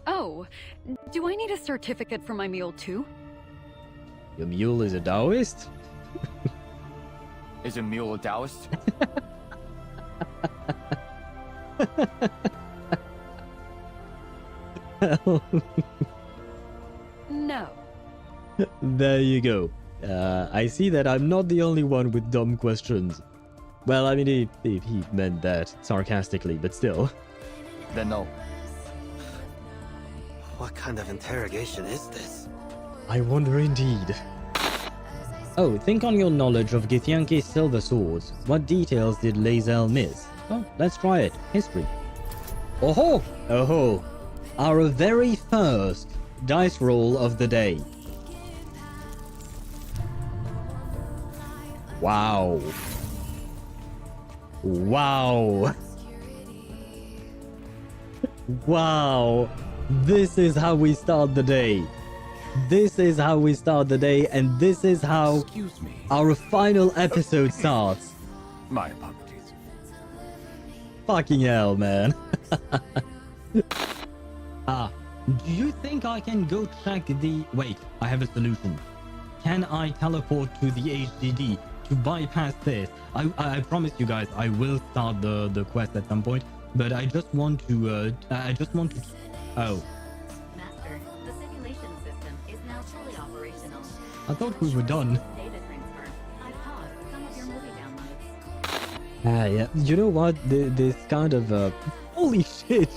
Oh, do I need a certificate for my mule too? Your mule is a Taoist? Is a mule a Taoist? No. There you go. I see that I'm not the only one with dumb questions. Well, I mean, he meant that sarcastically, but still. Then no. What kind of interrogation is this? I wonder indeed. Oh, think on your knowledge of Githyanki's silver swords. What details did Lae'zel miss? Oh, let's try it. History. Oh-ho! Oh-ho! Our very first dice roll of the day. Wow. Wow. Wow. This is how we start the day. This is how we start the day, and this is how Excuse me. our final episode starts. My apologies. Fucking hell, man. Do you think I can go check the... Wait, I have a solution. Can I teleport to the HDD to bypass this? I promise you guys, I will start the quest at some point, but I just want to, Oh. Master, the simulation system is now fully operational. I thought we were done. Data transfer. I paused some of your movie downloads. Yeah. You know what? This kind of, Holy shit!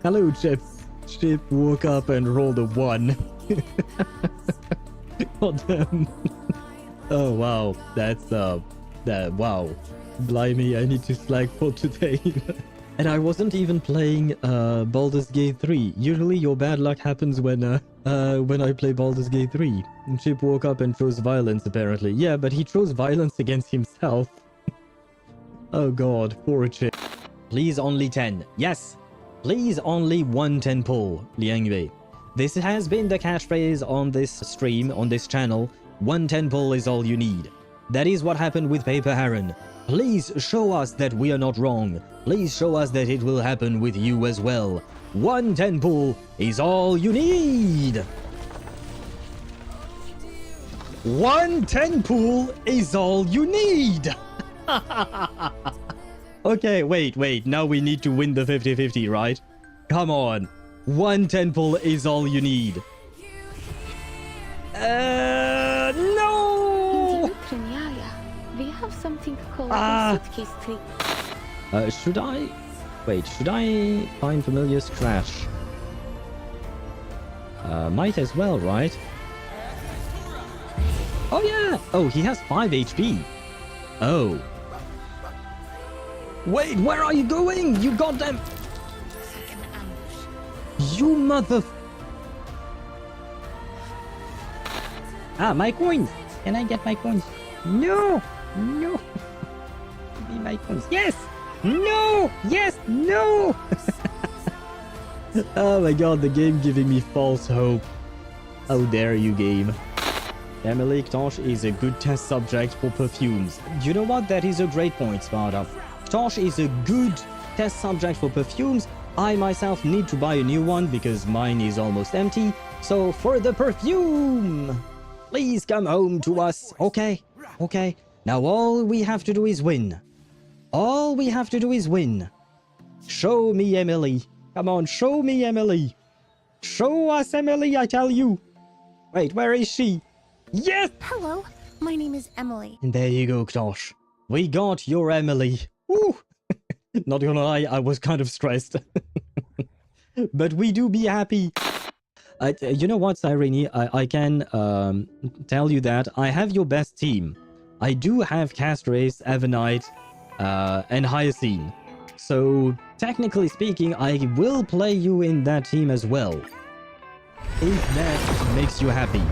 Hello, Chip. Chip woke up and rolled a 1. God damn. Oh, wow. That's, wow. Blimey, I need to slack for today. And I wasn't even playing, Baldur's Gate 3. Usually your bad luck happens when I play Baldur's Gate 3. Chip woke up and chose violence, apparently. Yeah, but he chose violence against himself. Oh god, poor Chip. Please only 10. Yes! Please only 1 10 pull, Liang Wei. This has been the catchphrase on this stream, on this channel. 1 10 pull is all you need. That is what happened with Paper Heron. Please show us that we are not wrong. Please show us that it will happen with you as well. 1 10 pull is all you need. 1 10 pull is all you need. Okay, wait. Now we need to win the 50-50, right? Come on. 1 10 pull is all you need. No! We have something called suitcase trick. Should I... Wait, should I find familiar scratch? Might as well, right? Oh yeah! Oh, he has 5 HP. Oh. Wait, where are you going? You goddamn... You mother... my coins! Can I get my coins? No! No! Give me my coins. Yes! No! Yes! No! Oh my god, the game giving me false hope. How dare you, game. Emily Ktosh is a good test subject for perfumes. You know what? That is a great point, Sparta. Ktosh is a good test subject for perfumes. I myself need to buy a new one because mine is almost empty. So for the perfume, please come home to us. Okay. Now all we have to do is win. All we have to do is win. Show me Emily. Come on, show me Emily. Show us Emily, I tell you. Wait, where is she? Yes! Hello, my name is Emily. And there you go, Ktosh. We got your Emily. Woo! Not gonna lie, I was kind of stressed. But we do be happy. You know what, Cyrene? I can tell you that I have your best team. I do have Castrace, Avenite, and Hyacine. So, technically speaking, I will play you in that team as well. If that makes you happy.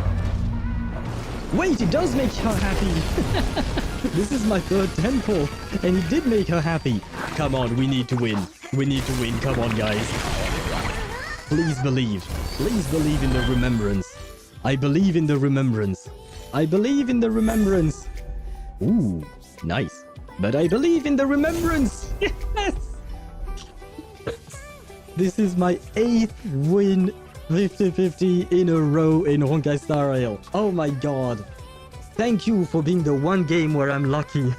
Wait, it does make her happy! This is my third temple, and it did make her happy. Come on, we need to win. We need to win. Come on, guys. Please believe. Please believe in the remembrance. I believe in the remembrance. I believe in the remembrance. Ooh, nice. But I believe in the remembrance. Yes! This is my 8th win 50-50 in a row in Honkai Star Rail. Oh my god. Thank you for being the one game where I'm lucky.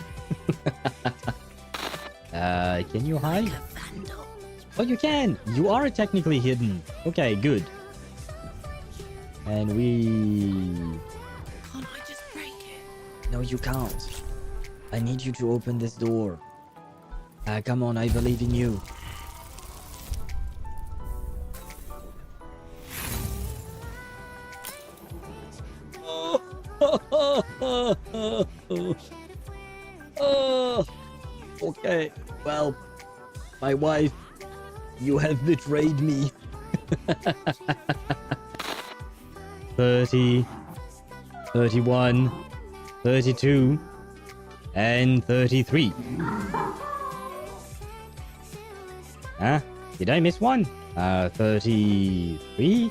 Can you hide? Oh, you can! You are technically hidden. Okay, good. And we... Can't I just break it? No, you can't. I need you to open this door. Come on, I believe in you. Okay, well, my wife, you have betrayed me. 30, 31, 32, and 33. Huh? Did I miss one? 33?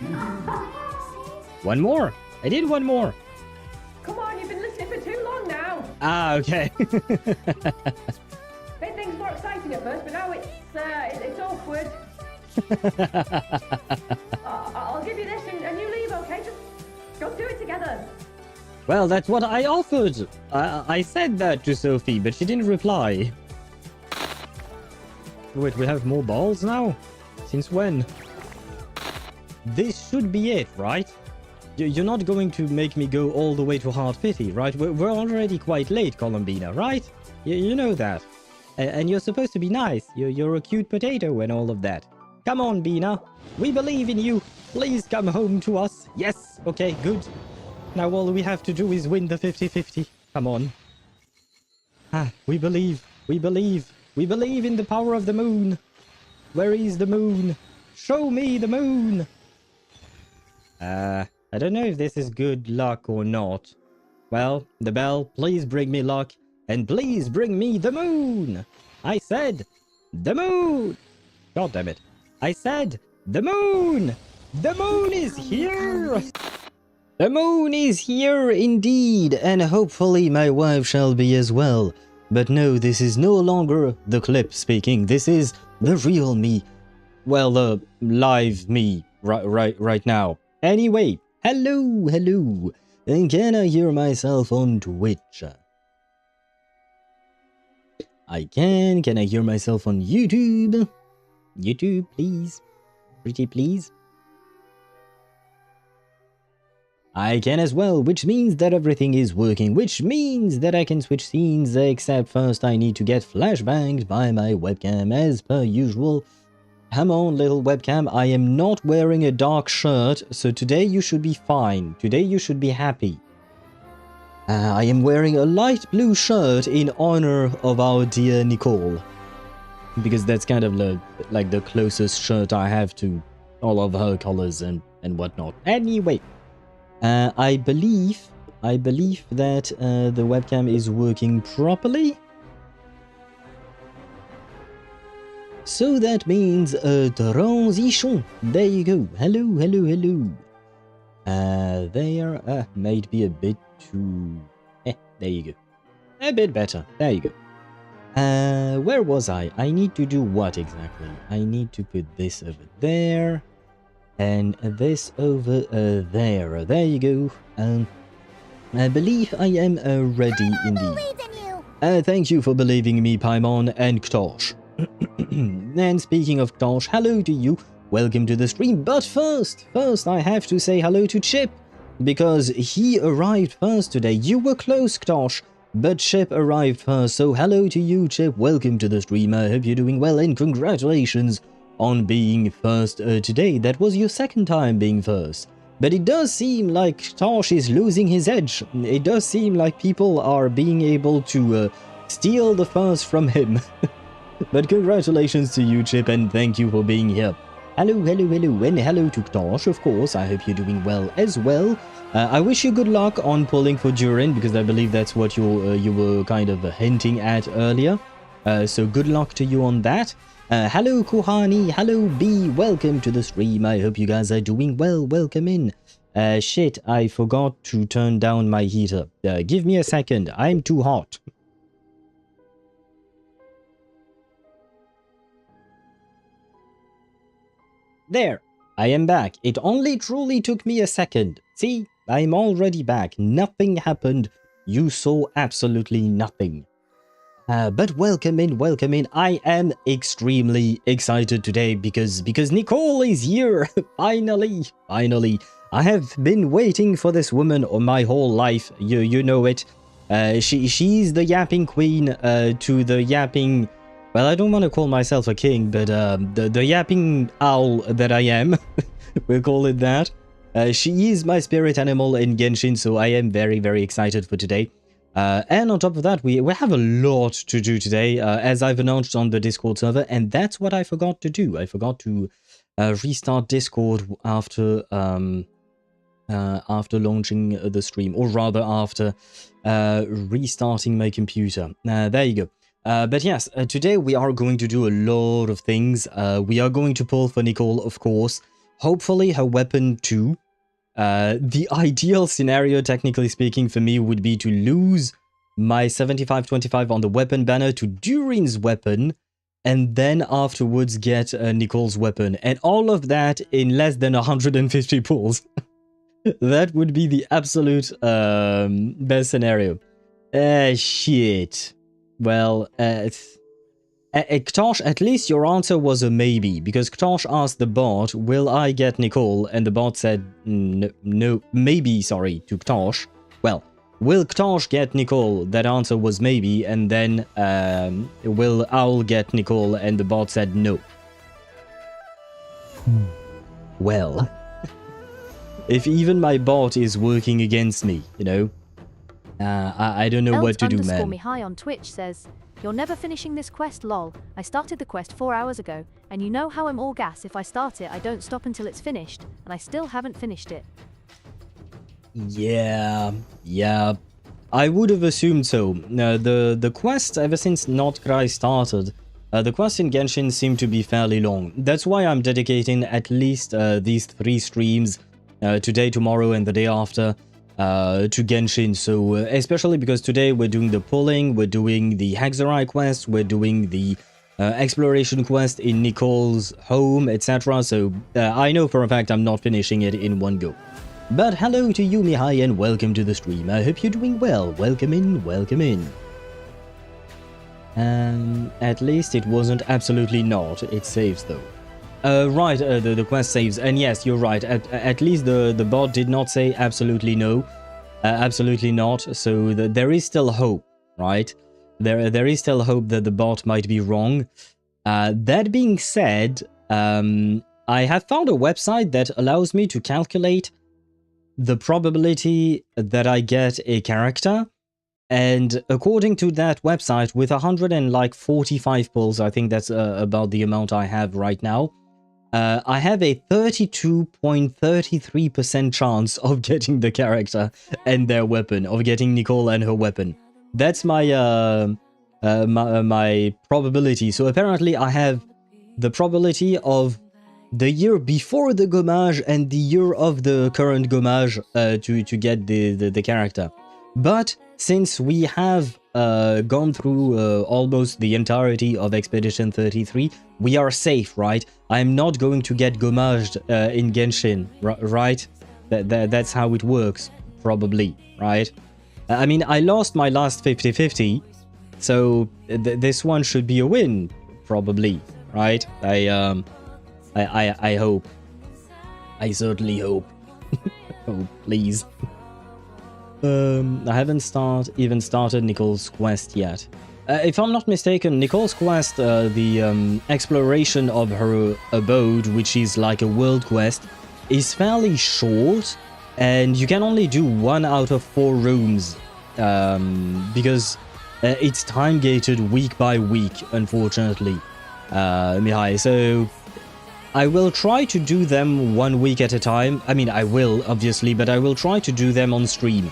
One more. I did one more. Come on, you've been listening for too long now. Ah, okay. Made things more exciting at first, but now it's awkward. I'll give you this and you leave, okay? Just go do it together. Well, that's what I offered. I said that to Sophie, but she didn't reply. Wait, we have more balls now? Since when? This should be it, right? You're not going to make me go all the way to Hard Pity, right? We're already quite late, Columbina, right? You know that. And you're supposed to be nice. You're a cute potato and all of that. Come on, Bina. We believe in you. Please come home to us. Yes. Okay, good. Now all we have to do is win the 50-50. Come on. We believe. We believe. We believe in the power of the moon. Where is the moon? Show me the moon. I don't know if this is good luck or not. Well, the bell, please bring me luck. And please bring me the moon. I said, the moon. God damn it. I said, the moon. The moon is here. The moon is here indeed. And hopefully my wife shall be as well. But no, this is no longer the clip speaking. This is the real me. Well, the live me right now. Anyway, hello. And can I hear myself on Twitch? I can. Can I hear myself on YouTube? YouTube, please. Pretty please. I can as well, which means that everything is working, which means that I can switch scenes, except first I need to get flashbanged by my webcam as per usual. Come on, little webcam, I am not wearing a dark shirt, so today you should be fine. Today you should be happy. I am wearing a light blue shirt in honor of our dear Nicole. Because that's kind of like the closest shirt I have to all of her colors and whatnot. Anyway, I believe that the webcam is working properly. So that means a transition. There you go. Hello. There might be a bit too... there you go. A bit better. There you go. Where was I? I need to do what exactly? I need to put this over there. And this over there. There you go. I believe I am ready indeed. Thank you for believing in me, Paimon and Ktosh. And speaking of Ktosh, hello to you. Welcome to the stream. But first I have to say hello to Chip. Because he arrived first today. You were close, Ktosh. But Chip arrived first. So hello to you, Chip. Welcome to the stream. I hope you're doing well. And congratulations on being first today. That was your second time being first. But it does seem like Ktosh is losing his edge. It does seem like people are being able to steal the first from him. But congratulations to you, Chip, and thank you for being here. Hello, and hello to Ktosh, of course. I hope you're doing well as well. I wish you good luck on pulling for Durin, because I believe that's what you were kind of hinting at earlier. So good luck to you on that. Hello, Kuhani. Hello, B. Welcome to the stream. I hope you guys are doing well. Welcome in. Shit, I forgot to turn down my heater. Give me a second. I'm too hot. There, I am back. It only truly took me a second. See, I'm already back. Nothing happened. You saw absolutely nothing. But welcome in, welcome in. I am extremely excited today because Nicole is here. Finally. I have been waiting for this woman all my whole life. You know it. She's the yapping queen to the yapping. Well, I don't want to call myself a king, but the yapping owl that I am, we'll call it that. She is my spirit animal in Genshin, so I am very, very excited for today. And on top of that, we have a lot to do today, as I've announced on the Discord server, and that's what I forgot to do. I forgot to restart Discord after launching the stream, or rather after restarting my computer. There you go. But yes, today we are going to do a lot of things. We are going to pull for Nicole, of course. Hopefully her weapon too. The ideal scenario, technically speaking, for me would be to lose my 75-25 on the weapon banner to Durin's weapon, and then afterwards get Nicole's weapon. And all of that in less than 150 pulls. That would be the absolute best scenario. Shit. Well, Ktosh, at least your answer was a maybe, because Ktosh asked the bot, will I get Nicole? And the bot said, no, maybe, sorry, to Ktosh. Well, will Ktosh get Nicole? That answer was maybe, and then, will Owl get Nicole? And the bot said no. Well, if even my bot is working against me, you know, I don't know what to do, man. Me high on Twitch says, you're never finishing this quest, lol. I started the quest 4 hours ago, and you know how I'm all gas. If I start it, I don't stop until it's finished, and I still haven't finished it. Yeah. I would have assumed so. The quest, ever since Nod-Krai started, the quests in Genshin seem to be fairly long. That's why I'm dedicating at least these 3 streams, today, tomorrow, and the day after, to Genshin. So especially because today we're doing the pulling, we're doing the Hexerai quest, we're doing the exploration quest in Nicole's home, etc. So I know for a fact I'm not finishing it in one go. But hello to you, Mihai, and welcome to the stream. I hope you're doing well. Welcome in, welcome in. At least it wasn't absolutely not. It saves though. Right, the quest saves, and yes, you're right. At least the bot did not say absolutely no, absolutely not. So there is still hope, right? There is still hope that the bot might be wrong. That being said, I have found a website that allows me to calculate the probability that I get a character. And according to that website, with 145 pulls, I think that's about the amount I have right now. I have a 32.33% chance of getting the character and their weapon, of getting Nicole and her weapon. That's my my probability. So apparently I have the probability of the year before the gommage and the year of the current gommage to get the character. But since we have gone through almost the entirety of Expedition 33, we are safe, right? I'm not going to get gommaged in Genshin, right? That's how it works, probably, right? I mean, I lost my last 50-50, so this one should be a win, probably, right? I hope. I certainly hope. Oh, please. I haven't even started Nicole's quest yet. If I'm not mistaken, Nicole's quest, the exploration of her abode, which is like a world quest, is fairly short, and you can only do 1 out of 4 rooms, because it's time-gated week by week, unfortunately, Mihai. So I will try to do them 1 week at a time. I mean, I will, obviously, but I will try to do them on stream.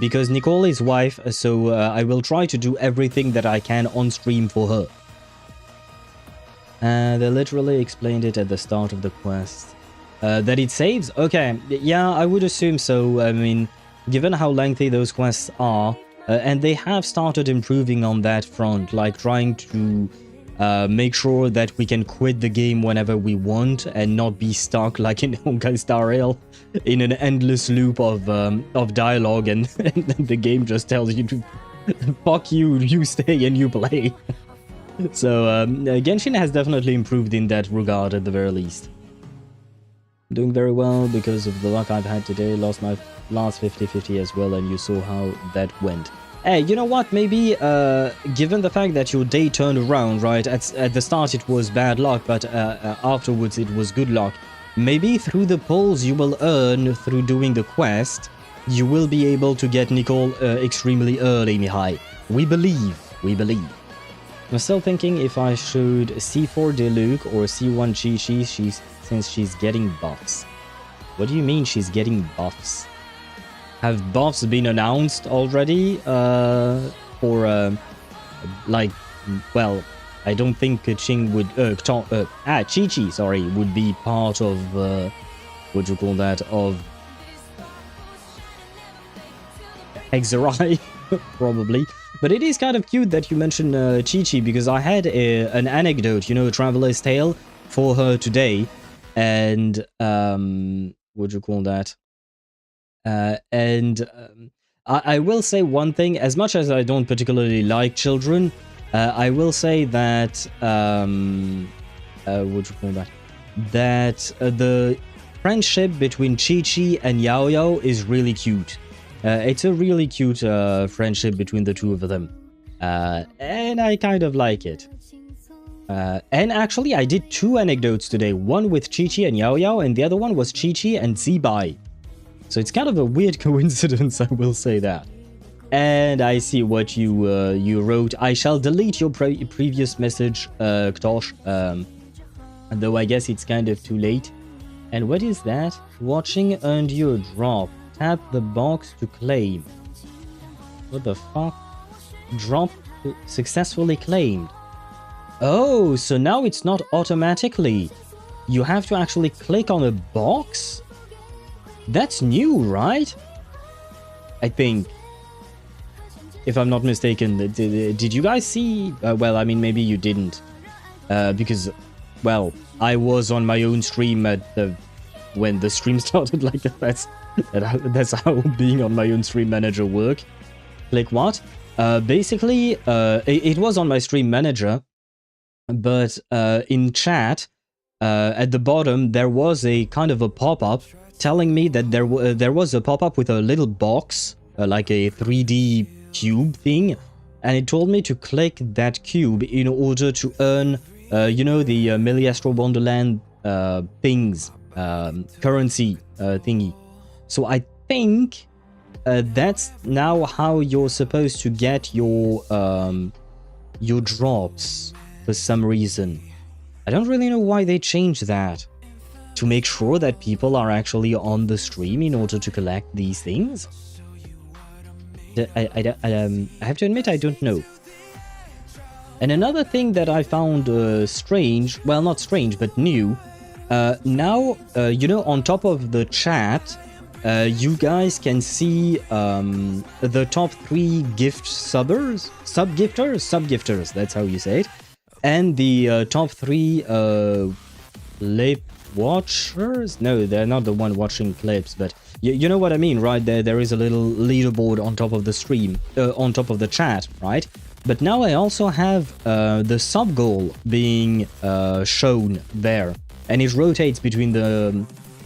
Because Nicole is wife, so I will try to do everything that I can on stream for her. They literally explained it at the start of the quest. That it saves? Okay, yeah, I would assume so. I mean, given how lengthy those quests are, and they have started improving on that front, like trying to make sure that we can quit the game whenever we want and not be stuck like in Honkai Star Rail in an endless loop of dialogue and the game just tells you to fuck you, you stay and you play. So Genshin has definitely improved in that regard at the very least. Doing very well because of the luck I've had today. Lost my last 50-50 as well, and you saw how that went. Hey, you know what? Maybe, given the fact that your day turned around, right? At the start it was bad luck, but afterwards it was good luck. Maybe through the polls you will earn through doing the quest, you will be able to get Nicole extremely early, Mihai. We believe. We believe. I'm still thinking if I should C4 Diluc or C1 Chi-Chi since she's getting buffs. What do you mean she's getting buffs? Have buffs been announced already for like, well, I don't think Ching would Chi-Chi, sorry, would be part of what do you call that, of Hexerai probably. But it is kind of cute that you mentioned Chi-Chi, because I had an anecdote, you know, a traveler's tale for her today, and what do you call that? I will say one thing, as much as I don't particularly like children, I will say that, what do you call that? That the friendship between Chi-Chi and Yaoyao is really cute. It's a really cute friendship between the two of them. And I kind of like it. And actually, I did 2 anecdotes today. One with Chi-Chi and Yaoyao, and the other one was Chi-Chi and Zibai. So it's kind of a weird coincidence, I will say that. And I see what you wrote. I shall delete your previous message, Ktosh. Though I guess it's kind of too late. And what is that? Watching earned you a drop. Tap the box to claim. What the fuck? Drop successfully claimed. Oh, so now it's not automatically. You have to actually click on a box? That's new, right? I think. If I'm not mistaken, did you guys see? Well, I mean, maybe you didn't. Because, well, I was on my own stream when the stream started. Like, that's how being on my own stream manager work. Click what? Basically, it was on my stream manager, but in chat, at the bottom, there was a kind of a pop-up telling me that there was a pop-up with a little box, like a 3D cube thing, and it told me to click that cube in order to earn, you know, the Millie Astro Wonderland things, currency thingy. So I think that's now how you're supposed to get your drops for some reason. I don't really know why they changed that. To make sure that people are actually on the stream in order to collect these things? I have to admit, I don't know. And another thing that I found strange, well, not strange, but new, now, you know, on top of the chat, you guys can see the top 3 gift sub-gifters, that's how you say it, and the top 3 lip watchers? No, they're not the one watching clips, but you know what I mean, right? There is a little leaderboard on top of the stream, on top of the chat, right? But now I also have the sub goal being shown there, and it rotates between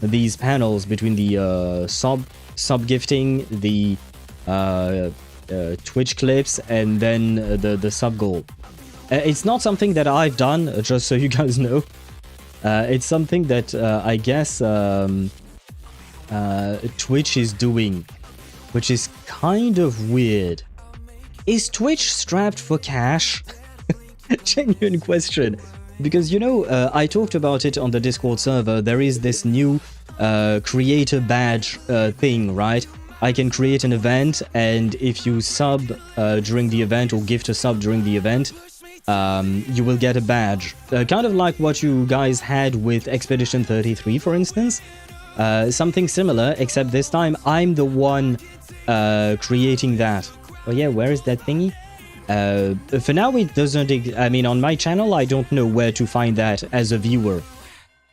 these panels, between the sub gifting, the Twitch clips, and then the sub goal. It's not something that I've done, just so you guys know. It's something that I guess Twitch is doing, which is kind of weird. Is Twitch strapped for cash? Genuine question. Because, you know, I talked about it on the Discord server. There is this new creator badge thing, right? I can create an event, and if you sub during the event or gift a sub during the event, you will get a badge. Kind of like what you guys had with Expedition 33, for instance. Something similar, except this time I'm the one creating that. Oh yeah, where is that thingy? For now, it doesn't. I mean, on my channel, I don't know where to find that as a viewer.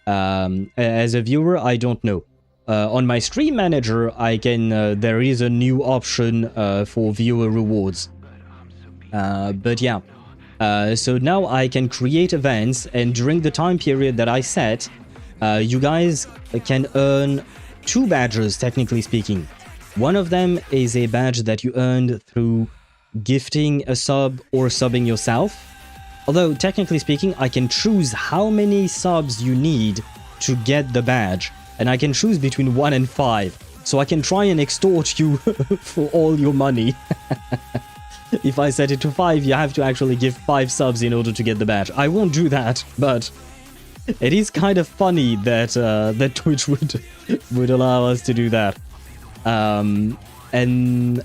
I don't know. On my stream manager, I can. There is a new option for viewer rewards. But yeah. So now I can create events, and during the time period that I set, you guys can earn 2 badges, technically speaking. One of them is a badge that you earned through gifting a sub or subbing yourself. Although, technically speaking, I can choose how many subs you need to get the badge, and I can choose between 1 and 5. So I can try and extort you for all your money. If I set it to 5, you have to actually give 5 subs in order to get the badge. I won't do that, but it is kind of funny that that Twitch would allow us to do that. And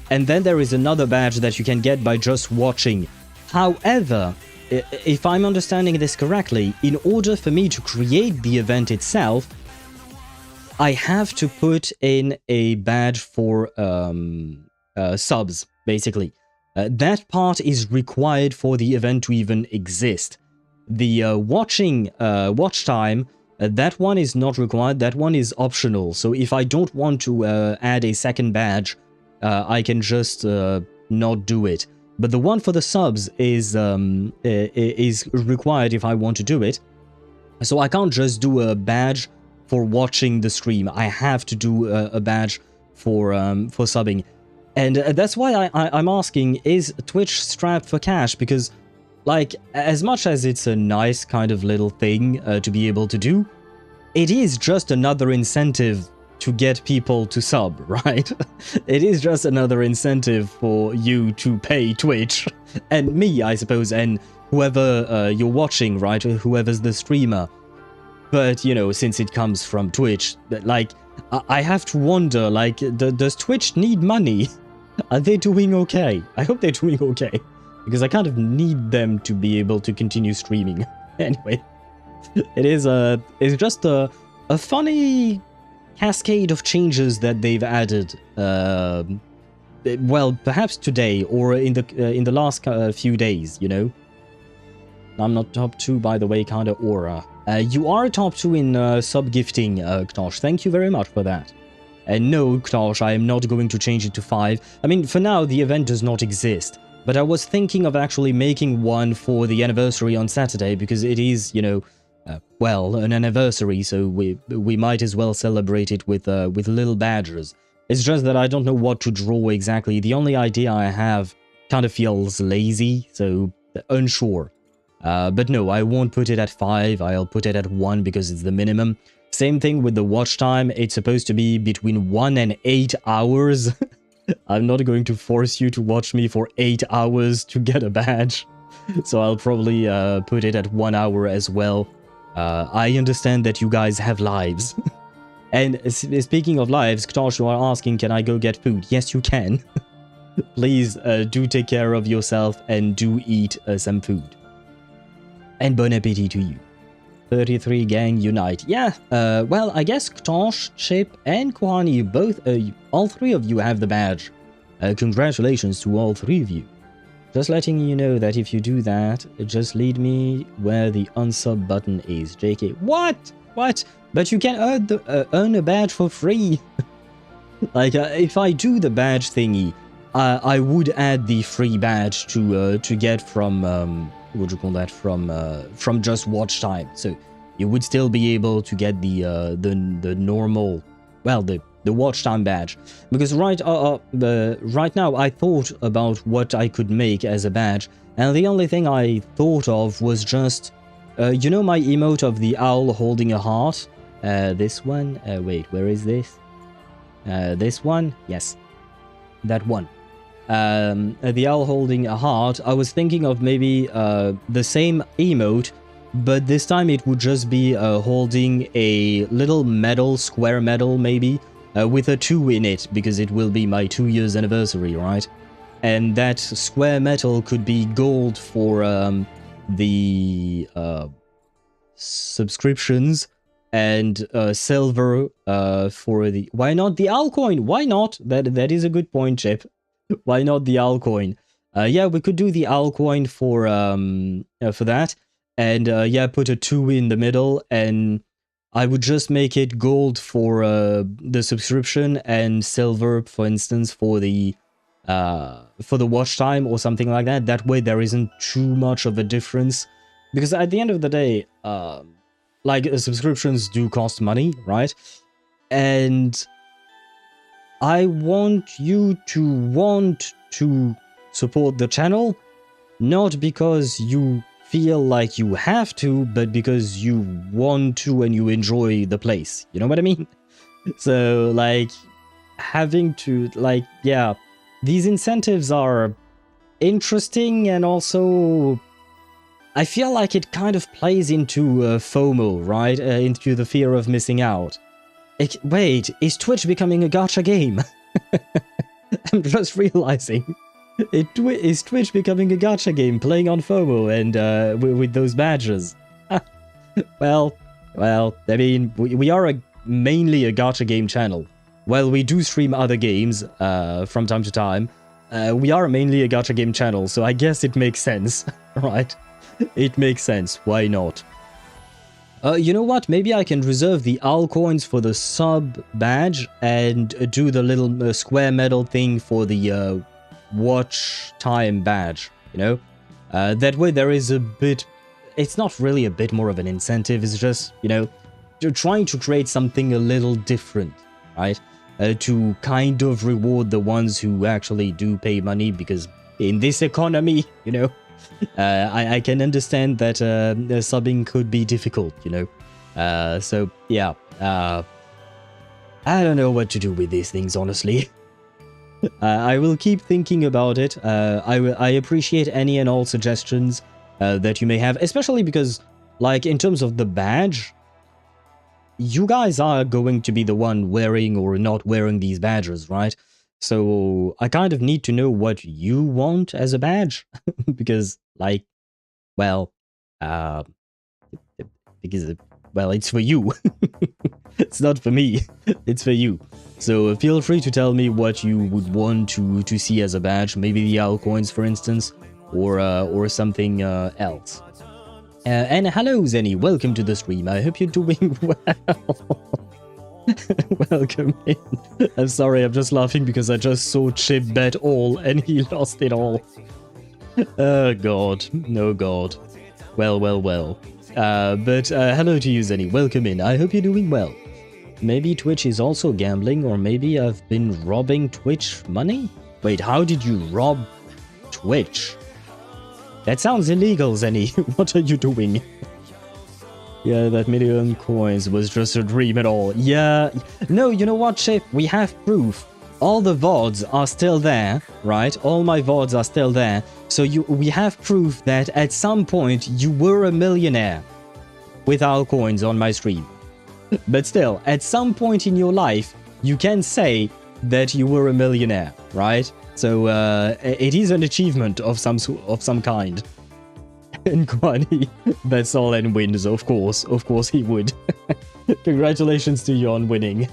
then there is another badge that you can get by just watching. However, if I'm understanding this correctly, in order for me to create the event itself, I have to put in a badge for subs, basically. That part is required for the event to even exist. The watch time, that one is not required, that one is optional. So if I don't want to add a second badge, I can just not do it. But the one for the subs is required if I want to do it. So I can't just do a badge for watching the stream. I have to do a badge for subbing. And that's why I'm asking, is Twitch strapped for cash? Because, like, as much as it's a nice kind of little thing to be able to do, it is just another incentive to get people to sub, right? It is just another incentive for you to pay Twitch. And me, I suppose, and whoever you're watching, right? Whoever's the streamer. But, you know, since it comes from Twitch, like, I have to wonder, like, does Twitch need money? Are they doing okay? I hope they're doing okay, because I kind of need them to be able to continue streaming. Anyway, it's just a funny cascade of changes that they've added. Well, perhaps today or in the last few days, you know. I'm not top 2, by the way, kind of aura. You are top 2 in sub gifting, Ktosh. Thank you very much for that. And no, Ktosh, I am not going to change it to 5. I mean, for now, the event does not exist. But I was thinking of actually making one for the anniversary on Saturday, because it is, you know, well, an anniversary, so we might as well celebrate it with little badges. It's just that I don't know what to draw exactly. The only idea I have kind of feels lazy, so unsure. But no, I won't put it at 5, I'll put it at 1 because it's the minimum. Same thing with the watch time, it's supposed to be between 1 and 8 hours. I'm not going to force you to watch me for 8 hours to get a badge. So I'll probably put it at 1 hour as well. I understand that you guys have lives. And speaking of lives, Ktosh, you are asking, can I go get food? Yes, you can. Please do take care of yourself and do eat some food. And bon appetit to you. 33 gang unite. Yeah, well, I guess Ktosh, Chip, and Kohani, both, all 3 of you have the badge. Congratulations to all 3 of you. Just letting you know that if you do that, just lead me where the unsub button is. JK. What? What? But you can earn a badge for free. Like, if I do the badge thingy, I would add the free badge to get from, what do you call that, from just watch time. So you would still be able to get the normal, well, the watch time badge. Because right now I thought about what I could make as a badge, and the only thing I thought of was just, you know, my emote of the owl holding a heart. This one. Wait, where is this? This one. Yes, that one. The owl holding a heart. I was thinking of maybe the same emote, but this time it would just be holding a little medal, square medal maybe, with a 2 in it, because it will be my 2 years anniversary, right? And that square metal could be gold for the subscriptions, and silver for the... Why not the owl coin? Why not? That is a good point, Chip. Why not the owl coin? Yeah, we could do the Al coin for that, and yeah, put a 2 in the middle, and I would just make it gold for the subscription and silver, for instance, for the watch time or something like that. That way there isn't too much of a difference, because at the end of the day, like subscriptions do cost money, right? And I want you to support the channel, not because you feel like you have to, but because you want to and you enjoy the place. You know what I mean? So, like, having to, like, yeah, these incentives are interesting, and also I feel like it kind of plays into FOMO, right? Into the fear of missing out. Wait, is Twitch becoming a gacha game? I'm just realizing. Is Twitch becoming a gacha game playing on FOMO and with those badges? well, I mean, we are mainly a gacha game channel. While we do stream other games from time to time, we are mainly a gacha game channel, so I guess it makes sense, right? It makes sense, why not? You know what, maybe I can reserve the Al coins for the sub badge and do the little square medal thing for the watch time badge, you know? That way there is a bit... It's not really a bit more of an incentive, it's just, you know, you're trying to create something a little different, right? To kind of reward the ones who actually do pay money, because in this economy, you know, I can understand that subbing could be difficult, you know. So, yeah. I don't know what to do with these things, honestly. I will keep thinking about it. I appreciate any and all suggestions that you may have, especially because, like, in terms of the badge, you guys are going to be the one wearing or not wearing these badges, right? So I kind of need to know what you want as a badge, because, like, well, because, well, it's for you. It's not for me. It's for you. So feel free to tell me what you would want to see as a badge. Maybe the Al coins, for instance, or something else. And hello, Zenny. Welcome to the stream. I hope you're doing well. Welcome in. I'm sorry, I'm just laughing because I just saw Chip bet all and he lost it all. Oh god. No god. Well. But hello to you, Zenny. Welcome in. I hope you're doing well. Maybe Twitch is also gambling, or maybe I've been robbing Twitch money? Wait, how did you rob Twitch? That sounds illegal, Zenny. What are you doing? Yeah, that million coins was just a dream at all. Yeah. No, you know what, Chip? We have proof. All the VODs are still there, right? All my VODs are still there. So we have proof that at some point you were a millionaire with Al coins on my stream. But still, at some point in your life, you can say that you were a millionaire, right? So it is an achievement of some kind. And Kwani, that's all and wins, of course. Of course he would. Congratulations to you on winning.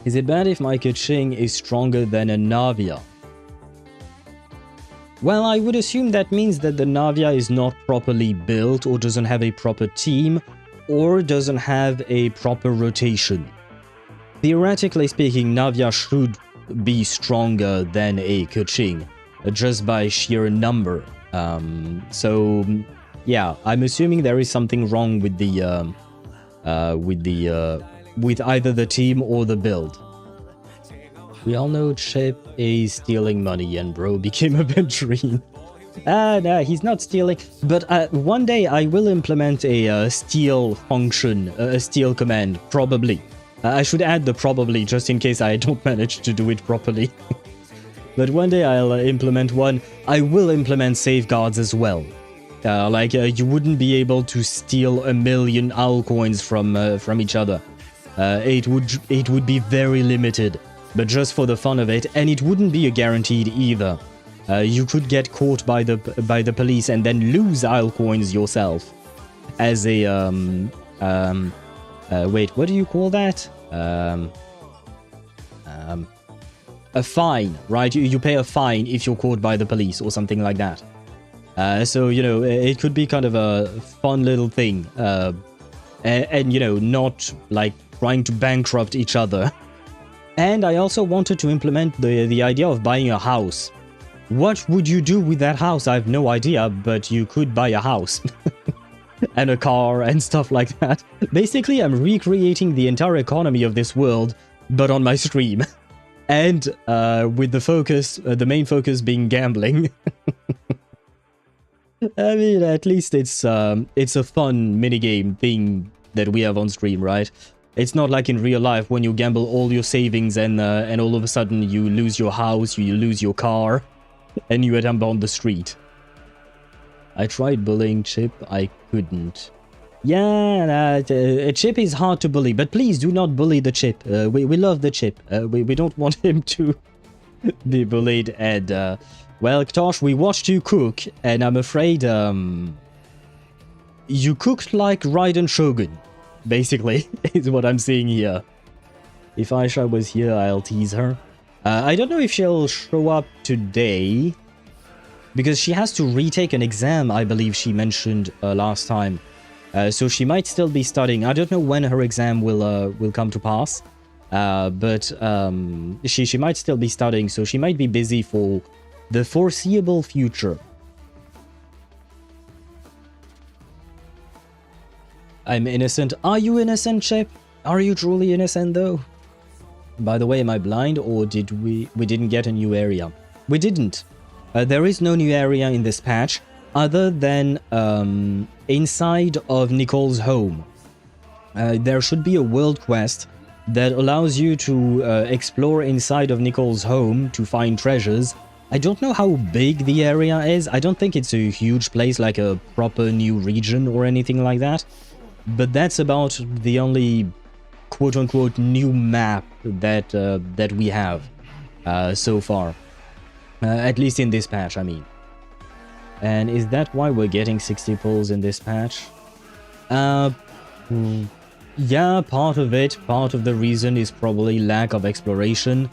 Is it bad if my Keqing is stronger than a Navia? Well, I would assume that means that the Navia is not properly built, or doesn't have a proper team, or doesn't have a proper rotation. Theoretically speaking, Navia should be stronger than a Keqing, just by sheer number. So yeah, I'm assuming there is something wrong with the with either the team or the build. We all know Chip is stealing money and bro became a Venturine. No, he's not stealing. But one day I will implement a steal function, a steal command, probably. I should add the probably just in case I don't manage to do it properly. But one day I'll implement one. I will implement safeguards as well. You wouldn't be able to steal a million Al coins from each other. It would be very limited, but just for the fun of it, and it wouldn't be a guaranteed either. You could get caught by the police and then lose Al coins yourself. As a wait, what do you call that? a fine, right? You pay a fine if you're caught by the police or something like that. So, you know, it could be kind of a fun little thing. And, you know, not like trying to bankrupt each other. And I also wanted to implement the idea of buying a house. What would you do with that house? I have no idea, but you could buy a house. And a car and stuff like that. Basically, I'm recreating the entire economy of this world, but on my stream. And with the focus, the main focus being gambling. I mean, at least it's a fun minigame thing that we have on stream, right? It's not like in real life when you gamble all your savings and all of a sudden you lose your house, you lose your car, and you end up on the street. I tried bullying Chip, I couldn't. Yeah, Chip is hard to bully, but please do not bully the Chip. We love the Chip. We don't want him to be bullied. And, well, Ktosh, we watched you cook, and I'm afraid, you cooked like Raiden Shogun, basically, is what I'm seeing here. If Aisha was here, I'll tease her. I don't know if she'll show up today, because she has to retake an exam, I believe she mentioned last time. So she might still be studying. I don't know when her exam will come to pass, but she might still be studying, so she might be busy for the foreseeable future. I'm innocent. Are you innocent, Chip? Are you truly innocent, though? By the way, am I blind, or did we didn't get a new area? We didn't. There is no new area in this patch, other than inside of Nicole's home. There should be a world quest that allows you to explore inside of Nicole's home to find treasures. I don't know how big the area is. I don't think it's a huge place, like a proper new region or anything like that. But that's about the only quote-unquote new map that we have so far. At least in this patch, I mean. And is that why we're getting 60 pulls in this patch? Yeah, part of it. Part of the reason is probably lack of exploration.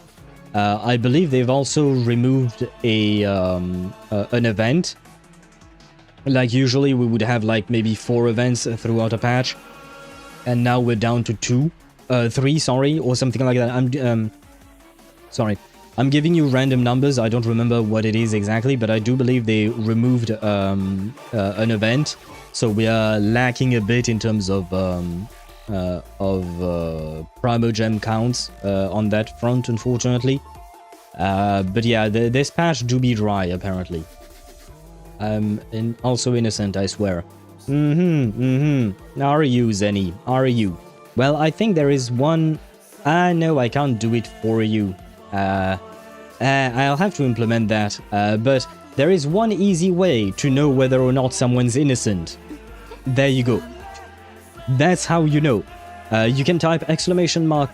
I believe they've also removed an event. Like usually we would have like maybe 4 events throughout a patch. And now we're down to 3, sorry, or something like that. Sorry. I'm giving you random numbers. I don't remember what it is exactly, but I do believe they removed an event. So we are lacking a bit in terms of Primogem counts on that front, unfortunately. But yeah, this patch do be dry, apparently. And also innocent, I swear. Are you, Zenny? Are you? Well, I think there is one... no, I can't do it for you. I'll have to implement that. But there is one easy way to know whether or not someone's innocent. There you go. That's how you know. You can type !bonk,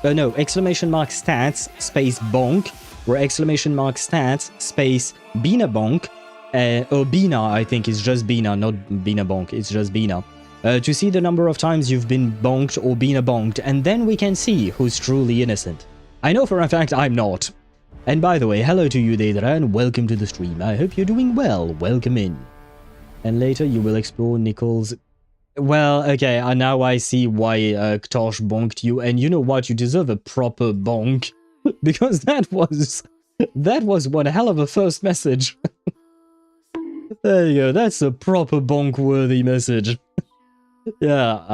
!stats space bonk, or !stats space Bina bonk, or Bina, I think it's just Bina, not Bina bonk, it's just Bina. To see the number of times you've been bonked or Bina bonked, and then we can see who's truly innocent. I know for a fact I'm not. And by the way, hello to you, Deidre, and welcome to the stream. I hope you're doing well. Welcome in. And later you will explore Nicole's... Well, okay, now I see why Ktosh bonked you, and you know what? You deserve a proper bonk. Because that was one hell of a first message. There you go, that's a proper bonk-worthy message. Yeah,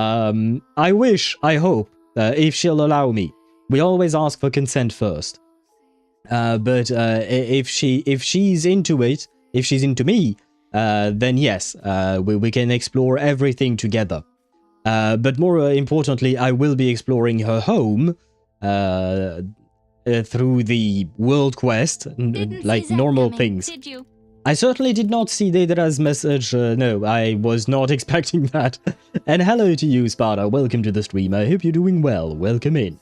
I hope, if she'll allow me. We always ask for consent first. But if she's into it, if she's into me, then yes, we can explore everything together. But more importantly, I will be exploring her home through the world quest, like normal things. Did you? I certainly did not see Deidra's message. No, I was not expecting that. And hello to you, Sparta. Welcome to the stream. I hope you're doing well. Welcome in.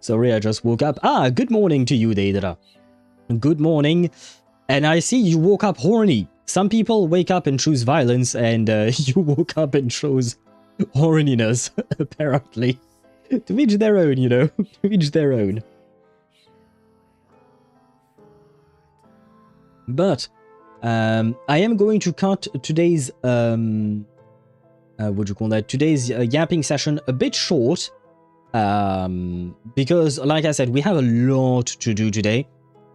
Sorry, I just woke up. Good morning to you, Deidra. Good morning. And I see you woke up horny. Some people wake up and choose violence, and you woke up and chose horniness, apparently. To each their own, you know. To each their own. But I am going to cut today's today's yapping session a bit short, because like I said, we have a lot to do today.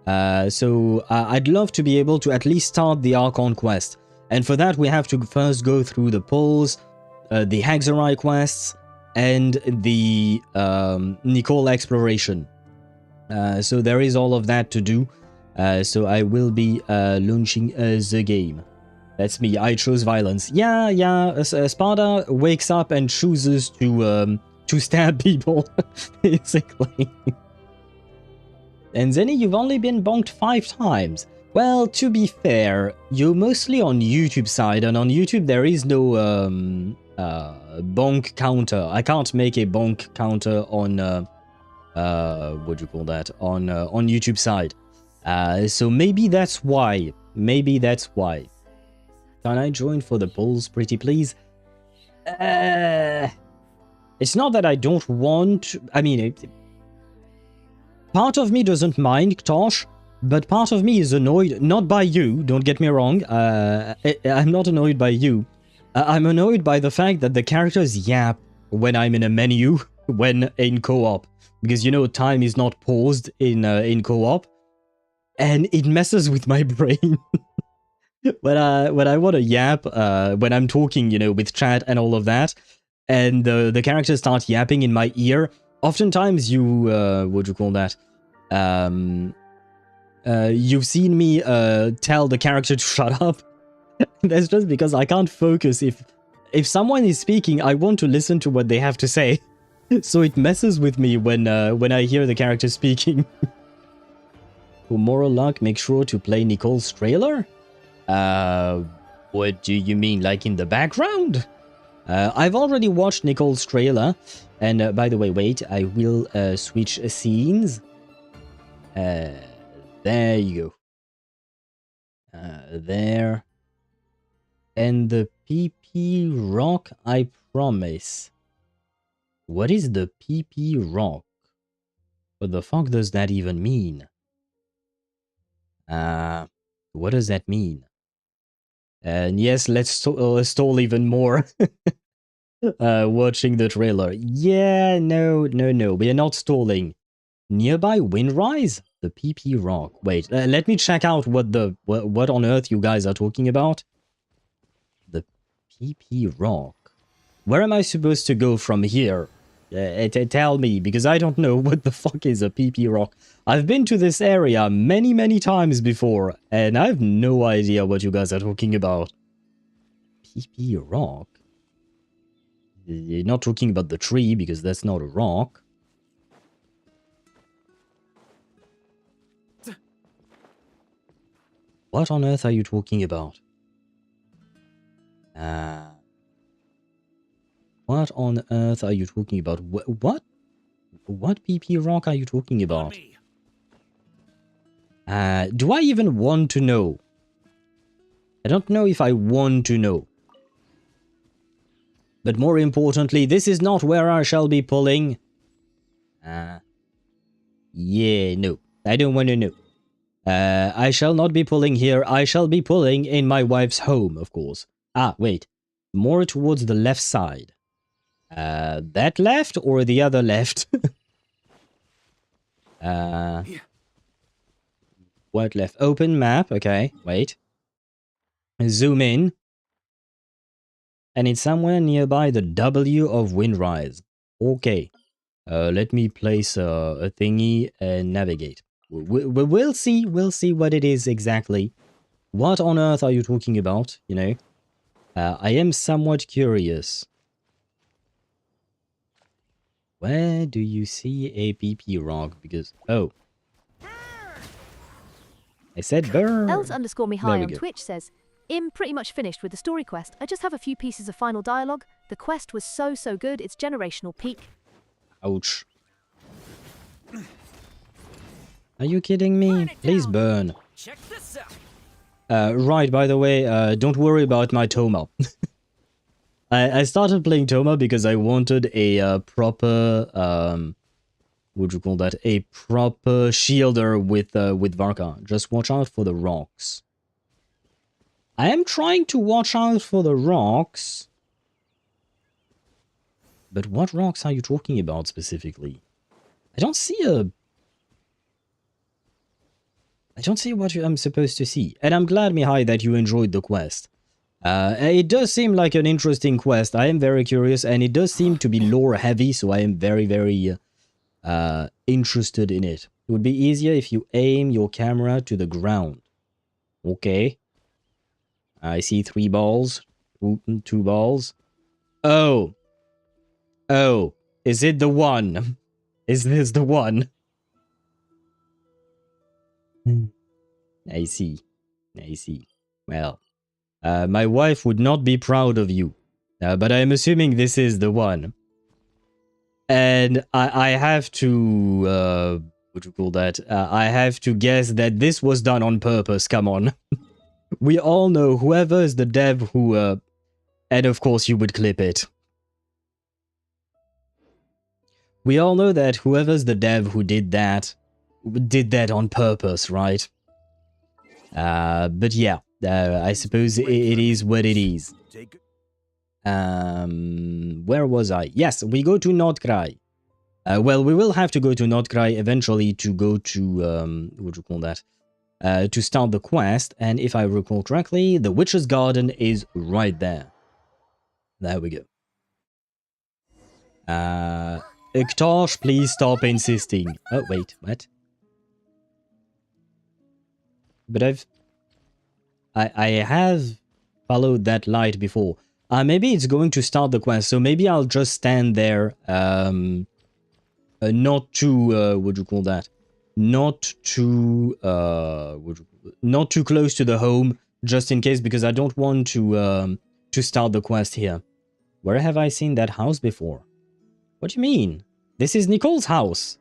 So I'd love to be able to at least start the Archon quest, and for that we have to first go through the polls, the Hexerai quests, and the Nicole exploration. So there is all of that to do. So I will be launching the game. That's me. I chose violence. Yeah. Sparta wakes up and chooses to stab people, basically. And Zenny, you've only been bonked 5 times. Well, to be fair, you're mostly on YouTube side, and on YouTube there is no bonk counter. I can't make a bonk counter on on YouTube side. So maybe that's why. Can I join for the polls, pretty please? It's not that I don't want. I mean, part of me doesn't mind, Tosh, but part of me is annoyed. Not by you, don't get me wrong. I'm not annoyed by you. I'm annoyed by the fact that the characters yap when I'm in a menu, when in co-op, because you know time is not paused in co-op, and it messes with my brain. when I want to yap, when I'm talking, you know, with chat and all of that, and the characters start yapping in my ear, oftentimes you you've seen me tell the character to shut up. That's just because I can't focus. If someone is speaking, I want to listen to what they have to say. So it messes with me when I hear the character speaking. For moral luck, make sure to play Nicole's trailer. What do you mean, like in the background? I've already watched Nicole's trailer, and by the way, wait, I will switch scenes. There you go. There. And the PP rock, I promise. What is the PP rock? What the fuck does that even mean? What does that mean? And yes, let's stall even more. Watching the trailer. Yeah, no, we are not stalling. Nearby Windrise? The PP rock. Wait, let me check out what on earth you guys are talking about. The PP rock. Where am I supposed to go from here? Tell me, because I don't know what the fuck is a PP rock. I've been to this area many times before, and I have no idea what you guys are talking about. PP rock? You're not talking about the tree, because that's not a rock. What on earth are you talking about? What on earth are you talking about? What? What PP rock are you talking about? Do I even want to know? I don't know if I want to know. But more importantly, this is not where I shall be pulling. Yeah, no. I don't want to know. I shall not be pulling here. I shall be pulling in my wife's home, of course. Ah, wait. More towards the left side. That left or the other left? What left? Open map. Okay, wait. Zoom in. And it's somewhere nearby the W of Windrise. Okay. Let me place a thingy and navigate. We'll see what it is exactly. What on earth are you talking about, you know? I am somewhat curious. Where do you see a PP rock? Because, oh. I said burn. Els_me_high on Twitch says, I'm pretty much finished with the story quest. I just have a few pieces of final dialogue. The quest was so good, it's generational peak. Ouch. Are you kidding me? Please burn. Check this out. Right, by the way, don't worry about my Toma. I started playing Toma because I wanted a proper, what do you call that? A proper shielder with Varka. Just watch out for the rocks. I am trying to watch out for the rocks. But what rocks are you talking about specifically? I don't see what I'm supposed to see. And I'm glad, Mihai, that you enjoyed the quest. It does seem like an interesting quest. I am very curious, and it does seem to be lore heavy, so I am very, very interested in it. It would be easier if you aim your camera to the ground. Okay. I see 3 balls. 2 balls. Oh. Oh. Is it the one? Is this the one? I see. I see. Well. My wife would not be proud of you. But I'm assuming this is the one. And I have to... what do you call that? I have to guess that this was done on purpose. Come on. We all know whoever is the dev who... and of course you would clip it. We all know that whoever's the dev who did that on purpose, right? But yeah, I suppose it is what it is. Where was I? Yes, we go to Nod-Krai. Well, we will have to go to Nod-Krai eventually to go to, what do you call that? To start the quest, and if I recall correctly, the Witch's Garden is right there. There we go. Ektosh, please stop insisting. Oh, wait, what? But I have followed that light before. Maybe it's going to start the quest, so maybe I'll just stand there, not too, what do you call that? Not too close to the home, just in case, because I don't want to start the quest here. Where have I seen that house before? What do you mean? This is Nicole's house.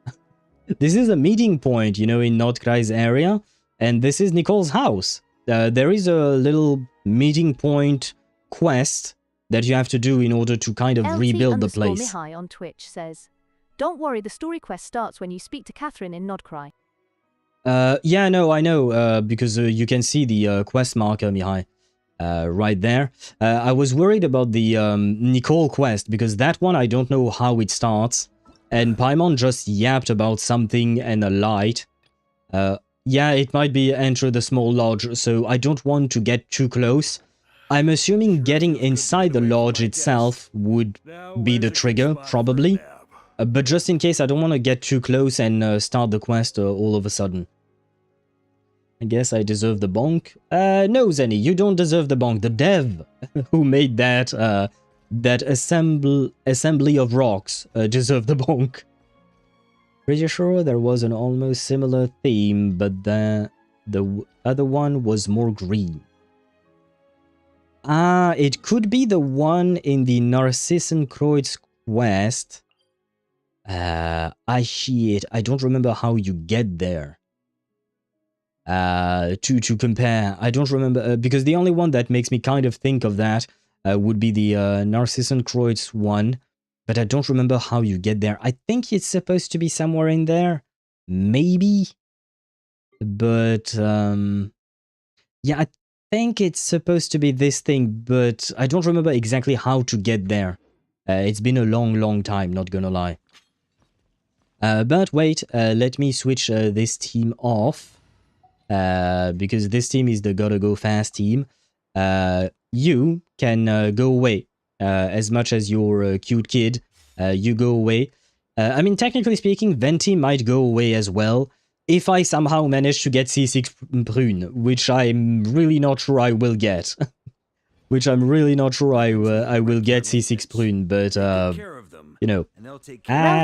This is a meeting point, you know, in Nod-Krai's area, and this is Nicole's house. There is a little meeting point quest that you have to do in order to kind of rebuild the place. Mihai on Twitch says, "Don't worry, the story quest starts when you speak to Catherine in Nod-Krai." Yeah, no, I know, because you can see the quest marker, Mihai, right there. I was worried about the Nicole quest, because that one I don't know how it starts, and Paimon just yapped about something and a light. Yeah, it might be enter the small lodge, so I don't want to get too close. I'm assuming getting inside the lodge itself would be the trigger, probably. But just in case, I don't want to get too close and start the quest all of a sudden. I guess I deserve the bonk. No, Zenny, you don't deserve the bonk. The dev who made that that assembly of rocks deserved the bonk. Pretty sure there was an almost similar theme, but the other one was more green. Ah, it could be the one in the Narcissenkreuz quest. I see it. I don't remember how you get there. To compare, I don't remember, because the only one that makes me kind of think of that would be the Narcissenkreuz one, but I don't remember how you get there. I think it's supposed to be somewhere in there, maybe, but yeah, I think it's supposed to be this thing, but I don't remember exactly how to get there. It's been a long time, not gonna lie. But wait, let me switch this team off. Because this team is the gotta go fast team. You can go away as much as you're a cute kid. You go away. I mean, technically speaking, Venti might go away as well if I somehow manage to get C6 Prune, which I'm really not sure I will get. Which I'm really not sure I will get C6 Prune, but you know.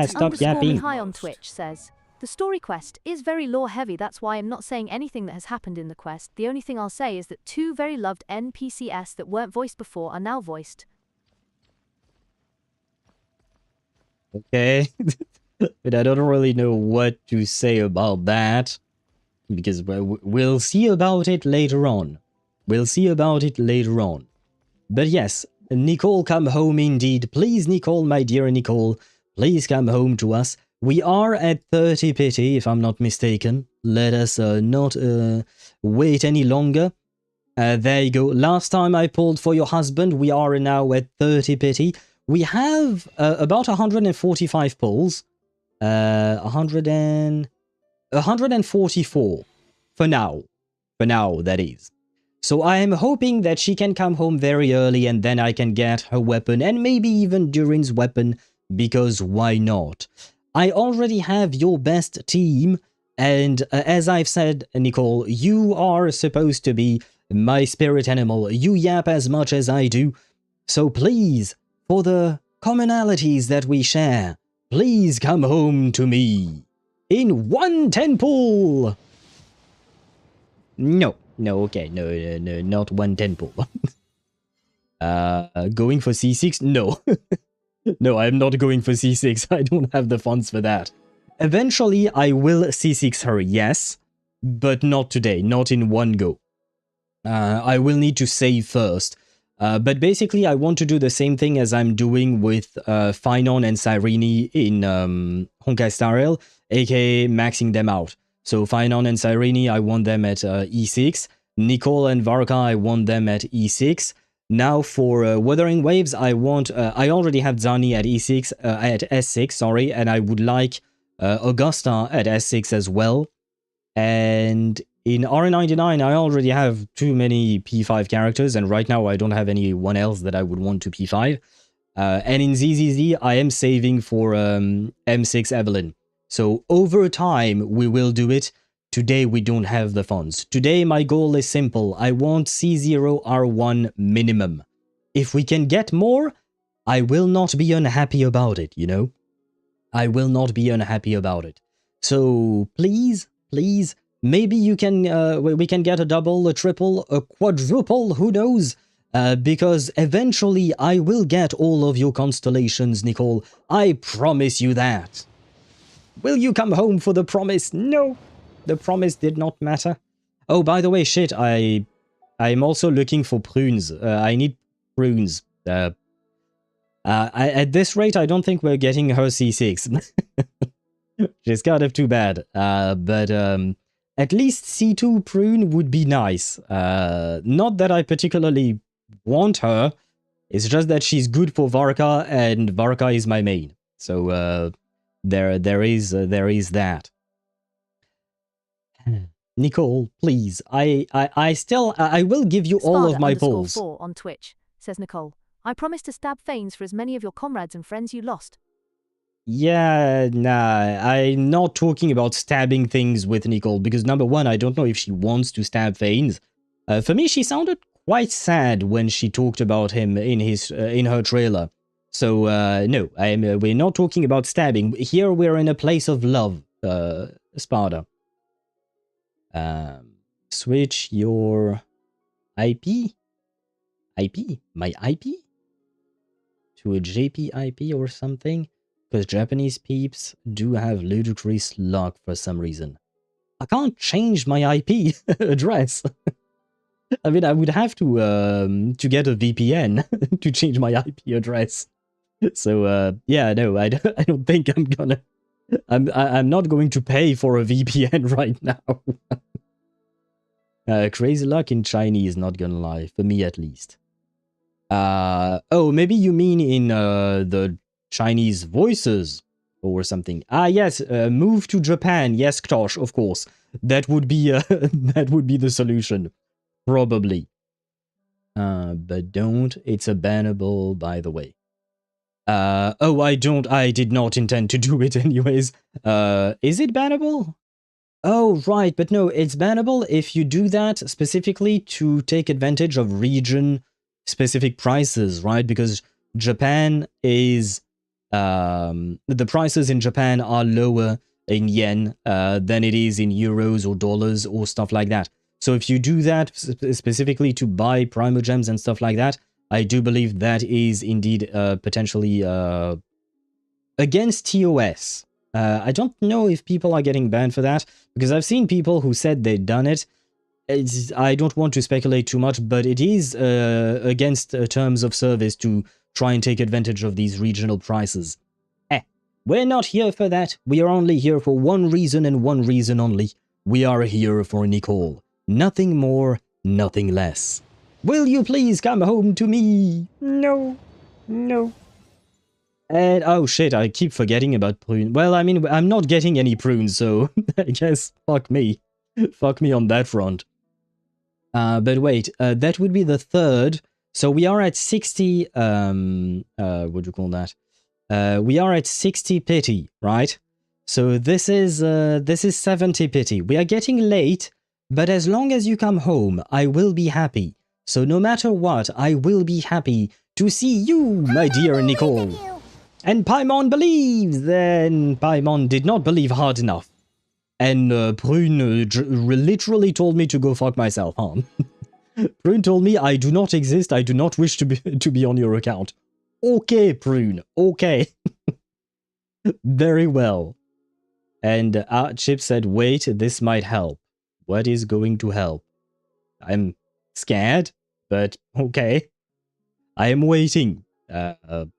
Stop yapping. High on Twitch says, "The story quest is very lore heavy, that's why I'm not saying anything that has happened in the quest. The only thing I'll say is that 2 very loved NPCs that weren't voiced before are now voiced." Okay, but I don't really know what to say about that, because we'll see about it later on. We'll see about it later on. But yes, Nicole, come home indeed. Please, Nicole, my dear Nicole, please come home to us. We are at 30 pity, if I'm not mistaken. Let us not wait any longer. There you go. Last time I pulled for your husband, we are now at 30 pity. We have about 145 pulls. 144 for now. For now, that is. So I am hoping that she can come home very early and then I can get her weapon and maybe even Durin's weapon, because why not? I already have your best team, and as I've said, Nicole, you are supposed to be my spirit animal. You yap as much as I do. So please, for the commonalities that we share, please come home to me. In 1 10 pull! No, okay, no, not 1 10 pull. Going for C6? No. No, I'm not going for C6. I don't have the funds for that. Eventually, I will C6 her, yes, but not today, not in one go. I will need to save first. But basically, I want to do the same thing as I'm doing with Phynon and Cyrene in Honkai Star Rail, aka maxing them out. So Phynon and Cyrene, I want them at E6. Nicole and Varka, I want them at E6. Now for Wuthering Waves, I already have Zani at E6, at S6, sorry, and I would like Augusta at S6 as well. And in R99, I already have too many P5 characters, and right now I don't have anyone else that I would want to P5. And in ZZZ, I am saving for M6 Evelyn. So over time, we will do it. Today, we don't have the funds. Today, my goal is simple. I want C0 R1 minimum. If we can get more, I will not be unhappy about it, you know? I will not be unhappy about it. So please, please, maybe you can, we can get a double, a triple, a quadruple, who knows? Because eventually I will get all of your constellations, Nicole. I promise you that. Will you come home for the promise? No, the promise did not matter. Oh, by the way, shit, I'm also looking for prunes. I need prunes. At this rate, I don't think we're getting her C6. She's kind of too bad. But at least C2 Prune would be nice. Not that I particularly want her. It's just that she's good for Varka, and Varka is my main. So there is that. Nicole, please. I will give you all of my polls. Sparda_4 on Twitch, says Nicole. I promise to stab Fanes for as many of your comrades and friends you lost. Yeah, nah, I'm not talking about stabbing things with Nicole, because number one, I don't know if she wants to stab Fanes. For me, she sounded quite sad when she talked about him in her trailer. So, no, we're not talking about stabbing. Here we're in a place of love, Sparda. Switch your IP? My IP? To a JP IP or something? Because Japanese peeps do have ludicrous luck for some reason. I can't change my IP address. I mean, I would have to get a VPN to change my IP address. So, yeah, no, I don't think I'm gonna... I'm not going to pay for a VPN right now. Crazy luck in Chinese, not gonna lie, for me at least. Oh, maybe you mean in the Chinese voices or something. Ah, yes, move to Japan. Yes, Ktosh, of course. That would be that would be the solution, probably. But don't. It's a bannable, by the way. Oh, I did not intend to do it anyways. Is it bannable? Oh, right, but no, it's bannable if you do that specifically to take advantage of region-specific prices, right? Because Japan is... the prices in Japan are lower in yen than it is in euros or dollars or stuff like that. So if you do that specifically to buy primogems and stuff like that, I do believe that is indeed potentially against TOS. I don't know if people are getting banned for that, because I've seen people who said they'd done it. I don't want to speculate too much, but it is against terms of service to try and take advantage of these regional prices. We're not here for that. We are only here for one reason and one reason only. We are here for Nicole. Nothing more, Nothing less. Will you please come home to me? No. No. And oh shit, I keep forgetting about Prune. Well, I mean, I'm not getting any prunes, so I guess fuck me. Fuck me on that front. But wait, that would be the third. So we are at 60, what do you call that? We are at 60 pity, right? So this is 70 pity. We are getting late, but as long as you come home, I will be happy. So no matter what, I will be happy to see you, my dear Nicole. And Paimon believes. Then Paimon did not believe hard enough. And Prune literally told me to go fuck myself, huh? Prune told me I do not exist, I do not wish to be on your account. Okay, Prune, okay. Very well. And Chip said, wait, this might help. What is going to help? I'm scared, but okay. I am waiting. And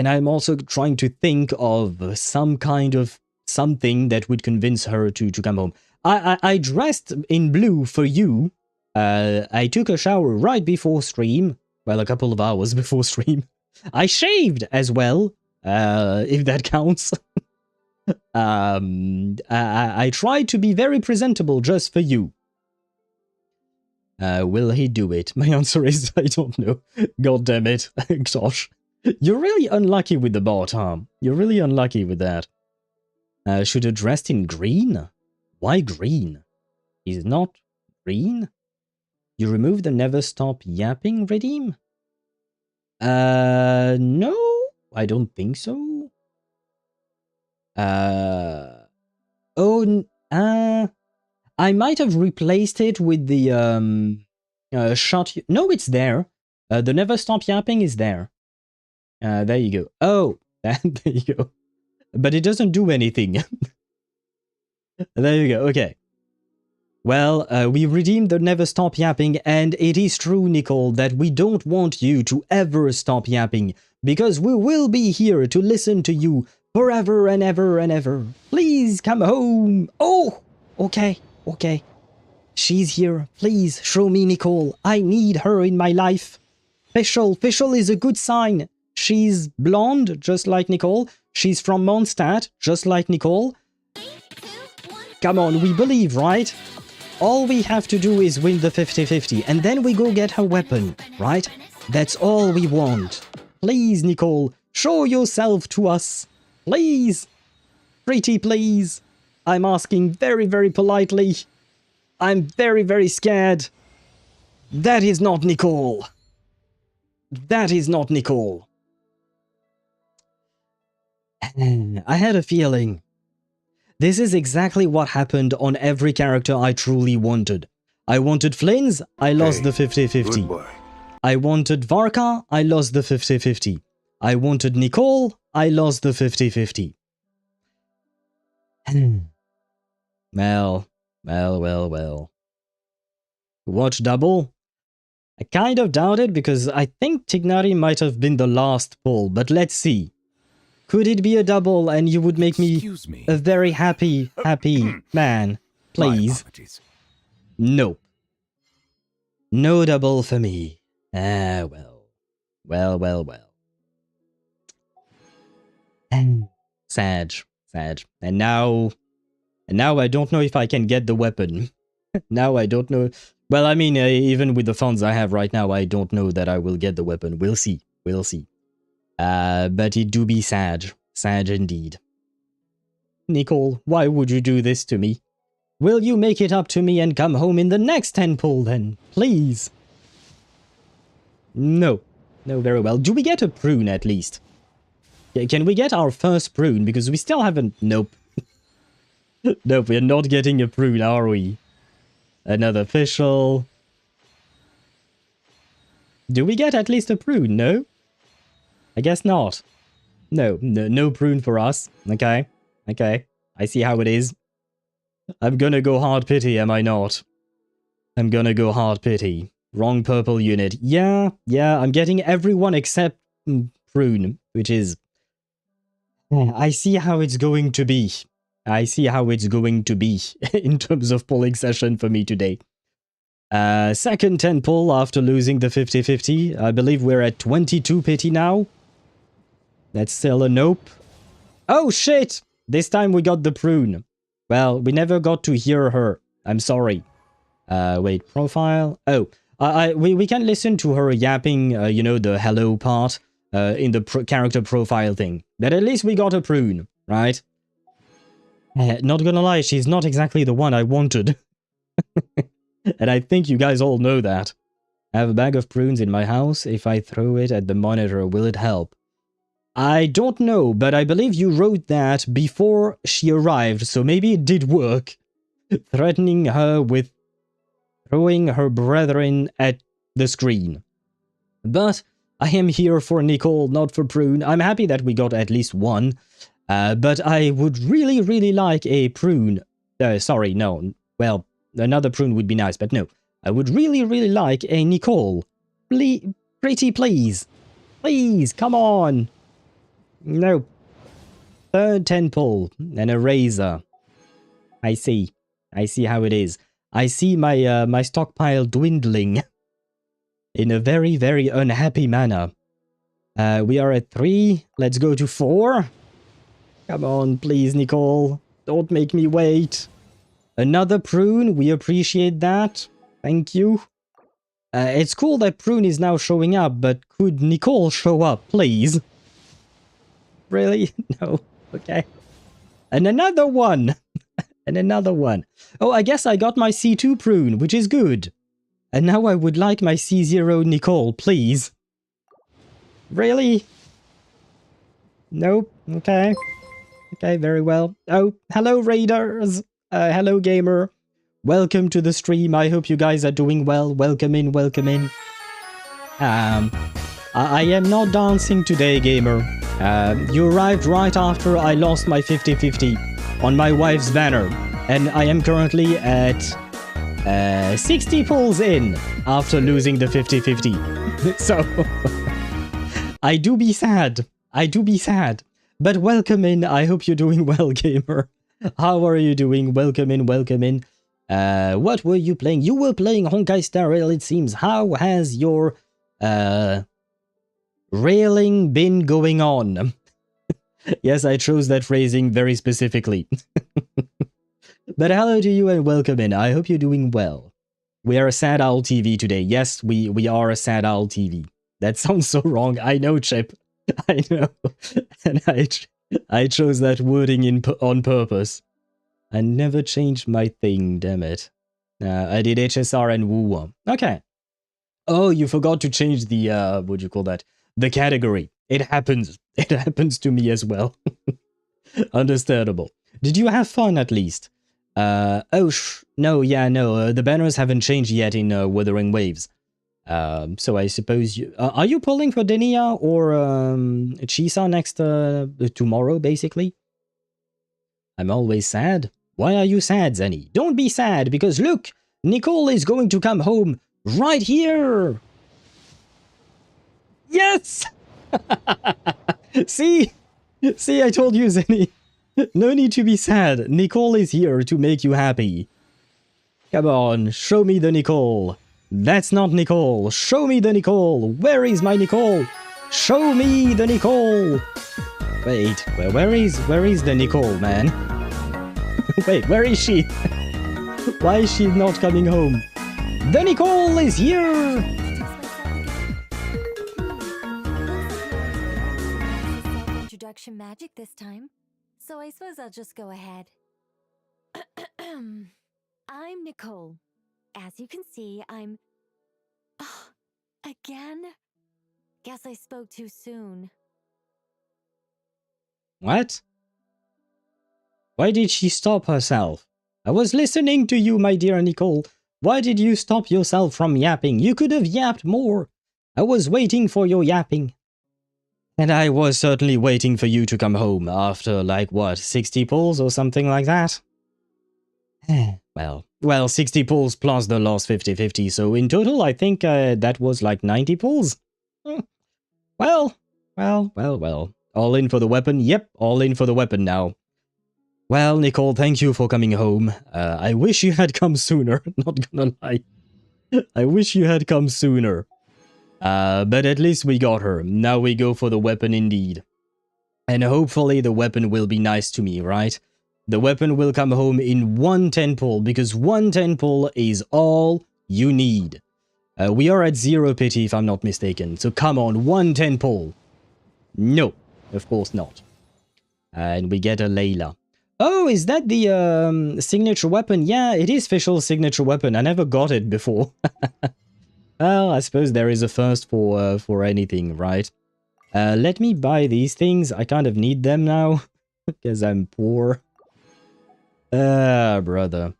I'm also trying to think of some kind of something that would convince her to come home. I dressed in blue for you. I took a shower right before stream. Well, a couple of hours before stream. I shaved as well, if that counts. I tried to be very presentable just for you. Will he do it? My answer is I don't know. God damn it. Gosh. You're really unlucky with the bot, huh? You're really unlucky with that. Should have dressed in green? Why green? Is not green? You remove the never stop yapping redeem? No, I don't think so. I might have replaced it with the shot. No, it's there. The never stop yapping is there. There you go. Oh, there you go. But it doesn't do anything. There you go. Okay. Well, we redeemed the never stop yapping, and it is true, Nicole, that we don't want you to ever stop yapping, because we will be here to listen to you forever and ever and ever. Please come home. Oh, okay, okay. She's here. Please show me Nicole. I need her in my life. Fischl is a good sign. She's blonde, just like Nicole. She's from Mondstadt, just like Nicole. Come on, we believe, right? All we have to do is win the 50-50, and then we go get her weapon, right? That's all we want. Please, Nicole, show yourself to us. Please. Pretty please. I'm asking very, very politely. I'm very, very scared. That is not Nicole. That is not Nicole. I had a feeling. This is exactly what happened on every character I truly wanted. I wanted Flynn's, I lost the 50-50. I wanted Varka, I lost the 50-50. I wanted Nicole, I lost the 50-50. Well. Watch double? I kind of doubt it because I think Tignari might have been the last pull, but let's see. Could it be a double and you would make me a very happy man? Please. Nope. No double for me. Ah, well. Well. Sag. And now I don't know if I can get the weapon. Now I don't know. Well, I mean, even with the funds I have right now, I don't know that I will get the weapon. We'll see. But it do be sad. Sad indeed. Nicole, why would you do this to me? Will you make it up to me and come home in the next 10 pull then? Please. No. No, very well. Do we get a prune at least? Can we get our first prune? Because we still haven't... Nope. Nope, we're not getting a prune, are we? Another official. Do we get at least a prune? No? I guess not. No prune for us. Okay. I see how it is. I'm gonna go hard pity, am I not? I'm gonna go hard pity. Wrong purple unit. Yeah, I'm getting everyone except Prune, which is... I see how it's going to be. I see how it's going to be in terms of polling session for me today. Second 10 pull after losing the 50-50. I believe we're at 22 pity now. That's still a nope. Oh shit! This time we got the Prune. Well, we never got to hear her. I'm sorry. Wait, profile? Oh, we can listen to her yapping, you know, the hello part in the character profile thing. But at least we got a Prune, right? Not gonna lie, she's not exactly the one I wanted. And I think you guys all know that. I have a bag of prunes in my house. If I throw it at the monitor, will it help? I don't know, but I believe you wrote that before she arrived, so maybe it did work. Threatening her with throwing her brethren at the screen. But I am here for Nicole, not for Prune. I'm happy that we got at least one. But I would really, really like a Prune. Sorry, no. Well, another Prune would be nice, but no. I would really, really like a Nicole. Pretty please. Please, come on. No. Third 10 pull. An eraser. I see. I see how it is. I see my my stockpile dwindling. In a very, very unhappy manner. We are at 3. Let's go to 4. Come on, please, Nicole. Don't make me wait. Another Prune. We appreciate that. Thank you. It's cool that Prune is now showing up, but could Nicole show up, please? Really? No. Okay. And another one. And another one. Oh, I guess I got my C2 Prune, which is good. And now I would like my C0 Nicole, please. Really? Nope. Okay. Okay, very well. Oh, hello Raiders. Hello gamer. Welcome to the stream. I hope you guys are doing well. Welcome in, welcome in. I am not dancing today, gamer. You arrived right after I lost my 50-50 on my wife's banner. And I am currently at 60 pulls in after losing the 50-50. So, I do be sad. I do be sad. But welcome in. I hope you're doing well, gamer. How are you doing? Welcome in, welcome in. What were you playing? You were playing Honkai Star Rail, it seems. How has your railing been going on? Yes, I chose that phrasing very specifically. But hello to you and welcome in. I hope you're doing well. We are a Sad Owl TV today. Yes, we are a Sad Owl TV. That sounds so wrong. I know, Chip. I know. And I chose that wording on purpose. I never changed my thing, damn it. I did HSR and Woo. Okay. Oh, you forgot to change the, what do you call that? The category. It happens. It happens to me as well. Understandable. Did you have fun at least? No, yeah, no, the banners haven't changed yet in Wuthering Waves. So I suppose you... are you pulling for Denia or Chisa next tomorrow, basically? I'm always sad. Why are you sad, Zenny? Don't be sad, because look! Nicole is going to come home right here! Yes! See? See, I told you, Zenny. No need to be sad. Nicole is here to make you happy. Come on, show me the Nicole. That's not Nicole. Show me the Nicole. Where is my Nicole? Show me the Nicole. Wait, where is the Nicole, man? Wait, where is she? Why is she not coming home? The Nicole is here! Introduction magic this time, so I suppose I'll just go ahead. I'm Nicole. As you can see, I'm... Oh, again? Guess I spoke too soon. What? Why did she stop herself? I was listening to you, my dear Nicole. Why did you stop yourself from yapping? You could have yapped more. I was waiting for your yapping. And I was certainly waiting for you to come home after, like, what, 60 pulls or something like that? Well, 60 pulls plus the last 50-50, so in total I think that was like 90 pulls. Well. All in for the weapon? Yep, all in for the weapon now. Well, Nicole, thank you for coming home. I wish you had come sooner, not gonna lie. I wish you had come sooner. But at least we got her. Now we go for the weapon indeed. And hopefully the weapon will be nice to me, right? The weapon will come home in 1 10 pull, because 1 10 pull is all you need. We are at 0 pity if I'm not mistaken, so come on, 1 10 pull. No, of course not. And we get a Layla. Oh, is that the signature weapon? Yeah, it is Fischl's signature weapon. I never got it before. Well, I suppose there is a first for anything, right? Let me buy these things. I kind of need them now, because I'm poor. Brother.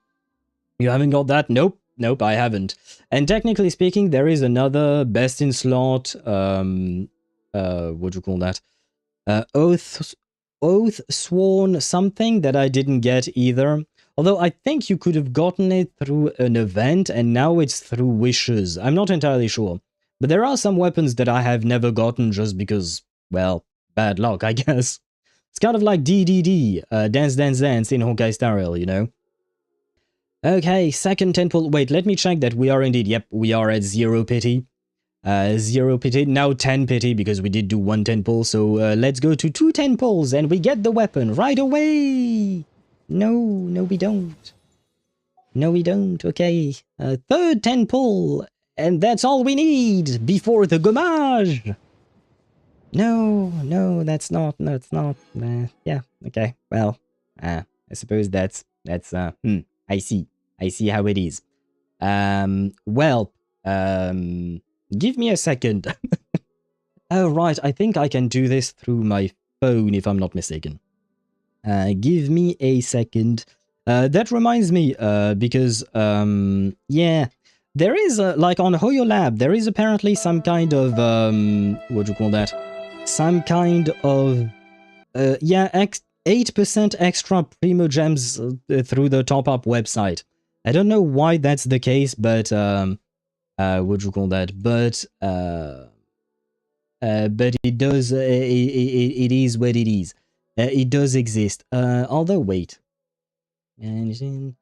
You haven't got that? Nope. Nope, I haven't. And technically speaking, there is another best in slot, what do you call that? Oath Sworn something that I didn't get either. Although I think you could have gotten it through an event, and now it's through wishes. I'm not entirely sure. But there are some weapons that I have never gotten just because, well, bad luck, I guess. It's kind of like DDD, Dance Dance Dance in Honkai Star Rail, you know? Okay, second 10 pull. Wait, let me check that we are indeed. Yep, we are at 0 pity. 0 pity, now 10 pity because we did do 1 10 pull. So let's go to 2 10 pulls and we get the weapon right away. No, we don't. No, we don't. Okay, third 10 pull. And that's all we need before the gommage. No, that's not. Yeah, okay. Well, I suppose that's I see how it is. Give me a second. Oh, right, I think I can do this through my phone if I'm not mistaken. Give me a second. That reminds me, because, yeah, there is, like on HoYoLab, there is apparently some kind of, what do you call that? Some kind of, yeah, 8% extra Primo Gems through the top-up website. I don't know why that's the case, but, what do you call that? But it does, it is what it is. It does exist. Although, wait. No,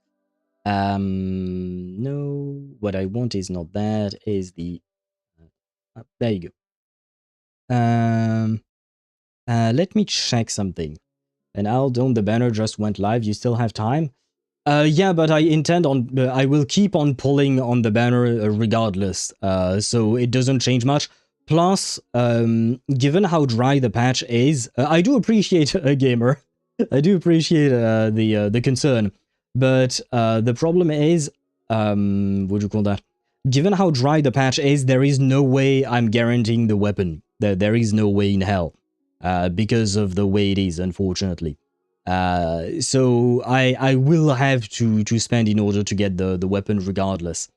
what I want is not that, is the, there you go. Let me check something. And Aldon, the banner just went live, you still have time? Yeah, but I intend on, I will keep on pulling on the banner regardless, so it doesn't change much. Plus, given how dry the patch is, I do appreciate a gamer. I do appreciate the concern, but the problem is, what do you call that? Given how dry the patch is, there is no way I'm guaranteeing the weapon. There is no way in hell, because of the way it is, unfortunately. So I will have to spend in order to get the weapon regardless.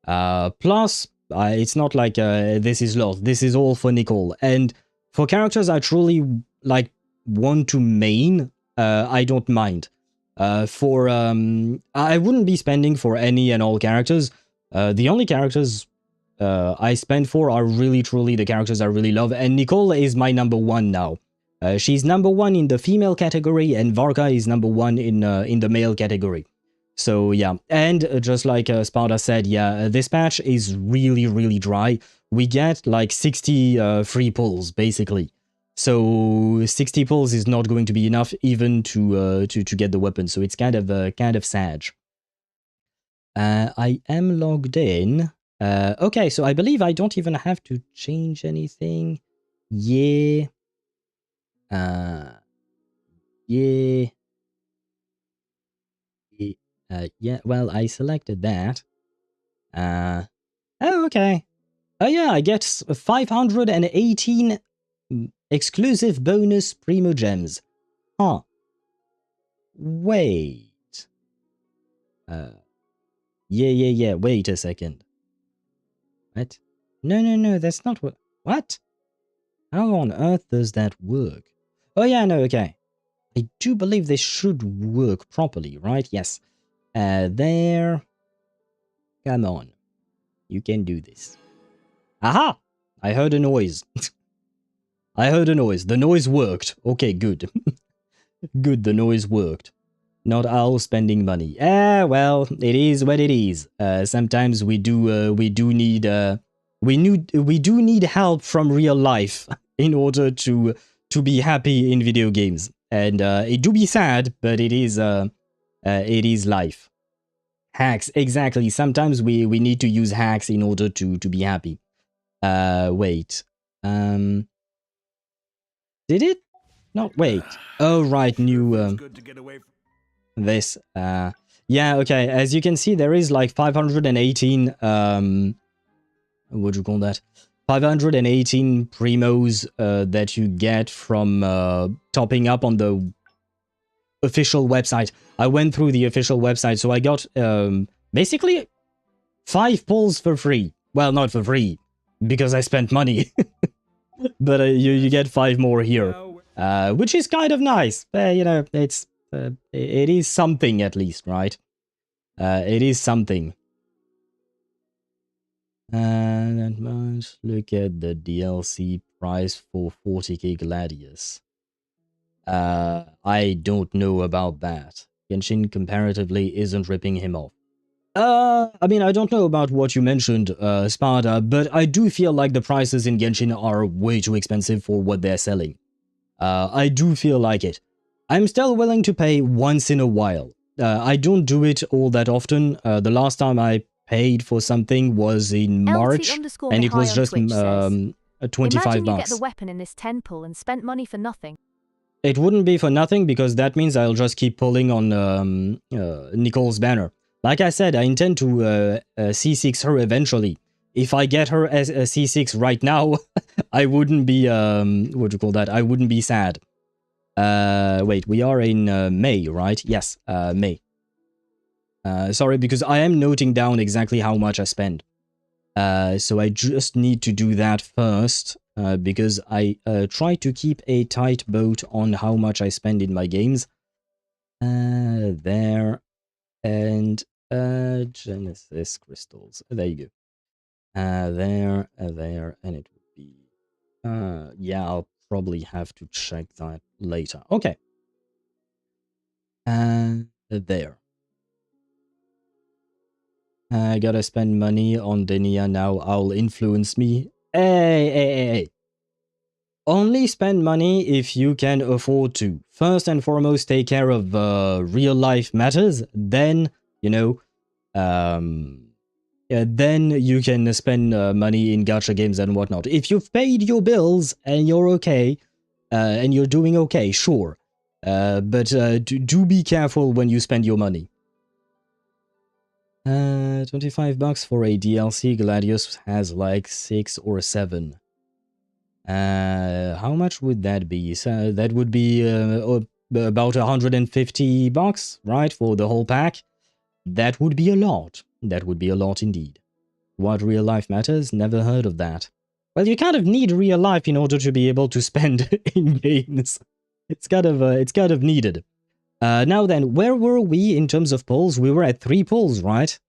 Plus, it's not like this is lost. This is all for Nicole. And for characters I truly like want to main, I don't mind. I wouldn't be spending for any and all characters. The only characters I spend for are really truly the characters I really love, and Nicole is my number 1 now. She's number 1 in the female category, and Varka is number 1 in the male category. So yeah, and just like Sparta said, yeah, this patch is really, really dry. We get like 60 free pulls, basically. So 60 pulls is not going to be enough even to get the weapon, so it's kind of sad. I am logged in. Okay, so I believe I don't even have to change anything. Yeah. Yeah. Yeah, well, I selected that. Oh, okay. Oh, yeah, I get 518 exclusive bonus Primo Gems. Huh. Wait. Yeah, wait a second. What? No, that's not what... What? How on earth does that work? Oh, yeah, no, okay. I do believe this should work properly, right? Yes. There. Come on. You can do this. Aha! I heard a noise. I heard a noise. The noise worked. Okay, good. Good, the noise worked. Not all spending money. Well, it is what it is. Sometimes we do need help from real life in order to be happy in video games. And it do be sad, but it is life. Hacks, exactly. Sometimes we need to use hacks in order to be happy. Wait. Did it? No, wait. Oh, right, new this. Yeah, okay. As you can see, there is like 518 what do you call that? 518 primos that you get from topping up on the official website. I went through the official website, so I got basically 5 pulls for free. Well, not for free, because I spent money. But you get 5 more here, which is kind of nice. You know, it is something at least, right? It is something. And let's look at the DLC price for 40k Gladius. I don't know about that. Genshin comparatively isn't ripping him off. I mean, I don't know about what you mentioned, Sparta, but I do feel like the prices in Genshin are way too expensive for what they're selling. I do feel like it. I'm still willing to pay once in a while. I don't do it all that often. The last time I paid for something was in March, and it was just 25 Imagine bucks. You get the weapon in this 10 pull and spent money for nothing. It wouldn't be for nothing, because that means I'll just keep pulling on Nicole's banner. Like I said, I intend to C6 her eventually. If I get her as a C6 right now, I wouldn't be, what do you call that? I wouldn't be sad. Wait, we are in May, right? Yes, May. Sorry, because I am noting down exactly how much I spend. So I just need to do that first, because I try to keep a tight boat on how much I spend in my games. There, and Genesis crystals. There you go. There, and it would be... yeah, I'll probably have to check that later. Okay. There. I gotta spend money on Denia now. I'll influence me. Hey. Only spend money if you can afford to. First and foremost, take care of real life matters. Then, you know, then you can spend money in gacha games and whatnot. If you've paid your bills and you're okay, and you're doing okay, sure. But do be careful when you spend your money. 25 bucks for a DLC. Gladius has like 6 or 7. How much would that be? So that would be about 150 bucks, right, for the whole pack? That would be a lot. That would be a lot indeed. What real life matters? Never heard of that. Well, you kind of need real life in order to be able to spend in games. It's kind of needed. Now then, where were we in terms of pulls? We were at 3 pulls, right?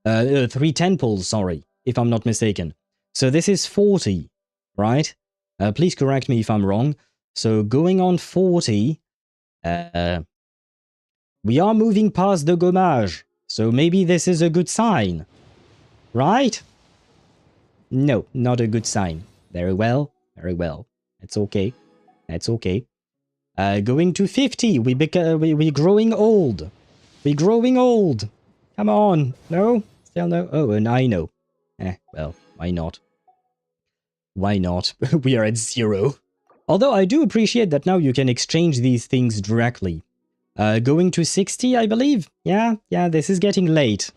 3 10 pulls, sorry, if I'm not mistaken. So this is 40, right? Please correct me if I'm wrong. So going on 40, we are moving past the gommage. So maybe this is a good sign, right? No, not a good sign. Very well, very well. That's okay. That's okay. Going to 50, we're growing old. We're growing old. Come on. No? Still no? Oh, and I know. Well, why not? Why not? We are at 0. Although I do appreciate that now you can exchange these things directly. Going to 60, I believe? Yeah, this is getting late.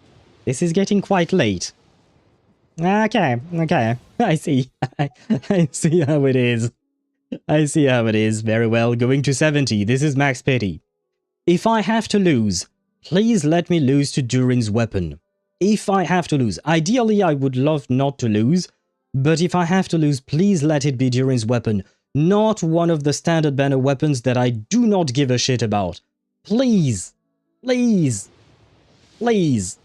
This is getting quite late. Okay. I see. I see how it is. I see how it is. Very well. Going to 70. This is max pity. If I have to lose, please let me lose to Durin's weapon. If I have to lose. Ideally, I would love not to lose. But if I have to lose, please let it be Durin's weapon. Not one of the standard banner weapons that I do not give a shit about. Please. Please. Please.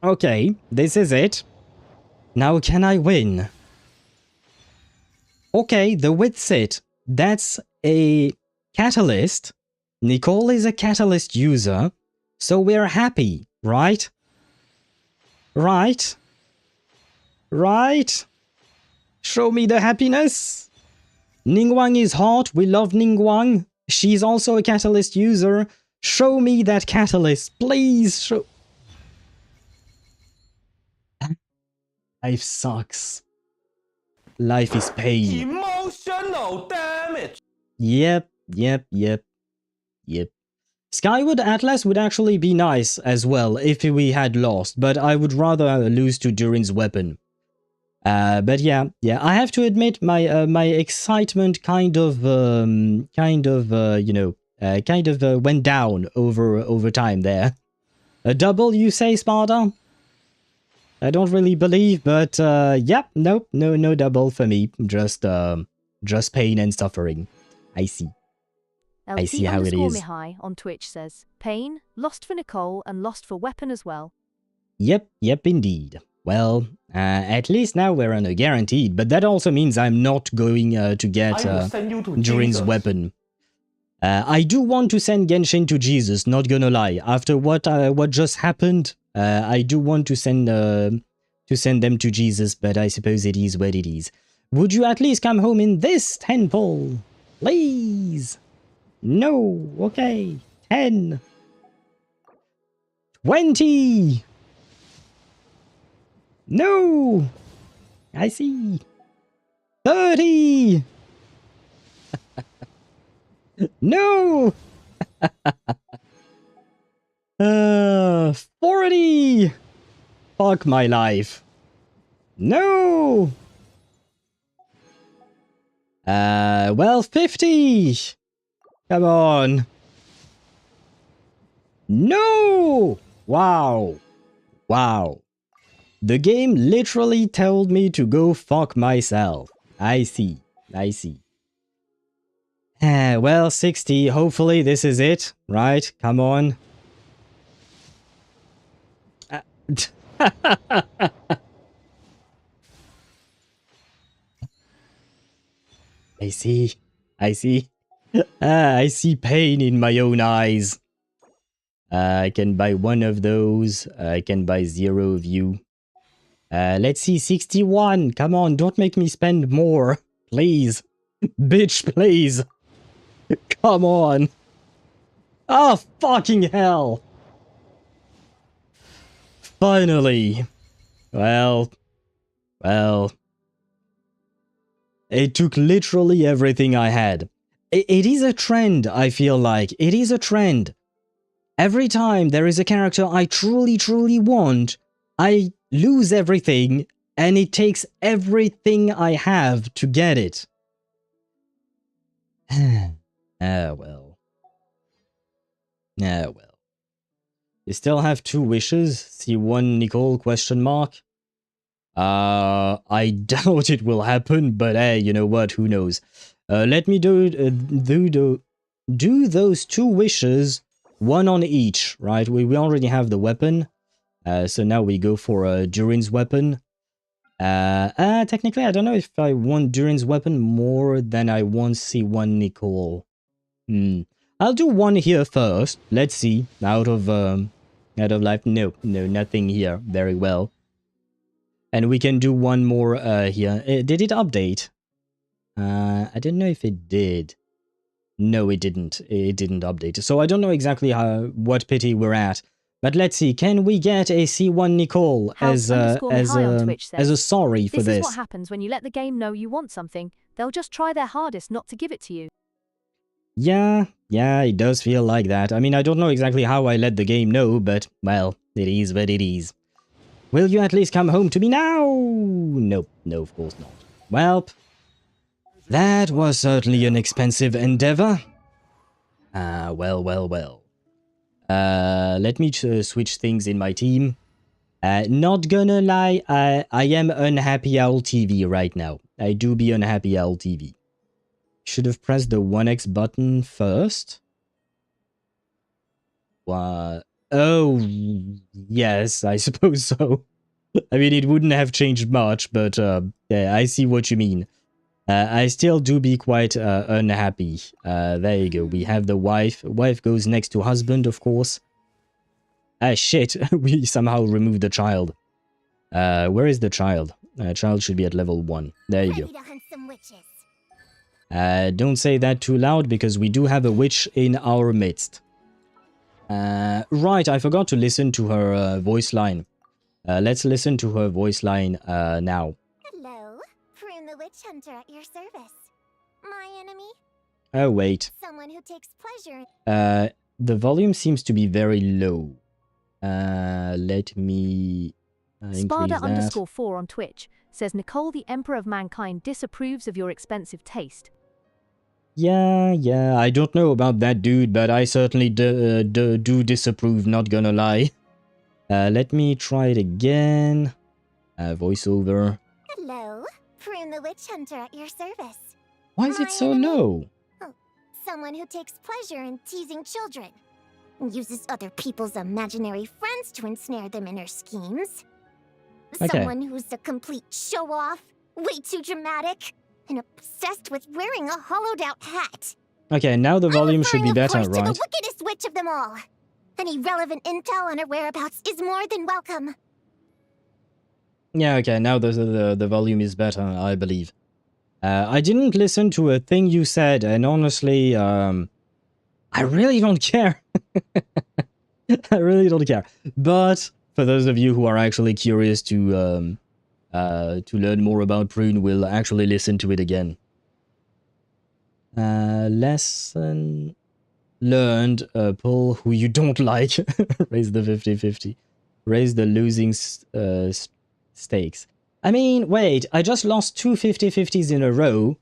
Okay, this is it. Now can I win? Okay, the width's it. That's a catalyst. Nicole is a catalyst user, so we're happy, right? Right? Right? Show me the happiness. Ningguang is hot. We love Ningguang. She's also a catalyst user. Show me that catalyst. Please show... Life sucks. Life is pain. Emotional damage. Yep. Skyward Atlas would actually be nice as well if we had lost, but I would rather lose to Durin's weapon. But yeah, I have to admit my my excitement kind of went down over time there. A double, you say, Sparta? I don't really believe, but yep, nope, no double for me. Just pain and suffering. I see. I see how it is. Mihai on Twitch says, pain, lost for Nicole, and lost for weapon as well. Yep, indeed. Well, at least now we're on a guaranteed, but that also means I'm not going to get Durin's weapon. I do want to send Genshin to Jesus, not gonna lie. After what just happened, I do want to send them to Jesus, but I suppose it is what it is. Would you at least come home in this temple? Please! No, okay. 10. 20. No. I see. 30. No. 40. Fuck my life. No. Well, 50. Come on. No! Wow. The game literally told me to go fuck myself. I see. Well, 60. Hopefully this is it, right? Come on. I see. I see pain in my own eyes. I can buy one of those. I can buy 0 of you. Let's see, 61. Come on, don't make me spend more. Please. Bitch, please. Come on. Oh, fucking hell. Finally. Well. It took literally everything I had. It is a trend, I feel like. It is a trend. Every time there is a character I truly want, I lose everything, and it takes everything I have to get it. Well. You still have 2 wishes? See 1 Nicole question mark? I doubt it will happen, but hey, you know what, who knows. Let me do those 2 wishes, 1 on each, right? We already have the weapon, so now we go for Durin's weapon. Technically, I don't know if I want Durin's weapon more than I want C1 Nicole. I'll do 1 here first. Let's see. Out of life. No, nothing here. Very well. And we can do 1 more here. Did it update? I don't know if it did. No, it didn't. It didn't update. So I don't know exactly what pity we're at. But let's see. Can we get a C1 Nicole as a sorry for this? This is what happens when you let the game know you want something. They'll just try their hardest not to give it to you. Yeah, it does feel like that. I mean, I don't know exactly how I let the game know, but, well, it is what it is. Will you at least come home to me now? Nope, no, of course not. Well, that was certainly an expensive endeavor. Well. Let me switch things in my team. Not gonna lie, I am unhappy LTV right now. I do be unhappy LTV. Should have pressed the 1x button first. What? Oh, yes, I suppose so. I mean, it wouldn't have changed much, but yeah, I see what you mean. I still do be quite unhappy. There you go. We have the wife. Wife goes next to husband, of course. Ah, shit. We somehow removed the child. Where is the child? Child should be at level 1. There you go. To hunt some witches. Don't say that too loud, because we do have a witch in our midst. Right, I forgot to listen to her voice line. Let's listen to her voice line now. Hello, Prune the Witch Hunter at your service. My enemy? Oh, wait. Someone who takes pleasure. The volume seems to be very low. Let me increase that. Sparda_4 on Twitch says Nicole, the Emperor of Mankind, disapproves of your expensive taste. Yeah, I don't know about that dude, but I certainly do disapprove, not gonna lie. Let me try it again. Voiceover. Hello, Prune the Witch Hunter at your service. Why is it My so enemy? low? Oh, someone who takes pleasure in teasing children. And uses other people's imaginary friends to ensnare them in her schemes. Okay. Someone who's a complete show-off, way too dramatic, and obsessed with wearing a hollowed-out hat. Okay, now the volume should be better, I'm referring, of right? course, to the wickedest witch of them all. Any relevant intel on her whereabouts is more than welcome. Yeah, okay, now the volume is better, I believe. I didn't listen to a thing you said, and honestly, I really don't care. I really don't care. But for those of you who are actually curious to learn more about Prune, we'll actually listen to it again. Lesson learned, pull who you don't like. Raise the 50-50. Raise the losing stakes. I mean, wait, I just lost 2 50-50s in a row.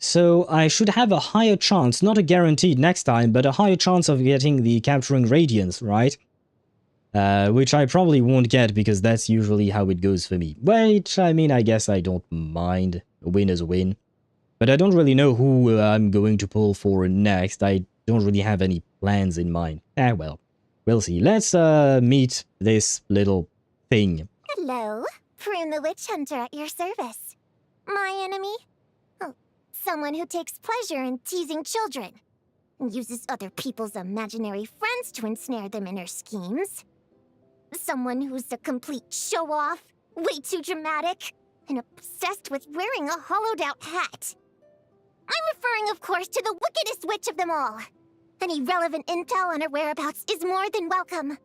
So I should have a higher chance, not a guaranteed next time, but a higher chance of getting the capturing radiance, right? Which I probably won't get, because that's usually how it goes for me. Which, I mean, I guess I don't mind. A win is a win. But I don't really know who I'm going to pull for next. I don't really have any plans in mind. Ah, well. We'll see. Let's meet this little thing. Hello, Prune the Witch Hunter at your service. My enemy? Oh, someone who takes pleasure in teasing children. And uses other people's imaginary friends to ensnare them in her schemes. Someone who's a complete show-off, way too dramatic, and obsessed with wearing a hollowed-out hat. I'm referring, of course, to the wickedest witch of them all. Any relevant intel on her whereabouts is more than welcome.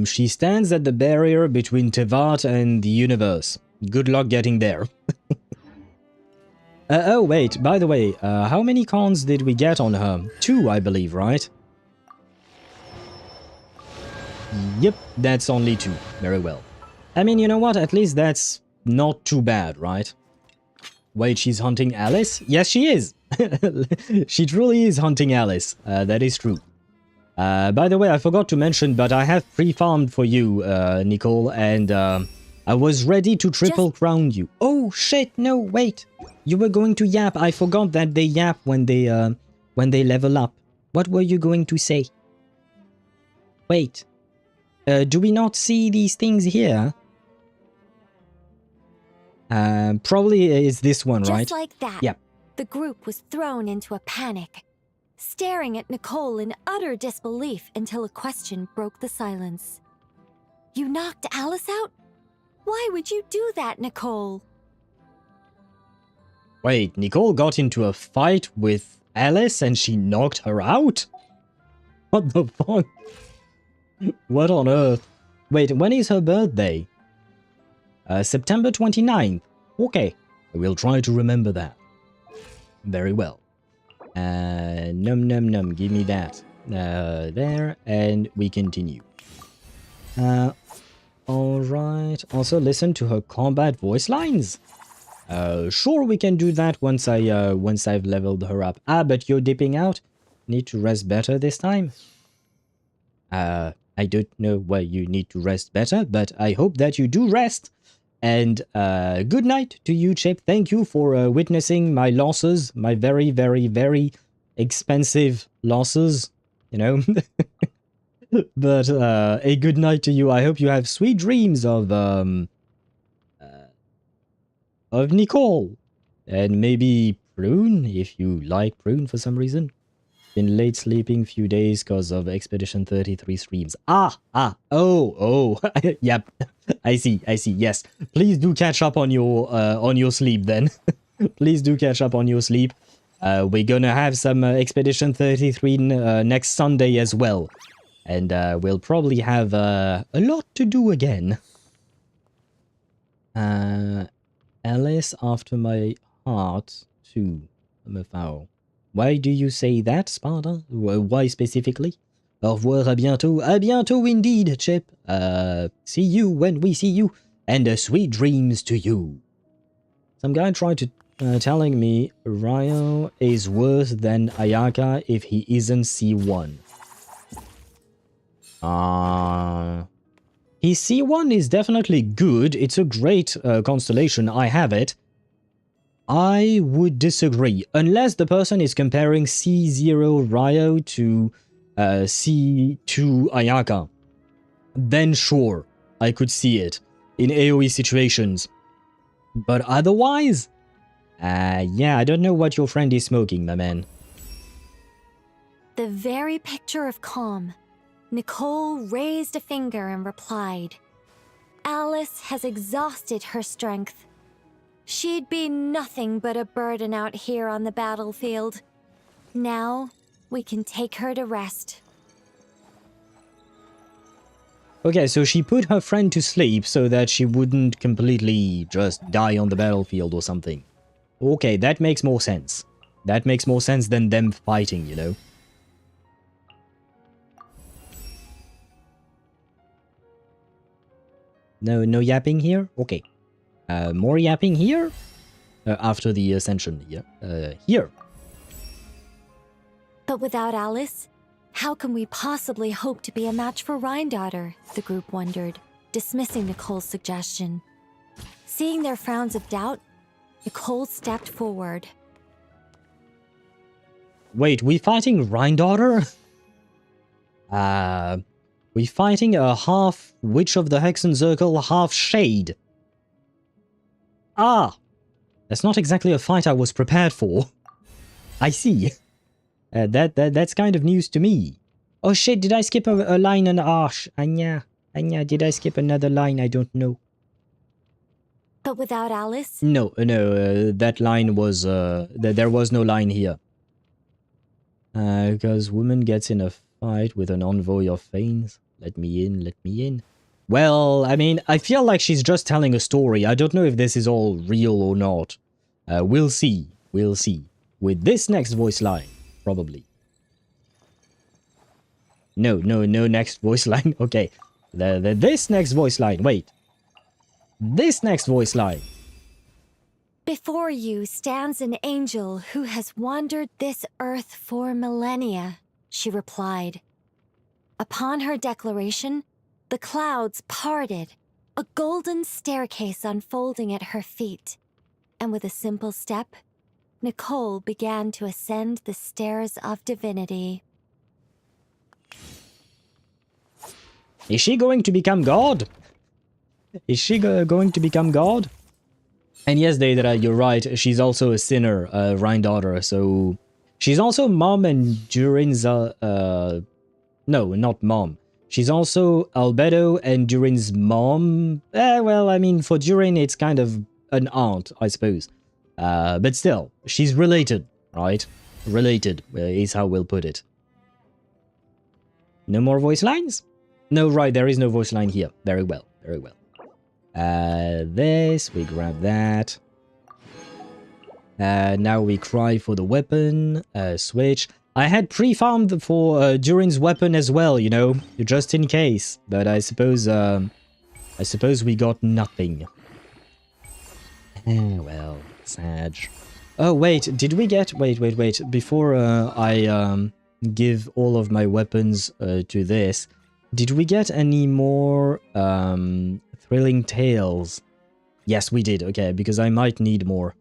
She stands at the barrier between Teyvat and the universe. Good luck getting there. Oh, wait, by the way, how many cons did we get on her? 2, I believe, right? Yep, that's only 2. Very well. I mean, you know what? At least that's not too bad, right? Wait, she's hunting Alice? Yes, she is! She truly is hunting Alice. That is true. By the way, I forgot to mention, but I have pre-farmed for you, Nicole, and I was ready to triple crown you. Oh, shit, no, wait. You were going to yap. I forgot that they yap when they level up. What were you going to say? Wait. Do we not see these things here? Probably is this one, right? Just like that, Yep. the group was thrown into a panic, staring at Nicole in utter disbelief until a question broke the silence. You knocked Alice out? Why would you do that, Nicole? Wait, Nicole got into a fight with Alice and she knocked her out? What the fuck? What on earth? Wait, when is her birthday? September 29th. Okay, we'll try to remember that. Very well. Num num num, give me that. There, and we continue. Alright, also listen to her combat voice lines. Sure, we can do that once I've leveled her up. Ah, but you're dipping out? Need to rest better this time? I don't know why you need to rest better, but I hope that you do rest. And good night to you, Chip. Thank you for witnessing my losses, my very, very, very expensive losses, you know. But a good night to you. I hope you have sweet dreams of Nicole. And maybe Prune, if you like Prune for some reason. Been late sleeping few days because of Expedition 33 streams. Oh, yep. I see, yes. Please do catch up on your sleep then. Please do catch up on your sleep. We're gonna have some Expedition 33 next Sunday as well. And we'll probably have a lot to do again. Alice after my heart too. I'm a foul. Why do you say that, Sparta? Why specifically? Au revoir, à bientôt. À bientôt indeed, Chip. See you when we see you. And sweet dreams to you. Some guy tried to telling me Ryo is worse than Ayaka if he isn't C1. His C1 is definitely good. It's a great constellation. I have it. I would disagree. Unless the person is comparing C0 Ryo to C2 Ayaka. Then sure, I could see it in AoE situations. But otherwise, yeah, I don't know what your friend is smoking, my man. The very picture of calm. Nicole raised a finger and replied, Alice has exhausted her strength. She'd be nothing but a burden out here on the battlefield. Now, we can take her to rest. Okay, so she put her friend to sleep so that she wouldn't completely just die on the battlefield or something. Okay, that makes more sense. That makes more sense than them fighting, you know? No yapping here? Okay. More yapping here? After the ascension here. Here. But without Alice, how can we possibly hope to be a match for Reindaughter? The group wondered, dismissing Nicole's suggestion. Seeing their frowns of doubt, Nicole stepped forward. Wait, we fighting Reindaughter? We fighting a half Witch of the Hexen Circle, half Shade. Ah! That's not exactly a fight I was prepared for. I see. That's kind of news to me. Oh shit, did I skip a line on Arsh? Anya, did I skip another line? I don't know. But without Alice? No, that line was, there was no line here. Because woman gets in a fight with an envoy of Fanes. Let me in. Well, I mean, I feel like she's just telling a story. I don't know if this is all real or not. We'll see. With this next voice line, probably. No next voice line. Okay. This next voice line. Wait. This next voice line. Before you stands an angel who has wandered this earth for millennia, she replied. Upon her declaration, the clouds parted, a golden staircase unfolding at her feet, and with a simple step, Nicole began to ascend the stairs of divinity. Is she going to become God? Is she going to become God? And yes, Deidara, you're right. She's also a sinner, Reindaughter. So she's also mom and Durin's. No, not mom. She's also Albedo and Durin's mom. Well, I mean, for Durin, it's kind of an aunt, I suppose. But still, she's related, right? Related is how we'll put it. No more voice lines? No, right, there is no voice line here. Very well. This, we grab that. Now we cry for the weapon, switch. I had pre-farmed for Durin's weapon as well, you know, just in case. But I suppose we got nothing. Well, sad. Oh, wait, did we get... Wait. Before I give all of my weapons to this, did we get any more thrilling tales? Yes, we did. Okay, because I might need more.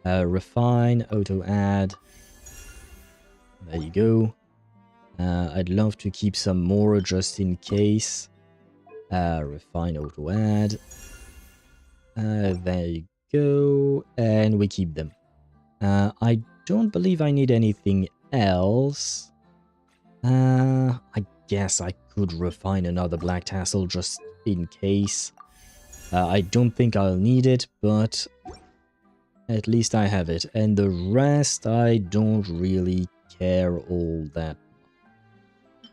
Refine, auto-add. There you go. I'd love to keep some more just in case. Refine, auto-add. There you go, and we keep them. I don't believe I need anything else. I guess I could refine another black tassel just in case. I don't think I'll need it, but at least I have it. And the rest, I don't really care all that.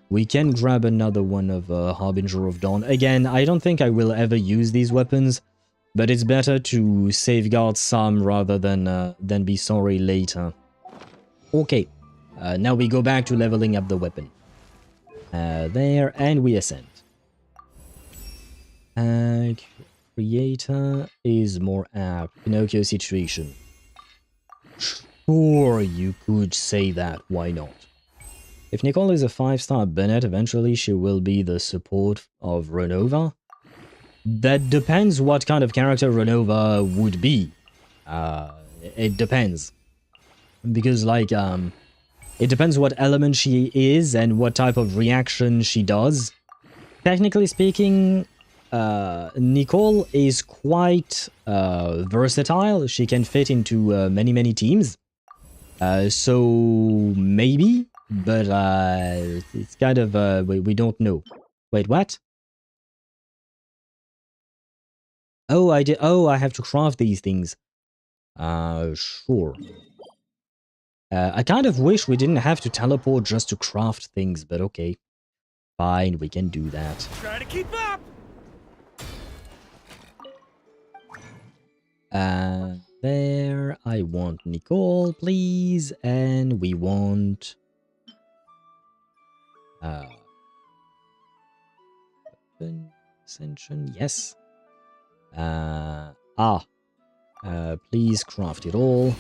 We can grab another one of Harbinger of Dawn. Again, I don't think I will ever use these weapons, but it's better to safeguard some rather than be sorry later. Okay, now we go back to leveling up the weapon. There, and we ascend. Creator is more apt. Pinocchio situation. Sure, you could say that. Why not? If Nicole is a 5-star Bennett, eventually she will be the support of Renova. That depends what kind of character Renova would be. It depends. Because, like, it depends what element she is and what type of reaction she does. Technically speaking, Nicole is quite versatile. She can fit into many teams. So, maybe, but it's kind of, we don't know. Wait, what? Oh, I have to craft these things. Sure. I kind of wish we didn't have to teleport just to craft things, but okay. Fine, we can do that. Try to keep up. There, I want Nicole, please, and we want... Ascension, yes. Please craft it all.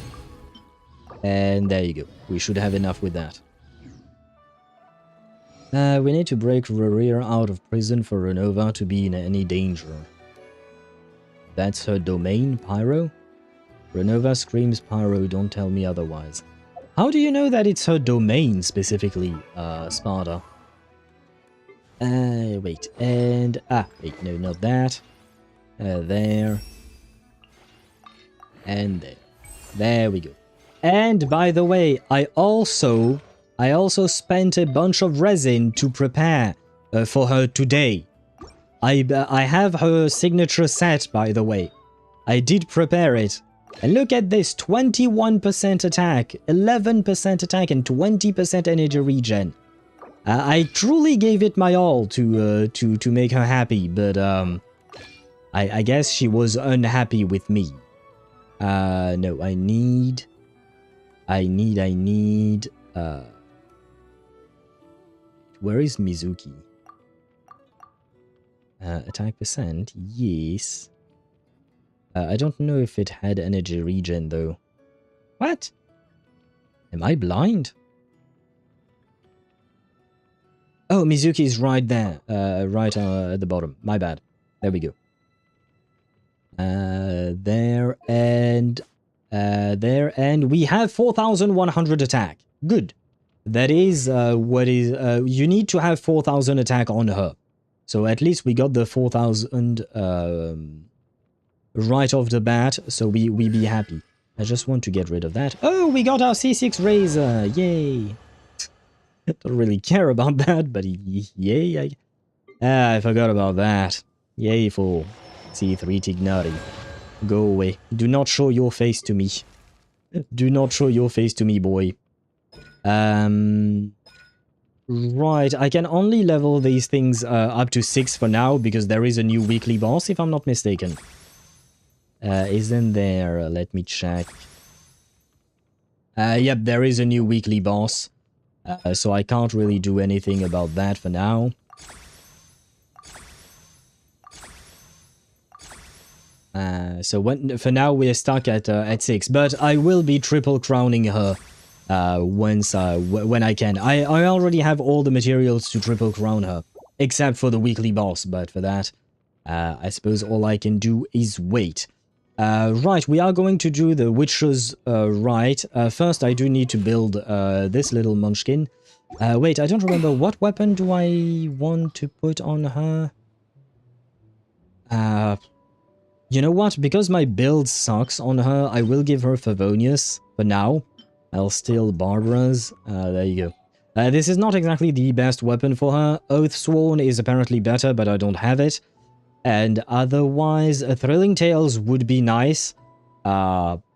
And there you go. We should have enough with that. We need to break Reappeared out of prison for Renova to be in any danger. That's her domain, Pyro? Renova screams Pyro, don't tell me otherwise. How do you know that it's her domain specifically, Sparta? Wait, and... wait, no, not that. There. And there. There we go. And, by the way, I also spent a bunch of resin to prepare for her today. I have her signature set, by the way. I did prepare it. And look at this, 21% attack, 11% attack, and 20% energy regen. I truly gave it my all to make her happy, but I guess she was unhappy with me. No, I need... Where is Mizuki? Attack percent, yes. I don't know if it had energy regen though. What? Am I blind? Oh, Mizuki is right there, right at the bottom. My bad. There we go. There, and we have 4,100 attack. Good. That is what is... you need to have 4,000 attack on her. So at least we got the 4,000 right off the bat, so we be happy. I just want to get rid of that. Oh, we got our C6 Razor! Yay! Don't really care about that, but yay! I forgot about that. Yay for C3 Tignari. Go away. Do not show your face to me. Do not show your face to me, boy. Right, I can only level these things up to 6 for now, because there is a new weekly boss, if I'm not mistaken. Isn't there? Let me check. Yep, there is a new weekly boss. So I can't really do anything about that for now. So for now we're stuck at 6, but I will be triple crowning her when I can. I already have all the materials to triple crown her, except for the weekly boss, but for that, I suppose all I can do is wait. Right, we are going to do the Witcher's Rite. First, I do need to build this little munchkin. Wait, I don't remember, what weapon do I want to put on her? You know what? Because my build sucks on her, I will give her Favonius for now. I'll steal Barbara's. There you go. This is not exactly the best weapon for her. Oathsworn is apparently better, but I don't have it. And otherwise, Thrilling Tales would be nice. But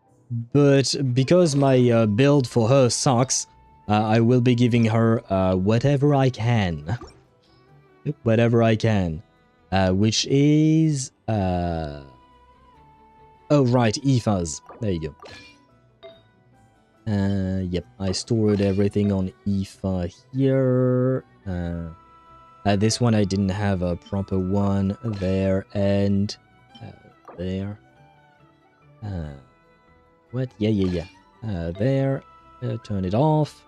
because my build for her sucks, I will be giving her whatever I can. Whatever I can. Which is... Oh, right, Aoife's. There you go. Yep, I stored everything on Aoife here. This one I didn't have a proper one there and there. What? Yeah. There. Turn it off.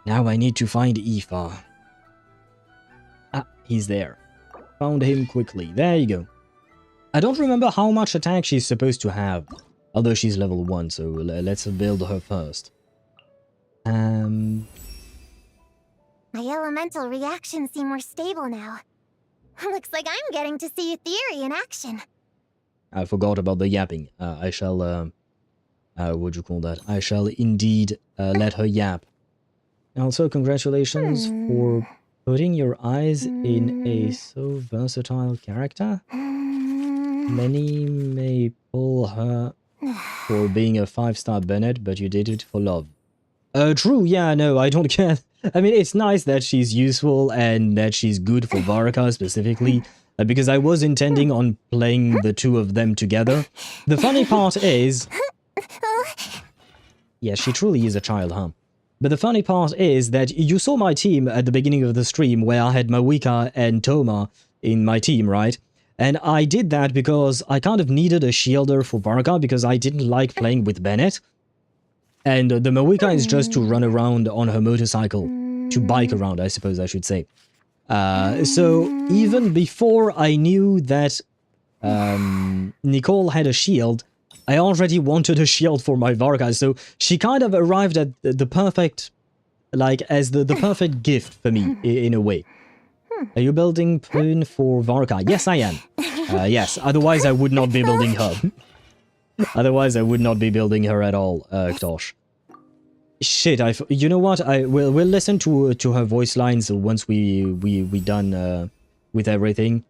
Now I need to find Aoife. Ah, he's there. Found him quickly. There you go. I don't remember how much attack she's supposed to have. Although she's level 1, so let's build her first. My elemental reactions seem more stable now. Looks like I'm getting to see a theory in action. I forgot about the yapping. I shall, what do you call that? I shall indeed let her yap. Also, congratulations for putting your eyes in a so versatile character. Many may pull her for being a 5-star Bennett, but you did it for love. True, yeah, no, I don't care. I mean, it's nice that she's useful and that she's good for Varka specifically, because I was intending on playing the two of them together. The funny part is... Yeah, she truly is a child, huh? But the funny part is that you saw my team at the beginning of the stream where I had Mawika and Toma in my team, right? And I did that because I kind of needed a shielder for Varka because I didn't like playing with Bennett. And the Mawika is just to run around on her motorcycle. To bike around, I suppose I should say. So even before I knew that Nicole had a shield, I already wanted a shield for my Varka. So she kind of arrived at the perfect, like, as the perfect gift for me, in a way. Are you building Prune for Varka? Yes, I am. Yes, otherwise I would not be building her. Otherwise I would not be building her at all, Ktosh. Shit, you know what? We'll listen to her voice lines once we done with everything.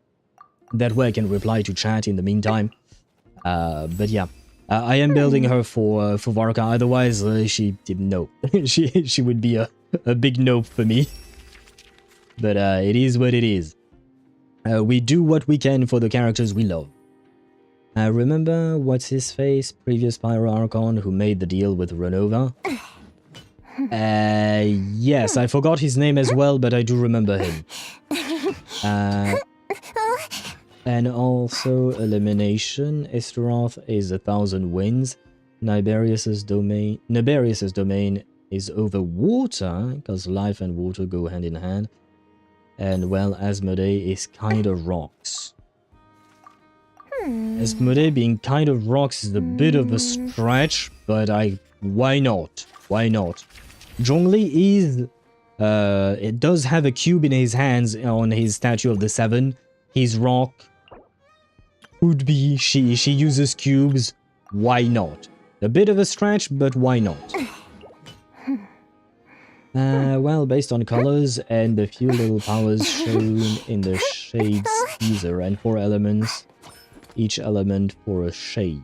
That way I can reply to chat in the meantime. But yeah, I am building her for Varka. Otherwise, she didn't know. she would be a big nope for me. But it is what it is. We do what we can for the characters we love. Remember what's his face, previous Pyro Archon who made the deal with Renova? Yes, I forgot his name as well, but I do remember him. And also elimination. Esteroth is 1,000 wins. Niberius's domain is over water, because life and water go hand in hand. And well, Asmodee is kind of rocks. Asmodee being kind of rocks is a bit of a stretch, but why not? Why not? Zhongli is, it does have a cube in his hands on his Statue of the Seven. He's rock. Could be, she uses cubes. Why not? A bit of a stretch, but why not? Well, based on colors and the few little powers shown in the shades teaser and 4 elements, each element for a shade.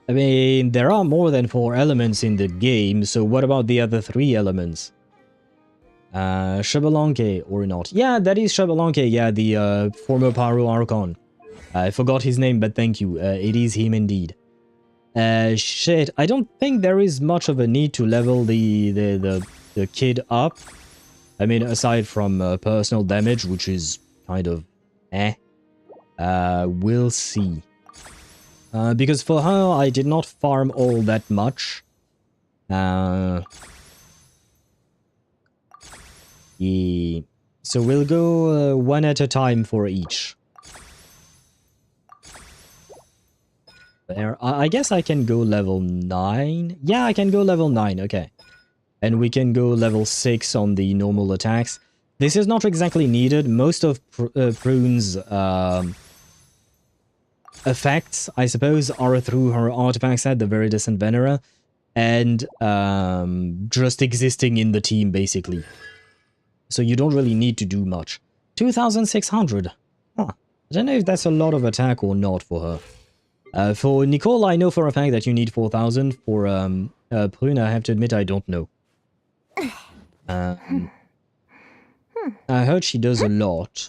I mean, there are more than 4 elements in the game, so what about the other 3 elements? Shabalanke or not? Yeah, that is Shabalanke, yeah, the former Pyro Archon. I forgot his name, but thank you, it is him indeed. Shit, I don't think there is much of a need to level the kid up. I mean, aside from personal damage, which is kind of we'll see. Because for her, I did not farm all that much. Yeah. So we'll go one at a time for each. There, I guess I can go level 9. Yeah, I can go level 9, okay. And we can go level 6 on the normal attacks. This is not exactly needed. Most of Prune's effects, I suppose, are through her artifact set, the Viridescent Venera, and just existing in the team, basically. So you don't really need to do much. 2,600. Huh. I don't know if that's a lot of attack or not for her. For Nicole, I know for a fact that you need 4,000. For Prune, I have to admit I don't know. I heard she does a lot.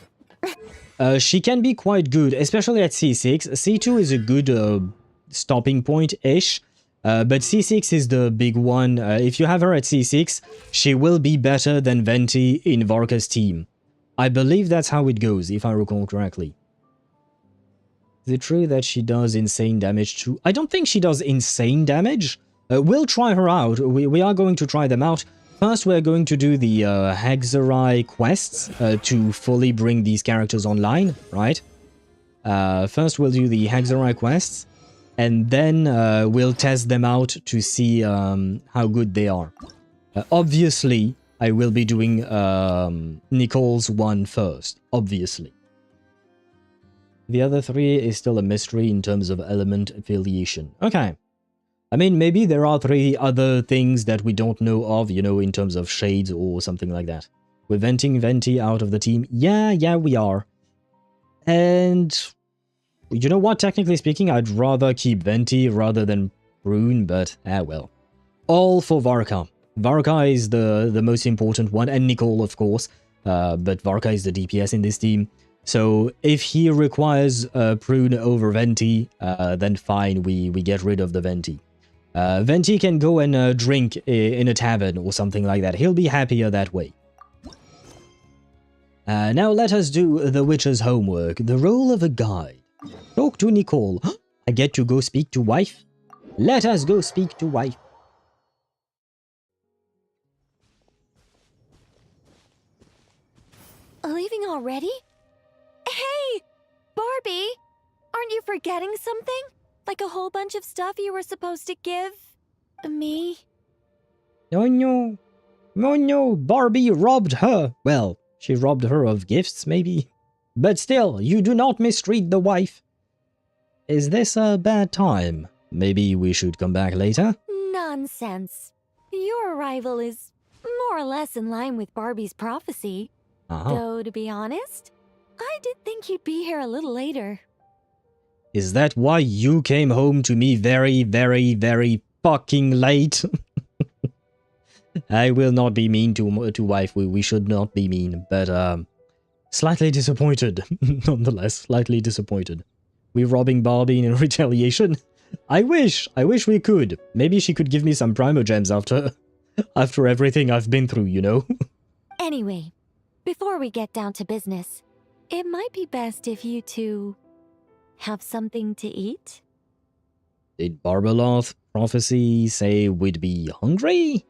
She can be quite good, especially at C6. C2 is a good stopping point-ish, but C6 is the big one. If you have her at C6, she will be better than Venti in Varka's team. I believe that's how it goes, if I recall correctly. Is it true that she does insane damage too? I don't think she does insane damage. We'll try her out. We are going to try them out. First, we're going to do the Hexerai quests to fully bring these characters online, right? First, we'll do the Hexerai quests, and then we'll test them out to see how good they are. Obviously, I will be doing Nicole's one first, obviously. The other three is still a mystery in terms of element affiliation. Okay. I mean, maybe there are 3 other things that we don't know of, you know, in terms of shades or something like that. We're venting Venti out of the team. Yeah, we are. And you know what? Technically speaking, I'd rather keep Venti rather than Prune, but well. All for Varka. Varka is the most important one, and Nicole, of course. But Varka is the DPS in this team. So if he requires Prune over Venti, then fine, we get rid of the Venti. Venti can go and drink in a tavern or something like that. He'll be happier that way. Now let us do the witch's homework. The role of a guide. Talk to Nicole. I get to go speak to wife? Let us go speak to wife. Leaving already? Hey! Barbie! Aren't you forgetting something? Like a whole bunch of stuff you were supposed to give me? No, Barbie robbed her. Well, she robbed her of gifts, maybe. But still, you do not mistreat the wife. Is this a bad time? Maybe we should come back later? Nonsense. Your arrival is more or less in line with Barbie's prophecy. Though, to be honest, I did think you'd be here a little later. Is that why you came home to me very, very, very fucking late? I will not be mean to wife. We should not be mean, but slightly disappointed. Nonetheless, slightly disappointed. We're robbing Barbie in retaliation. I wish we could. Maybe she could give me some primogems after everything I've been through, you know? Anyway, before we get down to business, it might be best if you two have something to eat? Did Barbeloth prophecy say we'd be hungry?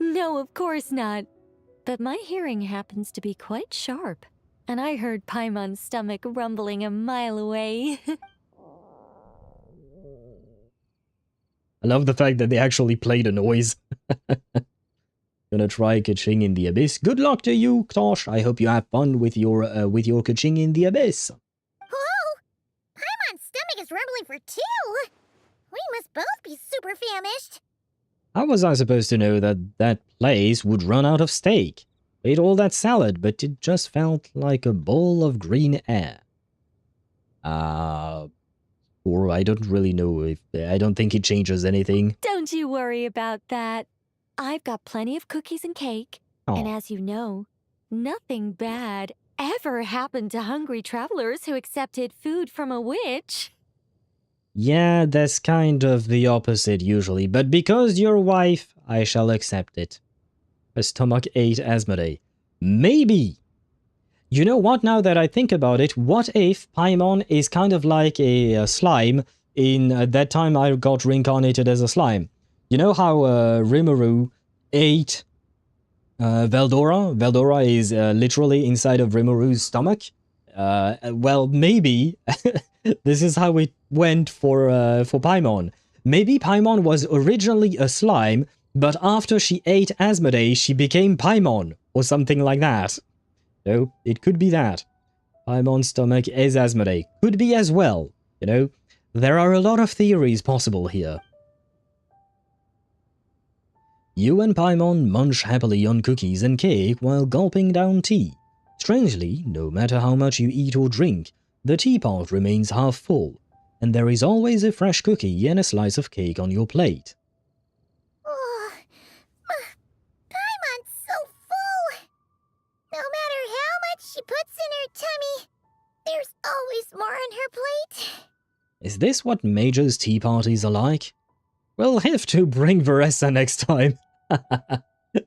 No, of course not. But my hearing happens to be quite sharp, and I heard Paimon's stomach rumbling a mile away. I love the fact that they actually played a noise. Gonna try Kaching in the Abyss. Good luck to you, Ktosh. I hope you have fun with your Kaching in the Abyss. Whoa! Paimon's stomach is rumbling for 2! We must both be super famished. How was I supposed to know that that place would run out of steak? Ate all that salad, but it just felt like a bowl of green air. Or I don't really know if... I don't think it changes anything. Don't you worry about that. I've got plenty of cookies and cake. Oh. And as you know, nothing bad ever happened to hungry travelers who accepted food from a witch. Yeah, that's kind of the opposite usually, but because you're wife, I shall accept it. Her stomach ate Asmodee. Maybe! You know what, now that I think about it, what if Paimon is kind of like a slime in that time I got reincarnated as a slime? You know how Rimuru ate Veldora? Veldora is literally inside of Rimuru's stomach? Well, maybe this is how it went for Paimon. Maybe Paimon was originally a slime, but after she ate Asmodee, she became Paimon, or something like that. So, it could be that. Paimon's stomach is Asmodee. Could be as well. You know, there are a lot of theories possible here. You and Paimon munch happily on cookies and cake while gulping down tea. Strangely, no matter how much you eat or drink, the teapot remains half full, and there is always a fresh cookie and a slice of cake on your plate. Oh, Paimon's so full. No matter how much she puts in her tummy, there's always more on her plate. Is this what Major's tea parties are like? We'll have to bring Veressa next time.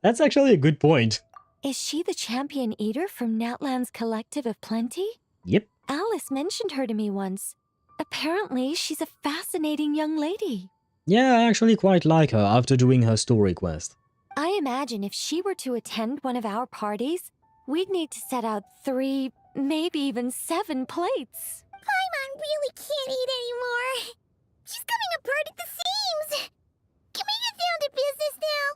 That's actually a good point. Is she the champion eater from Natlan's Collective of Plenty? Yep. Alice mentioned her to me once. Apparently, she's a fascinating young lady. Yeah, I actually quite like her after doing her story quest. I imagine if she were to attend one of our parties, we'd need to set out 3, maybe even 7 plates. Paimon really can't eat anymore. She's coming apart at the seams. Can we get down to business now?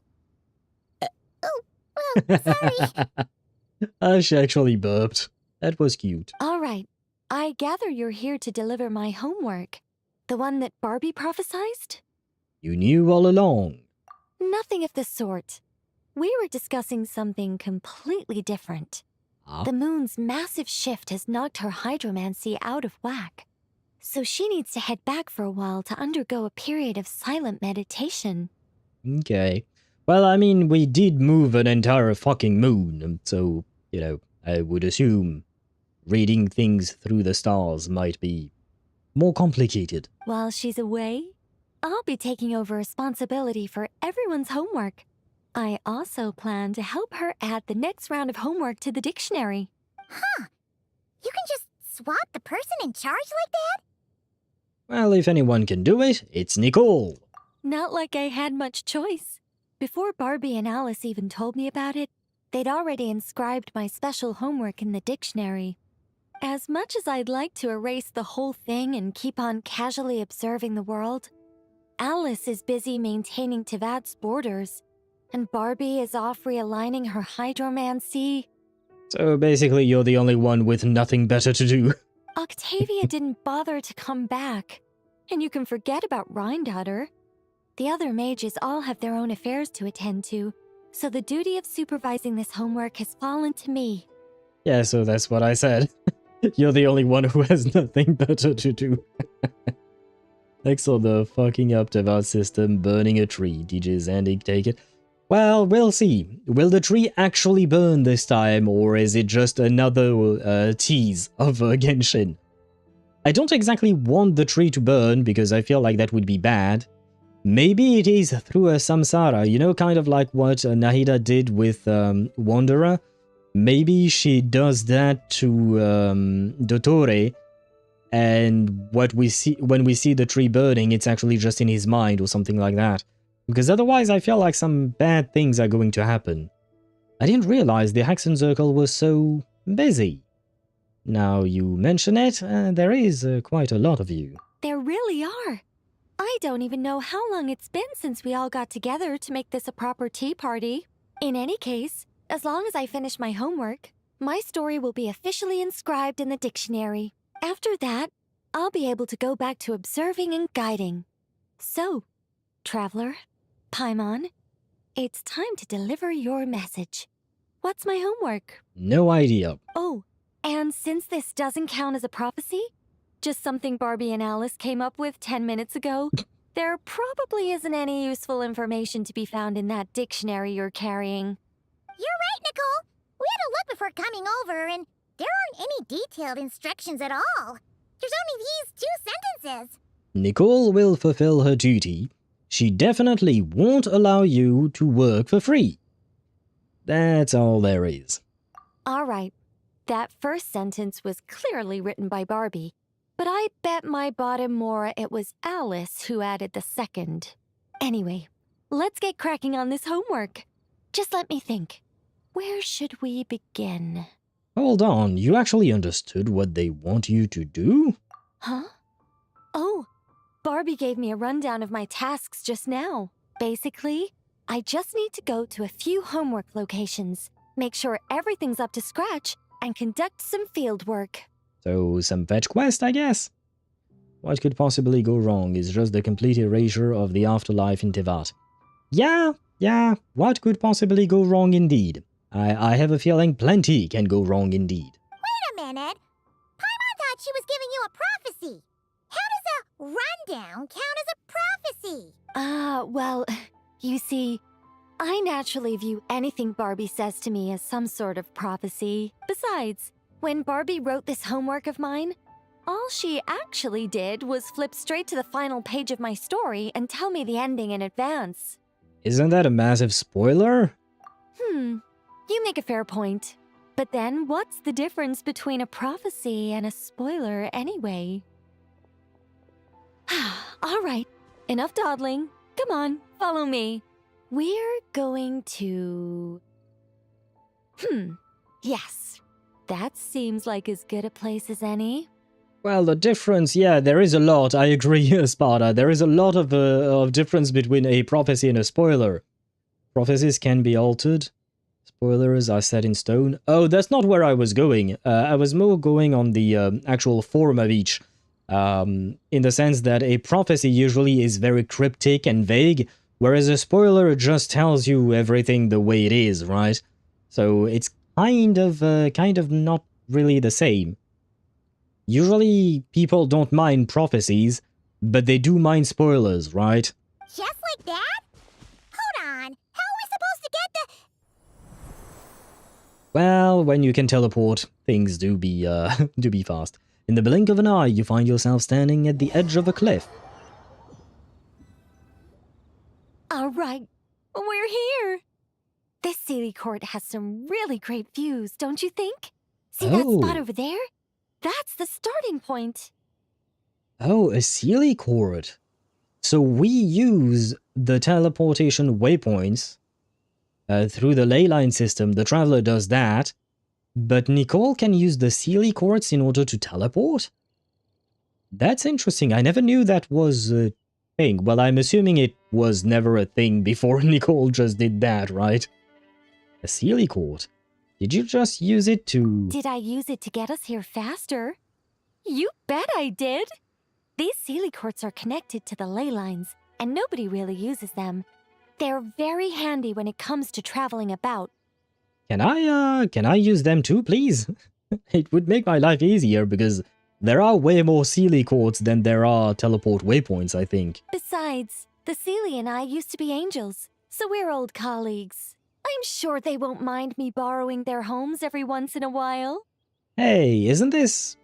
Sorry. She actually burped. That was cute. All right. I gather you're here to deliver my homework. The one that Barbie prophesized? You knew all along. Nothing of the sort. We were discussing something completely different. Huh? The moon's massive shift has knocked her hydromancy out of whack. So she needs to head back for a while to undergo a period of silent meditation. Okay. Well, I mean, we did move an entire fucking moon, so, you know, I would assume reading things through the stars might be more complicated. While she's away, I'll be taking over responsibility for everyone's homework. I also plan to help her add the next round of homework to the dictionary. Huh. You can just swap the person in charge like that? Well, if anyone can do it, it's Nicole. Not like I had much choice. Before Barbie and Alice even told me about it, they'd already inscribed my special homework in the dictionary. As much as I'd like to erase the whole thing and keep on casually observing the world, Alice is busy maintaining Teyvat's borders, and Barbie is off realigning her hydromancy. So basically you're the only one with nothing better to do. Octavia didn't bother to come back, and you can forget about Rheindotter. The other mages all have their own affairs to attend to, so the duty of supervising this homework has fallen to me. Yeah, so that's what I said. You're the only one who has nothing better to do. Next on the fucking up Teyvat system, burning a tree. DJ Zandig, take it. Well, we'll see. Will the tree actually burn this time, or is it just another tease of Genshin? I don't exactly want the tree to burn, because I feel like that would be bad. Maybe it is through a samsara, you know, kind of like what Nahida did with Wanderer. Maybe she does that to Dottore, and what we see when we see the tree burning, it's actually just in his mind or something like that. Because otherwise I feel like some bad things are going to happen. I didn't realize the Haxon Circle was so busy. Now you mention it, there is quite a lot of you. There really are. I don't even know how long it's been since we all got together to make this a proper tea party. In any case, as long as I finish my homework, my story will be officially inscribed in the dictionary. After that, I'll be able to go back to observing and guiding. So, Traveler, Paimon, it's time to deliver your message. What's my homework? No idea. Oh, and since this doesn't count as a prophecy, just something Barbie and Alice came up with 10 minutes ago, there probably isn't any useful information to be found in that dictionary you're carrying. You're right, Nicole. We had a look before coming over, and there aren't any detailed instructions at all. There's only these 2 sentences. Nicole will fulfill her duty. She definitely won't allow you to work for free. That's all there is. All right. That first sentence was clearly written by Barbie, but I bet my bottom Mora it was Alice who added the second. Anyway, let's get cracking on this homework. Just let me think. Where should we begin? Hold on, you actually understood what they want you to do? Huh? Oh, Barbie gave me a rundown of my tasks just now. Basically, I just need to go to a few homework locations, make sure everything's up to scratch, and conduct some field work. So, some fetch quest, I guess? What could possibly go wrong is just the complete erasure of the afterlife in Teyvat. Yeah, what could possibly go wrong indeed? I have a feeling plenty can go wrong indeed. Wait a minute. Paimon thought she was giving you a prophecy. How does a rundown count as a prophecy? Well, you see, I naturally view anything Barbie says to me as some sort of prophecy. Besides, when Barbie wrote this homework of mine, all she actually did was flip straight to the final page of my story and tell me the ending in advance. Isn't that a massive spoiler? You make a fair point. But then, what's the difference between a prophecy and a spoiler anyway? All right, enough dawdling. Come on, follow me. We're going to... Yes, that seems like as good a place as any. Well, the difference, yeah, there is a lot, I agree, Sparta. There is a lot of difference between a prophecy and a spoiler. Prophecies can be altered. Spoilers are set in stone. Oh, that's not where I was going. I was more going on the actual form of each. In the sense that a prophecy usually is very cryptic and vague, whereas a spoiler just tells you everything the way it is, right? So it's kind of not really the same. Usually, people don't mind prophecies, but they do mind spoilers, right? Just like that? Hold on. How are we supposed to get the... Well, when you can teleport, things do be fast. In the blink of an eye, you find yourself standing at the edge of a cliff. All right, we're here. This Sealy Court has some really great views, don't you think? See that spot over there? That's the starting point. Oh, a Sealy Court. So we use the teleportation waypoints through the ley line system. The traveler does that. But Nicole can use the Sealy Courts in order to teleport? That's interesting. I never knew that was a thing. Well, I'm assuming it was never a thing before Nicole just did that, right? A Sealy Court. Did you just use it to... Did I use it to get us here faster? You bet I did! These Sealy Courts are connected to the ley lines, and nobody really uses them. They're very handy when it comes to traveling about. Can I use them too, please? It would make my life easier because there are way more Sealy Courts than there are teleport waypoints, I think. Besides, the Sealy and I used to be angels, so we're old colleagues. I'm sure they won't mind me borrowing their homes every once in a while. Hey, isn't this...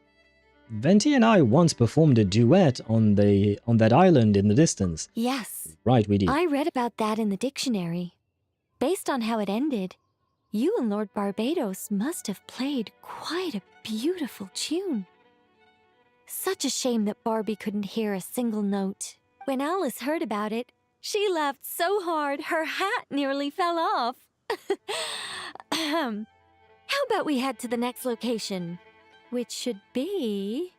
Venti and I once performed a duet on that island in the distance. Yes. Right, we did. I read about that in the dictionary. Based on how it ended, you and Lord Barbados must have played quite a beautiful tune. Such a shame that Barbie couldn't hear a single note. When Alice heard about it, she laughed so hard her hat nearly fell off. How about we head to the next location, which should be...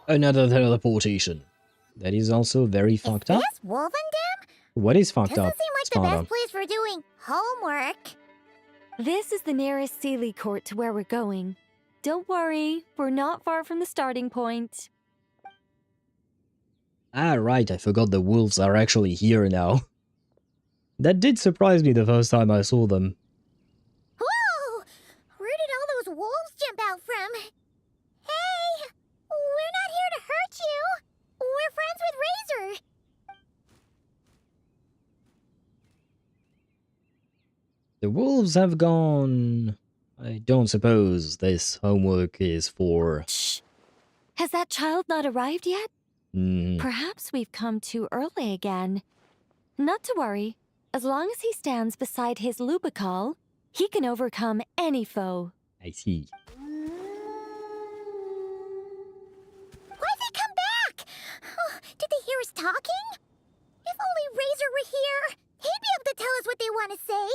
Another teleportation. That is also very fucked up. Is this Wolvendam? What is fucked up? Doesn't seem like Sparta? the best place for doing homework. This is the nearest Sealy Court to where we're going. Don't worry, we're not far from the starting point. Ah, right, I forgot the wolves are actually here now. That did surprise me the first time I saw them. Whoa! Where did all those wolves jump out from? Hey! We're not here to hurt you! We're friends with Razor! The wolves have gone... I don't suppose this homework is for... Shh! Has that child not arrived yet? Hmm. Perhaps we've come too early again. Not to worry. As long as he stands beside his Lubical, he can overcome any foe. I see. Why'd they come back? Oh, did they hear us talking? If only Razor were here, he'd be able to tell us what they want to say.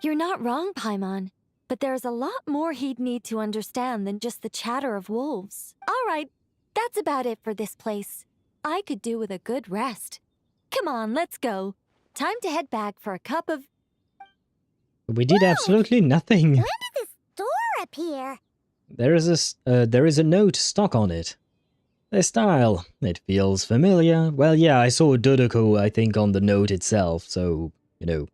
You're not wrong, Paimon. But there's a lot more he'd need to understand than just the chatter of wolves. All right, that's about it for this place. I could do with a good rest. Come on, let's go. Time to head back for a cup of... We did absolutely nothing. When did this door appear? There is a note stuck on it. The style, it feels familiar. Well, yeah, I saw Dodoko, I think, on the note itself, so, you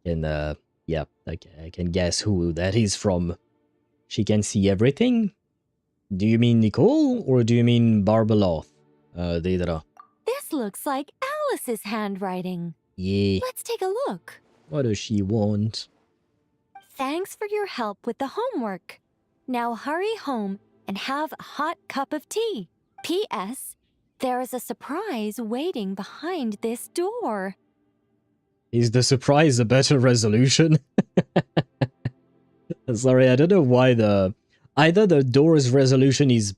know, yeah, I can guess who that is from. She can see everything? Do you mean Nicole, or do you mean Barbeloth? Deidre? This looks like Alice's handwriting. Yeah. Let's take a look. What does she want? Thanks for your help with the homework. Now hurry home and have a hot cup of tea. P.S. There is a surprise waiting behind this door. Is the surprise a better resolution? Sorry, I don't know why either the door's resolution is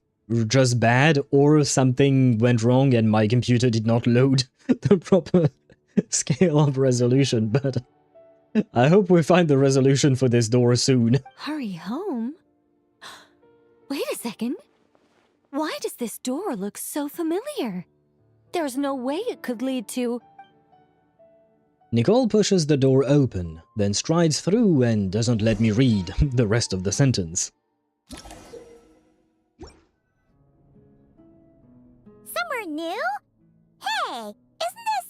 just bad or something went wrong and my computer did not load the proper scale of resolution, but I hope we find the resolution for this door soon. Hurry home? Wait a second. Why does this door look so familiar? There's no way it could lead to... Nicole pushes the door open, then strides through and doesn't let me read the rest of the sentence. Somewhere new? Hey, isn't this...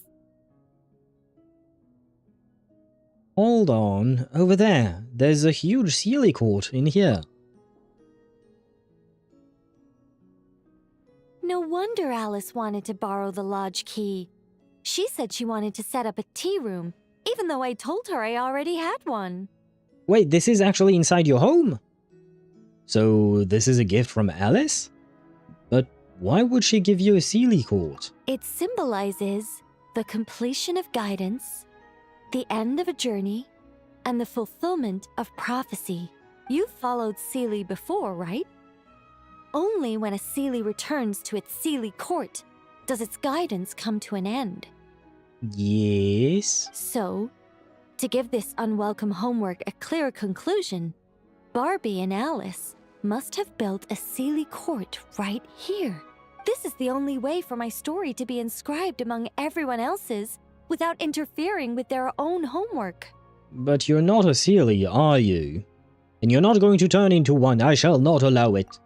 Hold on, over there. There's a huge Sealy court in here. No wonder Alice wanted to borrow the lodge key. She said she wanted to set up a tea room, even though I told her I already had one. Wait, this is actually inside your home? So this is a gift from Alice? But why would she give you a Sealy court? It symbolizes the completion of guidance, the end of a journey, and the fulfillment of prophecy. You've followed Sealy before, right? Only when a Sealy returns to its Sealy court does its guidance come to an end. Yes. So, to give this unwelcome homework a clear conclusion, Barbie and Alice must have built a Sealy court right here. This is the only way for my story to be inscribed among everyone else's without interfering with their own homework. But you're not a Sealy, are you? And you're not going to turn into one. I shall not allow it.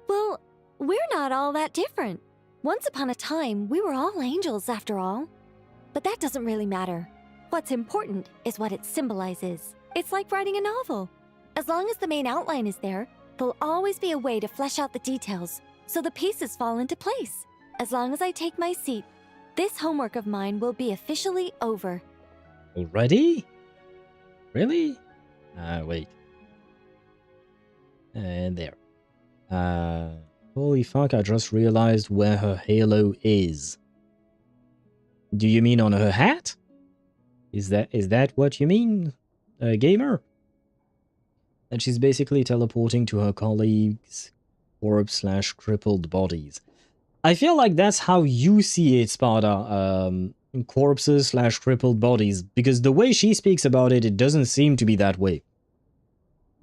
Well, we're not all that different. Once upon a time, we were all angels after all. But that doesn't really matter. What's important is what it symbolizes. It's like writing a novel. As long as the main outline is there, there'll always be a way to flesh out the details, so the pieces fall into place. As long as I take my seat, this homework of mine will be officially over. Already? Really? Wait. And there. Holy fuck, I just realized where her halo is. Do you mean on her hat? Is that what you mean, gamer? And she's basically teleporting to her colleagues' corpse/crippled bodies. I feel like that's how you see it, Sparta. Corpses/crippled bodies, because the way she speaks about it, it doesn't seem to be that way.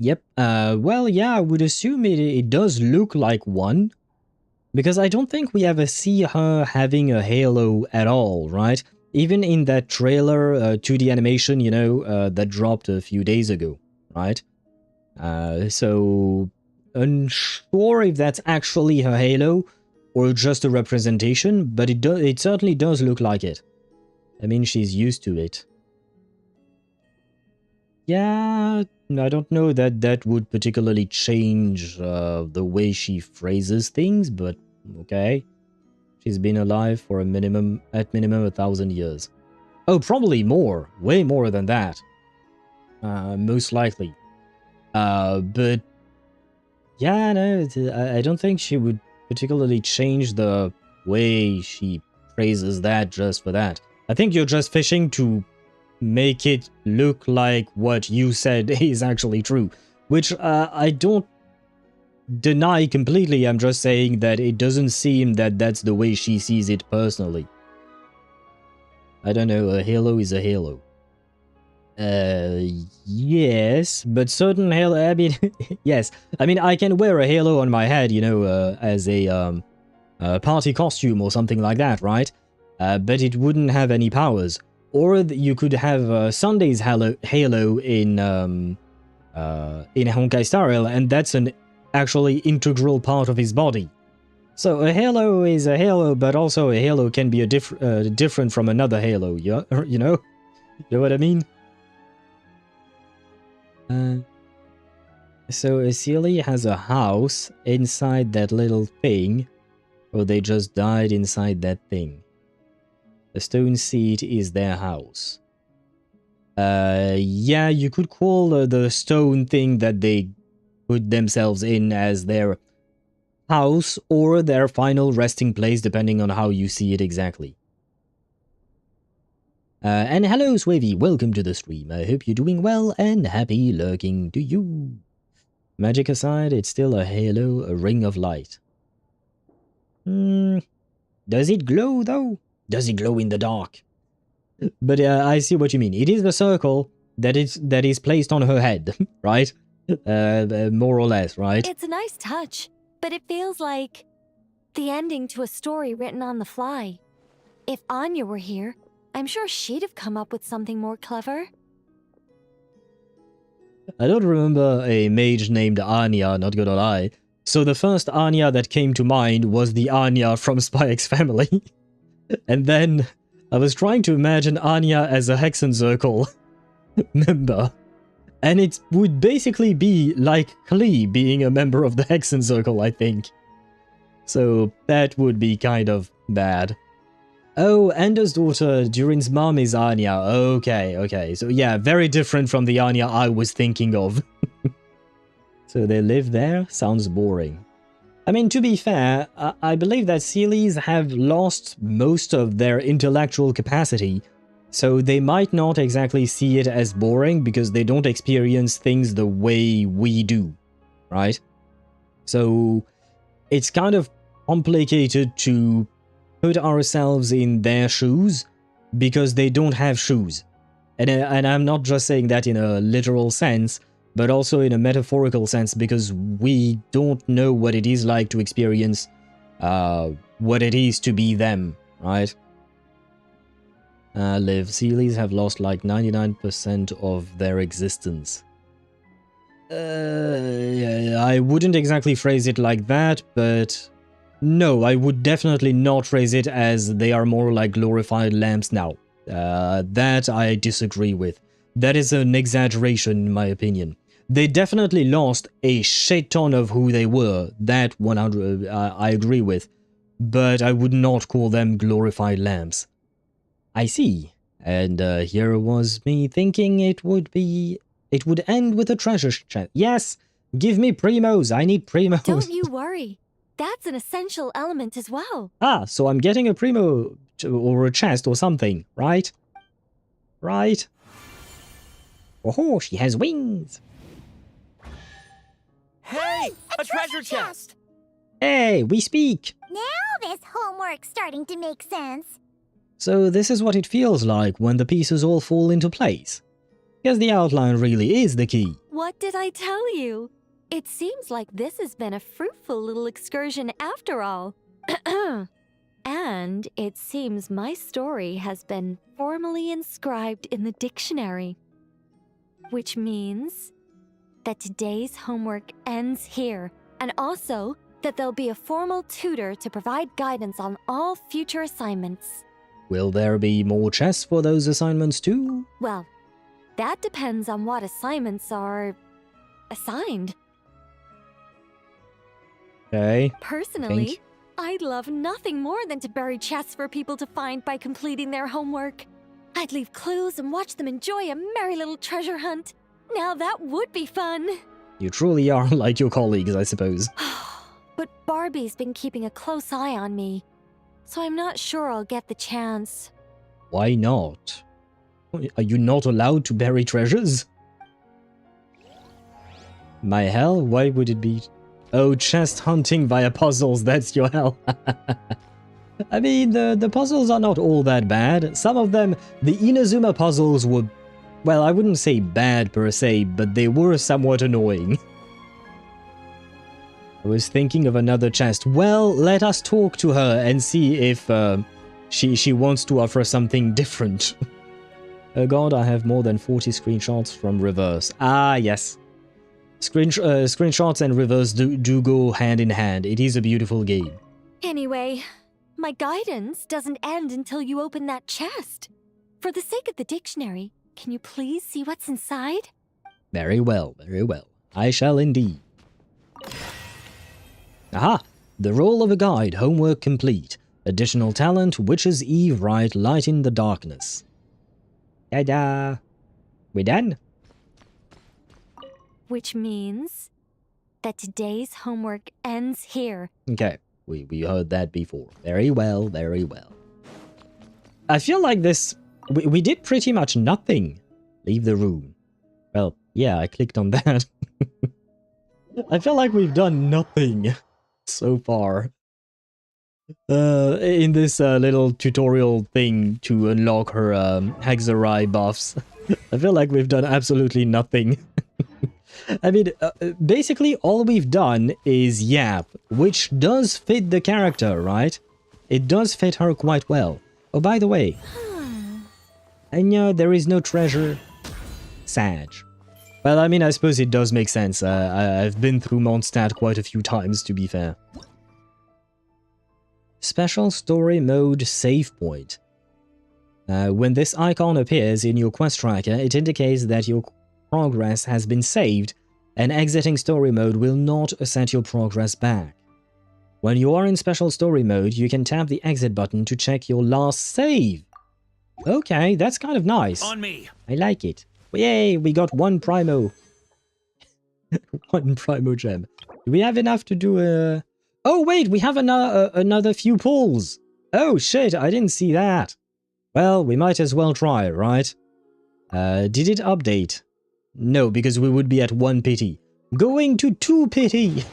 Yep, well, yeah, I would assume it does look like one, because I don't think we ever see her having a halo at all, right? Even in that trailer 2D animation, you know, that dropped a few days ago, right? So, unsure if that's actually her halo, or just a representation, but it certainly does look like it. I mean, she's used to it. Yeah, I don't know that that would particularly change the way she phrases things, but okay. She's been alive for at minimum 1,000 years. Oh, probably more. Way more than that. Most likely. But yeah, no, I don't think she would particularly change the way she phrases that just for that. I think you're just fishing to make it look like what you said is actually true, which I don't deny completely. I'm just saying that it doesn't seem that that's the way she sees it personally. I don't know, a halo is a halo. Yes, but certain halo, I mean, yes. I mean, I can wear a halo on my head, you know, as a party costume or something like that, right? But it wouldn't have any powers. Or you could have Sunday's halo in in Honkai Star Rail, and that's an actually integral part of his body. So a halo is a halo, but also a halo can be a different from another halo, yeah? You know? You know what I mean? So Sealy has a house inside that little thing, or they just died inside that thing. The stone seat is their house. Yeah, you could call the stone thing that they put themselves in as their house or their final resting place, depending on how you see it exactly. And hello, Swavy, welcome to the stream. I hope you're doing well and happy lurking to you. Magic aside, it's still a halo, a ring of light. Does it glow, though? Does it glow in the dark? But I see what you mean. It is the circle that is placed on her head, right? More or less, right? It's a nice touch, but it feels like the ending to a story written on the fly. If Anya were here, I'm sure she'd have come up with something more clever. I don't remember a mage named Anya, not gonna lie. So the first Anya that came to mind was the Anya from Spy X Family. And then I was trying to imagine Anya as a Hexen Circle member. And it would basically be like Klee being a member of the Hexen Circle, I think. So that would be kind of bad. Oh, Ender's daughter, Durin's mom is Anya. Okay. So yeah, very different from the Anya I was thinking of. So they live there? Sounds boring. I mean, to be fair, I believe that Sealies have lost most of their intellectual capacity, so they might not exactly see it as boring because they don't experience things the way we do, right? So it's kind of complicated to put ourselves in their shoes because they don't have shoes. And I'm not just saying that in a literal sense, but also in a metaphorical sense, because we don't know what it is like to experience what it is to be them, right? Liv, Sealies have lost like 99% of their existence. I wouldn't exactly phrase it like that, but no, I would definitely not phrase it as they are more like glorified lamps now. That I disagree with. That is an exaggeration in my opinion. They definitely lost a shit ton of who they were, that 100 I agree with, but I would not call them glorified lamps. I see, and here was me thinking it would end with a treasure chest. Yes, give me primos, I need primos. Don't you worry, that's an essential element as well. Ah, so I'm getting a primo or a chest or something, right? Right? Oh, she has wings. Hey, a treasure chest! Hey, we speak! Now this homework's starting to make sense. So this is what it feels like when the pieces all fall into place. Because the outline really is the key. What did I tell you? It seems like this has been a fruitful little excursion after all. And it seems my story has been formally inscribed in the dictionary. Which means that today's homework ends here, and also that there'll be a formal tutor to provide guidance on all future assignments. Will there be more chests for those assignments too? Well, that depends on what assignments are assigned. Okay. Personally, I'd love nothing more than to bury chests for people to find by completing their homework. I'd leave clues and watch them enjoy a merry little treasure hunt. Now that would be fun. You truly are like your colleagues, I suppose. But Barbie's been keeping a close eye on me, so I'm not sure I'll get the chance. Why not? Are you not allowed to bury treasures? My hell? Why would it be? Oh, chest hunting via puzzles, that's your hell. I mean, the puzzles are not all that bad. Some of them, the Inazuma puzzles were, well, I wouldn't say bad per se, but they were somewhat annoying. I was thinking of another chest. Well, let us talk to her and see if she wants to offer something different. Oh god, I have more than 40 screenshots from reverse. Ah, yes. Screenshots and reverse do go hand in hand. It is a beautiful game. Anyway, my guidance doesn't end until you open that chest. For the sake of the dictionary, can you please see what's inside? Very well, very well. I shall indeed. Aha! The role of a guide, homework complete. Additional talent, Witch's Eve Right, Light in the Darkness. Ta-da! We done? Which means that today's homework ends here. Okay, we heard that before. Very well, very well. I feel like this... We did pretty much nothing. Leave the room. Well, yeah, I clicked on that. I feel like we've done nothing so far. In this little tutorial thing to unlock her Hexarai buffs. I feel like we've done absolutely nothing. I mean, basically all we've done is yap, which does fit the character, right? It does fit her quite well. Oh, by the way, I know there is no treasure. Sad. Well, I mean, I suppose it does make sense. I've been through Mondstadt quite a few times, to be fair. Special story mode save point. When this icon appears in your quest tracker, it indicates that your progress has been saved, and exiting story mode will not set your progress back. When you are in special story mode, you can tap the exit button to check your last save. Okay, that's kind of nice. On me. I like it. Yay, we got one Primo. One Primo gem. Do we have enough to do a... Oh wait, we have another few pulls. Oh shit, I didn't see that. Well, we might as well try, right? Did it update? No, because we would be at 1 pity. Going to 2 pity!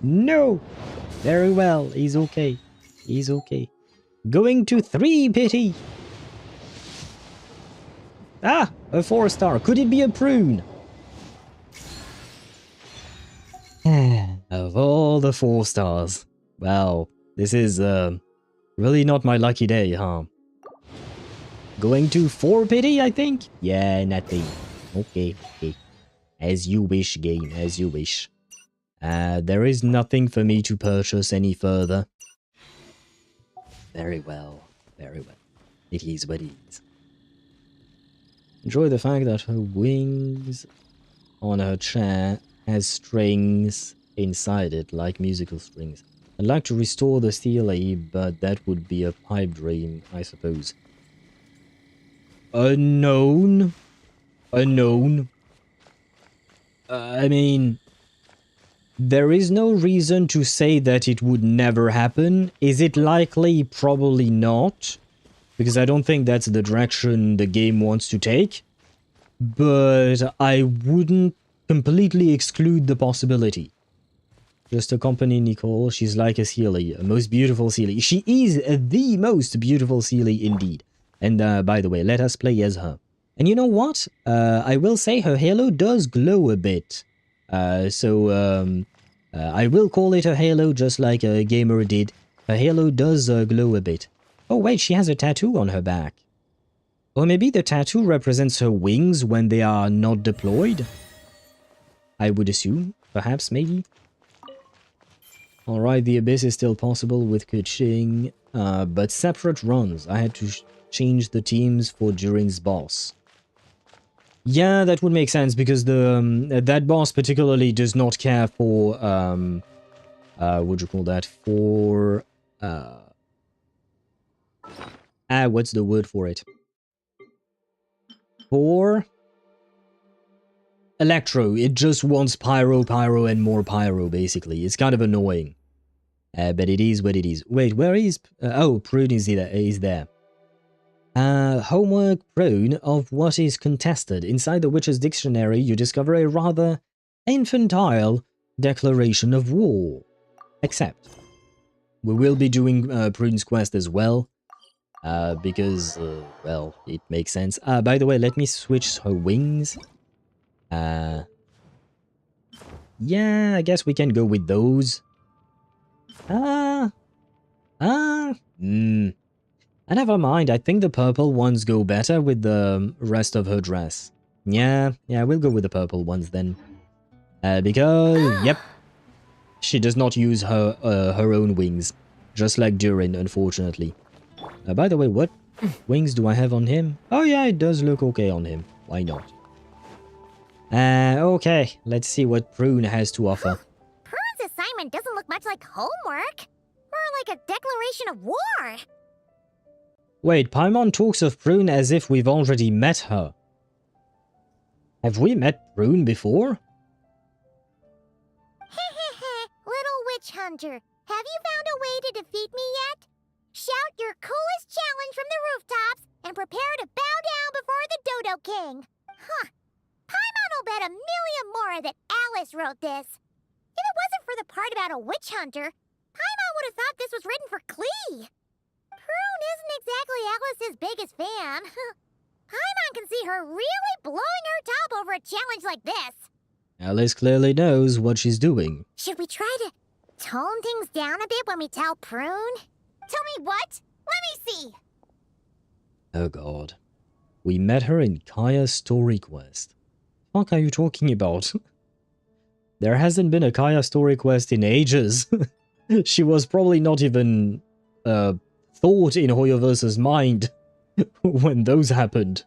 No! Very well, he's okay. He's okay. Going to 3 pity! Ah! A 4-star. Could it be a prune? Of all the 4 stars. Well, this is really not my lucky day, huh? Going to 4 pity, I think? Yeah, nothing. Okay, okay. As you wish, game, as you wish. There is nothing for me to purchase any further. Very well, very well. It is what it is. Enjoy the fact that her wings on her chair has strings inside it, like musical strings. I'd like to restore the Steely, but that would be a pipe dream, I suppose. Unknown? Unknown? I mean, there is no reason to say that it would never happen. Is it likely? Probably not. Because I don't think that's the direction the game wants to take. But I wouldn't completely exclude the possibility. Just accompany Nicole. She's like a Sealy, a most beautiful Sealy. She is the most beautiful Sealy indeed. And by the way, let us play as her. And you know what? I will say her halo does glow a bit. I will call it a halo just like a gamer did. Her halo does glow a bit. Oh wait, she has a tattoo on her back. Or maybe the tattoo represents her wings when they are not deployed? I would assume. Perhaps, maybe. Alright, the Abyss is still possible with Kuching, but separate runs. I had to change the teams for During's boss. Yeah, that would make sense, because the that boss particularly does not care for, what do you call that? For, what's the word for it? For Electro. It just wants pyro, pyro, and more pyro, basically. It's kind of annoying. But it is what it is. Wait, where is... oh, Prune is there. Homework Prune of what is contested. Inside the Witch's Dictionary, you discover a rather infantile declaration of war. Except, we will be doing Prune's quest as well. Because, well, it makes sense. By the way, let me switch her wings. Yeah, I guess we can go with those. Never mind, I think the purple ones go better with the rest of her dress. Yeah, we'll go with the purple ones then. Because, yep, she does not use her own wings, just like Durin, unfortunately. By the way, what wings do I have on him? Oh yeah, it does look okay on him. Why not? Okay, let's see what Prune has to offer. Prune's assignment doesn't look much like homework. More like a declaration of war. Wait, Paimon talks of Prune as if we've already met her. Have we met Prune before? Little witch hunter, have you found a way to defeat me yet? Shout your coolest challenge from the rooftops and prepare to bow down before the Dodo King. Huh. Paimon will bet $1 million more that Alice wrote this. If it wasn't for the part about a witch hunter, Paimon would have thought this was written for Klee. Prune isn't exactly Alice's biggest fan. Paimon can see her really blowing her top over a challenge like this. Alice clearly knows what she's doing. Should we try to tone things down a bit when we tell Prune? Tell me what? Let me see. Oh god. We met her in Kaya's story quest. What are you talking about? There hasn't been a Kaya story quest in ages. She was probably not even thought in HoYoVerse's mind when those happened.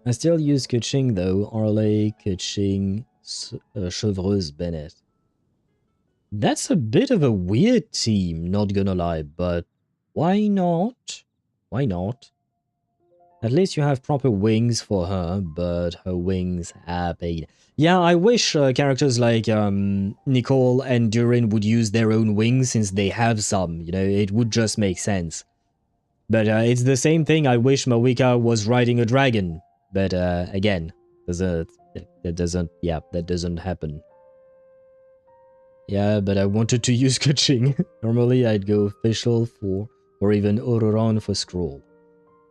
I still use Kuching though. Arley, Kuching, Chevreuse, Bennett. That's a bit of a weird team, not gonna lie, but why not? Why not? At least you have proper wings for her, but her wings are paid. Yeah, I wish characters like Nicole and Durin would use their own wings since they have some, you know, it would just make sense. But it's the same thing I wish Mawika was riding a dragon. But again, that doesn't happen. Yeah, but I wanted to use Kuching. Normally I'd go Fischl or even Ororon for Scroll.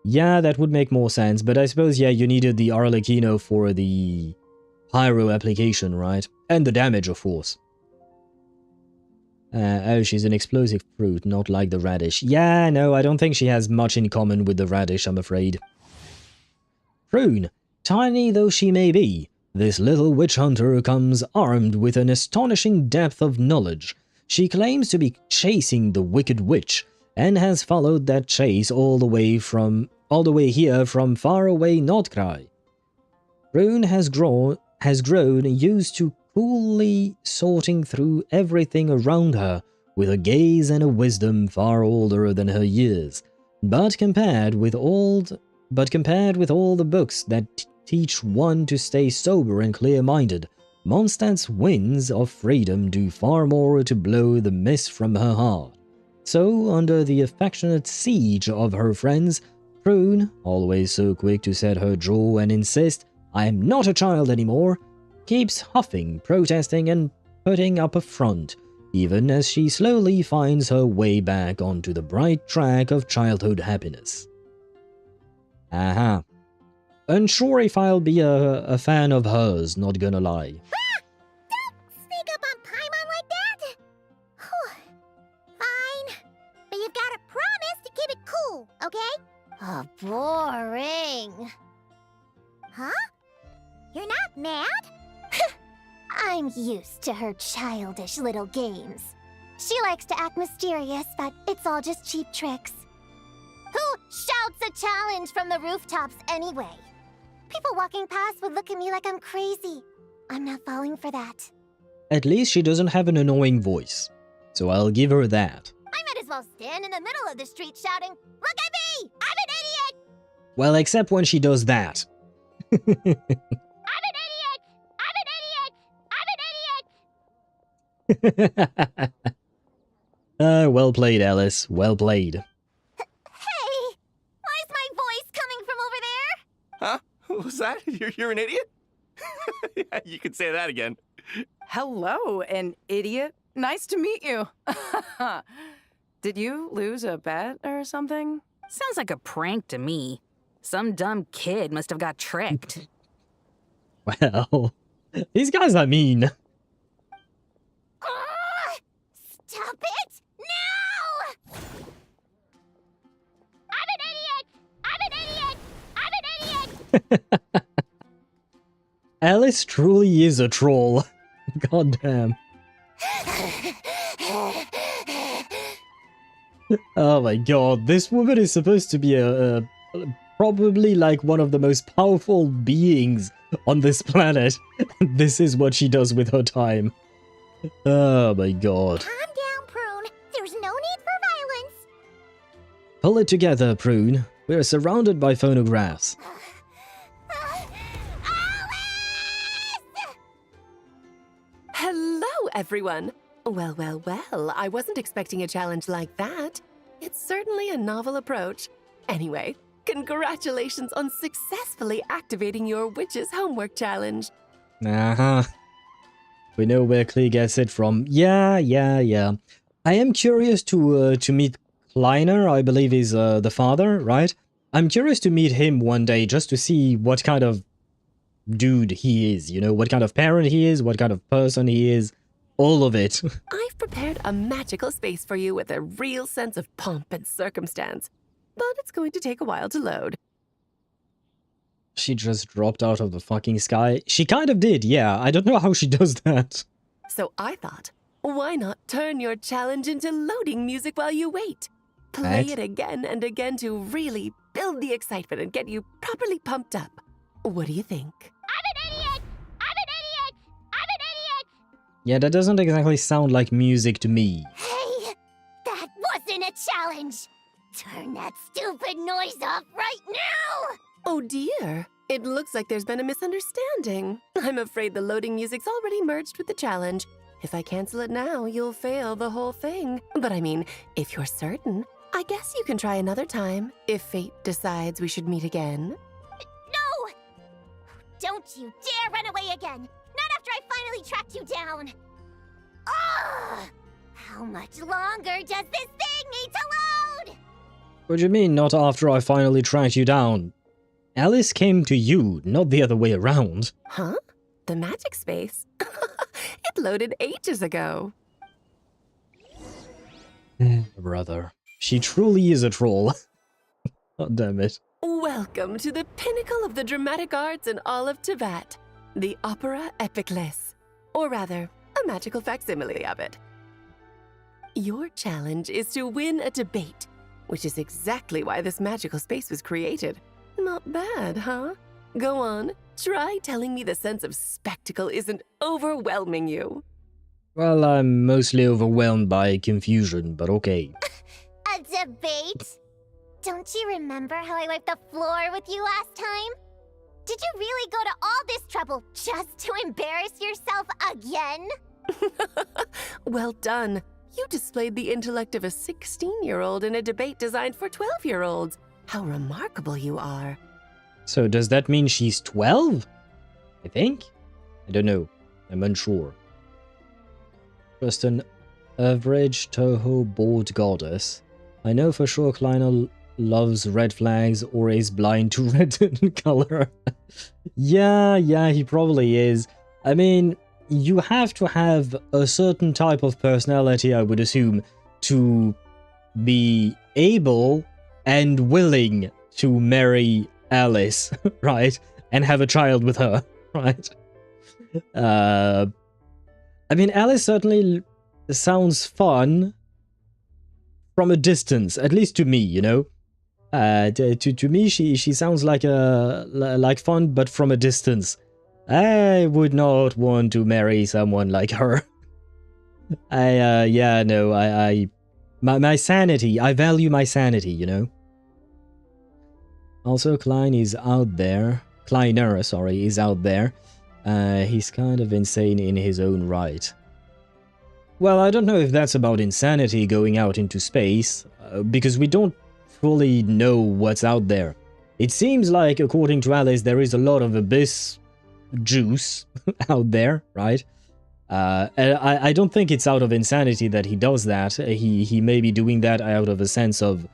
Yeah, that would make more sense, but I suppose, yeah, you needed the Arlecchino for the Pyro application, right? And the damage, of course. Oh, she's an explosive fruit, not like the radish. Yeah, no, I don't think she has much in common with the radish, I'm afraid. Prune, tiny though she may be, this little witch hunter comes armed with an astonishing depth of knowledge. She claims to be chasing the wicked witch, and has followed that chase all the way here from faraway Nod-Krai. Prune has grown used to coolly sorting through everything around her, with a gaze and a wisdom far older than her years. But compared with all the books that teach one to stay sober and clear-minded, Mondstadt's winds of freedom do far more to blow the mist from her heart. So, under the affectionate siege of her friends, Prune, always so quick to set her jaw and insist, "I am not a child anymore," keeps huffing, protesting, and putting up a front, even as she slowly finds her way back onto the bright track of childhood happiness. Aha. Unsure if I'll be a fan of hers, not gonna lie. Don't sneak up on Paimon like that! Fine. But you've got to promise to keep it cool, okay? Oh, boring. Huh? You're not mad? I'm used to her childish little games. She likes to act mysterious, but it's all just cheap tricks. Who shouts a challenge from the rooftops anyway? People walking past would look at me like I'm crazy. I'm not falling for that. At least she doesn't have an annoying voice, so I'll give her that. I might as well stand in the middle of the street shouting, "Look at me! I'm an idiot!" Well, except when she does that. I'm an idiot! I'm an idiot! I'm an idiot! Well played, Alice. Well played. Hey! Why's my voice coming from over there? Huh? What was that? You're an idiot? Yeah, you can say that again. Hello, an idiot. Nice to meet you. Did you lose a bet or something? Sounds like a prank to me. Some dumb kid must have got tricked. Well, these guys are mean. Stop it! Now! I'm an idiot! I'm an idiot! I'm an idiot! Alice truly is a troll. God damn. Oh my god, this woman is supposed to be probably like one of the most powerful beings on this planet. This is what she does with her time. Oh my god. Calm down, Prune. There's no need for violence. Pull it together, Prune. We are surrounded by phonographs. Hello, everyone. Well, well, well, I wasn't expecting a challenge like that. It's certainly a novel approach. Anyway, congratulations on successfully activating your witch's homework challenge. Uh-huh. We know where Klee gets it from. Yeah. I am curious to meet Kleiner, I believe is the father, right? I'm curious to meet him one day just to see what kind of dude he is, you know, what kind of parent he is, what kind of person he is, all of it. I've prepared a magical space for you with a real sense of pomp and circumstance, but it's going to take a while to load. She just dropped out of the fucking sky. She kind of did, yeah. I don't know how she does that. So I thought, why not turn your challenge into loading music while you wait? Play Right. it again and again to really build the excitement and get you properly pumped up. What do you think? Yeah, that doesn't exactly sound like music to me. Hey, that wasn't a challenge. Turn that stupid noise off right now. Oh dear, it looks like there's been a misunderstanding. I'm afraid the loading music's already merged with the challenge. If I cancel it now, you'll fail the whole thing. But I mean, if you're certain, I guess you can try another time, if fate decides we should meet again. No! Don't you dare run away again! Not after I finally tracked you down! Ugh! How much longer does this thing need to load? What do you mean, not after I finally tracked you down? Alice came to you, not the other way around. Huh? The magic space? It loaded ages ago. Brother. She truly is a troll. God damn it. Welcome to the pinnacle of the dramatic arts in all of Teyvat, the opera epicless, or rather, a magical facsimile of it. Your challenge is to win a debate, which is exactly why this magical space was created. Not bad, huh? Go on, try telling me the sense of spectacle isn't overwhelming you. Well, I'm mostly overwhelmed by confusion, but okay. A debate? Don't you remember how I wiped the floor with you last time? Did you really go to all this trouble just to embarrass yourself again? Well done. You displayed the intellect of a 16-year-old in a debate designed for 12-year-olds. How remarkable you are. So does that mean she's 12? I think? I don't know. I'm unsure. Just an average Toho bored goddess. I know for sure Kleiner loves red flags or is blind to red in color. Yeah, he probably is. I mean, you have to have a certain type of personality, I would assume, to be able and willing to marry Alice, right? And have a child with her, right? I mean, Alice certainly sounds fun from a distance, at least to me, you know? To me, she sounds like fun, but from a distance. I would not want to marry someone like her. My sanity, I value my sanity, you know? Also, Kleiner is out there. He's kind of insane in his own right. Well, I don't know if that's about insanity going out into space, because we don't fully know what's out there. It seems like, according to Alice, there is a lot of abyss juice out there, right? I don't think it's out of insanity that he does that. He may be doing that out of a sense of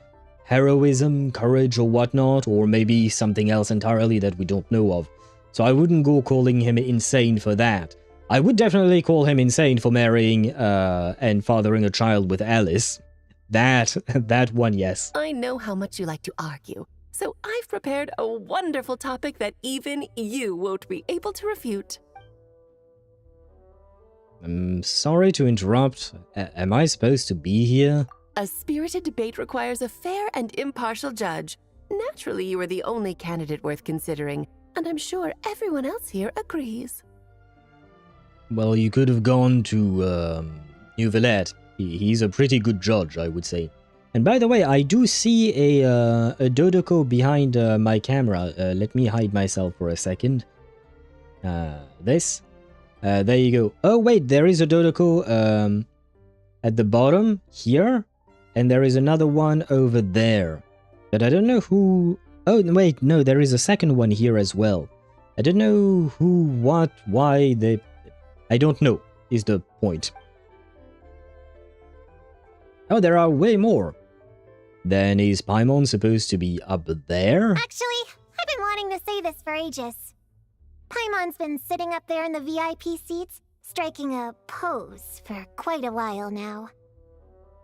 heroism, courage, or whatnot, or maybe something else entirely that we don't know of. So I wouldn't go calling him insane for that. I would definitely call him insane for marrying and fathering a child with Alice. That one, yes. I know how much you like to argue, So I've prepared a wonderful topic that even you won't be able to refute. I'm sorry to interrupt. Am I supposed to be here? A spirited debate requires a fair and impartial judge. Naturally, you are the only candidate worth considering, and I'm sure everyone else here agrees. Well, you could have gone to New Villette. He's a pretty good judge, I would say. And by the way, I do see a Dodoko behind my camera. Let me hide myself for a second. This. There you go. Oh wait, there is a Dodoko at the bottom here, and there is another one over there. But I don't know who... Oh wait, no, there is a second one here as well. I don't know who, what, why, they... I don't know, is the point. Oh, there are way more. Then is Paimon supposed to be up there? Actually, I've been wanting to say this for ages. Paimon's been sitting up there in the VIP seats, striking a pose for quite a while now.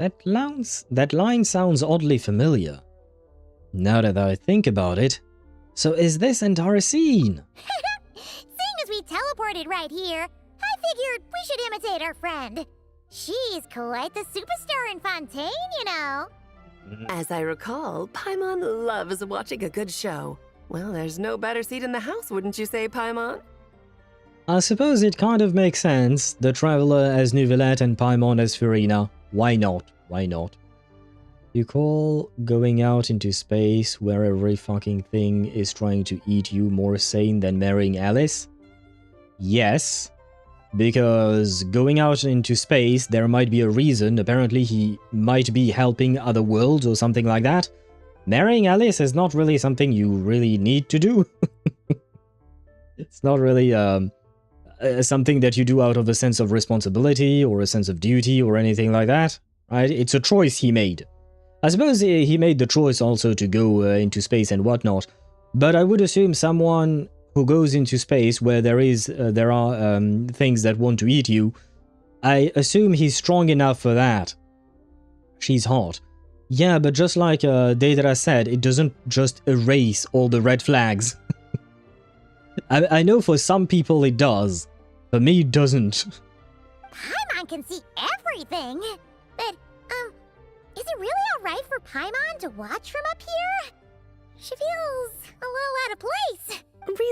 That line sounds oddly familiar. Now that I think about it. So is this entire scene? Seeing as we teleported right here, I figured we should imitate our friend. She's quite the superstar in Fontaine, you know. As I recall, Paimon loves watching a good show. Well, there's no better seat in the house, wouldn't you say, Paimon? I suppose it kind of makes sense. The Traveler as Nouvellette and Paimon as Furina. Why not? Why not? You call going out into space where every fucking thing is trying to eat you more sane than marrying Alice? Yes. Because going out into space, there might be a reason. Apparently he might be helping other worlds or something like that. Marrying Alice is not really something you really need to do. It's not really something that you do out of a sense of responsibility or a sense of duty or anything like that. Right? It's a choice he made. I suppose he made the choice also to go into space and whatnot. But I would assume someone who goes into space where there are things that want to eat you, I assume he's strong enough for that. She's hot. Yeah, but just like Deidara said, it doesn't just erase all the red flags. I know for some people it does. For me, it doesn't. Paimon can see everything. But, is it really alright for Paimon to watch from up here? She feels a little out of place.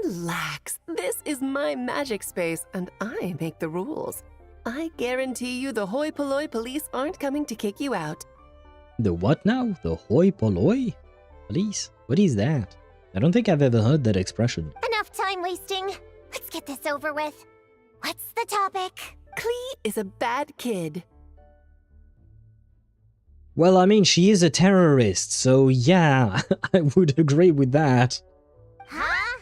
Relax. This is my magic space, and I make the rules. I guarantee you the hoi polloi police aren't coming to kick you out. The what now? The hoi polloi? Police? What is that? I don't think I've ever heard that expression. Enough time wasting. Let's get this over with. What's the topic? Klee is a bad kid. Well, I mean, she is a terrorist, so yeah, I would agree with that. Huh?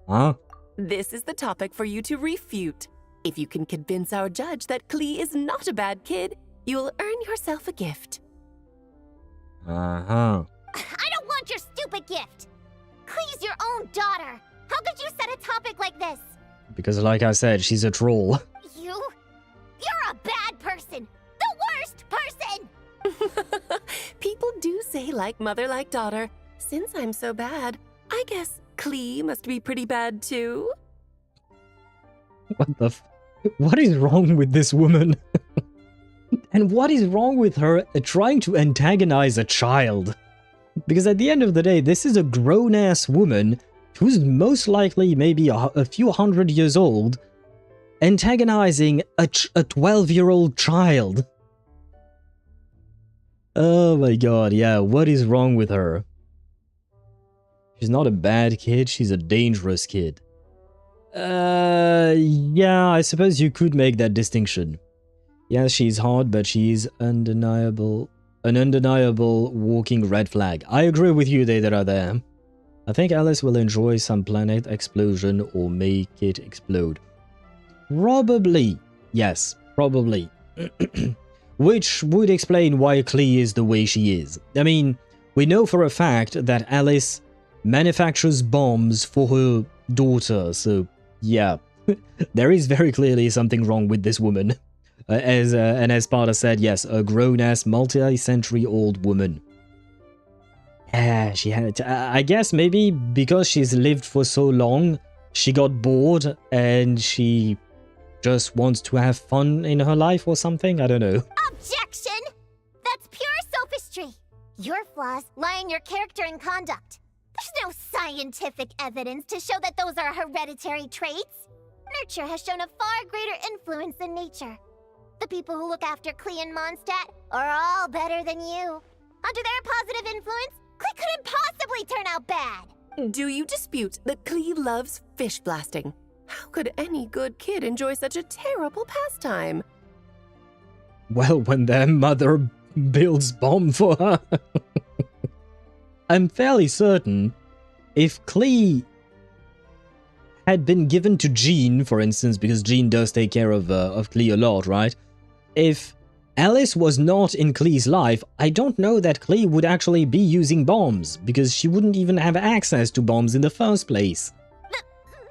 Huh? This is the topic for you to refute. If you can convince our judge that Klee is not a bad kid, you'll earn yourself a gift. Uh-huh. I don't want your stupid gift. Klee's your own daughter. How could you set a topic like this? Because like I said, she's a troll. You're a bad person. The worst person. People do say like mother, like daughter. Since I'm so bad, I guess Klee must be pretty bad too. What the what is wrong with this woman? And what is wrong with her trying to antagonize a child? Because at the end of the day, this is a grown-ass woman who's most likely maybe a few hundred years old, antagonizing a 12-year-old child. Oh my god, yeah, what is wrong with her? She's not a bad kid, she's a dangerous kid. Yeah, I suppose you could make that distinction. Yes, she's hot, but she's an undeniable walking red flag. I agree with you, they that are there. I think Alice will enjoy some planet explosion or make it explode. Probably. Yes, probably. Which would explain why Klee is the way she is. I mean, we know for a fact that Alice manufactures bombs for her daughter, so yeah. There is very clearly something wrong with this woman. As Sparta said, yes, a grown-ass multi-century-old woman. Yeah, she had... I guess maybe because she's lived for so long, she got bored and she just wants to have fun in her life or something? I don't know. Objection! That's pure sophistry. Your flaws lie in your character and conduct. There's no scientific evidence to show that those are hereditary traits. Nurture has shown a far greater influence than nature. The people who look after Klee and Mondstadt are all better than you. Under their positive influence, Klee couldn't possibly turn out bad. Do you dispute that Klee loves fish blasting? How could any good kid enjoy such a terrible pastime? Well, when their mother builds bomb for her. I'm fairly certain if Klee had been given to Jean, for instance, because Jean does take care of Klee a lot, right? If Alice was not in Klee's life, I don't know that Klee would actually be using bombs, because she wouldn't even have access to bombs in the first place.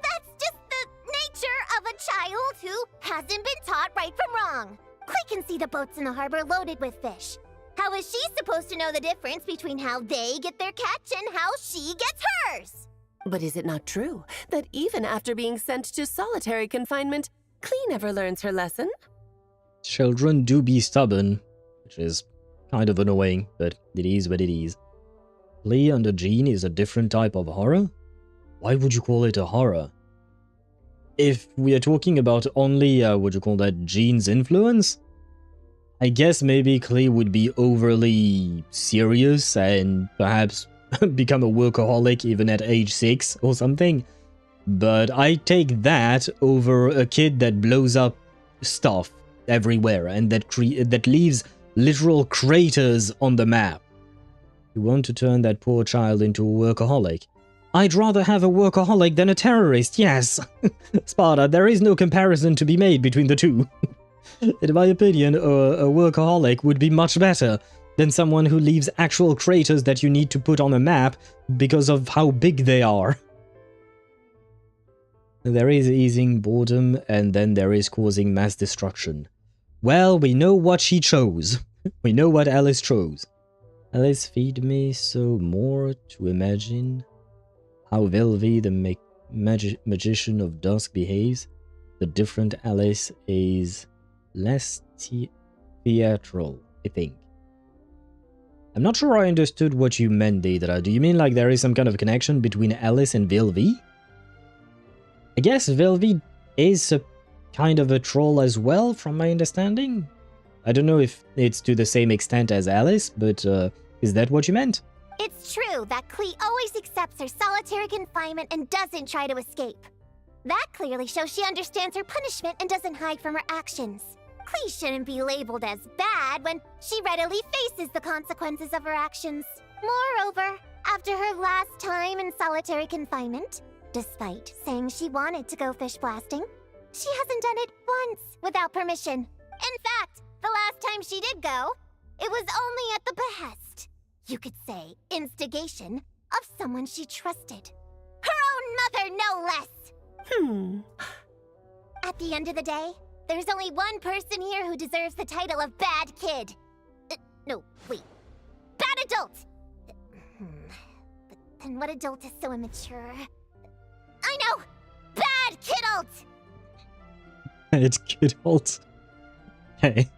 That's just the nature of a child who hasn't been taught right from wrong. Klee can see the boats in the harbor loaded with fish. How is she supposed to know the difference between how they get their catch and how she gets hers? But is it not true that even after being sent to solitary confinement, Klee never learns her lesson? Children do be stubborn, which is kind of annoying, but it is what it is. Klee under Jean is a different type of horror? Why would you call it a horror? If we are talking about only, what you call that, Jean's influence? I guess maybe Klee would be overly serious and perhaps become a workaholic even at age 6 or something. But I take that over a kid that blows up stuff everywhere and that leaves literal craters on the map. You want to turn that poor child into a workaholic? I'd rather have a workaholic than a terrorist, yes! Sparta, there is no comparison to be made between the two. In my opinion, a workaholic would be much better than someone who leaves actual craters that you need to put on a map because of how big they are. There is easing boredom, and then there is causing mass destruction. Well, we know what she chose. We know what Alice chose. Alice feed me so more to imagine how Velvi, the magician of dusk, behaves. The different Alice is less theatrical, I think. I'm not sure I understood what you meant, Deidre. Do you mean like there is some kind of connection between Alice and Velvi? I guess Velvi is a kind of a troll as well, from my understanding. I don't know if it's to the same extent as Alice, but is that what you meant? It's true that Klee always accepts her solitary confinement and doesn't try to escape. That clearly shows she understands her punishment and doesn't hide from her actions. Klee shouldn't be labeled as bad when she readily faces the consequences of her actions. Moreover, after her last time in solitary confinement, despite saying she wanted to go fish blasting, she hasn't done it once without permission. In fact, the last time she did go, it was only at the behest, you could say instigation, of someone she trusted. Her own mother, no less! At the end of the day, there's only one person here who deserves the title of bad kid. No, wait. Bad adult! But then what adult is so immature? I know! Bad kidult! Bad kidult. Hey,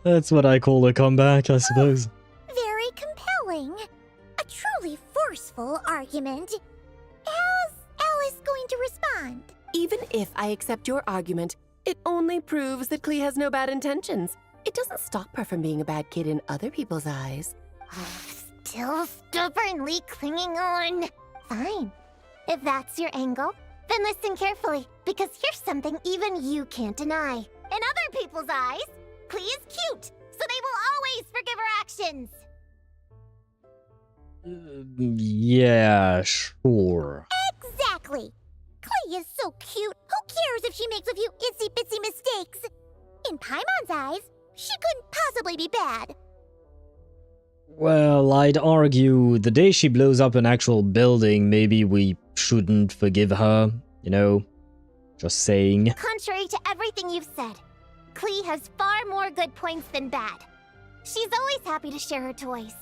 that's what I call a comeback, I suppose. Very compelling. A truly forceful argument. How's Alice going to respond? Even if I accept your argument, it only proves that Klee has no bad intentions. It doesn't stop her from being a bad kid in other people's eyes. Still stubbornly clinging on. Fine. If that's your angle, then listen carefully, because here's something even you can't deny. In other people's eyes, Klee is cute, so they will always forgive her actions. Yeah, sure. Exactly. Klee is so cute. Who cares if she makes a few itsy-bitsy mistakes? In Paimon's eyes, she couldn't possibly be bad. Well, I'd argue the day she blows up an actual building, maybe we shouldn't forgive her, you know? Just saying. Contrary to everything you've said, Klee has far more good points than bad. She's always happy to share her toys.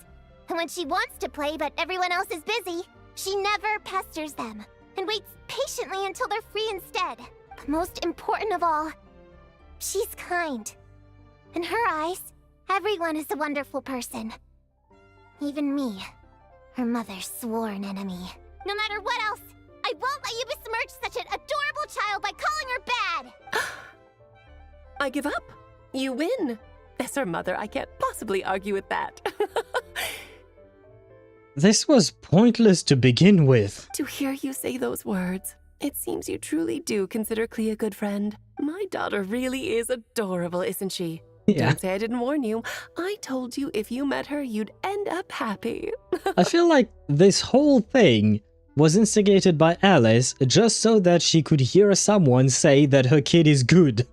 And when she wants to play but everyone else is busy, she never pesters them and waits patiently until they're free instead. But most important of all, she's kind. In her eyes, everyone is a wonderful person. Even me, her mother's sworn enemy. No matter what else, I won't let you besmirch such an adorable child by calling her bad! I give up. You win. As her mother, I can't possibly argue with that. This was pointless to begin with. To hear you say those words, it seems you truly do consider Klee a good friend. My daughter really is adorable, isn't she? Yeah. Don't say I didn't warn you. I told you if you met her, you'd end up happy. I feel like this whole thing was instigated by Alice just so that she could hear someone say that her kid is good.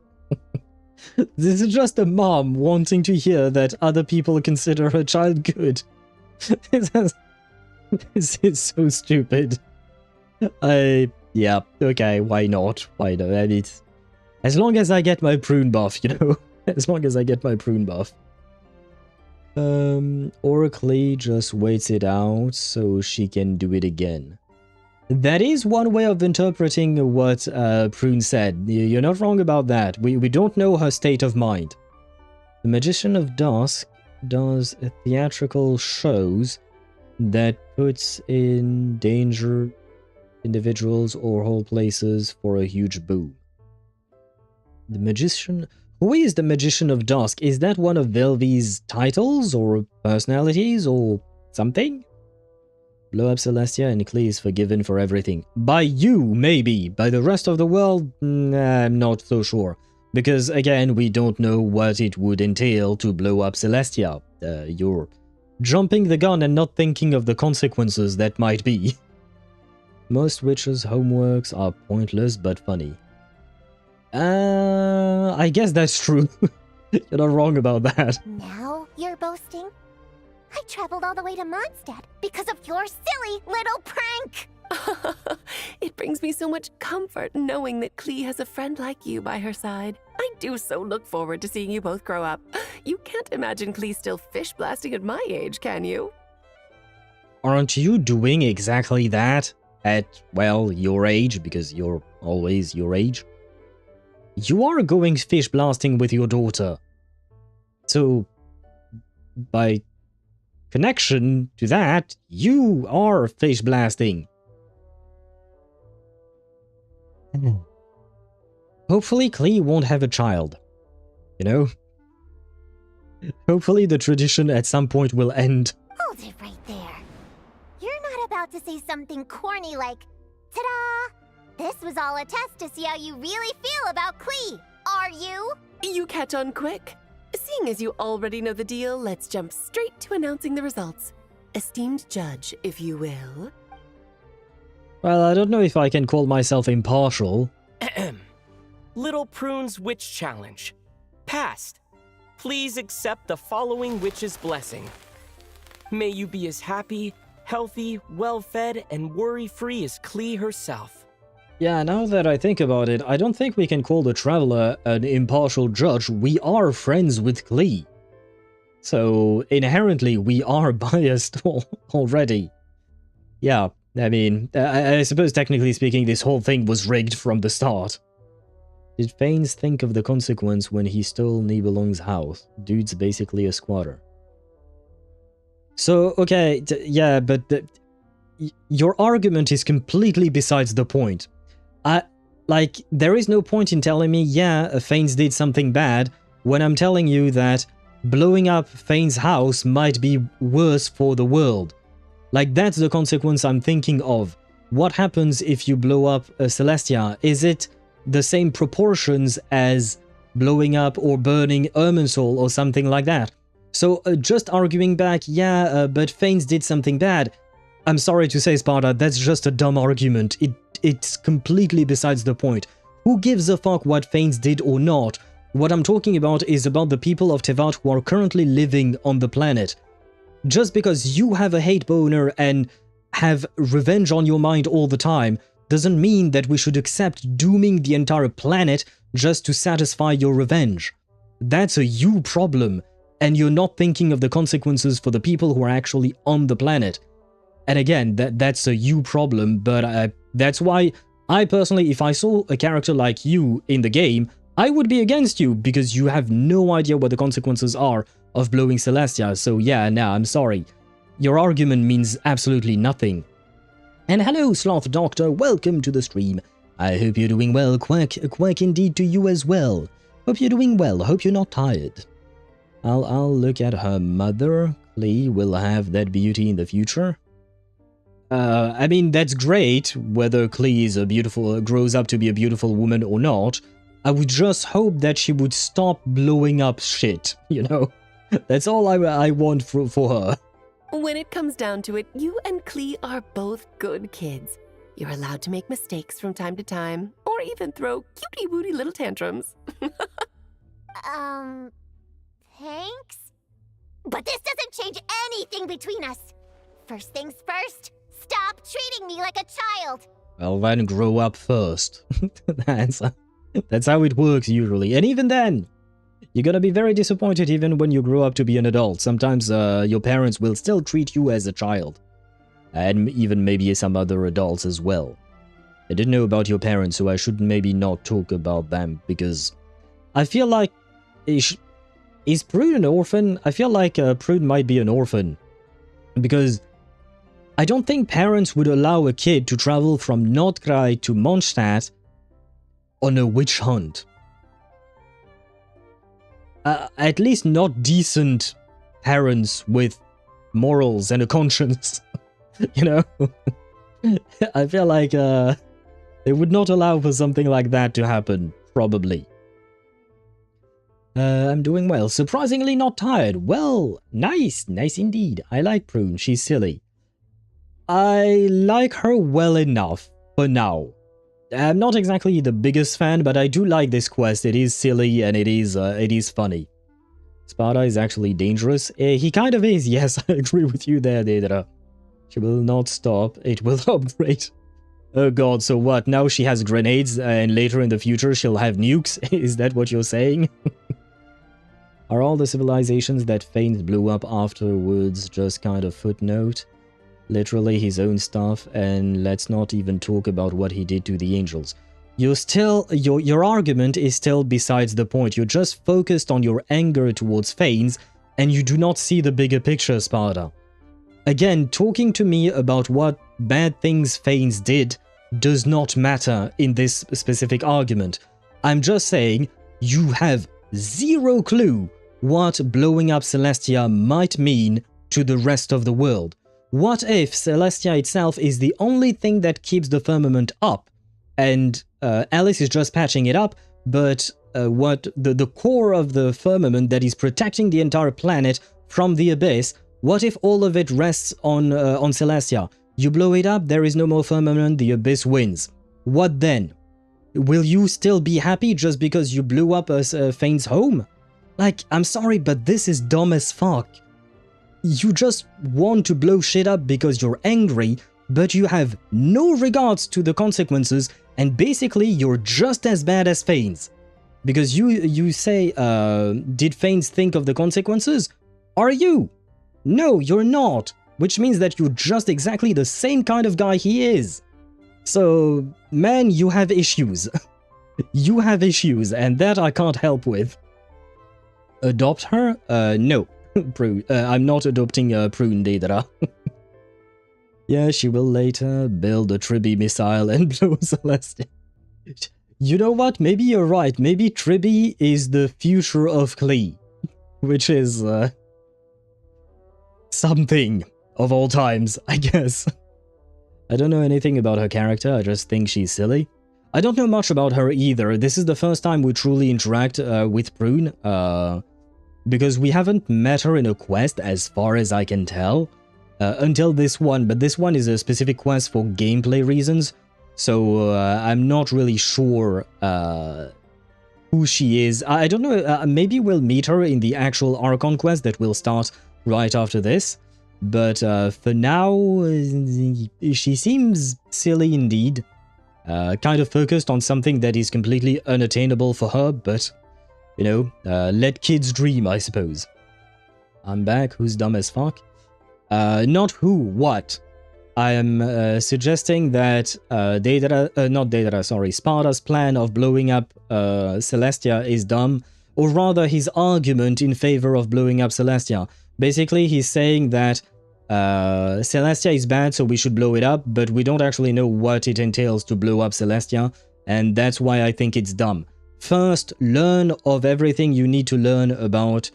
This is just a mom wanting to hear that other people consider her child good. This is so stupid. Yeah, okay, why not? Why not? I mean, as long as I get my prune buff, you know? As long as I get my prune buff. Klee just waits it out so she can do it again. That is one way of interpreting what Prune said. You're not wrong about that. We don't know her state of mind. The Magician of Dusk does theatrical shows that puts in danger individuals or whole places for a huge boom. The Magician... Who is the Magician of Dusk? Is that one of Velvy's titles or personalities or something? Blow up Celestia and Klee is forgiven for everything. By you, maybe. By the rest of the world, I'm not so sure. Because, again, we don't know what it would entail to blow up Celestia. You're jumping the gun and not thinking of the consequences that might be. Most witches' homeworks are pointless but funny. I guess that's true. You're not wrong about that. Now you're boasting? I traveled all the way to Mondstadt because of your silly little prank! It brings me so much comfort knowing that Klee has a friend like you by her side. I do so look forward to seeing you both grow up. You can't imagine Klee still fish blasting at my age, can you? Aren't you doing exactly that? At, well, your age, because you're always your age. You are going fish blasting with your daughter. So, by connection to that, you are fish blasting. Hopefully Klee won't have a child. You know? Hopefully the tradition at some point will end. Hold it right there. You're not about to say something corny like, ta-da! This was all a test to see how you really feel about Klee, are you? You catch on quick. Seeing as you already know the deal, let's jump straight to announcing the results. Esteemed judge, if you will. Well, I don't know if I can call myself impartial. Little Prune's Witch Challenge. Passed. Please accept the following witch's blessing. May you be as happy, healthy, well-fed, and worry-free as Klee herself. Yeah, now that I think about it, I don't think we can call the Traveler an impartial judge. We are friends with Klee. So, inherently, we are biased already. Yeah, I mean, I suppose technically speaking, this whole thing was rigged from the start. Did Fanes think of the consequence when he stole Nibelung's house? Dude's basically a squatter. So, okay, yeah, but your argument is completely besides the point. Like, there is no point in telling me, yeah, Fanes did something bad, when I'm telling you that blowing up Fanes' house might be worse for the world. Like, that's the consequence I'm thinking of. What happens if you blow up Celestia? Is it the same proportions as blowing up or burning Irminsul or something like that? So, just arguing back, yeah, but Fanes did something bad. I'm sorry to say, Sparta, that's just a dumb argument. It's completely besides the point. Who gives a fuck what Fanes did or not? What I'm talking about is about the people of Teyvat who are currently living on the planet. Just because you have a hate boner and have revenge on your mind all the time doesn't mean that we should accept dooming the entire planet just to satisfy your revenge. that's a you problem, and you're not thinking of the consequences for the people who are actually on the planet. And again, that's a you problem, but that's why I personally, if I saw a character like you in the game, I would be against you, because you have no idea what the consequences are of blowing Celestia. So yeah, nah, I'm sorry. Your argument means absolutely nothing. And hello, Sloth Doctor, welcome to the stream. I hope you're doing well, quack indeed to you as well. Hope you're doing well, hope you're not tired. I'll look at her mother. Klee will have that beauty in the future. I mean, that's great, whether Klee is grows up to be a beautiful woman or not. I would just hope that she would stop blowing up shit, you know? That's all I want for her. When it comes down to it, you and Klee are both good kids. You're allowed to make mistakes from time to time, or even throw cutie-wooty little tantrums. Thanks? But this doesn't change anything between us. First things first, stop treating me like a child. Well, then grow up first. That's how it works usually. And even then, you're gonna be very disappointed even when you grow up to be an adult. Sometimes your parents will still treat you as a child. And even maybe some other adults as well. I didn't know about your parents, so I should maybe not talk about them, because I feel like... Is Prune an orphan? I feel like Prune might be an orphan. Because I don't think parents would allow a kid to travel from Nod-Krai to Mondstadt on a witch hunt. At least not decent parents with morals and a conscience. You know? I feel like they would not allow for something like that to happen, probably. I'm doing well. Surprisingly not tired. Well, nice. Nice indeed. I like Prune. She's silly. I like her well enough for now. I'm not exactly the biggest fan, but I do like this quest. It is silly and it is funny. Sparta is actually dangerous. He kind of is. Yes, I agree with you there, Daedra. She will not stop. It will upgrade. Oh god, so what? Now she has grenades and later in the future she'll have nukes? Is that what you're saying? Are all the civilizations that Faint blew up afterwards just kind of footnote? Literally his own stuff, and let's not even talk about what he did to the angels. You're still... Your argument is still besides the point. You're just focused on your anger towards Fanes, and you do not see the bigger picture, Sparta. Again, talking to me about what bad things Fanes did does not matter in this specific argument. I'm just saying, you have zero clue what blowing up Celestia might mean to the rest of the world. What if Celestia itself is the only thing that keeps the firmament up, and Alice is just patching it up, but what the core of the firmament that is protecting the entire planet from the abyss, what if all of it rests on Celestia? You blow it up, there is no more firmament, the abyss wins. What then? Will you still be happy just because you blew up Fane's home? Like, I'm sorry, but this is dumb as fuck. You just want to blow shit up because you're angry, but you have no regards to the consequences, and basically you're just as bad as Fanes. Because you say, did Fanes think of the consequences? Are you? No, you're not. Which means that you're just exactly the same kind of guy he is. So, man, you have issues. You have issues, and that I can't help with. Adopt her? No. Prune. I'm not adopting Prune, Daedra. Yeah, she will later build a Tribi missile and blow Celestia. You know what? Maybe you're right. Maybe Tribi is the future of Klee. Which is, something of all times, I guess. I don't know anything about her character, I just think she's silly. I don't know much about her either. This is the first time we truly interact with Prune, because we haven't met her in a quest as far as I can tell, until this one, but this one is a specific quest for gameplay reasons, so I'm not really sure who she is. I don't know, maybe we'll meet her in the actual Archon quest that will start right after this, but for now, she seems silly indeed. Kind of focused on something that is completely unattainable for her, but You know, let kids dream, I suppose. I'm back. Who's dumb as fuck? Not who, what. I am suggesting that Sparta's plan of blowing up Celestia is dumb, or rather his argument in favor of blowing up Celestia. Basically, he's saying that Celestia is bad, so we should blow it up, but we don't actually know what it entails to blow up Celestia, and that's why I think it's dumb. First, learn of everything you need to learn about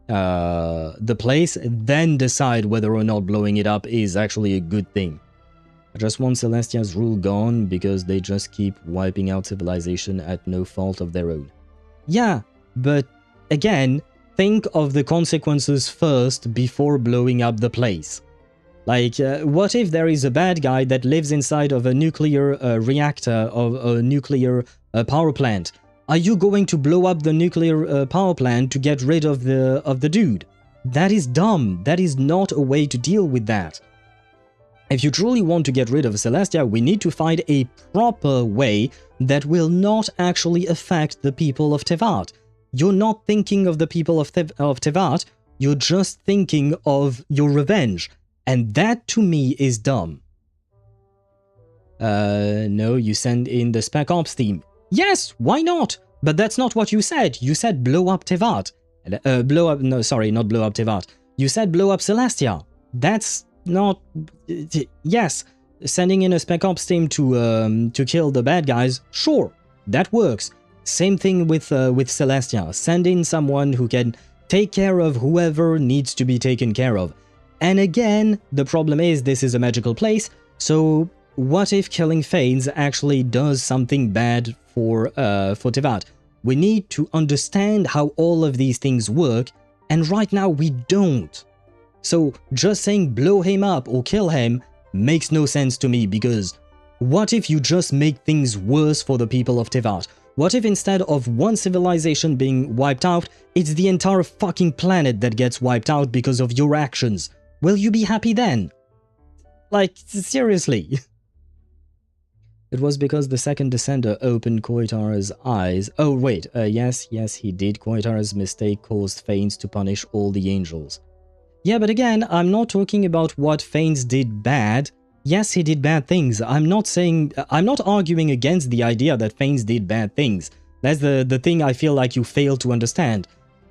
the place, then decide whether or not blowing it up is actually a good thing. I just want Celestia's rule gone because they just keep wiping out civilization at no fault of their own. Yeah, but again, think of the consequences first before blowing up the place. Like, what if there is a bad guy that lives inside of a nuclear reactor of a nuclear power plant? Are you going to blow up the nuclear power plant to get rid of the dude? That is dumb. That is not a way to deal with that. If you truly want to get rid of Celestia, we need to find a proper way that will not actually affect the people of Teyvat. You're not thinking of the people of Teyvat, you're just thinking of your revenge. And that, to me, is dumb. No, you send in the Spec Ops team. Yes, why not? But that's not what you said. You said blow up Teyvat. Blow up... No, sorry, not blow up Teyvat. You said blow up Celestia. That's not... Yes, sending in a Spec Ops team to kill the bad guys, sure, that works. Same thing with Celestia. Send in someone who can take care of whoever needs to be taken care of. And again, the problem is this is a magical place, so what if killing Fanes actually does something bad for Teyvat? We need to understand how all of these things work, and right now we don't. So just saying blow him up or kill him makes no sense to me, because what if you just make things worse for the people of Teyvat? What if instead of one civilization being wiped out, it's the entire fucking planet that gets wiped out because of your actions? Will you be happy then? Like, seriously. It was because the second descender opened Koitar's eyes. Oh, wait, yes, he did. Koitar's mistake caused Fanes to punish all the angels. Yeah, but again, I'm not talking about what Fanes did bad. Yes, he did bad things. I'm not arguing against the idea that Fanes did bad things. That's the thing I feel like you fail to understand.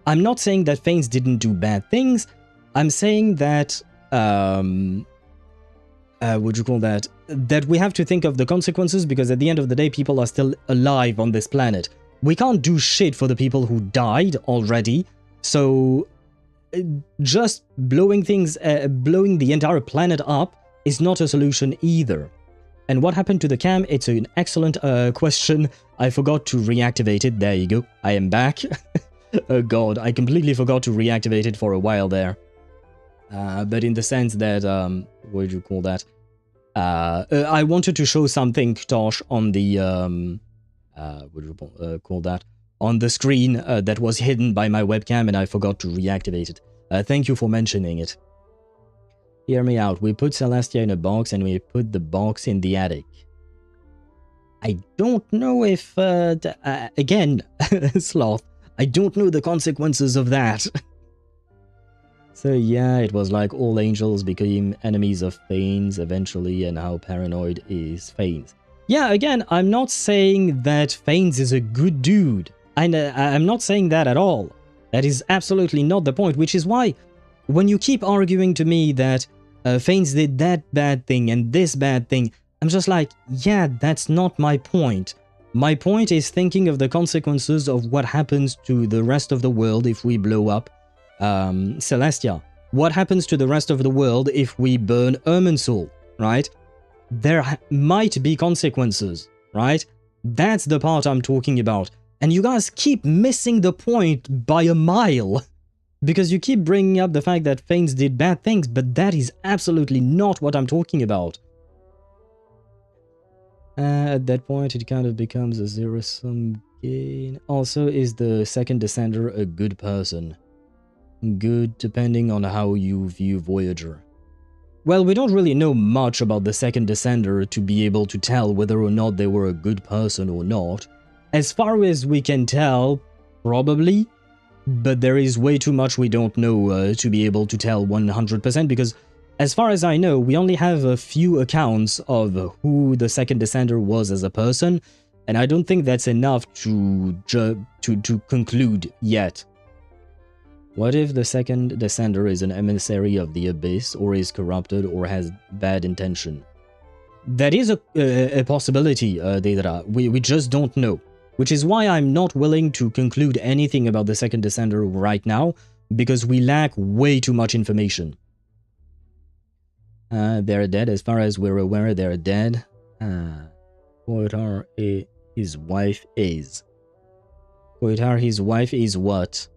I'm not saying that Fanes didn't do bad things. I'm saying that, would you call that? That we have to think of the consequences, because at the end of the day, people are still alive on this planet. We can't do shit for the people who died already, so just blowing the entire planet up is not a solution either. And what happened to the cam? It's an excellent question. I forgot to reactivate it. There you go. I am back. Oh god, I completely forgot to reactivate it for a while there. But in the sense that, what would you call that? I wanted to show something, Tosh, on the, what would you call that? On the screen that was hidden by my webcam, and I forgot to reactivate it. Thank you for mentioning it. Hear me out. We put Celestia in a box, and we put the box in the attic. I don't know if, again, Sloth, I don't know the consequences of that. So yeah, it was like all angels became enemies of Fanes eventually, and how paranoid is Fanes. Yeah, again, I'm not saying that Fanes is a good dude. I'm not saying that at all. That is absolutely not the point, which is why when you keep arguing to me that Fanes did that bad thing and this bad thing, I'm just like, yeah, that's not my point. My point is thinking of the consequences of what happens to the rest of the world if we blow up Celestia. What happens to the rest of the world if we burn Irminsul, right? There might be consequences, right? That's the part I'm talking about. And you guys keep missing the point by a mile. Because you keep bringing up the fact that Fanes did bad things, but that is absolutely not what I'm talking about. At that point, it kind of becomes a zero-sum game. Also, is the second descender a good person? Good, depending on how you view Voyager. Well, we don't really know much about the second descender to be able to tell whether or not they were a good person or not. As far as we can tell, Probably. But there is way too much we don't know to be able to tell 100% because as far as I know, we only have a few accounts of who the second descender was as a person, and I don't think that's enough to conclude yet. What if the second descender is an emissary of the abyss, or is corrupted, or has bad intention? That is a possibility, Deidara. We just don't know. Which is why I'm not willing to conclude anything about the second descender right now, because we lack way too much information. They're dead. As far as we're aware, they're dead. Koitar, his wife is. Koitar, his wife is what?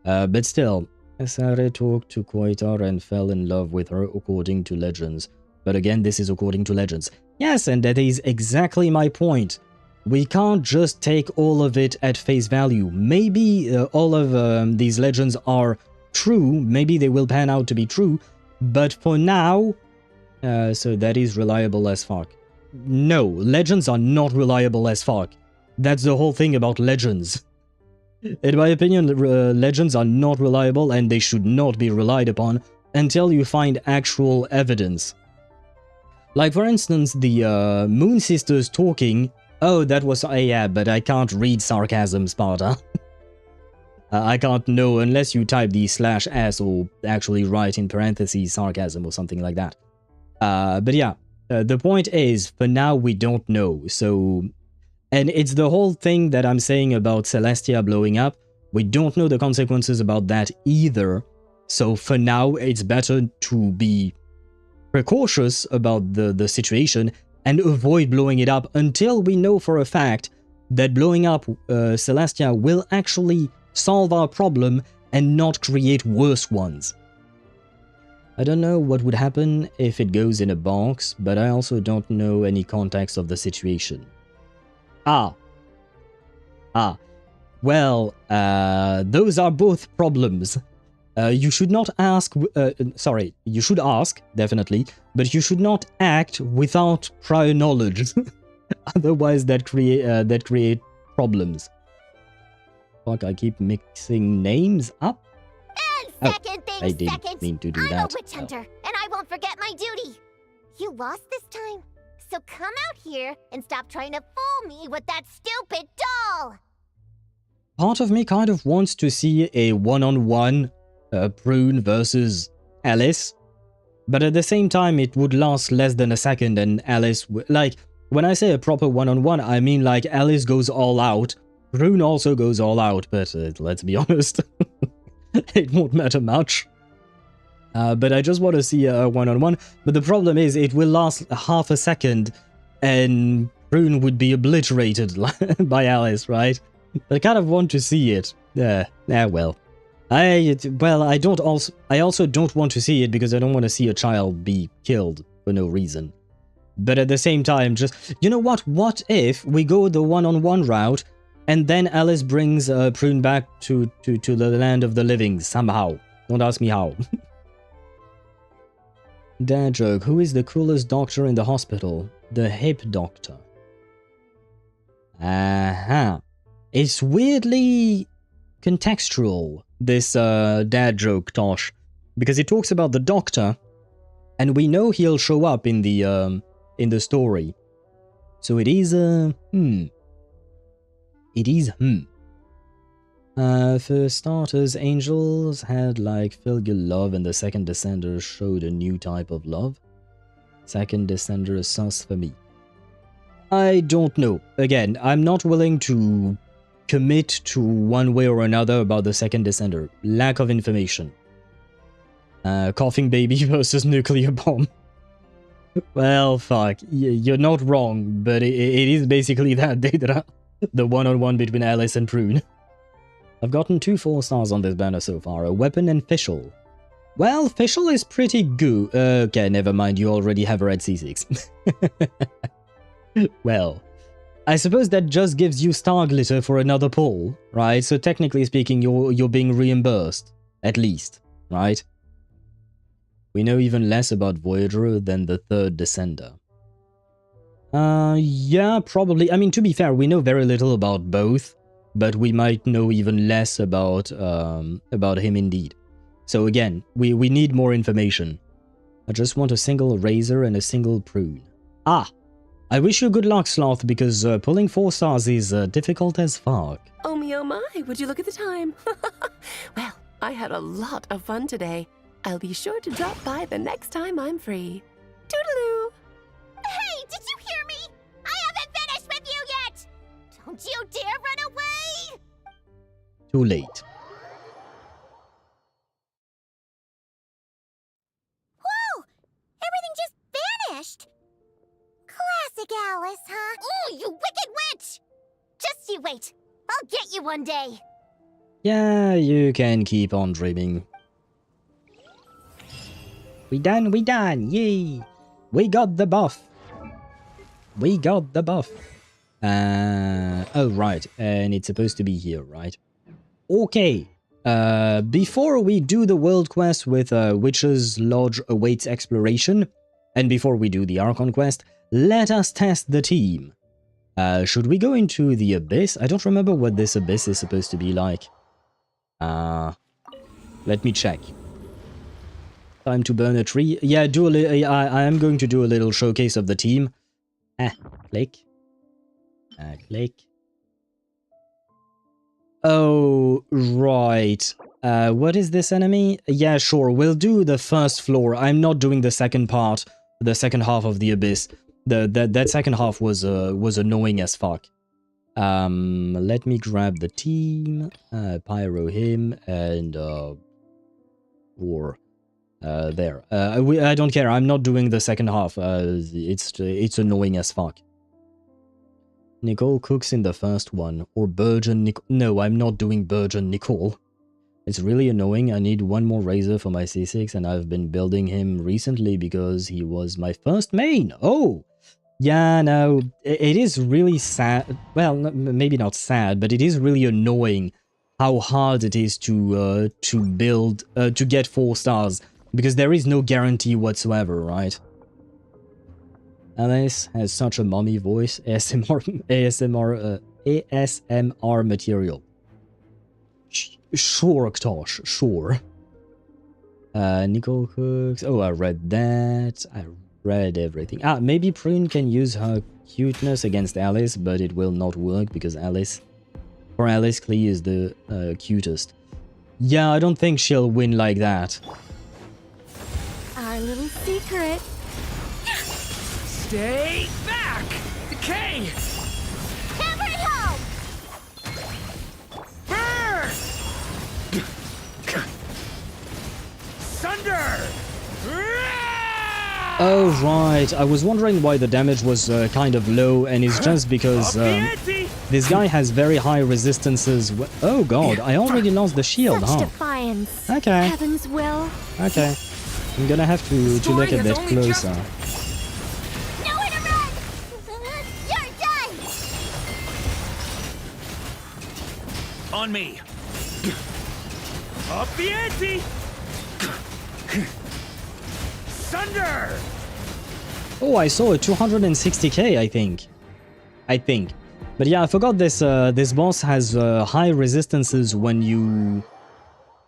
But still, Asare talked to Koitar and fell in love with her according to legends. But again, this is according to legends. Yes, and that is exactly my point. We can't just take all of it at face value. Maybe all of these legends are true. Maybe they will pan out to be true. But for now, so that is reliable as fuck. No, legends are not reliable as fuck. That's the whole thing about legends. In my opinion, legends are not reliable and they should not be relied upon until you find actual evidence. Like for instance, the Moon Sisters talking. Oh, that was yeah, but I can't read sarcasm, Sparta. I can't know unless you type the /s or actually write in parentheses sarcasm or something like that. But yeah, the point is, for now we don't know, so... And it's the whole thing that I'm saying about Celestia blowing up. We don't know the consequences about that either, so for now it's better to be precautious about the situation and avoid blowing it up until we know for a fact that blowing up Celestia will actually solve our problem and not create worse ones. I don't know what would happen if it goes in a box, but I also don't know any context of the situation. Well, those are both problems. You should not ask, sorry, you should ask, definitely, but you should not act without prior knowledge. Otherwise that create problems. Fuck, I keep mixing names up. And second thing, I didn't mean to do that. I'm a witch hunter, and I won't forget my duty. You lost this time, so come out here and stop trying to fool me with that stupid doll. Part of me kind of wants to see a one-on-one Prune versus Alice, but at the same time it would last less than a second and Alice like, when I say a proper one-on-one, I mean like Alice goes all out, Prune also goes all out, but let's be honest, it won't matter much. But I just want to see a one-on-one, but the problem is it will last half a second and Prune would be obliterated by Alice, right? I kind of want to see it. Well. I also don't want to see it because I don't want to see a child be killed for no reason. But at the same time, just, you know what if we go the one-on-one route and then Alice brings Prune back to the land of the living somehow? Don't ask me how. Dad joke, who is the coolest doctor in the hospital? The hip doctor. It's weirdly contextual, this dad joke, Tosh, because it talks about the doctor, and we know he'll show up in the story. So it is for starters, angels had like filial love, and the second descender showed a new type of love. Second descender is sus for me. I don't know. Again, I'm not willing to commit to one way or another about the second descender. Lack of information. Coughing baby versus nuclear bomb. Well, fuck. You're not wrong, but it is basically that, Deidara. The one-on-one between Alice and Prune. I've gotten 2 4 stars on this banner so far, a weapon and Fischl. Well, Fischl is pretty good. Okay, never mind, you already have her at C6. Well, I suppose that just gives you star glitter for another pull, right? So technically speaking, you're being reimbursed, at least, right? We know even less about Voyager than the third descender. Yeah, probably. I mean, to be fair, we know very little about both. but we might know even less about him indeed. So again, we need more information. I just want a single razor and a single prune. Ah! I wish you good luck, Sloth, because pulling 4 stars is difficult as fuck. Oh my, would you look at the time? Well, I had a lot of fun today. I'll be sure to drop by the next time I'm free. Toodaloo! Hey, did you hear me? I haven't finished with you yet! Don't you dare run away! Too late. Whoa! Everything just vanished! Classic Alice, huh? Oh, you wicked witch! Just you wait. I'll get you one day. Yeah, you can keep on dreaming. We done, yay! We got the buff. We got the buff. Oh, right, and it's supposed to be here, right? Okay, before we do the world quest with Witch's Lodge awaits exploration, and before we do the Archon quest, let us test the team. Should we go into the abyss? I don't remember what this abyss is supposed to be like. Let me check. Time to burn a tree. Yeah, I am going to do a little showcase of the team. Click. Click. Oh, right. What is this enemy? Yeah, sure. We'll do the first floor. I'm not doing the second part, the second half of the abyss. That second half was annoying as fuck. Let me grab the team, pyro him, and there. I don't care. I'm not doing the second half. It's annoying as fuck. Nicole cooks in the first one, or Burgeon Nicole. No, I'm not doing Burgeon Nicole. It's really annoying. I need one more razor for my C6, and I've been building him recently because he was my first main. Oh! Yeah, no, it is really sad. Well, maybe not sad, but it is really annoying how hard it is to build, to get 4 stars, because there is no guarantee whatsoever, right? Alice has such a mommy voice. ASMR material. Sure, Ktosh, sure. Nicole cooks. Oh, I read that. I read everything. Maybe Prune can use her cuteness against Alice, but it will not work because Alice Klee is the cutest. Yeah, I don't think she'll win like that. Our little secret. Stay back! Decay! Hammer it home! Burn! Sunder! Oh, right. I was wondering why the damage was kind of low, and it's just because this guy has very high resistances. Oh god, I already lost the shield, Such huh? defiance. Okay. Heaven's will. Okay. I'm gonna have to look a bit closer. Nowhere to run! You're done! On me! Up the ante! Sunder! Oh, I saw a 260k, I think. But yeah, I forgot this this boss has high resistances when you...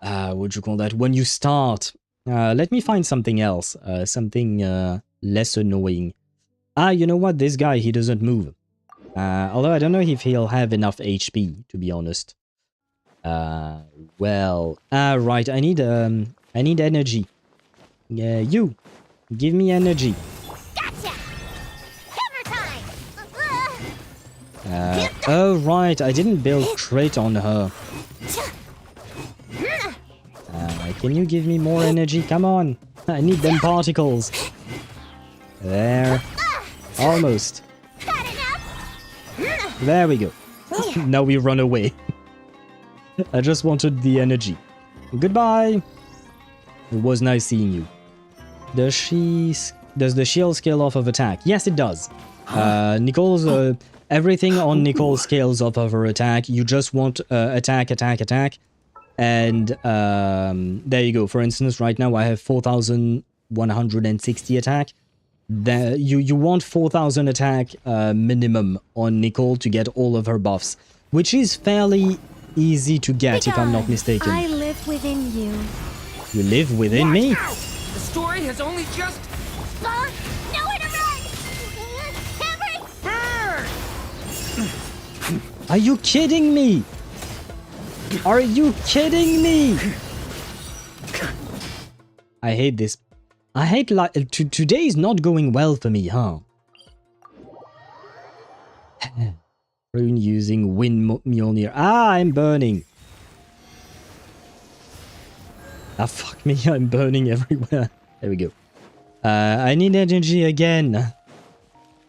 what'd you call that? When you start. Let me find something else. Something less annoying. You know what? This guy, he doesn't move. Although I don't know if he'll have enough HP, to be honest. Well... right, I need energy. Yeah, you. Give me energy. Gotcha! Hammer time! Oh, right. I didn't build crit on her. Can you give me more energy? Come on. I need them particles. There. Almost. There we go. Now we run away. I just wanted the energy. Goodbye. It was nice seeing you. Does the shield scale off of attack? Yes, it does. Nicole's everything on Nicole scales off of her attack. You just want attack, and there you go. For instance, right now I have 4,160 attack. You want 4,000 attack minimum on Nicole to get all of her buffs. which is fairly easy to get, if I'm not Because mistaken. I live within you. You live within me? The story has only just... Nowhere to run! Are you kidding me? Are you kidding me? I hate this. I hate today is not going well for me, huh? Prune using wind Mjolnir. Ah, I'm burning. Ah, fuck me, I'm burning everywhere. There we go. I need energy again.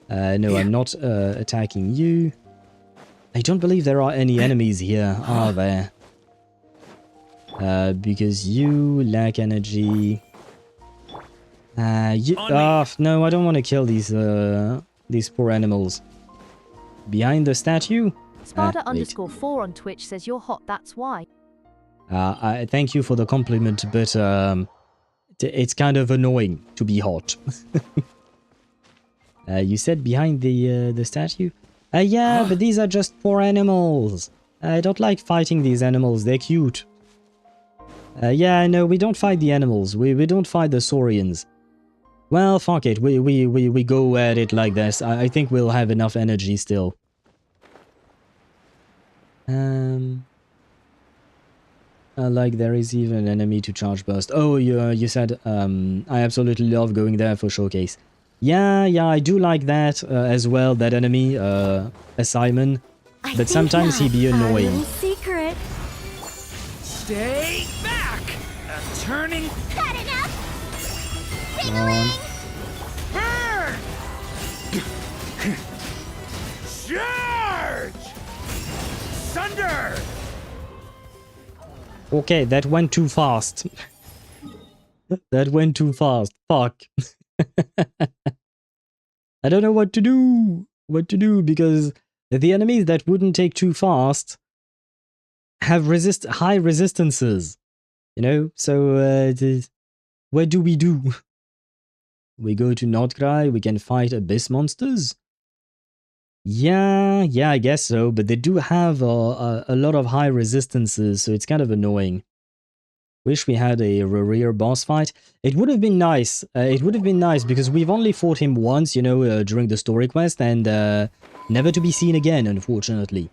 No, I'm not attacking you. I don't believe there are any enemies here, are there? Because you lack energy. No, I don't want to kill these poor animals. Behind the statue? Sparta _4 on Twitch says you're hot, that's why. I thank you for the compliment, but it's kind of annoying to be hot. You said behind the statue? Yeah, but these are just poor animals. I don't like fighting these animals, they're cute. Yeah, no, we don't fight the animals. We don't fight the Saurians. Well, fuck it. We go at it like this. I think we'll have enough energy still. Like there is even an enemy to charge burst. Oh, you said I absolutely love going there for showcase. Yeah, I do like that as well. That enemy, Simon. But sometimes he be annoying. Secret. Stay back! Turning... Got enough! Burn! Charge! Thunder! Okay, that went too fast. That went too fast. Fuck. I don't know what to do. Because the enemies that wouldn't take too fast have high resistances. You know? So, what do? We go to Nod-Krai, we can fight abyss monsters? Yeah, I guess so, but they do have a lot of high resistances, so it's kind of annoying. Wish we had a rear boss fight. It would have been nice. Because we've only fought him once, you know, during the story quest, and never to be seen again, unfortunately.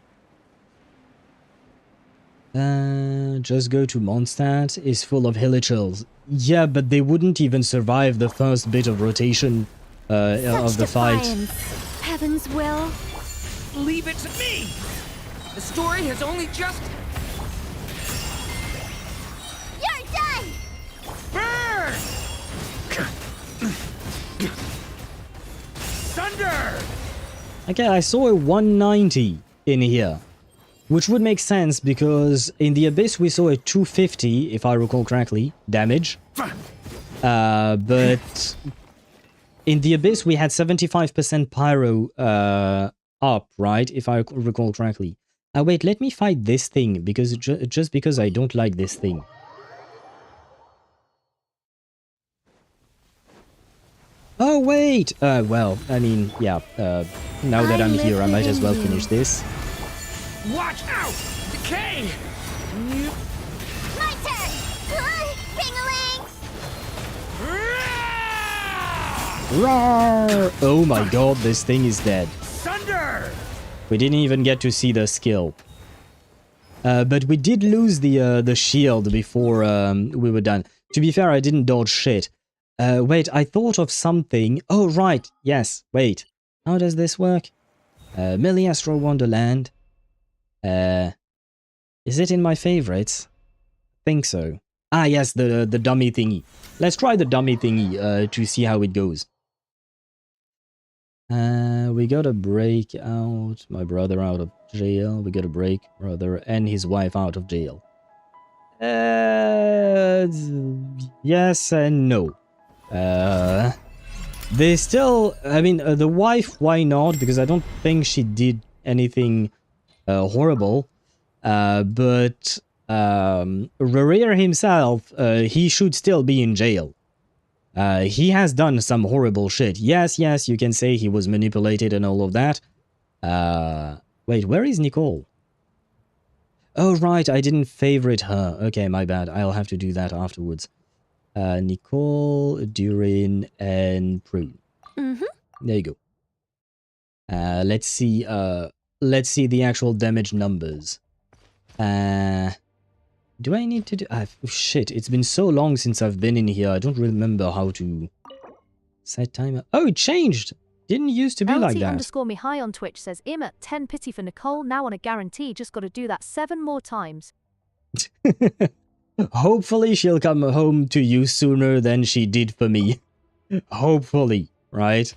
Just go to Mondstadt is full of hilichurls. Yeah, but they wouldn't even survive the first bit of rotation of the fight. Heaven's will. Leave it to me! The story has only just... You're done! Burn! Thunder! Okay, I saw a 190 in here. Which would make sense because in the Abyss we saw a 250, if I recall correctly, damage. But in the Abyss we had 75% pyro up, right? If I recall correctly. Wait, let me fight this thing because just because I don't like this thing. Oh wait! Well, I mean, yeah. Now that I'm here, I might as well finish this. Watch out! Decay! My turn! Ping-a-ling! Roar! Oh my god, this thing is dead. Thunder! We didn't even get to see the skill. But we did lose the shield before we were done. To be fair, I didn't dodge shit. Wait, I thought of something. Oh, right. Yes, wait. How does this work? Millie Astro Wonderland. Is it in my favorites? Think so. Ah, yes, the dummy thingy. Let's try the dummy thingy to see how it goes. We gotta break out my brother out of jail. We gotta break brother and his wife out of jail. Yes and no. They still, I mean, the wife, why not? Because I don't think she did anything horrible. But Reappeared himself, he should still be in jail. He has done some horrible shit. Yes, you can say he was manipulated and all of that. Wait, where is Nicole? Oh, right, I didn't favorite her. Okay, my bad. I'll have to do that afterwards. Nicole, Reeyn, and Prune. There you go. Let's see the actual damage numbers. Do I need to do... shit, it's been so long since I've been in here. I don't remember how to set timer. Oh, it changed! Didn't used to be like that. LT_me_high on Twitch says, Imma, 10 pity for Nicole, now on a guarantee, just gotta do that 7 more times. Hopefully she'll come home to you sooner than she did for me. Hopefully, right?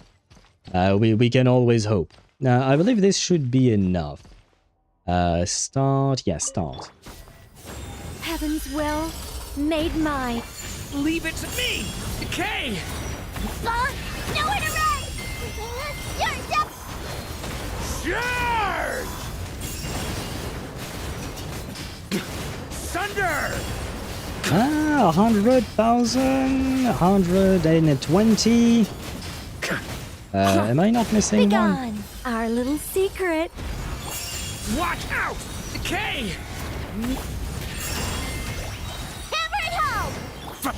We can always hope. Now, I believe this should be enough. Start. Yeah, start. Heaven's will made mine. Leave it to me! Decay! Nowhere to run! You're dead! Charge! Thunder! 100,000, 120. Am I not missing one? Our little secret. Watch out! Decay! Hammer it home!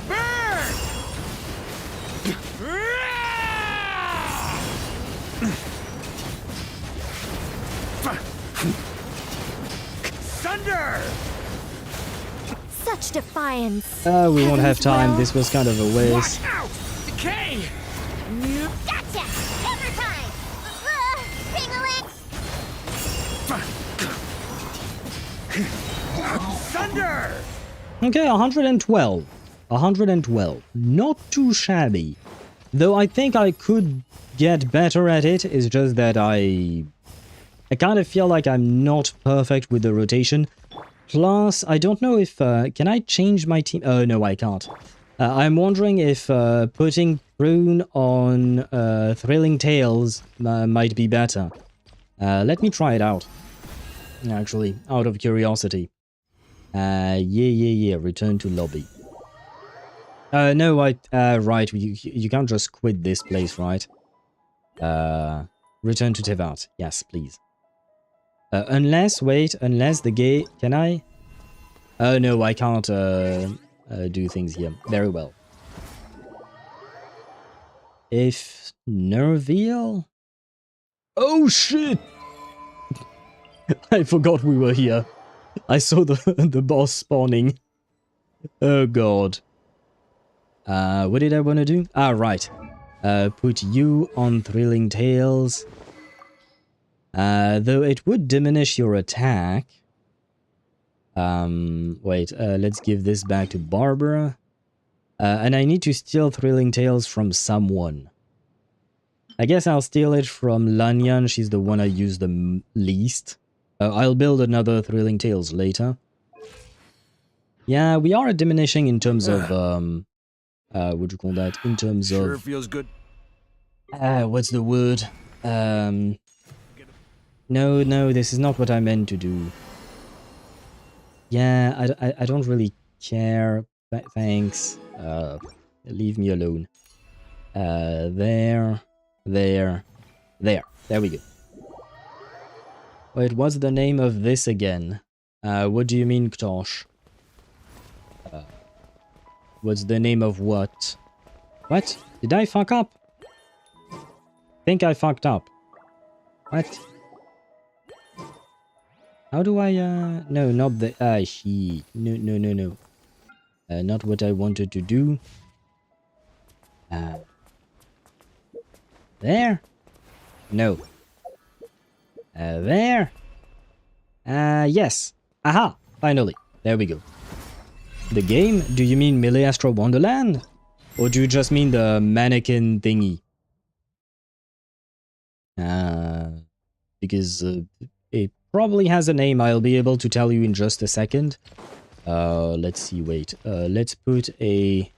Burn! Thunder! Such defiance. We won't have time. This was kind of a waste. Watch out! Decay! Gotcha! Hammer time! Ping-a-ling! Thunder! Okay, 112. 112. Not too shabby. Though I think I could get better at it. It's just that I kind of feel like I'm not perfect with the rotation. Plus, I don't know if... can I change my team? Oh, no, I can't. I'm wondering if putting Prune on Thrilling Tales might be better. Let me try it out. Actually, out of curiosity. Yeah. Return to lobby. No, right. You can't just quit this place, right? Return to Teyvat. Yes, please. Unless the gate... Can I? Oh, no, I can't do things here. Very well. If Nerville... Oh, shit! I forgot we were here. I saw the boss spawning. Oh, God. What did I want to do? Ah, right. Put you on Thrilling Tales. Though it would diminish your attack. Wait, let's give this back to Barbara. And I need to steal Thrilling Tales from someone. I guess I'll steal it from Lanyan. She's the one I use the least. I'll build another Thrilling Tales later. Yeah, we are diminishing in terms of, what do you call that? In terms of... Sure feels good. What's the word? No, this is not what I meant to do. Yeah, I don't really care. Thanks. Leave me alone. There we go. Wait, what's the name of this again? What do you mean, Ktosh? What's the name of what? What? Did I fuck up? Think I fucked up. What? How do I, no, not the, no. Not what I wanted to do. There? No. There? Yes. Aha! Finally. There we go. The game? Do you mean Melee Astro Wonderland? Or do you just mean the mannequin thingy? Because it probably has a name. I'll be able to tell you in just a second. Let's see, wait. Let's put a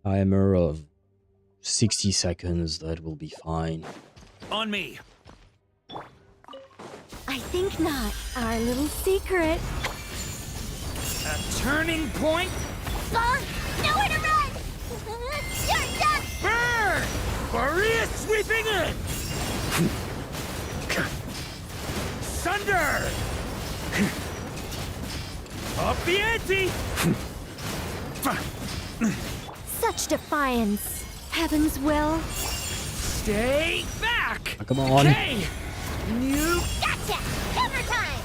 timer of 60 seconds. That will be fine. On me. I think not. Our little secret. A turning point? Nowhere to run! You're done! Burn! Maria sweeping in! Thunder! Up the ante! Such defiance. Heaven's will. Stay back! Oh, come on. Okay. You Gotcha! Hammer time!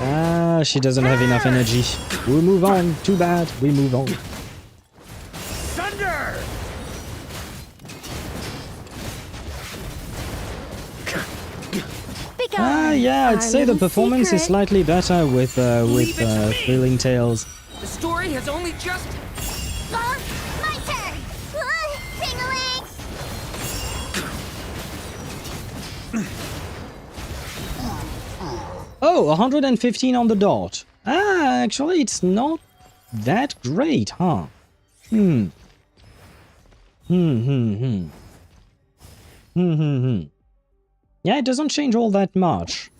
Ah, she doesn't have enough energy. We move on. Too bad. We move on. thunder! Ah, yeah, I'd say the performance is slightly better with Thrilling Tales. The story has only just... My turn! Ring-a-ling! Oh, 115 on the dot. Ah, actually, it's not that great, huh? Yeah, it doesn't change all that much.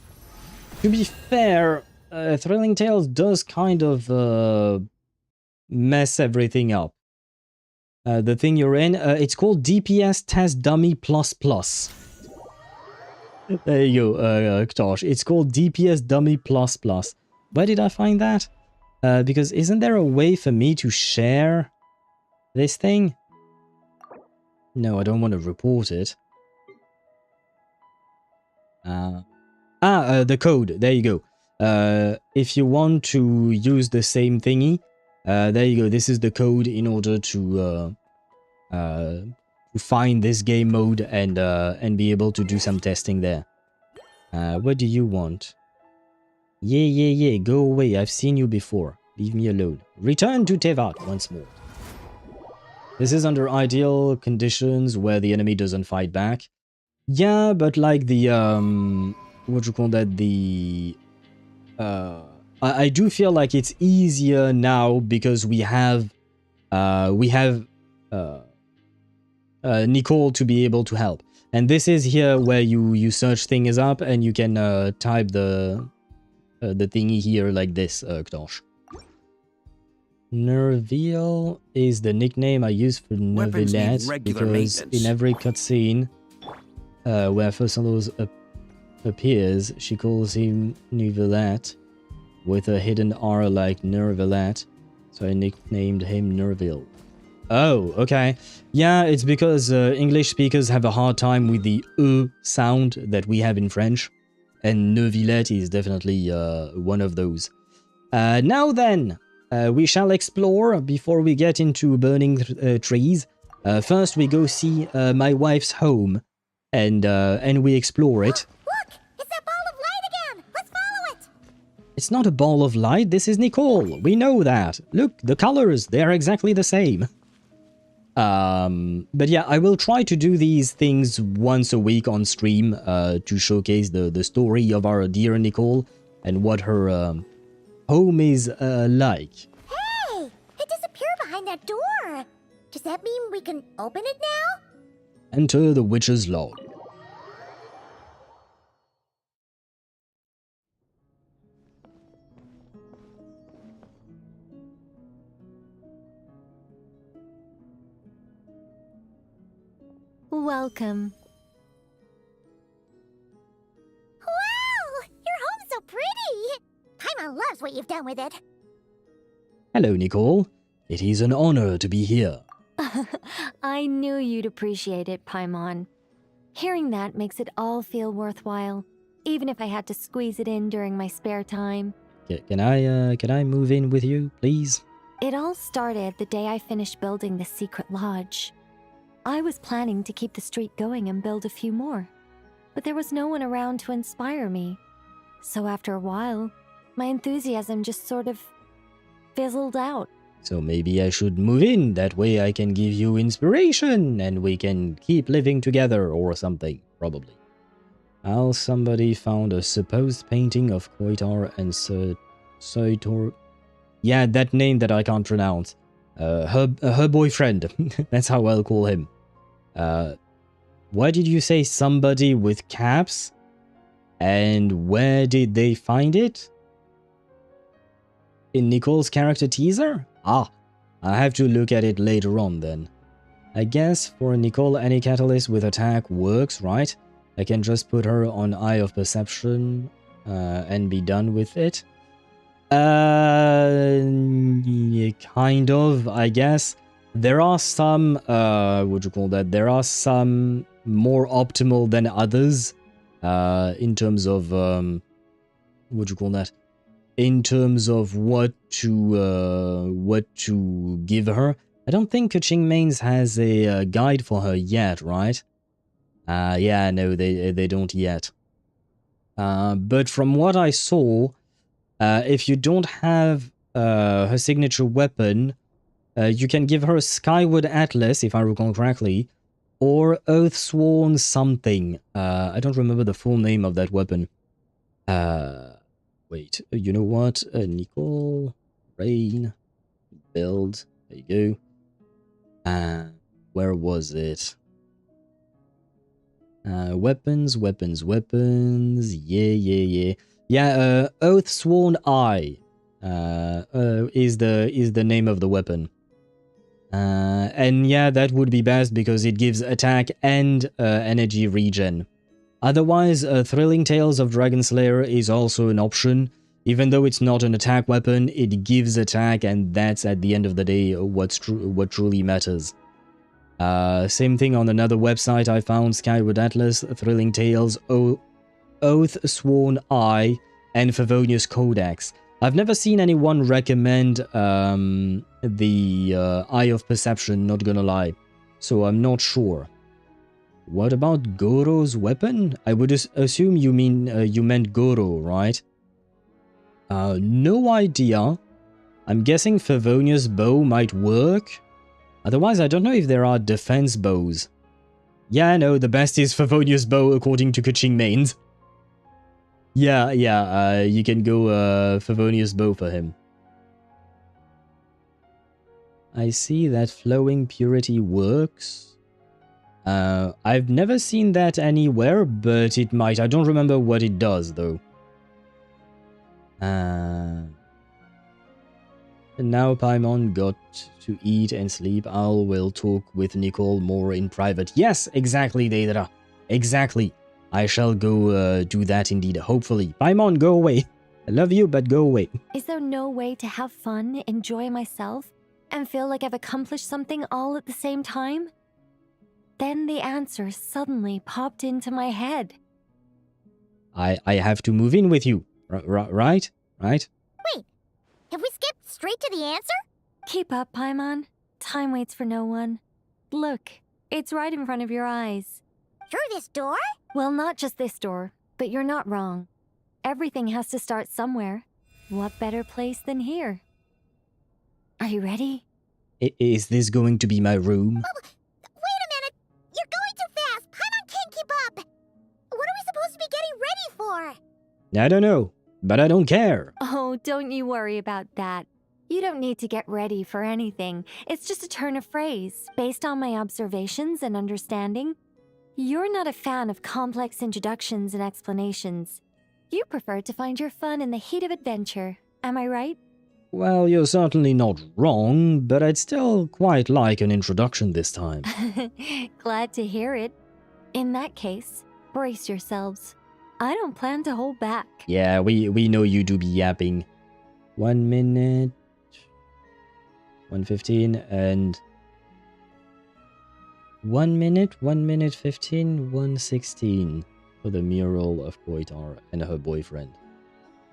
To be fair, Thrilling Tales does kind of mess everything up. The thing you're in, it's called DPS Test Dummy ++. There you go, Ktosh. It's called DPS Dummy ++. Where did I find that? Because isn't there a way for me to share this thing? No, I don't want to report it. The code. There you go. If you want to use the same thingy, there you go. This is the code in order to find this game mode and be able to do some testing there. What do you want? Yeah. Go away. I've seen you before. Leave me alone. Return to Teyvat once more. This is under ideal conditions where the enemy doesn't fight back. Yeah, but like the what you call that? The I do feel like it's easier now because we have Nicole to be able to help. And this is here where you search things up and you can type the thingy here like this, Ktosh. Nerville is the nickname I use for Nervillette because in every cutscene where Fursalos appears, she calls him Nervillette with a hidden R like Nervillette, so I nicknamed him Nerville. Oh, okay. Yeah, it's because English speakers have a hard time with the E sound that we have in French, and Nervillette is definitely one of those. Now then, we shall explore before we get into burning trees. First, we go see my wife's home, and we explore it. Look! It's that ball of light again! Let's follow it! It's not a ball of light, this is Nicole. We know that. Look, the colors, they're exactly the same. But yeah, I will try to do these things once a week on stream to showcase the story of our dear Nicole and what her home is like. Hey! It disappeared behind that door! Does that mean we can open it now? Enter the Witch's Lodge. Welcome. Wow! Your home's so pretty! Paimon loves what you've done with it. Hello, Nicole. It is an honor to be here. I knew you'd appreciate it, Paimon. Hearing that makes it all feel worthwhile, even if I had to squeeze it in during my spare time. Can I move in with you, please? It all started the day I finished building the secret lodge. I was planning to keep the streak going and build a few more, but there was no one around to inspire me. So after a while, my enthusiasm just sort of fizzled out. So maybe I should move in, that way I can give you inspiration and we can keep living together or something, probably. Somebody found a supposed painting of Koitar and Soitor. Yeah, that name that I can't pronounce. Her boyfriend, that's how I'll call him. Why did you say somebody with caps? And where did they find it? In Nicole's character teaser? Ah, I have to look at it later on then. I guess for Nicole any catalyst with attack works, right? I can just put her on Eye of Perception and be done with it. Yeah, kind of, I guess. There are some, what do you call that? There are some more optimal than others, in terms of, what do you call that? In terms of what to give her. I don't think Kuching Mains has a guide for her yet, right? Yeah, no, they don't yet. But from what I saw, if you don't have her signature weapon, you can give her a Skyward Atlas, if I recall correctly, or Oathsworn something. I don't remember the full name of that weapon. Wait, you know what? Nicole Reeyn build. There you go. Where was it? Weapons. Yeah. Yeah, Oathsworn Eye is the name of the weapon. And yeah, that would be best because it gives attack and energy regen. Otherwise, Thrilling Tales of Dragon Slayer is also an option. Even though it's not an attack weapon, it gives attack, and that's at the end of the day what truly matters. Same thing on another website I found, Skyward Atlas, Thrilling Tales, Oathsworn Eye, and Favonius Codex. I've never seen anyone recommend the Eye of Perception, not gonna lie, so I'm not sure. What about Goro's weapon? I would assume you meant Goro, right? No idea. I'm guessing Favonius bow might work. Otherwise, I don't know if there are defense bows. Yeah, no, the best is Favonius bow according to Kuching Mains. Yeah, you can go Favonius bow for him. I see that Flowing Purity works. I've never seen that anywhere, but it might. I don't remember what it does, though. And now Paimon got to eat and sleep. I will talk with Nicole more in private. Yes, exactly, Deidara. Exactly. I shall go do that indeed, hopefully. Paimon, go away. I love you, but go away. Is there no way to have fun, enjoy myself, and feel like I've accomplished something all at the same time? Then the answer suddenly popped into my head. I have to move in with you, right? Wait, have we skipped straight to the answer? Keep up, Paimon. Time waits for no one. Look, it's right in front of your eyes. Through this door? Well, not just this door, but you're not wrong. Everything has to start somewhere. What better place than here? Are you ready? Is this going to be my room? Oh, wait a minute! You're going too fast! Paimon can't keep up! What are we supposed to be getting ready for? I don't know, but I don't care. Oh, don't you worry about that. You don't need to get ready for anything. It's just a turn of phrase, based on my observations and understanding. You're not a fan of complex introductions and explanations. You prefer to find your fun in the heat of adventure. Am I right? Well, you're certainly not wrong, but I'd still quite like an introduction this time. Glad to hear it. In that case, brace yourselves. I don't plan to hold back. Yeah, we know you do be yapping. 1 minute, 1:15, and 1 minute, 1:15, 1:16 for the mural of Koitar and her boyfriend.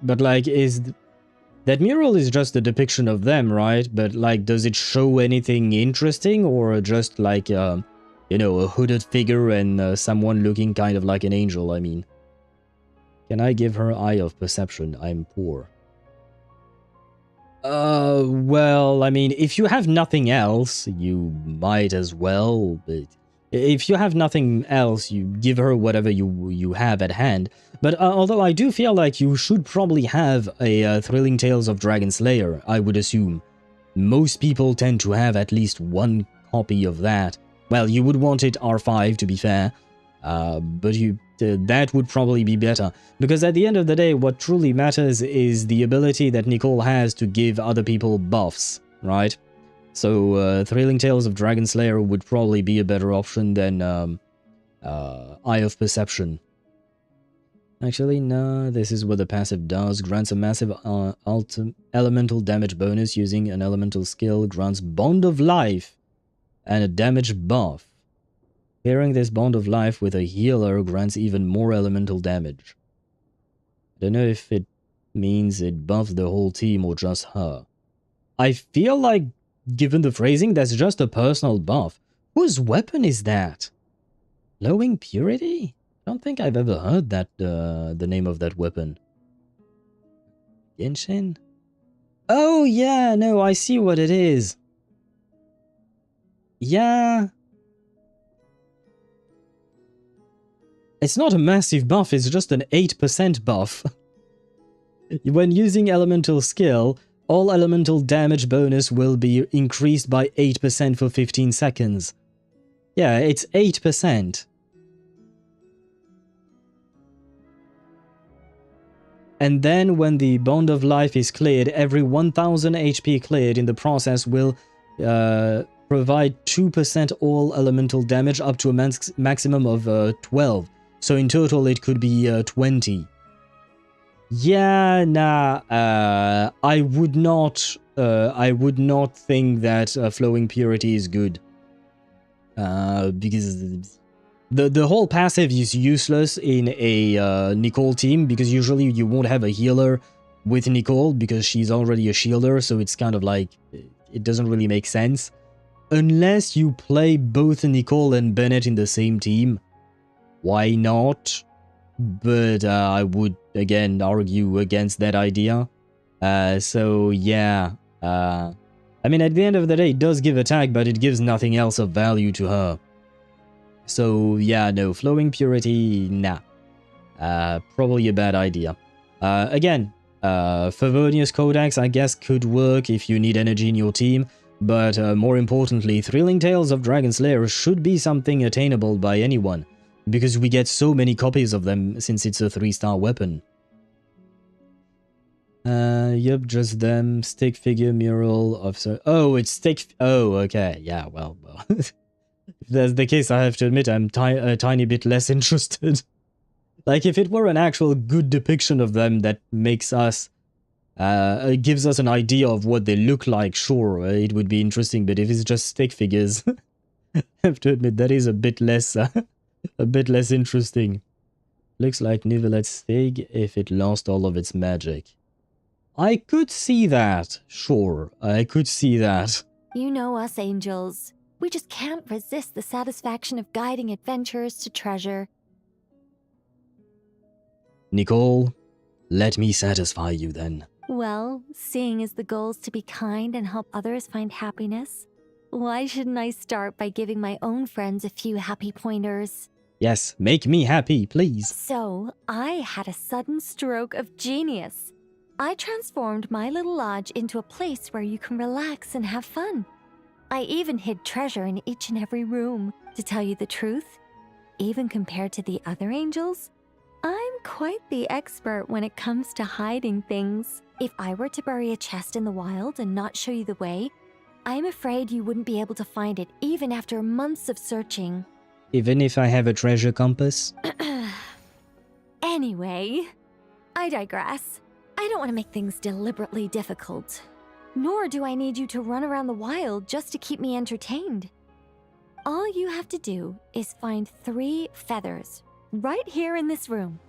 But like, that mural is just a depiction of them, right? But like, does it show anything interesting, or just like, you know, a hooded figure and someone looking kind of like an angel? I mean, can I give her Eye of Perception? I'm poor. Well, I mean, if you have nothing else, you might as well, but if you have nothing else, you give her whatever you have at hand. But although I do feel like you should probably have a Thrilling Tales of Dragon Slayer, I would assume. Most people tend to have at least one copy of that. Well, you would want it R5 to be fair, but that would probably be better. Because at the end of the day, what truly matters is the ability that Nicole has to give other people buffs, right? So Thrilling Tales of Dragon Slayer would probably be a better option than Eye of Perception. Actually, no, this is what the passive does. Grants a massive elemental damage bonus using an elemental skill. Grants Bond of Life and a damage buff. Pairing this Bond of Life with a healer grants even more elemental damage. I don't know if it means it buffs the whole team or just her. I feel like, given the phrasing, that's just a personal buff. Whose weapon is that? Glowing Purity? I don't think I've ever heard that, the name of that weapon. Genshin? Oh yeah, no, I see what it is. Yeah. It's not a massive buff, it's just an 8% buff. When using elemental skill, all elemental damage bonus will be increased by 8% for 15 seconds. Yeah, it's 8%. And then when the Bond of Life is cleared, every 1000 HP cleared in the process will provide 2% all elemental damage up to a maximum of 12. So in total it could be 20. Yeah, nah, I would not think that Flowing Purity is good. Because the whole passive is useless in a Nicole team, because usually you won't have a healer with Nicole because she's already a shielder, so it's kind of like, it doesn't really make sense. Unless you play both Nicole and Bennett in the same team. Why not? But I would, again, argue against that idea. So, yeah. I mean, at the end of the day, it does give attack, but it gives nothing else of value to her. So, yeah, no, Flowing Purity, nah. Probably a bad idea. Again, Favonius Codex, I guess, could work if you need energy in your team, but more importantly, Thrilling Tales of Dragon Slayer should be something attainable by anyone, because we get so many copies of them since it's a 3-star weapon. Yep, just them. Stick figure mural of... Oh, it's stick... Oh, okay. Yeah, well. If that's the case, I have to admit I'm a tiny bit less interested. Like, if it were an actual good depiction of them that makes us... gives us an idea of what they look like, sure, it would be interesting. But if it's just stick figures, I have to admit that is a bit less... a bit less interesting. Looks like Nivelet's Stig if it lost all of its magic. I could see that. Sure, I could see that. You know us angels. We just can't resist the satisfaction of guiding adventurers to treasure. Nicole, let me satisfy you then. Well, seeing as the goal is to be kind and help others find happiness, why shouldn't I start by giving my own friends a few happy pointers? Yes, make me happy, please. So, I had a sudden stroke of genius. I transformed my little lodge into a place where you can relax and have fun. I even hid treasure in each and every room. To tell you the truth, even compared to the other angels, I'm quite the expert when it comes to hiding things. If I were to bury a chest in the wild and not show you the way, I'm afraid you wouldn't be able to find it even after months of searching. Even if I have a treasure compass? Anyway, I digress. I don't want to make things deliberately difficult. Nor do I need you to run around the wild just to keep me entertained. All you have to do is find 3 feathers right here in this room.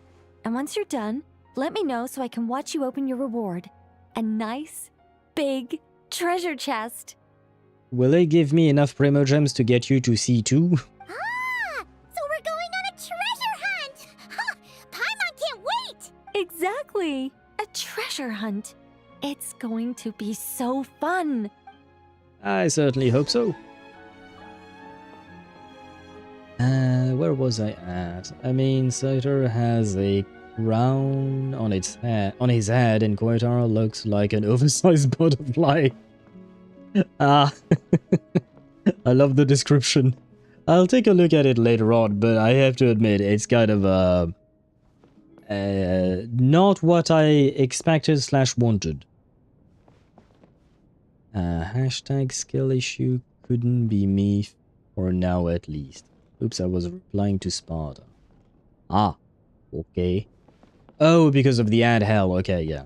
And once you're done, let me know so I can watch you open your reward. A nice, big treasure chest. Will it give me enough primogems to get you to C2? Ah! So we're going on a treasure hunt! Ha! Paimon can't wait! Exactly! A treasure hunt. It's going to be so fun. I certainly hope so. Where was I at? I mean, Sator has a crown on his head, and Koitara looks like an oversized butterfly. Ah, I love the description. I'll take a look at it later on, but I have to admit, it's kind of not what I expected / wanted. Hashtag skill issue couldn't be me for now at least. Oops, I was replying to Sparta. Ah, okay. Oh, because of the ad hell. Okay, yeah.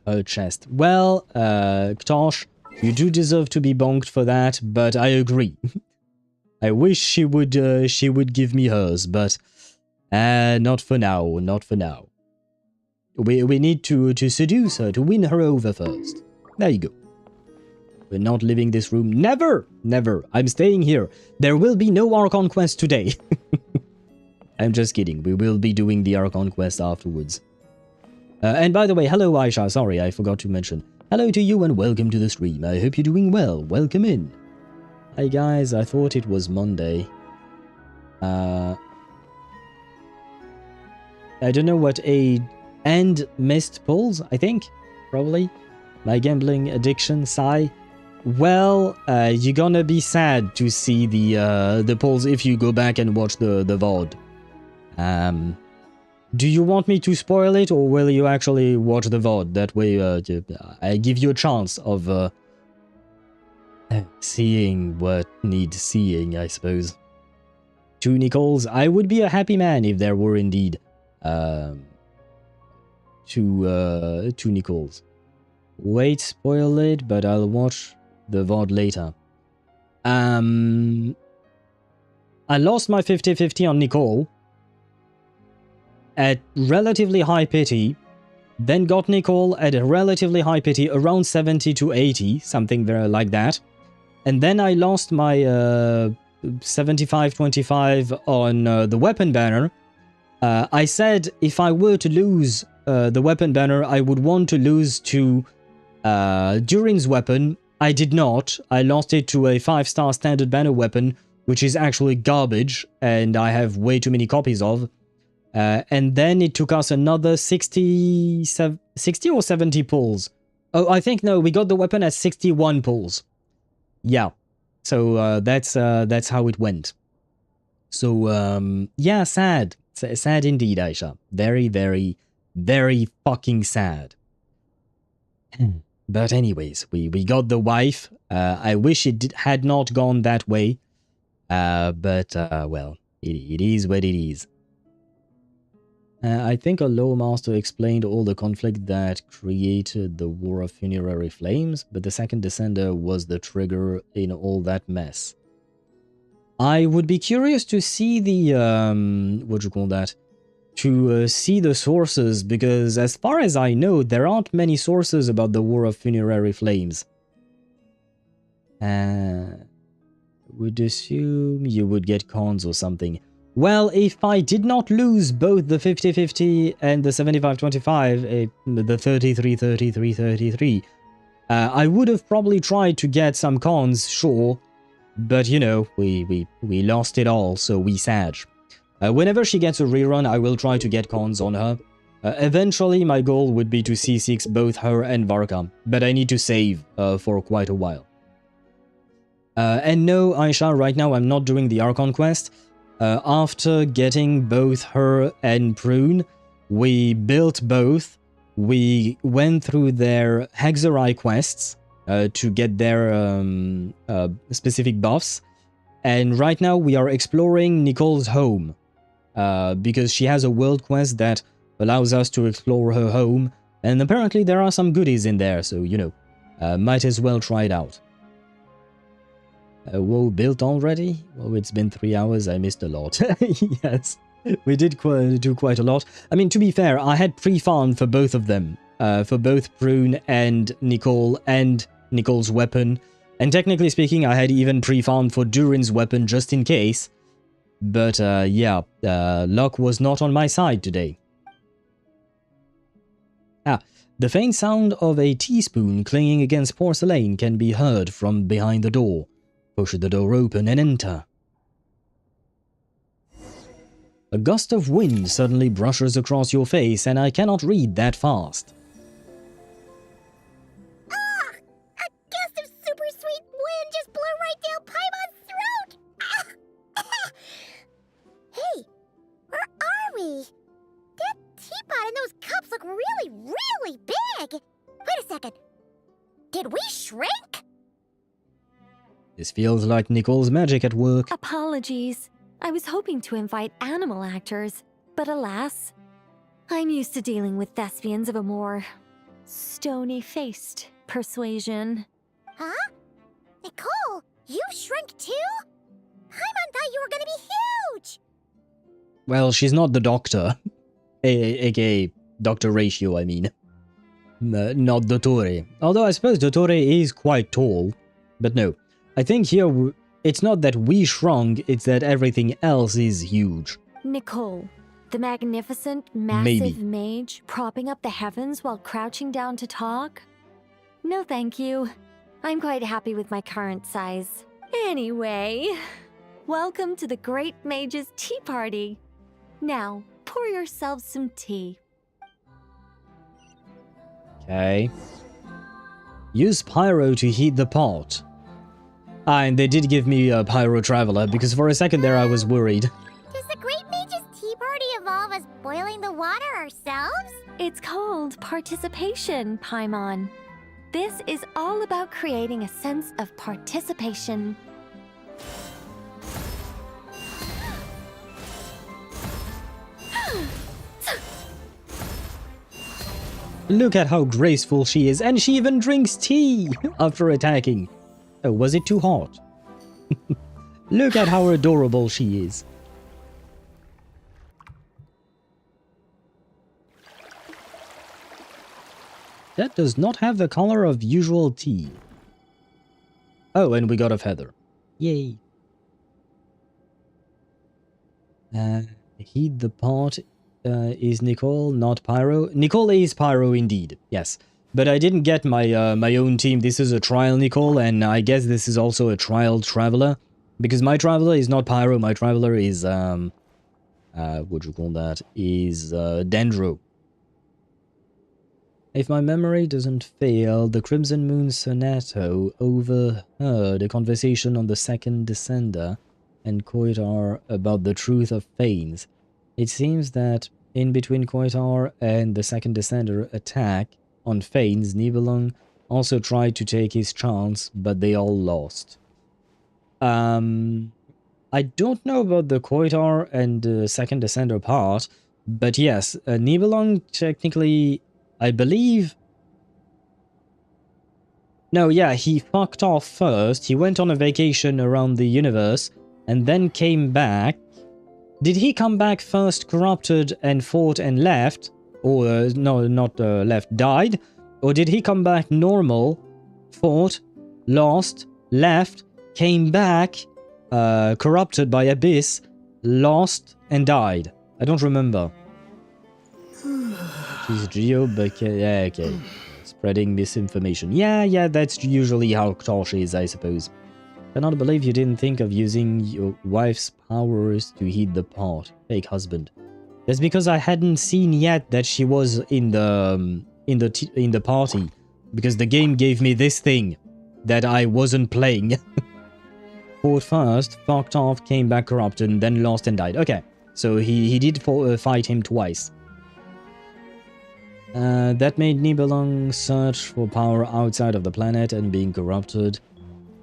Her chest. Well, Ktosh, you do deserve to be bonked for that, but I agree. I wish she would give me hers, but not for now, not for now. We need to seduce her, to win her over first. There you go. We're not leaving this room. Never! Never. I'm staying here. There will be no Archon quest today. I'm just kidding. We will be doing the Archon quest afterwards. And by the way, hello Aisha. Sorry, I forgot to mention. Hello to you and welcome to the stream. I hope you're doing well. Welcome in. Hi guys, I thought it was Monday. I don't know what and missed pulls, I think. Probably. My gambling addiction, sigh. Well, you're gonna be sad to see the polls if you go back and watch the VOD. Do you want me to spoil it, or will you actually watch the VOD? That way, I give you a chance of seeing what needs seeing, I suppose. To Nicole's, I would be a happy man if there were indeed two Nicole's. Wait, spoil it, but I'll watch the VOD later. I lost my 50-50 on Nicole at relatively high pity, then got Nicole at a relatively high pity, around 70 to 80, something very like that. And then I lost my 75-25 on the weapon banner. I said if I were to lose the weapon banner, I would want to lose to Durin's weapon. I did not. I lost it to a 5-star standard banner weapon, which is actually garbage, and I have way too many copies of. And then it took us another 60 or 70 pulls. Oh, I think, no, we got the weapon at 61 pulls. Yeah. So that's how it went. So, yeah, sad. Sad indeed, Aisha. Very, very, very fucking sad. But anyways, we got the wife. I wish it had not gone that way. But, well, it is what it is. I think our Law Master explained all the conflict that created the War of Funerary Flames, but the second Descender was the trigger in all that mess. I would be curious to see the, what do you call that? To see the sources, because as far as I know, there aren't many sources about the War of Funerary Flames. Would assume you would get cons or something. Well, if I did not lose both the 50-50 and the 75-25, the 33-33-33, I would have probably tried to get some cons, sure, but you know, we lost it all, so we sad. Whenever she gets a rerun, I will try to get cons on her. Eventually, my goal would be to C6 both her and Varka, but I need to save for quite a while. And no, Aisha, right now I'm not doing the Archon quest. After getting both her and Prune, we built both. We went through their Hexerai quests to get their specific buffs. And right now we are exploring Nicole's home. Because she has a world quest that allows us to explore her home. And apparently there are some goodies in there, so you know, might as well try it out. WoW built already? Well, it's been 3 hours, I missed a lot. Yes, we did do quite a lot. I mean, to be fair, I had pre-farmed for both of them. For both Prune and Nicole and Nicole's weapon. And technically speaking, I had even pre-farmed for Durin's weapon just in case. But yeah, luck was not on my side today. The faint sound of a teaspoon clanging against porcelain can be heard from behind the door. Push the door open and enter. A gust of wind suddenly brushes across your face, and I cannot read that fast. Ah! A gust of super sweet wind just blew right down Paimon's throat! Ah! Hey, where are we? That teapot and those cups look really, really big! Wait a second. Did we shrink? This feels like Nicole's magic at work. Apologies. I was hoping to invite animal actors, but alas, I'm used to dealing with thespians of a more stony-faced persuasion. Huh? Nicole, you shrink too? Paimon thought you were gonna be huge! Well, she's not the doctor. aka Dr. Ratio, I mean. Not Dottore. Although I suppose Dottore is quite tall. But no. I think here, it's not that we shrunk, it's that everything else is huge. Nicole, the magnificent, massive mage propping up the heavens while crouching down to talk? No thank you. I'm quite happy with my current size. Anyway, welcome to the Great Mage's Tea Party. Now, pour yourselves some tea. Okay. Use pyro to heat the pot. Ah, and they did give me a pyro traveler, because for a second there I was worried. Does the Great Mage's Tea Party evolve as boiling the water ourselves? It's called participation, Paimon. This is all about creating a sense of participation. Look at how graceful she is, and she even drinks tea after attacking. Oh, was it too hot? Look at how adorable she is. That does not have the color of usual tea. Oh, and we got a feather. Yay. Heat the pot. Is Nicole not pyro? Nicole is pyro indeed, yes. But I didn't get my my own team. This is a trial Nicole, and I guess this is also a trial traveler. Because my traveler is not pyro, my traveler is, what do you call that? Is, Dendro. If my memory doesn't fail, the Crimson Moon Sonato overheard a conversation on the second descender and Koitar about the truth of Fanes. It seems that in between Koitar and the second descender attack on Fanes, Nibelung also tried to take his chance, but they all lost. I don't know about the Koitar and the second descender part, but yes, Nibelung technically, I believe... No, yeah, he fucked off first, he went on a vacation around the universe, and then came back. Did he come back first corrupted and fought and left? Or, no, not left, died? Or did he come back normal, fought, lost, left, came back, corrupted by Abyss, lost, and died? I don't remember. She's Geo, but yeah, okay. Spreading misinformation. Yeah, that's usually how Tosh is, I suppose. Cannot believe you didn't think of using your wife's powers to heat the pot. Fake husband. That's because I hadn't seen yet that she was in the party, because the game gave me this thing that I wasn't playing. Fought first, fucked off, came back corrupted, and then lost and died. Okay, so he did fight him twice. That made Nibelung search for power outside of the planet and being corrupted.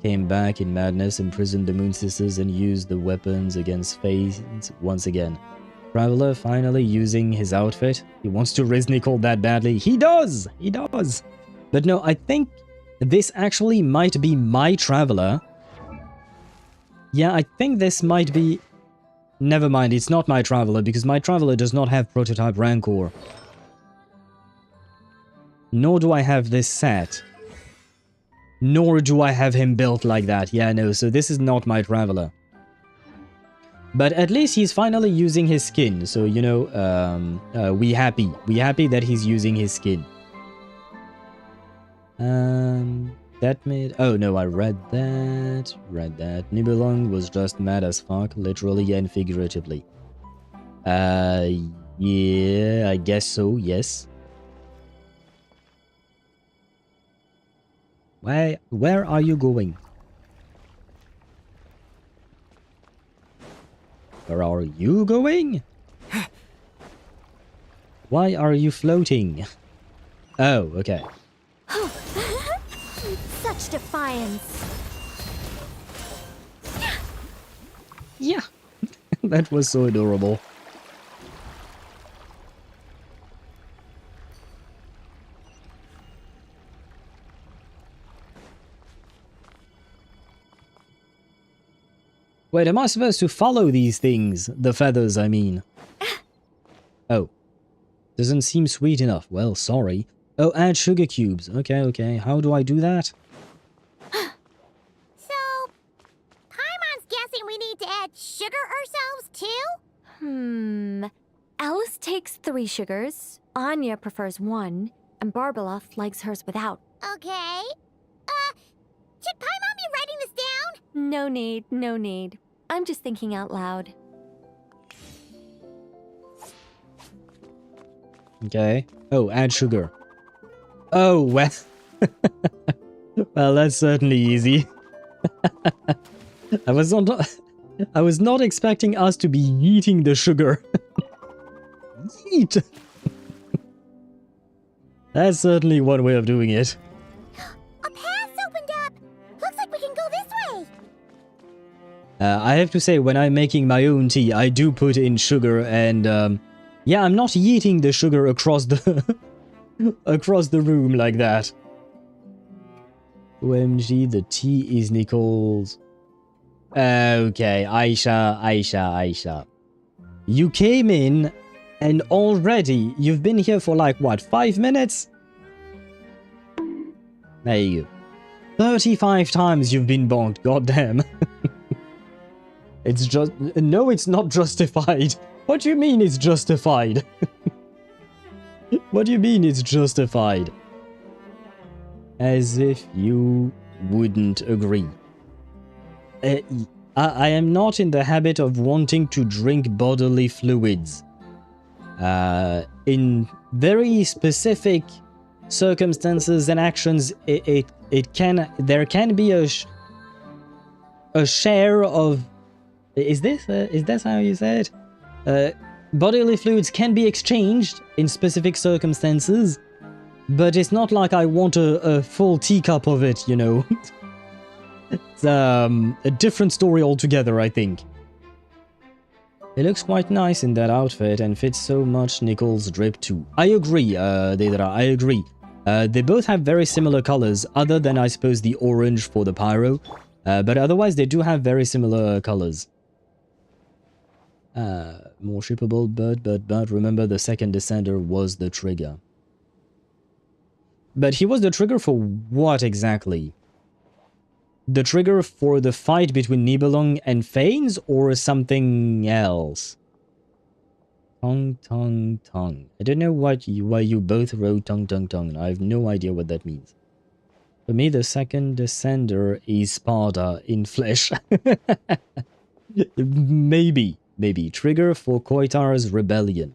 Came back in madness, imprisoned the Moon Sisters, and used the weapons against Fanes once again. Traveler finally using his outfit. He wants to riz Nicole that badly. He does! He does! But no, I think this actually might be my Traveler. Yeah, I think this might be... Never mind, it's not my Traveler, because my Traveler does not have Prototype Rancor. Nor do I have this set. Nor do I have him built like that. Yeah, no, so this is not my Traveler. But at least he's finally using his skin, so, you know, we happy. We happy that he's using his skin. That made... Oh, no, I read that. Nibelung was just mad as fuck, literally and figuratively. Yeah, I guess so, yes. Where are you going? Where are you going? Why are you floating? Oh, okay. Such defiance. Yeah. That was so adorable. Wait, am I supposed to follow these things? The feathers, I mean. Oh. Doesn't seem sweet enough. Well, sorry. Oh, add sugar cubes. Okay, okay. How do I do that? So, Paimon's guessing we need to add sugar ourselves too? Alice takes 3 sugars, Anya prefers 1, and Barbeloth likes hers without. Okay. Should Paimon be writing this down? No need, no need. I'm just thinking out loud. Okay. Oh, add sugar. Oh, well. Well, that's certainly easy. I was not expecting us to be eating the sugar. Yeet! That's certainly one way of doing it. A path opened up! Looks like we can go this way! I have to say, when I'm making my own tea, I do put in sugar and, yeah, I'm not eating the sugar across the across the room like that. OMG, the tea is Nicole's. Okay, Aisha. You came in and already you've been here for like, what, 5 minutes? There you go. 35 times you've been bonked, goddamn. It's just... No, it's not justified. What do you mean it's justified? What do you mean it's justified? As if you wouldn't agree. I am not in the habit of wanting to drink bodily fluids. In very specific circumstances and actions, there can be a share of... Is this how you say it? Bodily fluids can be exchanged in specific circumstances, but it's not like I want a full teacup of it, you know. It's a different story altogether, I think. It looks quite nice in that outfit and fits so much Nicole's drip too. I agree, Deidara, I agree. They both have very similar colors, other than I suppose the orange for the pyro. But otherwise they do have very similar colors. More shippable, but remember the second descender was the trigger. But he was the trigger for what exactly? The trigger for the fight between Nibelung and Fanes, or something else? Tongue. I don't know why you both wrote tongue. I have no idea what that means. For me, the second descender is Sparta in flesh. Maybe. Trigger for Koitar's rebellion.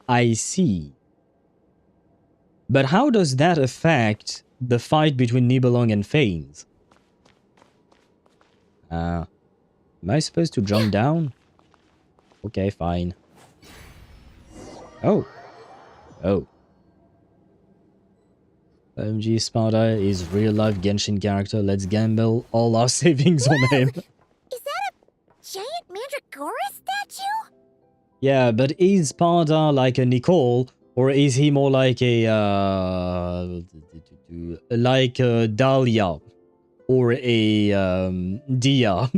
I see. But how does that affect the fight between Nibelung and Fanes? Am I supposed to jump down? Okay, fine. Oh. OMG, Sparta is real-life Genshin character. Let's gamble all our savings on him. Is that a giant Mandragora statue? Yeah, but is Sparta like a Nicole, or is he more like a Dahlia, or a Dia,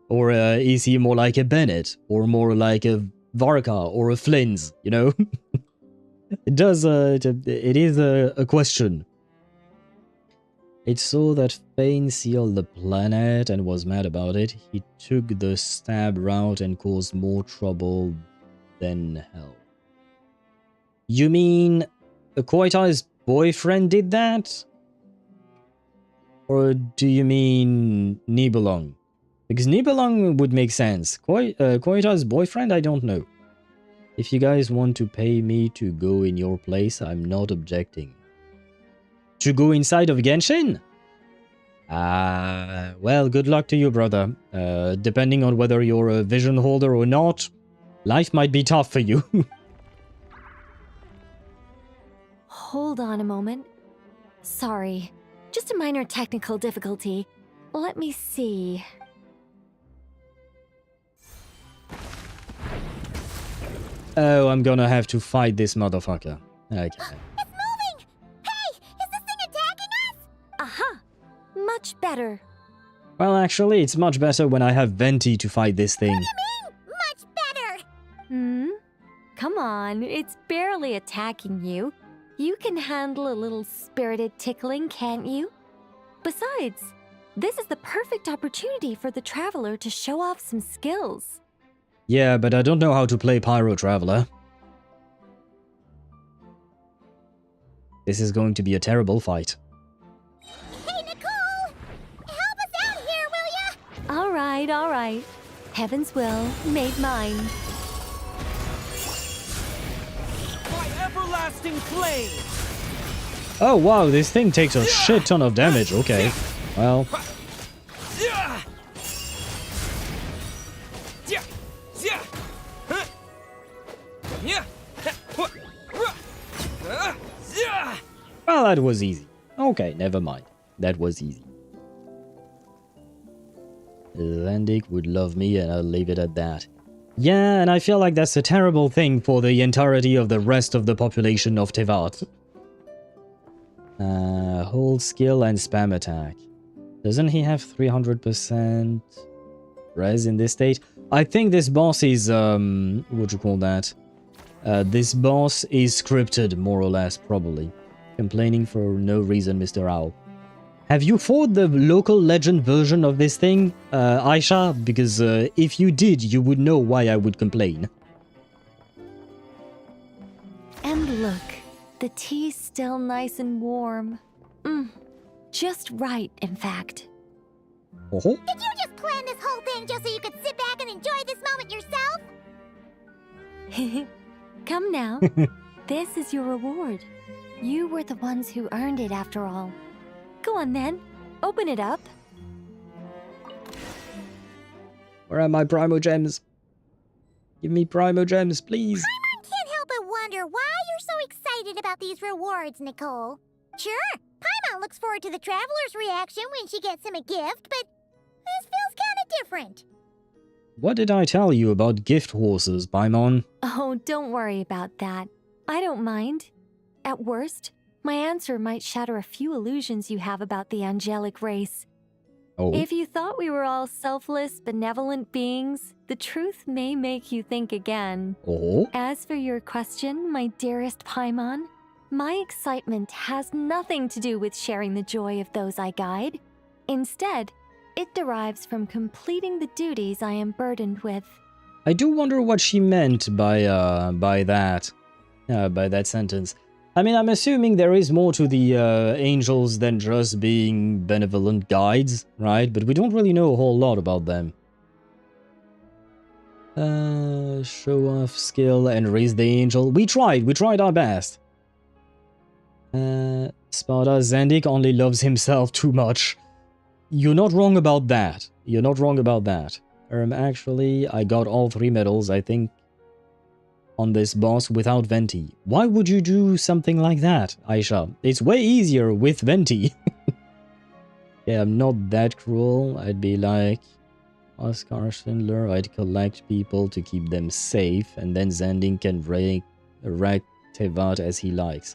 or is he more like a Bennett, or more like a Varka, or a Flins? You know. It does, it is a question. It saw that Fane sealed the planet and was mad about it. He took the stab route and caused more trouble than hell. You mean Koitar's boyfriend did that? Or do you mean Nibelung? Because Nibelung would make sense. Koitar's boyfriend, I don't know. If you guys want to pay me to go in your place, I'm not objecting. To go inside of Genshin? Well, good luck to you, brother. Depending on whether you're a vision holder or not, life might be tough for you. Hold on a moment. Sorry, just a minor technical difficulty. Let me see. Oh, I'm gonna have to fight this motherfucker. Okay. It's moving! Hey, is this thing attacking us? Much better. Well, actually, it's much better when I have Venti to fight this thing. Much better! Hmm? Come on, it's barely attacking you. You can handle a little spirited tickling, can't you? Besides, this is the perfect opportunity for the traveler to show off some skills. Yeah, but I don't know how to play Pyro Traveler. This is going to be a terrible fight. Hey, Nicole! Help us out here, will ya? All right. Heaven's will made mine. My everlasting flame! Oh wow, this thing takes a shit ton of damage. Okay, well. Well, that was easy. Okay, never mind. That was easy. Landic would love me, and I'll leave it at that. Yeah, and I feel like that's a terrible thing for the entirety of the rest of the population of Teyvat. Hold skill and spam attack. Doesn't he have 300% res in this state? I think this boss is, what do you call that? This boss is scripted, more or less, probably. Complaining for no reason, Mr. Owl. Have you fought the local legend version of this thing, Aisha? Because if you did, you would know why I would complain. And look, the tea's still nice and warm. Just right, in fact. Oh. Did you just plan this whole thing just so you could sit back and enjoy this moment yourself? Come now. This is your reward. You were the ones who earned it after all. Go on then. Open it up. Where are my Primo Gems? Give me Primo Gems, please. Paimon can't help but wonder why you're so excited about these rewards, Nicole. Sure, Paimon looks forward to the traveler's reaction when she gets him a gift, but this feels kind of different. What did I tell you about gift horses, Paimon? Oh, don't worry about that. I don't mind. At worst, my answer might shatter a few illusions you have about the angelic race. Oh. If you thought we were all selfless, benevolent beings, the truth may make you think again. Oh. As for your question, my dearest Paimon, my excitement has nothing to do with sharing the joy of those I guide. Instead, it derives from completing the duties I am burdened with. I do wonder what she meant by that sentence. I mean, I'm assuming there is more to the angels than just being benevolent guides, right? But we don't really know a whole lot about them. Show off skill and raise the angel. We tried our best. Sparta Zandik only loves himself too much. You're not wrong about that. Actually, I got all 3 medals, I think, on this boss without Venti. Why would you do something like that, Aisha? It's way easier with Venti. Yeah, I'm not that cruel. I'd be like Oscar Schindler. I'd collect people to keep them safe, and then Zanding can wreck Teyvat as he likes.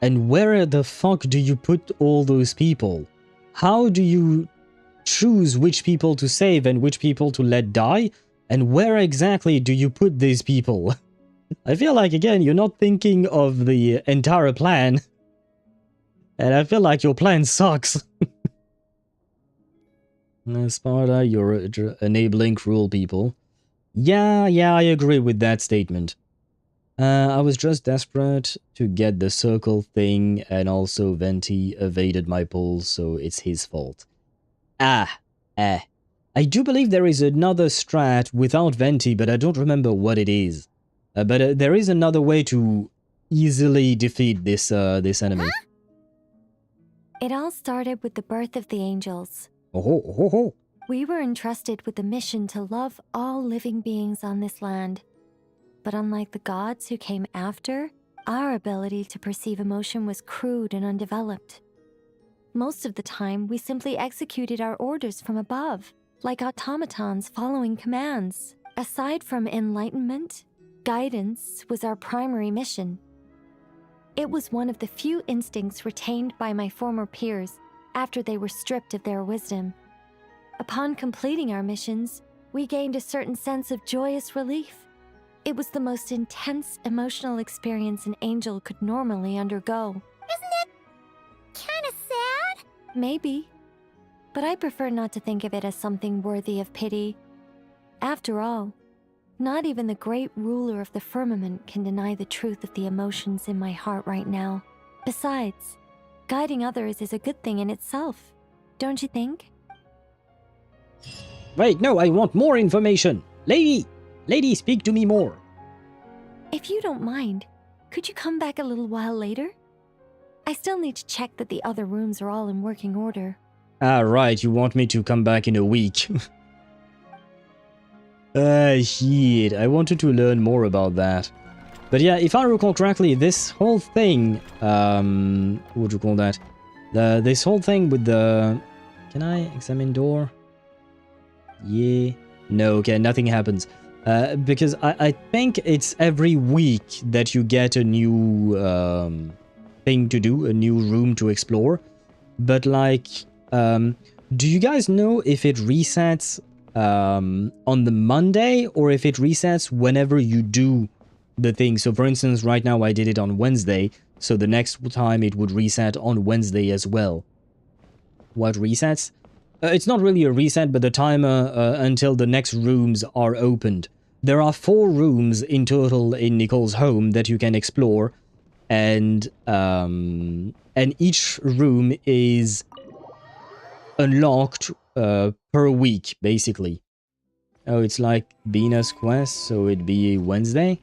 And where the fuck do you put all those people? How do you choose which people to save and which people to let die? And where exactly do you put these people? I feel like, again, you're not thinking of the entire plan. And I feel like your plan sucks. Sparta, you're enabling cruel people. Yeah, I agree with that statement. I was just desperate to get the circle thing, and also Venti evaded my pull, so it's his fault. I do believe there is another strat without Venti, but I don't remember what it is. But there is another way to easily defeat this enemy. Huh? It all started with the birth of the angels. Oh. We were entrusted with the mission to love all living beings on this land. But unlike the gods who came after, our ability to perceive emotion was crude and undeveloped. Most of the time, we simply executed our orders from above, like automatons following commands. Aside from enlightenment, guidance was our primary mission. It was one of the few instincts retained by my former peers, after they were stripped of their wisdom. Upon completing our missions, we gained a certain sense of joyous relief. It was the most intense emotional experience an angel could normally undergo. Isn't it kinda sad? Maybe. But I prefer not to think of it as something worthy of pity. After all, not even the great ruler of the firmament can deny the truth of the emotions in my heart right now. Besides, guiding others is a good thing in itself, don't you think? Wait, no, I want more information. Lady, speak to me more. If you don't mind, could you come back a little while later? I still need to check that the other rooms are all in working order. Ah, right, you want me to come back in a week. Shit, I wanted to learn more about that. But yeah, if I recall correctly, this whole thing, what would you call that? This whole thing with the... Can I examine door? Yeah. No, okay, nothing happens. Because I think it's every week that you get a new thing to do, a new room to explore. But like, do you guys know if it resets on the Monday or if it resets whenever you do the thing? So for instance, right now I did it on Wednesday, so the next time it would reset on Wednesday as well. What resets? It's not really a reset, but the timer until the next rooms are opened. There are 4 rooms in total in Nicole's home that you can explore, and each room is unlocked per week, basically. Oh, it's like Bina's quest, so it'd be Wednesday?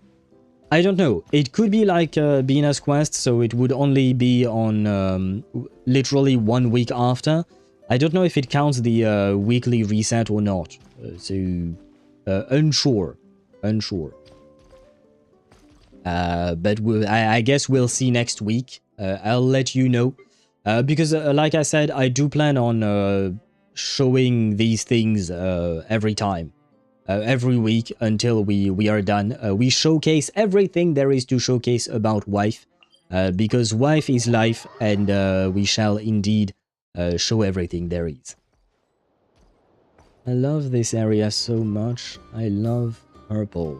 I don't know. It could be like Bina's quest, so it would only be on literally 1 week after. I don't know if it counts the weekly reset or not. Unsure. But I guess we'll see next week. I'll let you know. Because like I said, I do plan on showing these things every time. Every week until we are done. We showcase everything there is to showcase about Wife. Because Wife is life, and we shall indeed show everything there is. I love this area so much. I love purple.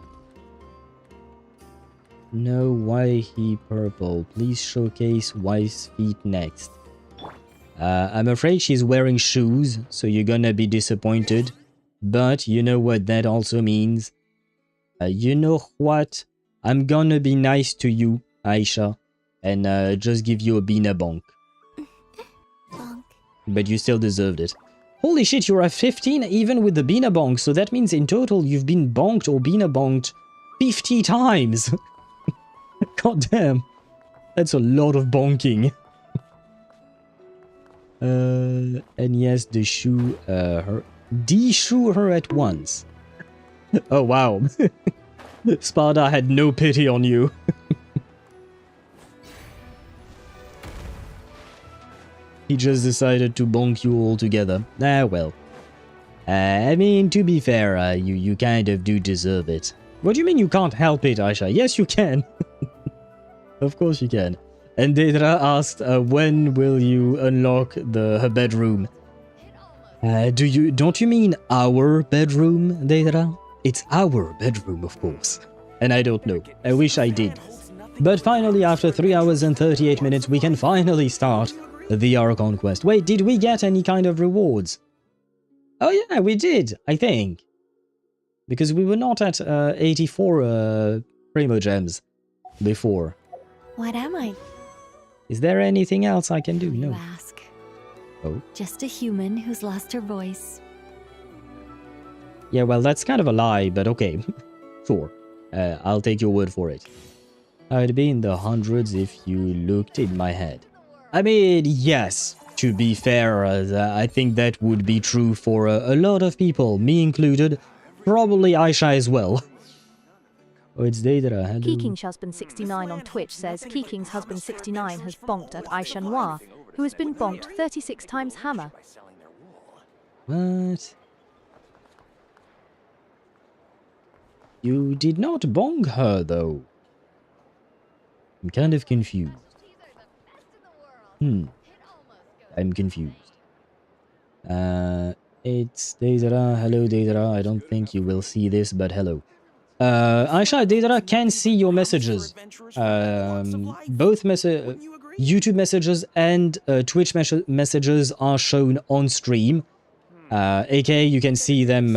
No, why he purple? Please showcase Wife's feet next. I'm afraid she's wearing shoes, so you're gonna be disappointed. But you know what that also means? You know what? I'm gonna be nice to you, Aisha, and just give you a Bina bonk. But you still deserved it. Holy shit, you're at 15 even with the Bina bonk, so that means in total you've been bonked or Bina bonked 50 times. God damn. That's a lot of bonking. And yes, the shoe her. De-shoe her at once. Oh wow. Sparda had no pity on you. He just decided to bonk you all together. Ah, well. I mean, to be fair, you kind of do deserve it. What do you mean you can't help it, Aisha? Yes, you can. Of course you can. And Deidra asked, when will you unlock her bedroom? Don't you mean our bedroom, Deidra? It's our bedroom, of course. And I don't know. I wish I did. But finally, after 3 hours and 38 minutes, we can finally start the Archon quest. Wait, did we get any kind of rewards? Oh yeah, we did, I think. Because we were not at 84 Primo Gems before. What am I? Is there anything else I can do? No. You ask. Oh. Just a human who's lost her voice. Yeah, well, that's kind of a lie, but okay. Sure. I'll take your word for it. I'd be in the hundreds if you looked in my head. I mean, yes, to be fair, I think that would be true for a lot of people, me included, probably Aisha as well. Oh, it's Deidra. Keeking's husband 69 on Twitch says Keeking's husband 69 has bonked at Aisha Noir, who has been bonked 36 times hammer. What? You did not bonk her, though. I'm kind of confused. I'm confused. It's Deidara. Hello, Deidara. I don't think you will see this, but hello. Aisha, Deidara can see your messages. Both YouTube messages and Twitch messages are shown on stream. aka you can see them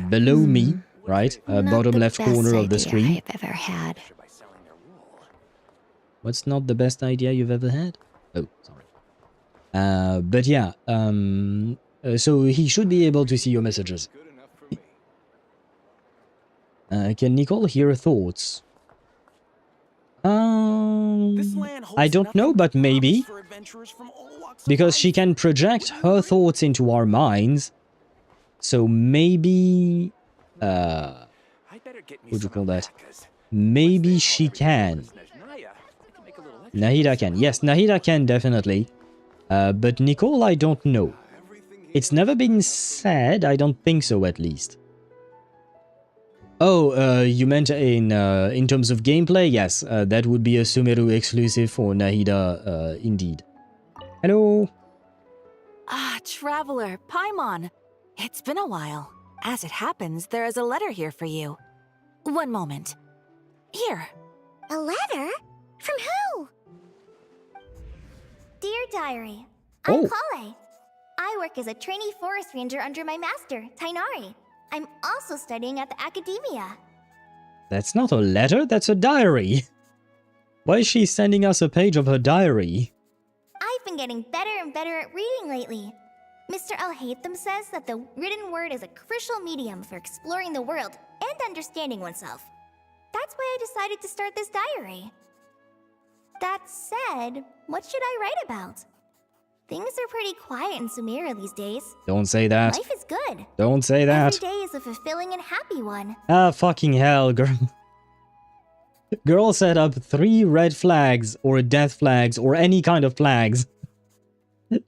below me, right? Bottom left corner of the screen. I've ever had. What's not the best idea you've ever had? Oh, sorry. But yeah, so he should be able to see your messages. Can Nicole hear thoughts? I don't know, but maybe. Because she can project her thoughts into our minds. So maybe... what do you call that? Maybe she can. Nahida can. Yes, Nahida can, definitely. But Nicole, I don't know. It's never been said. I don't think so, at least. Oh, you meant in terms of gameplay? Yes, that would be a Sumeru exclusive for Nahida, indeed. Hello? Ah, Traveler, Paimon. It's been a while. As it happens, there is a letter here for you. One moment. Here. A letter? From who? Dear Diary, I'm Kale. I work as a trainee forest ranger under my master, Tainari. I'm also studying at the academia. That's not a letter, that's a diary. Why is she sending us a page of her diary? I've been getting better and better at reading lately. Mr. Al-Haytham says that the written word is a crucial medium for exploring the world and understanding oneself. That's why I decided to start this diary. That said, what should I write about? Things are pretty quiet in Sumeru these days. Don't say that. Life is good. Don't say that. Every day is a fulfilling and happy one. Ah, fucking hell, girl. Girl set up 3 red flags, or death flags, or any kind of flags.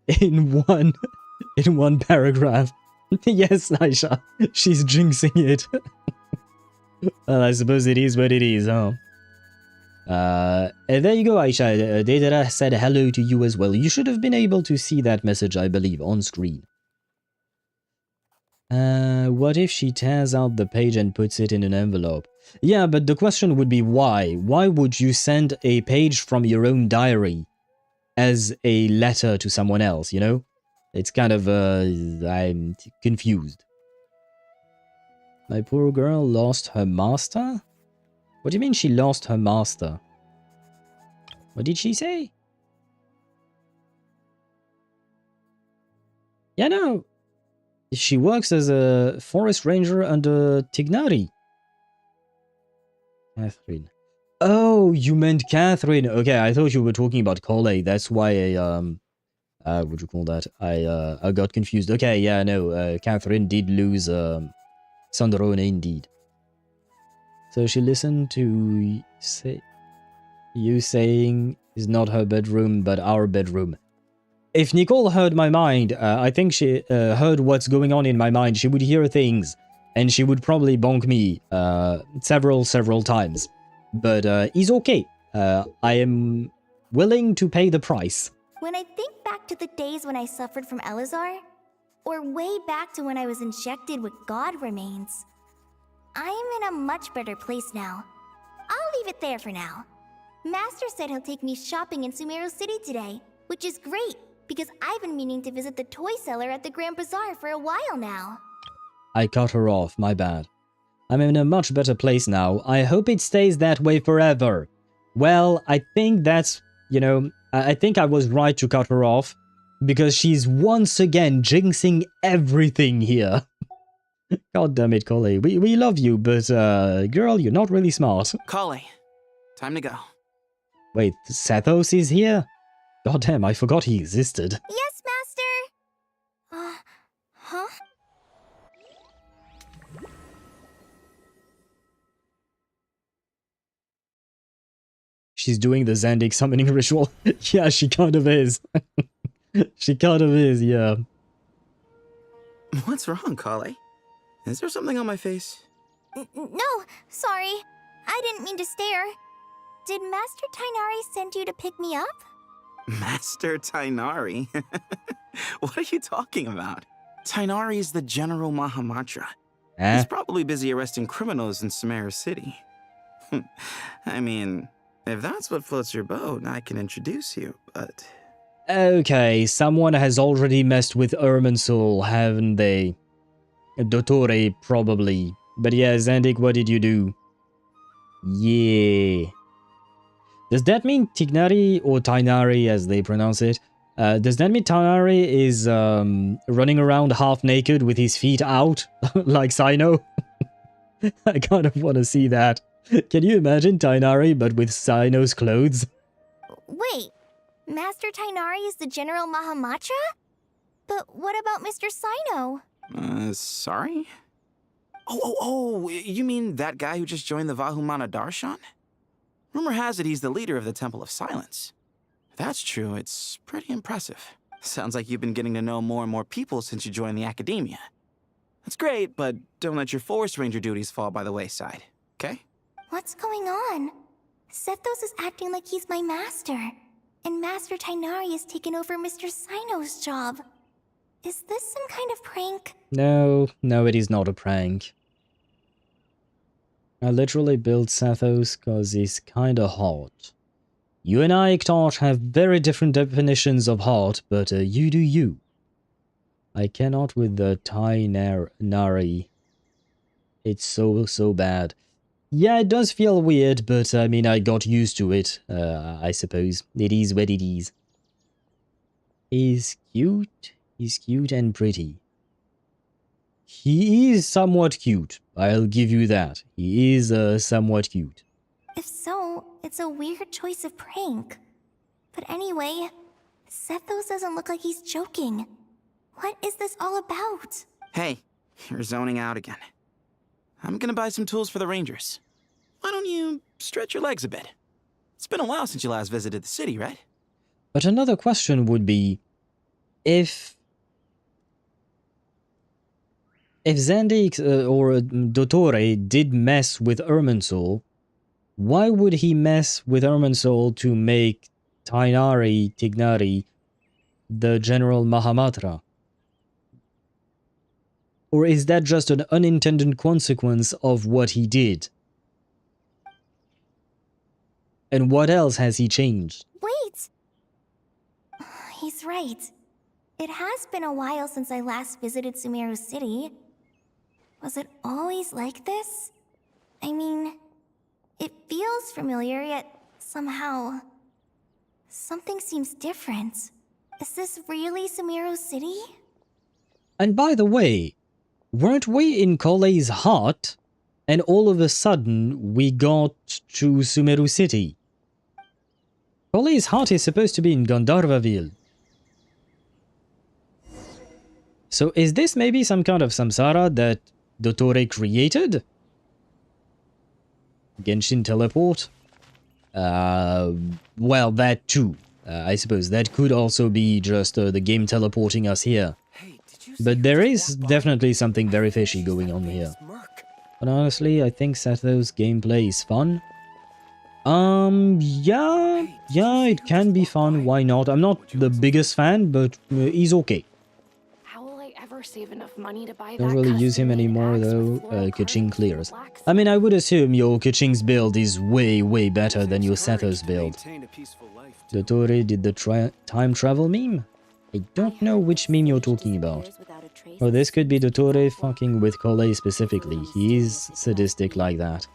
in one paragraph. Yes, Aisha. She's jinxing it. Well, I suppose it is what it is, huh? There you go, Aisha. Deidara said hello to you as well. You should have been able to see that message, I believe, on screen. What if she tears out the page and puts it in an envelope? Yeah, but the question would be why? Why would you send a page from your own diary as a letter to someone else, you know? It's kind of, I'm confused. My poor girl lost her master? What do you mean she lost her master? What did she say? Yeah, no. She works as a forest ranger under Tignari. Catherine. Oh, you meant Catherine. Okay, I thought you were talking about Kale. That's why I, what do you call that? I got confused. Okay, yeah, no, Catherine did lose, Sandrone indeed. So she listened to you saying it's not her bedroom, but our bedroom. If Nicole heard my mind, I think she heard what's going on in my mind. She would hear things, and she would probably bonk me several times. But it's okay. I am willing to pay the price. When I think back to the days when I suffered from Elazar, or way back to when I was injected with God remains, I am in a much better place now. I'll leave it there for now. Master said he'll take me shopping in Sumeru City today, which is great, because I've been meaning to visit the toy seller at the Grand Bazaar for a while now. I cut her off, my bad. I'm in a much better place now. I hope it stays that way forever. Well, I think that's, you know, I think I was right to cut her off, because she's once again jinxing everything here. God damn it, Kale. We love you, but girl, you're not really smart. Kale, time to go. Wait, Sethos is here? God damn, I forgot he existed. Yes, Master! Huh? She's doing the Zandig summoning ritual. Yeah, she kind of is. She kind of is, yeah. What's wrong, Kale? Is there something on my face? No, sorry. I didn't mean to stare. Did Master Tainari send you to pick me up? Master Tainari? What are you talking about? Tainari is the General Mahamatra. He's probably busy arresting criminals in Sumeru City. I mean, if that's what floats your boat, I can introduce you, but... Okay, someone has already messed with Irminsul, haven't they? Dottore, probably. But yeah, Zandik, what did you do? Yeah. Does that mean Tignari, or Tainari as they pronounce it? Does that mean Tainari is running around half naked with his feet out, like Sino? I kind of want to see that. Can you imagine Tainari, but with Sino's clothes? Wait, Master Tainari is the General Mahamatra? But what about Mr. Sino? Sorry? Oh, you mean that guy who just joined the Vahumana Darshan? Rumor has it he's the leader of the Temple of Silence. If that's true, it's pretty impressive. Sounds like you've been getting to know more and more people since you joined the academia. That's great, but don't let your forest ranger duties fall by the wayside, okay? What's going on? Sethos is acting like he's my master, and Master Tainari has taken over Mr. Sino's job. Is this some kind of prank? No, it is not a prank. I literally built Sethos cause he's kinda hot. You and I, Iktosh, have very different definitions of hot, but you do you. I cannot with the Tainari. It's so bad. Yeah, it does feel weird, but I mean, I got used to it, I suppose. It is what it is. He's cute and pretty. He is somewhat cute, I'll give you that. He is somewhat cute. If so, it's a weird choice of prank. But anyway, Sethos doesn't look like he's joking. What is this all about? Hey, you're zoning out again. I'm gonna buy some tools for the Rangers. Why don't you stretch your legs a bit? It's been a while since you last visited the city, right? But another question would be, if Zandik or Dottore did mess with Irminsul, why would he mess with Irminsul to make Tignari the General Mahamatra? Or is that just an unintended consequence of what he did? And what else has he changed? Wait! He's right. It has been a while since I last visited Sumeru City. Was it always like this? I mean, it feels familiar, yet somehow... something seems different. Is this really Sumeru City? And by the way, weren't we in Kolei's heart, and all of a sudden we got to Sumeru City? Kolei's heart is supposed to be in Gandharvaville. So is this maybe some kind of samsara that Dottore created? Genshin teleport? Well, that too. I suppose that could also be just the game teleporting us here. But there is definitely something very fishy going on here. But honestly, I think Sethos' gameplay is fun. Yeah, it can be fun, why not? I'm not the biggest fan, but he's okay. How will I ever save enough money to buy Don't really use him anymore though, Kaching clears. I mean, I would assume your Kaching's build is way better than your Sethos build. Dottore did the time travel meme? I don't know which meme you're talking about. Oh, this could be Dottore fucking with Kolei specifically. He is sadistic like that.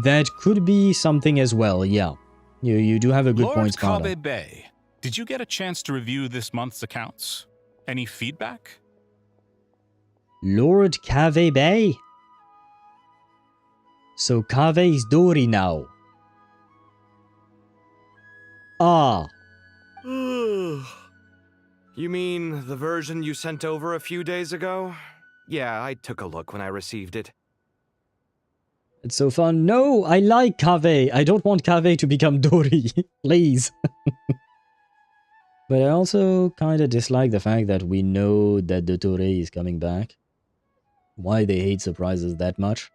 That could be something as well, yeah. You do have a good point, Sparta. Lord Bay, did you get a chance to review this month's accounts? Any feedback? Lord Kave Bay? So Kave is Dori now. Ah. You mean the version you sent over a few days ago? Yeah, I took a look when I received it. It's so fun. No, I like Kave. I don't want Kave to become Dori. Please. But I also kind of dislike the fact that we know that Dottore is coming back. Why they hate surprises that much.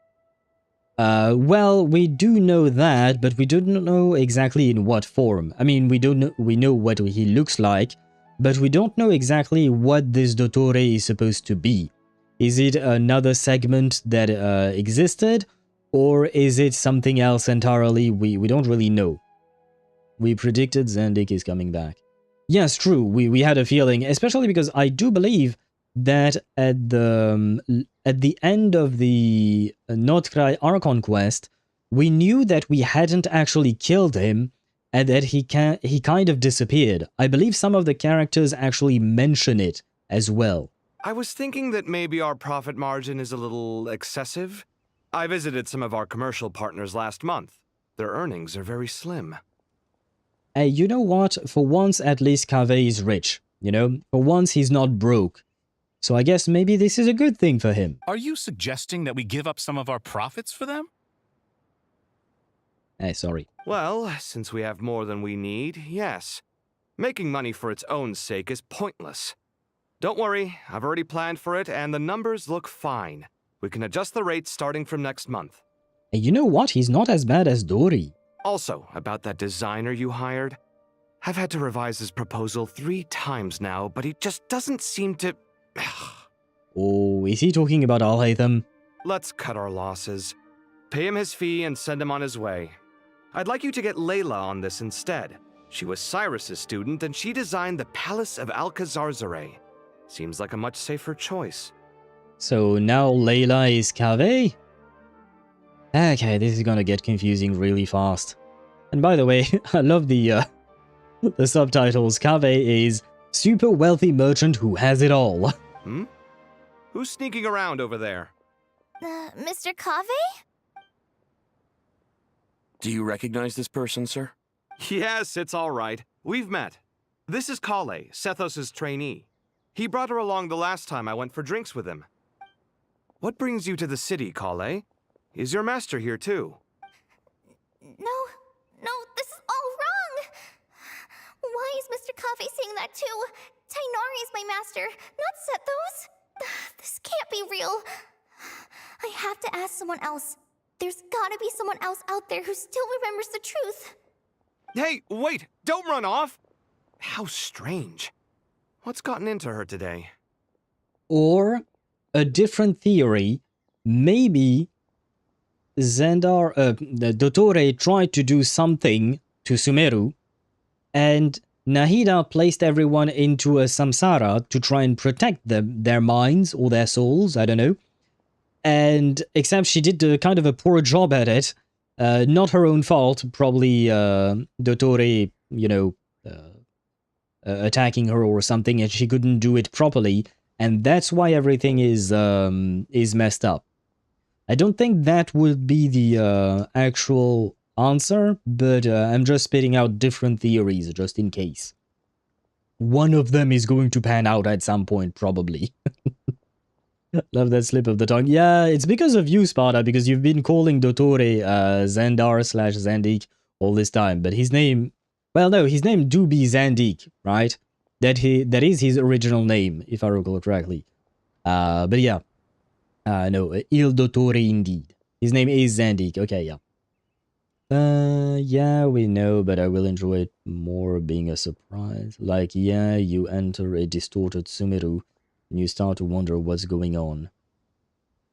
Well, we do know that, but we don't know exactly in what form. I mean, we know what he looks like, but we don't know exactly what this Dottore is supposed to be. Is it another segment that existed, or is it something else entirely? We don't really know. We predicted Zandik is coming back. Yes, true, we had a feeling, especially because I do believe that at the end of the Nod-Krai Archon quest, we knew that we hadn't actually killed him, and that he kind of disappeared. I believe some of the characters actually mention it as well. I was thinking that maybe our profit margin is a little excessive. I visited some of our commercial partners last month. Their earnings are very slim. Hey, you know what? For once, at least Kaveh is rich. You know? For once, he's not broke. So I guess maybe this is a good thing for him. Are you suggesting that we give up some of our profits for them? Hey, sorry. Well, since we have more than we need, yes. Making money for its own sake is pointless. Don't worry, I've already planned for it, and the numbers look fine. We can adjust the rates starting from next month. Hey, you know what? He's not as bad as Dori. Also, about that designer you hired. I've had to revise his proposal 3 times now, but he just doesn't seem to... Oh, is he talking about Al-Haytham? Let's cut our losses. Pay him his fee and send him on his way. I'd like you to get Layla on this instead. She was Cyrus's student, and she designed the Palace of Alcazarzaray. Seems like a much safer choice. So now Layla is Kaveh? Okay, this is gonna get confusing really fast. And by the way, I love the subtitles. Kaveh is super wealthy merchant who has it all. Hmm? Who's sneaking around over there? Mr. Kaveh? Do you recognize this person, sir? Yes, it's all right. We've met. This is Kale, Sethos' trainee. He brought her along the last time I went for drinks with him. What brings you to the city, Kale? Is your master here too? No, this is all wrong! Why is Mr. Kaveh saying that too? Tainari is my master, not Sethos. This can't be real. I have to ask someone else. There's gotta be someone else out there who still remembers the truth. Hey, wait! Don't run off! How strange. What's gotten into her today? Or a different theory, maybe the Dottore tried to do something to Sumeru, and Nahida placed everyone into a samsara to try and protect their minds or their souls, I don't know. And except she did kind of a poor job at it. Not her own fault, probably Dottore, you know, attacking her or something, and she couldn't do it properly, and that's why everything is messed up. I don't think that would be the actual answer, but I'm just spitting out different theories just in case. One of them is going to pan out at some point, probably. Love that slip of the tongue. Yeah, it's because of you, Sparta, because you've been calling Dottore Zandar/Zandik all this time, but his name... Well, no, his name do be Zandik, right? That is his original name, if I recall correctly. But yeah. No, Il Dottore indeed. His name is Zandik, okay, yeah. Yeah, we know, but I will enjoy it more being a surprise. Like, yeah, you enter a distorted Sumeru, and you start to wonder what's going on.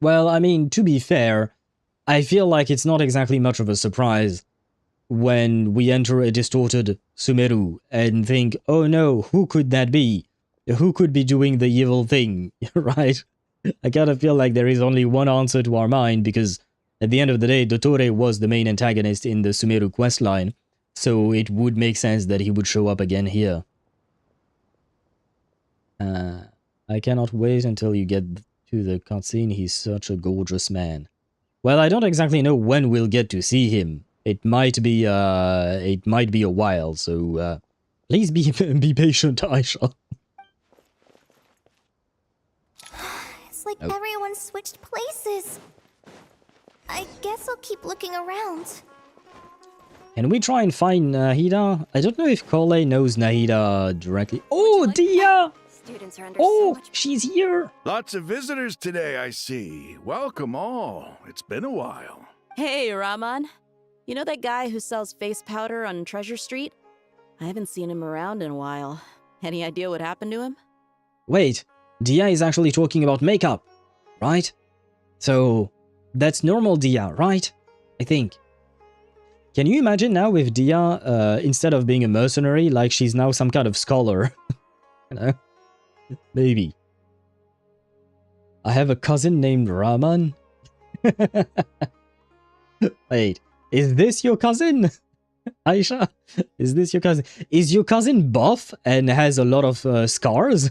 Well, I mean, to be fair, I feel like it's not exactly much of a surprise when we enter a distorted Sumeru and think, oh no, who could that be? Who could be doing the evil thing, right? I kind of feel like there is only one answer to our mind, because at the end of the day, Dottore was the main antagonist in the Sumeru questline, so it would make sense that he would show up again here. I cannot wait until you get to the cutscene. He's such a gorgeous man. Well, I don't exactly know when we'll get to see him. It might be a while, so please be patient, Aisha. It's like everyone switched places. I guess I'll keep looking around. Can we try and find Nahida? I don't know if Kole knows Nahida directly. Oh, Dia! Students are under Oh, she's here! Lots of visitors today, I see. Welcome all. It's been a while. Hey, Rahman. You know that guy who sells face powder on Treasure Street? I haven't seen him around in a while. Any idea what happened to him? Wait, Dia is actually talking about makeup, right? So, that's normal Dia, right? I think. Can you imagine now with Dia, instead of being a mercenary, like she's now some kind of scholar? You know? Maybe. I have a cousin named Rahman. Wait, is this your cousin? Aisha, is this your cousin? Is your cousin buff and has a lot of scars?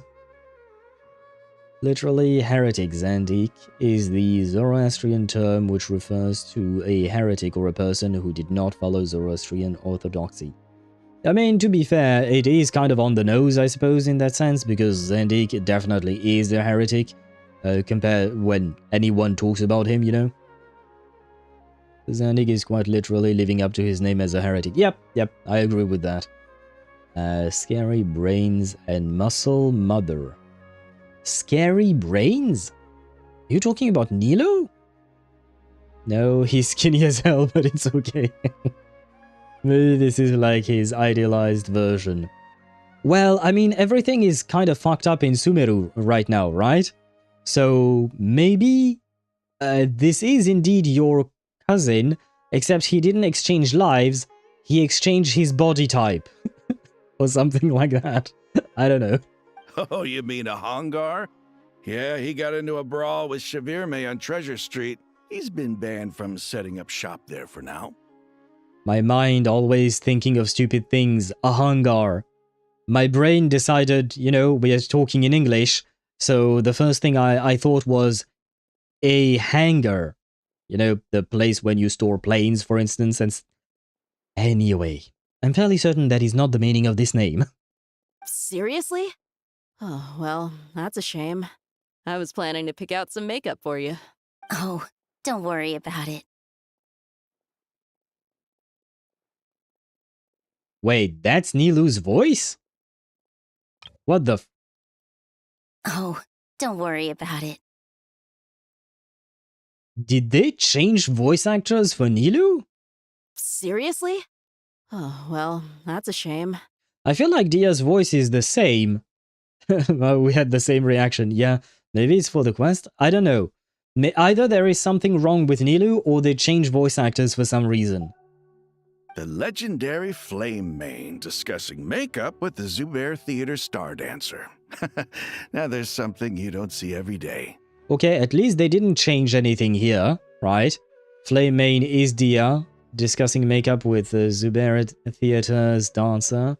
Literally, heretic Zandik is the Zoroastrian term which refers to a heretic or a person who did not follow Zoroastrian orthodoxy. I mean, to be fair, it is kind of on the nose, I suppose, in that sense, because Zandik definitely is a heretic, compared when anyone talks about him, you know? Zandik is quite literally living up to his name as a heretic. Yep, I agree with that. Scary Brains and Muscle Mother. Scary Brains? Are you talking about Nilo? No, he's skinny as hell, but it's okay. Maybe this is like his idealized version. Well, I mean, everything is kind of fucked up in Sumeru right now, right? So maybe this is indeed your cousin, except he didn't exchange lives, he exchanged his body type. Or something like that. I don't know. Oh, you mean a Hongar? Yeah, he got into a brawl with Shavirme on Treasure Street. He's been banned from setting up shop there for now. My mind always thinking of stupid things. A Hongar. My brain decided, you know, we are talking in English, so the first thing I thought was a hangar. You know, the place when you store planes, for instance, and... Anyway, I'm fairly certain that is not the meaning of this name. Seriously? Oh, well, that's a shame. I was planning to pick out some makeup for you. Oh, don't worry about it. Wait, that's Nilu's voice? What the f... Oh, don't worry about it. Did they change voice actors for Nilu? Seriously? Oh, well, that's a shame. I feel like Dia's voice is the same. Well, we had the same reaction. Yeah, maybe it's for the quest? I don't know. Either there is something wrong with Nilu, or they changed voice actors for some reason. The legendary Flame Mane discussing makeup with the Zubair Theater star dancer. Now there's something you don't see every day. Okay, at least they didn't change anything here, right? Flame Mane is Dia, discussing makeup with the Zubair Theater's dancer.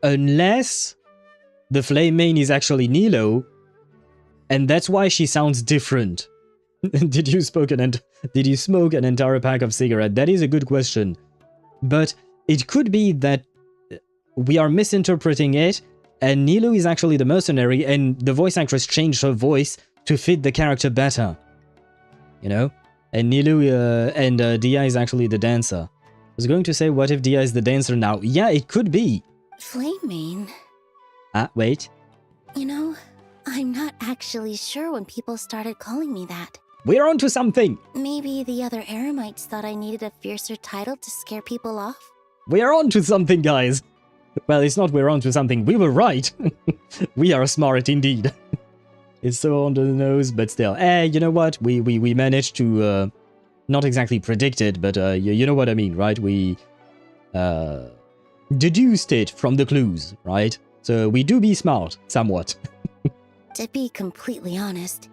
Unless the Flame Mane is actually Nilo, and that's why she sounds different. Did you smoke an entire pack of cigarettes? That is a good question. But it could be that we are misinterpreting it, and Nilo is actually the mercenary, and the voice actress changed her voice to fit the character better. You know? And Nilo and Dia is actually the dancer. I was going to say, what if Dia is the dancer now? Yeah, it could be. Flame Mane? Wait. You know, I'm not actually sure when people started calling me that. We're onto something! Maybe the other Eremites thought I needed a fiercer title to scare people off? We're onto something, guys! Well, it's not we're onto something, we were right! We are smart indeed. It's so under the nose, but still. You know what? We managed to, not exactly predict it, but you know what I mean, right? We, deduced it from the clues, right? So we do be smart, somewhat. To be completely honest,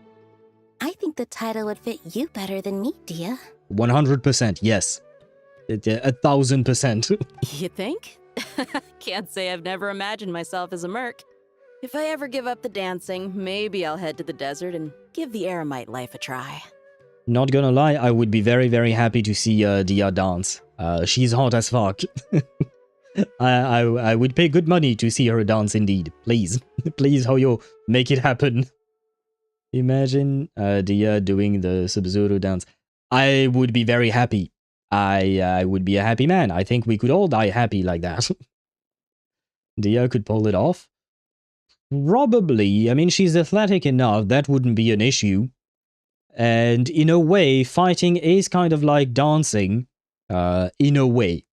I think the title would fit you better than me, Dia. 100%, yes. 1000%. You think? Can't say I've never imagined myself as a merc. If I ever give up the dancing, maybe I'll head to the desert and give the Eremite life a try. Not gonna lie, I would be very, very happy to see Dia dance. She's hot as fuck. I would pay good money to see her dance indeed. Please. Please, Hoyo, make it happen. Imagine Dia doing the Sub-Zero dance. I would be very happy. I would be a happy man. I think we could all die happy like that. Dia could pull it off. Probably. I mean, she's athletic enough. That wouldn't be an issue. And in a way, fighting is kind of like dancing, in a way.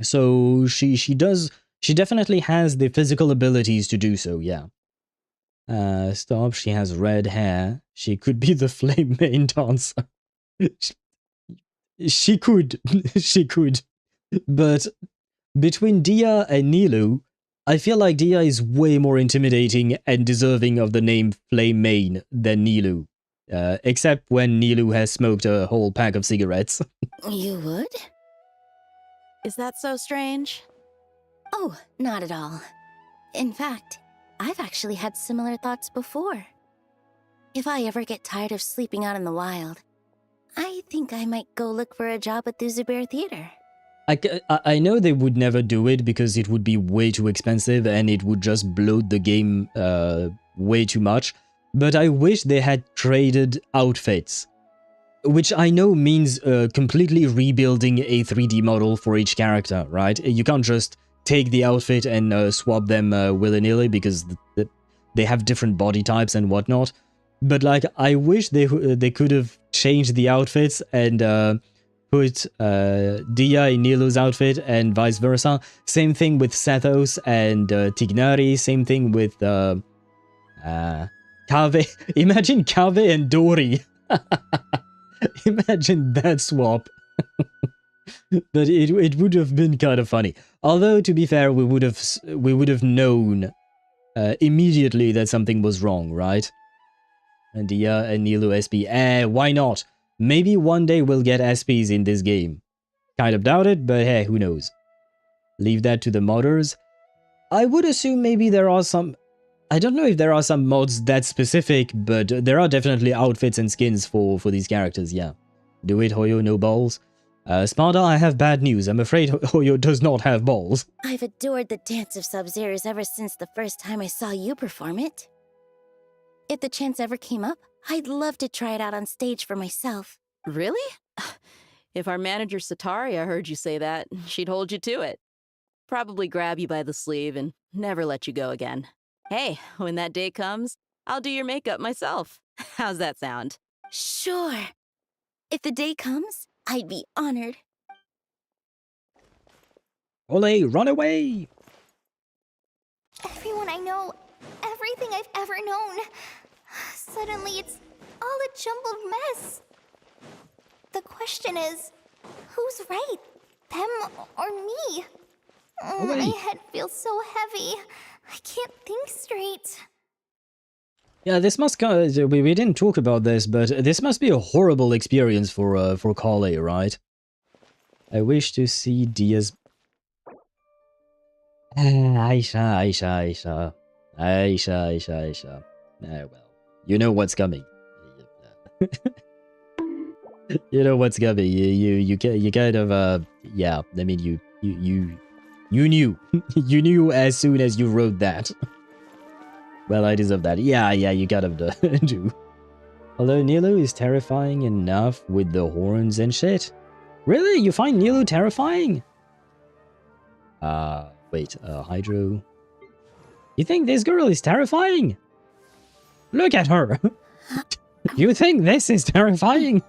So she definitely has the physical abilities to do so, yeah. Stop, she has red hair. She could be the flame main dancer. She could. She could. But between Dia and Nilou, I feel like Dia is way more intimidating and deserving of the name Flame Main than Nilou. Except when Nilou has smoked a whole pack of cigarettes. You would? Is that so strange? Oh, not at all. In fact, I've actually had similar thoughts before. If I ever get tired of sleeping out in the wild, I think I might go look for a job at the Zubair Theater. I know they would never do it because it would be way too expensive and it would just bloat the game way too much. But I wish they had traded outfits. Which I know means completely rebuilding a 3D model for each character, right? You can't just take the outfit and swap them willy-nilly because they have different body types and whatnot. But like, I wish they could have changed the outfits and put Dia in Nilou's outfit and vice versa. Same thing with Sethos and Tignari. Same thing with Kave. Imagine Kave and Dori. Imagine that swap. But it would have been kind of funny. Although, to be fair, we would have known immediately that something was wrong, right? And Dia and Nilou SP. Why not? Maybe one day we'll get SPs in this game. Kind of doubt it, but hey, who knows? Leave that to the modders. I would assume maybe there are some... I don't know if there are some mods that specific, but there are definitely outfits and skins for these characters, yeah. Do it, Hoyo, no balls. Sparta, I have bad news. I'm afraid Hoyo does not have balls. I've adored the dance of Sub-Zeros ever since the first time I saw you perform it. If the chance ever came up, I'd love to try it out on stage for myself. Really? If our manager Sataria heard you say that, she'd hold you to it. Probably grab you by the sleeve and never let you go again. Hey, when that day comes, I'll do your makeup myself. How's that sound? Sure. If the day comes, I'd be honored. Ole, run away! Everyone I know, everything I've ever known. Suddenly it's all a jumbled mess. The question is, who's right? Them or me? My head feels so heavy. I can't think straight. Yeah, this must go. We didn't talk about this, but this must be a horrible experience for Kale, right? I wish to see Dia's. Aisha. Well, you know what's coming. You know what's coming. You kind of yeah. I mean, you knew. You knew as soon as you wrote that. Well, I deserve that. Yeah, you gotta do. Although Nilou is terrifying enough with the horns and shit. Really? You find Nilou terrifying? Wait, Hydro. You think this girl is terrifying? Look at her! You think this is terrifying?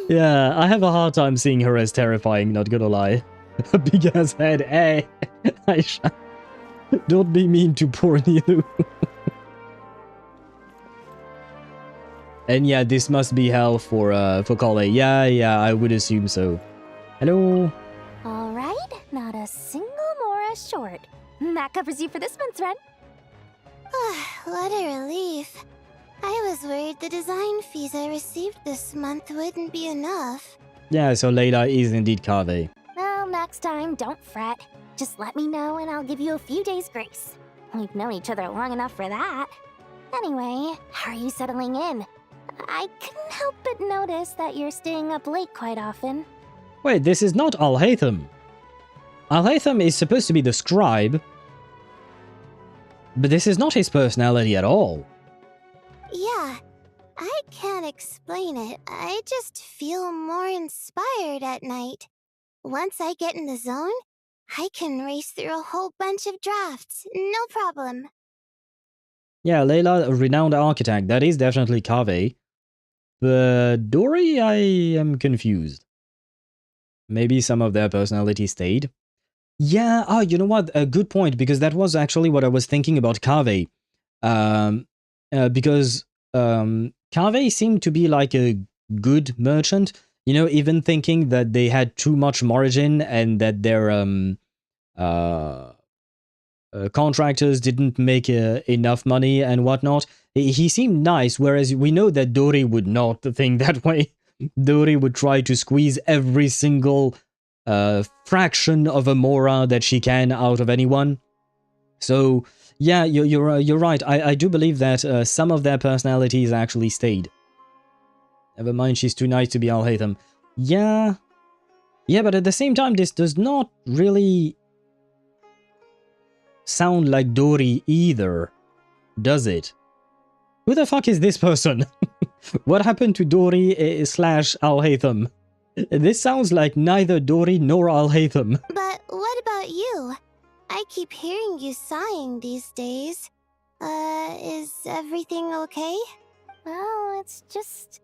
Yeah, I have a hard time seeing her as terrifying, not gonna lie. A big ass head, eh? Aisha. Don't be mean to poor Nilou. And yeah, this must be hell for Kale. Yeah, I would assume so. Hello? Alright, not a single Mora short. That covers you for this month's run. What a relief. I was worried the design fees I received this month wouldn't be enough. Yeah, so Layla is indeed Kave. Well, next time, don't fret. Just let me know and I'll give you a few days grace. We've known each other long enough for that. Anyway, how are you settling in? I couldn't help but notice that you're staying up late quite often. Wait, this is not Al-Haytham. Al-Haytham is supposed to be the scribe. But this is not his personality at all. Yeah, I can't explain it. I just feel more inspired at night. Once I get in the zone, I can race through a whole bunch of drafts, no problem. Yeah, Layla, a renowned architect. That is definitely Kaveh. But Dory, I am confused. Maybe some of their personality stayed. Yeah, you know what? A good point, because that was actually what I was thinking about Kaveh. Because Kaveh seemed to be like a good merchant, you know, even thinking that they had too much margin and that their contractors didn't make enough money and whatnot. He seemed nice, whereas we know that Dory would not think that way. Dory would try to squeeze every single fraction of a mora that she can out of anyone. So yeah, you're right. I do believe that some of their personalities actually stayed. Never mind, she's too nice to be Al-Haytham. Yeah, but at the same time, this does not really sound like Dory either, does it? Who the fuck is this person? What happened to Dory slash Al-Haytham? This sounds like neither Dory nor Al-Haytham. But what about you? I keep hearing you sighing these days. Is everything okay? Well, it's just...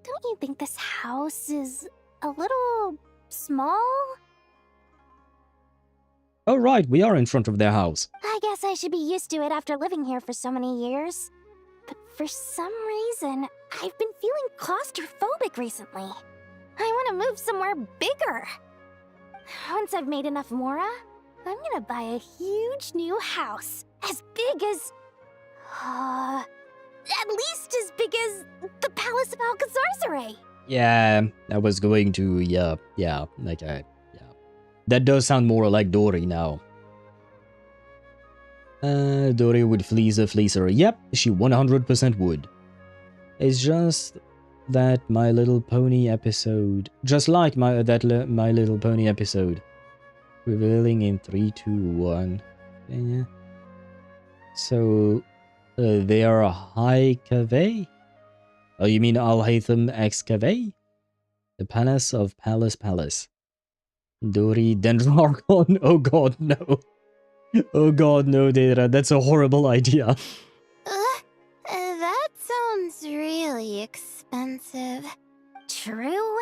Don't you think this house is a little small? Oh right, we are in front of their house. I guess I should be used to it after living here for so many years. But for some reason, I've been feeling claustrophobic recently. I want to move somewhere bigger. Once I've made enough mora, I'm gonna buy a huge new house. As big as... at least as big as the Palace of Alcazarzaray. Yeah, I was going to, yeah, that does sound more like Dory now. Dory would fleece a fleecer. Yep, she 100% would. It's just that My Little Pony episode, just like My Little Pony episode, revealing in 3, 2, 1. Yeah. So, they are a high Kaveh? Oh, you mean Al-Haytham ex Kaveh? The Palace of Palace. Dory Archon. Oh god, no. Oh god, no, Deidre. That's a horrible idea. That sounds really expensive. True.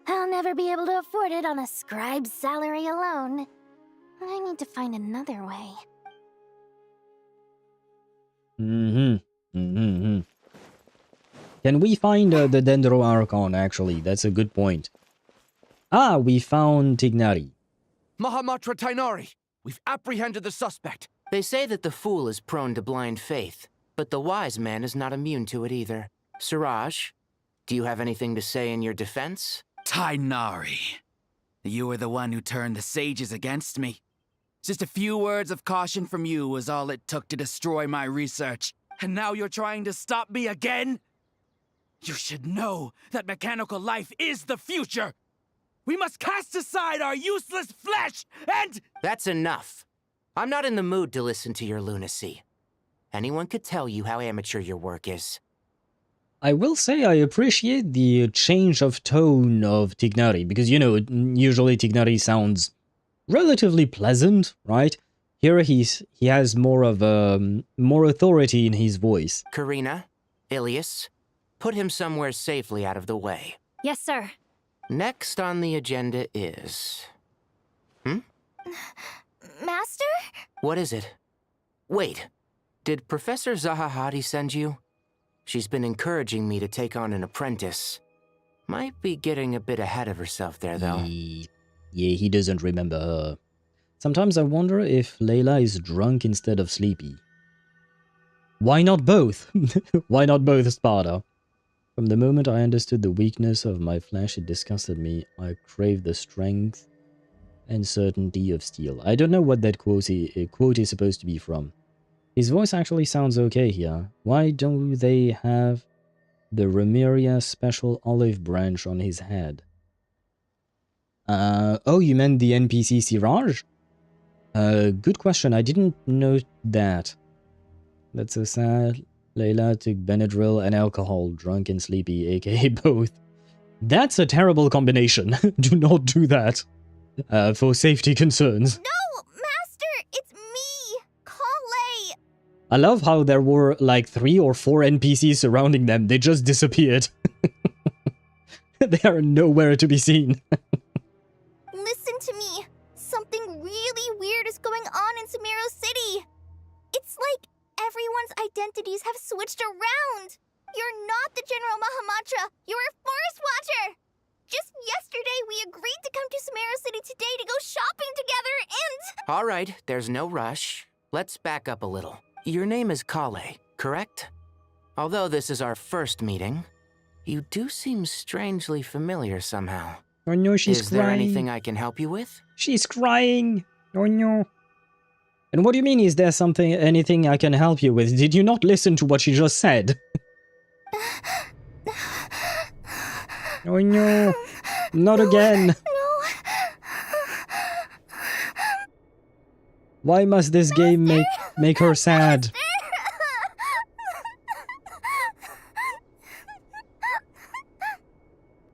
I'll never be able to afford it on a scribe's salary alone. I need to find another way. Can we find the Archon, actually? That's a good point. Ah, we found Tignari. Mahamatra Tainari, we've apprehended the suspect. They say that the fool is prone to blind faith, but the wise man is not immune to it either. Siraj, do you have anything to say in your defense? Tainari, you were the one who turned the sages against me. Just a few words of caution from you was all it took to destroy my research. And now you're trying to stop me again? You should know that mechanical life is the future! We must cast aside our useless flesh and— That's enough. I'm not in the mood to listen to your lunacy. Anyone could tell you how amateur your work is. I will say I appreciate the change of tone of Tignari, because, you know, usually Tignari sounds relatively pleasant, right? Here he has more of more authority in his voice. Karina, Ilias, put him somewhere safely out of the way. Yes, sir. Next on the agenda is... Master? What is it? Wait, did Professor Zahahati send you? She's been encouraging me to take on an apprentice. Might be getting a bit ahead of herself there, though. Yeah, he doesn't remember her. Sometimes I wonder if Layla is drunk instead of sleepy. Why not both? Why not both, Sparta? From the moment I understood the weakness of my flesh, it disgusted me. I craved the strength and certainty of steel. I don't know what that quote is supposed to be from. His voice actually sounds okay here. Why don't they have the Remeria special olive branch on his head? Oh, you meant the NPC Siraj? Good question. I didn't know that. That's so sad. Layla took Benadryl and alcohol, drunk and sleepy, aka both. That's a terrible combination. Do not do that. For safety concerns. No, Master! It's me! Call Lay! I love how there were like 3 or 4 NPCs surrounding them. They just disappeared. They are nowhere to be seen. Listen to me. Something really weird is going on in Sumeru City. It's like everyone's identities have switched around. You're not the General Mahamatra. You're a Forest Watcher. Just yesterday, we agreed to come to Sumeru City today to go shopping together and... All right, there's no rush. Let's back up a little. Your name is Kale, correct? Although this is our first meeting, you do seem strangely familiar somehow. Oh no, she's Is crying. there anything I can help you with? She's crying. Oh no. And what do you mean, is there anything I can help you with? Did you not listen to what she just said? Oh no. Not again. Why must this game make her sad?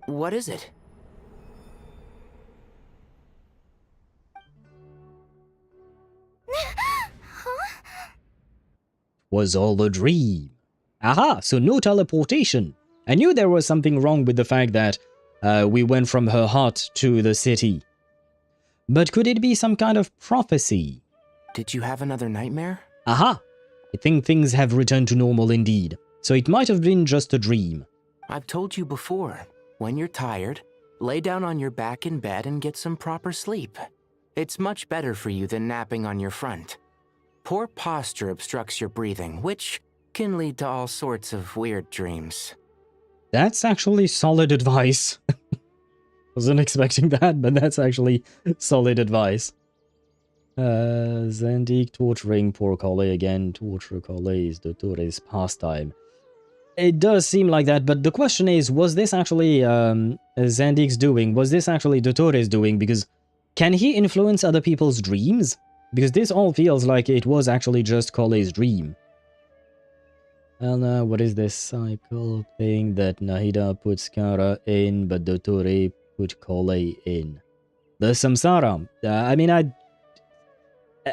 What is it? Was all a dream. Aha, so no teleportation. I knew there was something wrong with the fact that we went from her hut to the city. But could it be some kind of prophecy? Did you have another nightmare? Aha! I think things have returned to normal indeed. So it might have been just a dream. I've told you before, when you're tired, lay down on your back in bed and get some proper sleep. It's much better for you than napping on your front. Poor posture obstructs your breathing, which can lead to all sorts of weird dreams. That's actually solid advice. Wasn't expecting that, but that's actually solid advice. Zandik torturing poor Kale again. Torture Kale is Dottore's pastime. It does seem like that, but the question is, was this actually Zandik's doing? Was this actually Dottore's doing? Because can he influence other people's dreams? Because this all feels like it was actually just Kale's dream. And what is this cycle thing that Nahida puts Kara in, but Dottore put Kale in? The samsara. I mean,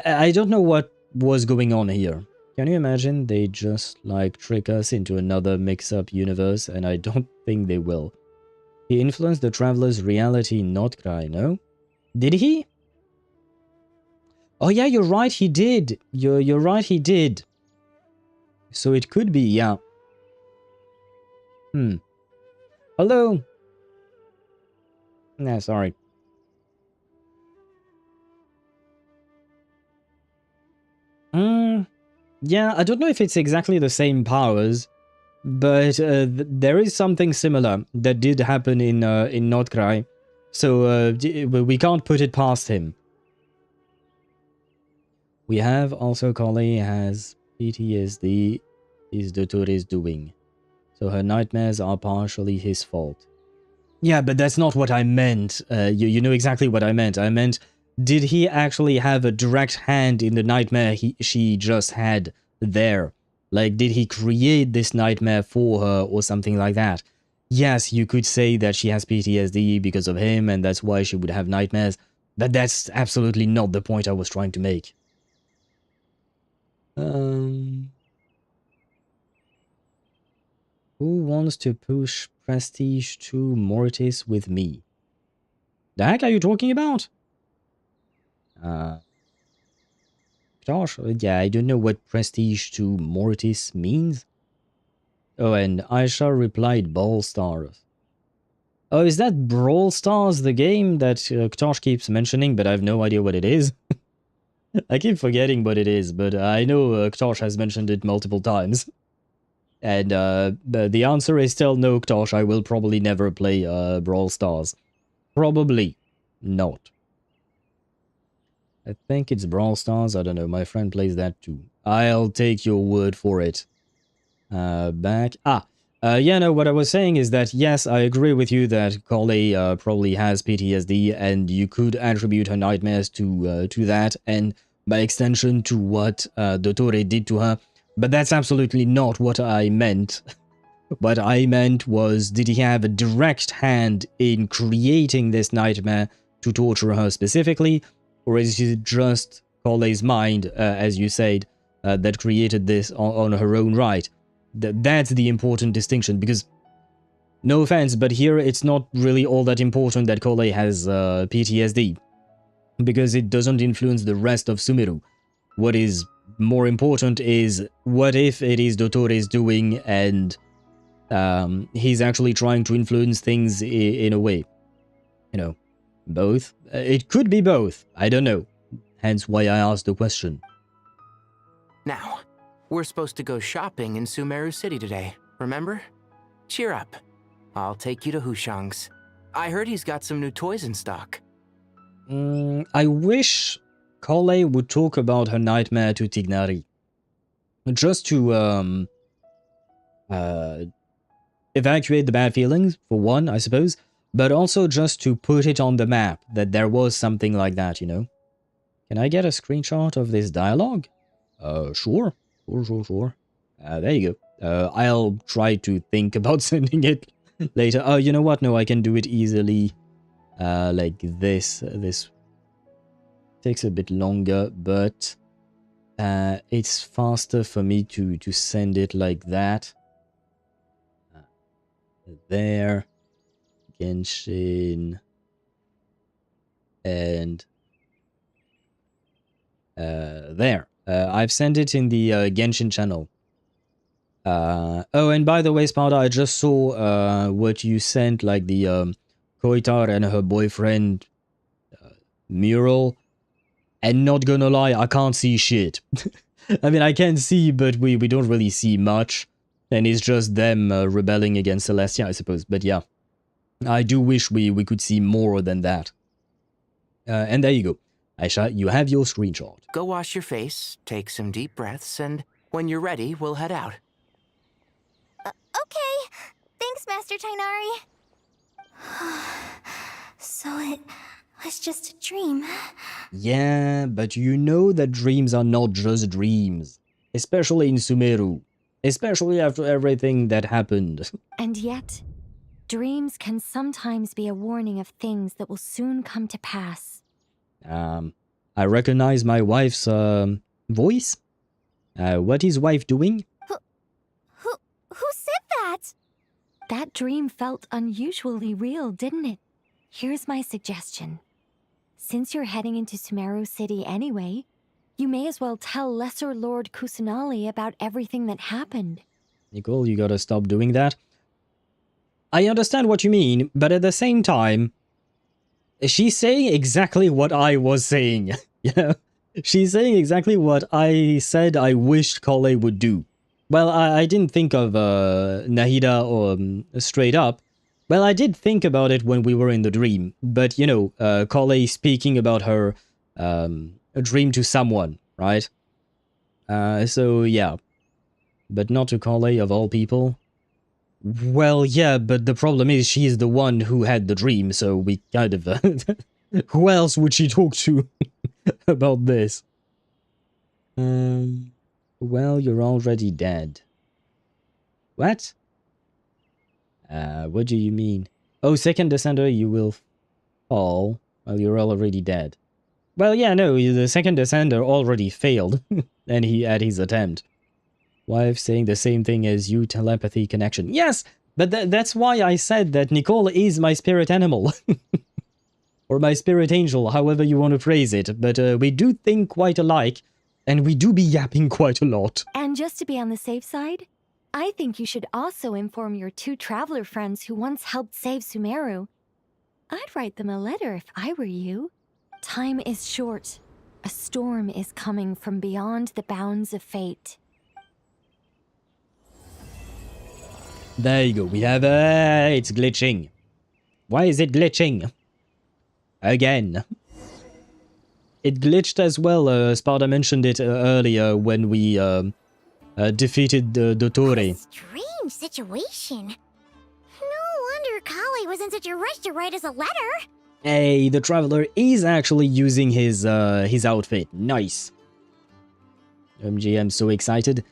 I don't know what was going on here. Can you imagine they just like trick us into another mix-up universe, and I don't think they will. He influenced the traveler's reality, Nod-Krai, no? Did he? Oh yeah, you're right, he did. You're right, he did. So it could be, yeah. Hello? Nah, sorry. Yeah, I don't know if it's exactly the same powers, but there is something similar that did happen in Nod-Krai, so we can't put it past him. We have also Kale has PTSD, is Dottore's doing, so her nightmares are partially his fault. Yeah, but that's not what I meant. You know exactly what I meant. I meant, did he actually have a direct hand in the nightmare she just had there? Like, did he create this nightmare for her or something like that? Yes, you could say that she has PTSD because of him and that's why she would have nightmares, but that's absolutely not the point I was trying to make. Who wants to push prestige to Mortis with me? The heck are you talking about? Gosh, yeah, I don't know what prestige to Mortis means. Oh, and Aisha replied Ball Stars. Oh, is that Brawl Stars, the game that Ktosh keeps mentioning, but I have no idea what it is? I keep forgetting what it is, but I know Ktosh has mentioned it multiple times. And the answer is still no, Ktosh. I will probably never play Brawl Stars. Probably not. I think it's Brawl Stars. I don't know. My friend plays that too. I'll take your word for it. Back. Yeah, no, what I was saying is that, yes, I agree with you that Kale probably has PTSD, and you could attribute her nightmares to that, and by extension to what Dottore did to her. But that's absolutely not what I meant. What I meant was, did he have a direct hand in creating this nightmare to torture her specifically? Or is it just Kale's mind, as you said, that created this on her own right. That's the important distinction, because, no offense, but here it's not really all that important that Collei has PTSD, because it doesn't influence the rest of Sumeru. What is more important is, what if it is Dottore's doing and he's actually trying to influence things in a way? You know, both? It could be both, I don't know. Hence why I asked the question. Now, we're supposed to go shopping in Sumeru City today, remember? Cheer up. I'll take you to Hushang's. I heard he's got some new toys in stock. I wish Collei would talk about her nightmare to Tignari. Just to, evacuate the bad feelings, for one, I suppose, but also just to put it on the map that there was something like that, you know? Can I get a screenshot of this dialogue? Sure. There you go. I'll try to think about sending it later. Oh, you know what? No, I can do it easily. Like this. This takes a bit longer, but it's faster for me to send it like that. There. Genshin. And there. I've sent it in the Genshin channel. Oh, and by the way, Sparta, I just saw what you sent, like the Koitar and her boyfriend mural. And not gonna lie, I can't see shit. I mean, I can see, but we don't really see much. And it's just them rebelling against Celestia, I suppose. But yeah, I do wish we could see more than that. And there you go. Aisha, you have your screenshot. Go wash your face, take some deep breaths, and when you're ready, we'll head out. Okay. Thanks, Master Tighnari. So it was just a dream. Yeah, but you know that dreams are not just dreams. Especially in Sumeru. Especially after everything that happened. And yet, dreams can sometimes be a warning of things that will soon come to pass. I recognize my wife's voice. What is wife doing? Who said that? That dream felt unusually real, didn't it? Here's my suggestion. Since you're heading into Sumeru City anyway, you may as well tell Lesser Lord Kusanali about everything that happened. Nicole, you gotta stop doing that. I understand what you mean, but at the same time, she's saying exactly what I was saying. You know? She's saying exactly what I said I wished Collei would do. Well, I didn't think of Nahida or straight up. Well, I did think about it when we were in the dream. But, you know, Collei speaking about her dream to someone, right? So, yeah. But not to Collei of all people. Well, yeah, but the problem is she's the one who had the dream, so we kind of... who else would she talk to about this? Well, you're already dead. What? What do you mean? Oh, second descender, you will fall. Well, you're already dead. Well, yeah, no, the second descender already failed. And he had his attempt. Wife saying the same thing as you, telepathy connection. Yes, but that's why I said that Nicole is my spirit animal. Or my spirit angel, however you want to phrase it. But we do think quite alike, and we do be yapping quite a lot. And just to be on the safe side, I think you should also inform your 2 traveler friends who once helped save Sumeru. I'd write them a letter if I were you. Time is short. A storm is coming from beyond the bounds of fate. There you go, we have it's glitching. Why is it glitching? Again. It glitched as well, Sparta mentioned it earlier when we defeated the Dottore. Strange situation. No wonder Collei was in such a rush to write us a letter. Hey, the Traveler is actually using his outfit. Nice. OMG, I'm so excited.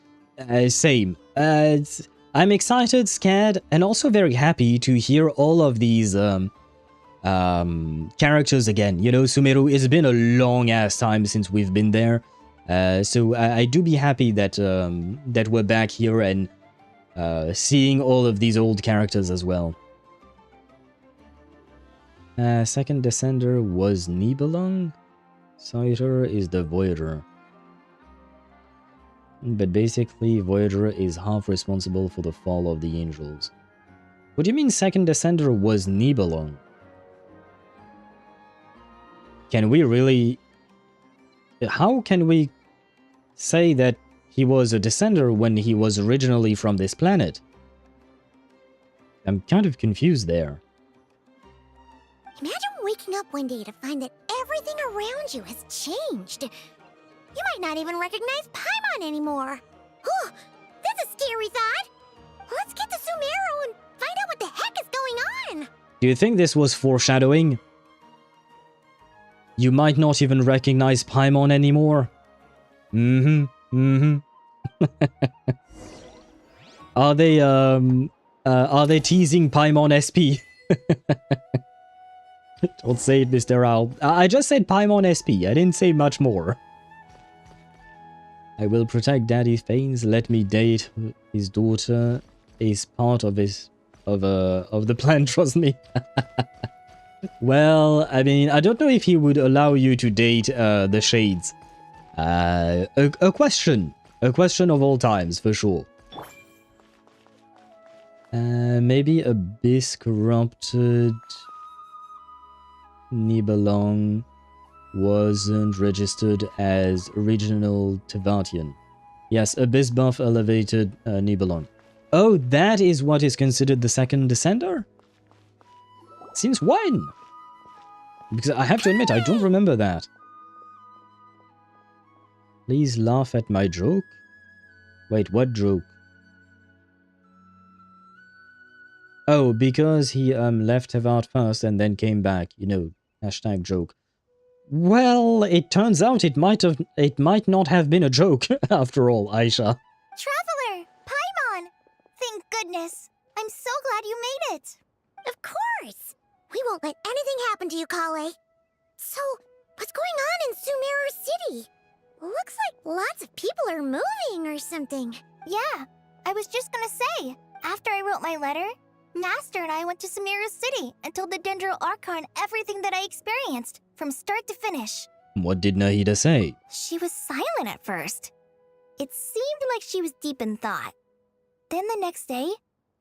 Same. I'm excited, scared, and also very happy to hear all of these characters again. You know, Sumeru, it's been a long-ass time since we've been there. So I do be happy that that we're back here and seeing all of these old characters as well. Second Descender was Nibelung. Scyther is the Voyager. But basically, Voyager is half responsible for the fall of the angels. What do you mean Second Descender was Nibelung? Can we really... How can we say that he was a Descender when he was originally from this planet? I'm kind of confused there. Imagine waking up one day to find that everything around you has changed. You might not even recognize Paimon anymore. Oh, that's a scary thought. Let's get to Sumeru and find out what the heck is going on. Do you think this was foreshadowing? You might not even recognize Paimon anymore. Are they teasing Paimon SP? Don't say it, Mr. Owl. I just said Paimon SP. I didn't say much more. I will protect Daddy's veins. Let me date his daughter. Is part of his of the plan. Trust me. Well, I mean, I don't know if he would allow you to date the Shades. A question of all times for sure. Maybe Abyss corrupted. Nibelung wasn't registered as original Teyvatian. Yes, Abyss buff elevated Nibelung. Oh, that is what is considered the second Descender? Since when? Because I have to admit, I don't remember that. Please laugh at my joke? Wait, what joke? Oh, because he left Teyvat first and then came back, you know, hashtag joke. Well, it turns out it might not have been a joke after all, Aisha. Traveler, Paimon! Thank goodness. I'm so glad you made it. Of course. We won't let anything happen to you, Kale. So, what's going on in Sumeru City? Looks like lots of people are moving or something. Yeah, I was just gonna say, after I wrote my letter, Master and I went to Sumeru City and told the Dendro Archon everything that I experienced, from start to finish. What did Nahida say? She was silent at first. It seemed like she was deep in thought. Then the next day,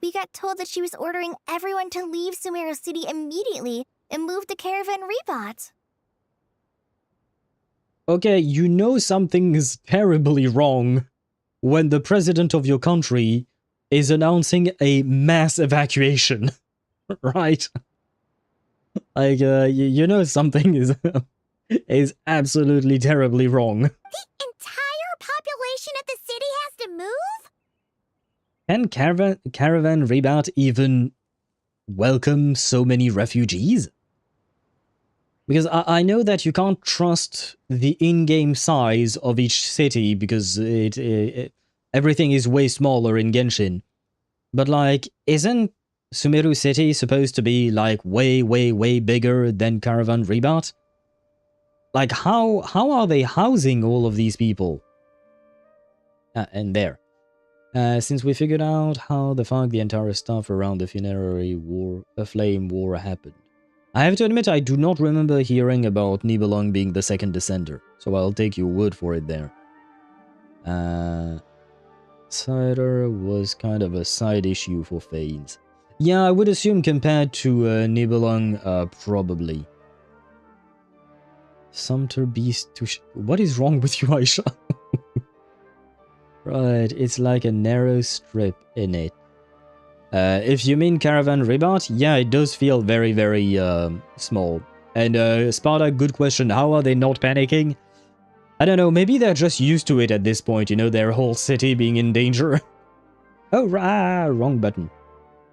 we got told that she was ordering everyone to leave Sumeru City immediately and move to Caravan Rebot. Okay, you know something is terribly wrong when the president of your country is announcing a mass evacuation, right? Like, you know something is absolutely terribly wrong. The entire population of the city has to move? Can Caravan Rebot even welcome so many refugees? Because I know that you can't trust the in-game size of each city because everything is way smaller in Genshin. But like, isn't Sumeru City supposed to be like way bigger than Caravan Rebot? Like, how are they housing all of these people? And there. Since we figured out how the fuck the entire stuff around the funerary war, flame war happened. I have to admit, I do not remember hearing about Nibelung being the second Descender, so I'll take your word for it there. Scyther was kind of a side issue for Fanes. Yeah, I would assume compared to Nibelung, probably. Sumter Beast to what is wrong with you, Aisha? Right, it's like a narrow strip in it. If you mean Caravan Rebot, yeah, it does feel very small. And Sparta, good question, how are they not panicking? I don't know, maybe they're just used to it at this point, you know, their whole city being in danger. Oh, wrong button.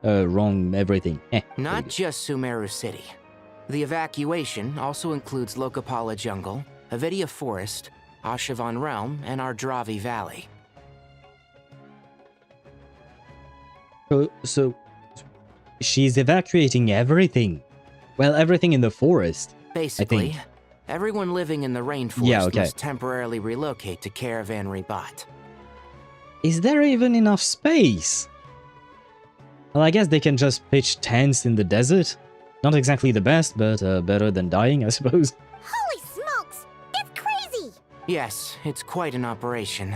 Wrong everything. Not just Sumeru City. The evacuation also includes Lokapala Jungle, Avidia Forest, Ashavan Realm, and Ardravi Valley. So she's evacuating everything. Well, everything in the forest. Basically, Everyone living in the rainforest Yeah, okay. must temporarily relocate to Caravan Rebot. Is there even enough space? Well, I guess they can just pitch tents in the desert. Not exactly the best, but better than dying, I suppose. Holy smokes! It's crazy! Yes, it's quite an operation.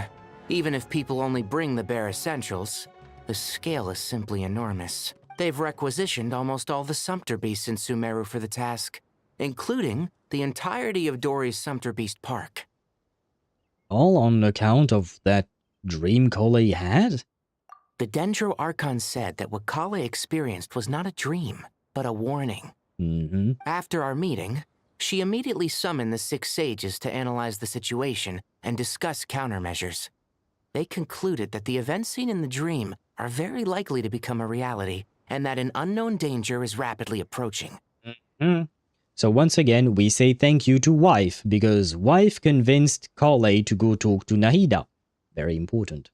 Even if people only bring the bare essentials, the scale is simply enormous. They've requisitioned almost all the Sumpter Beasts in Sumeru for the task, including the entirety of Dory's Sumpter Beast Park. All on account of that dream Collei had? The Dendro Archon said that what Collei experienced was not a dream, but a warning. Mm-hmm. After our meeting, she immediately summoned the 6 sages to analyze the situation and discuss countermeasures. They concluded that the events seen in the dream are very likely to become a reality, and that an unknown danger is rapidly approaching. Mm-hmm. So once again, we say thank you to Wife, because Wife convinced Collei to go talk to Nahida. Very important.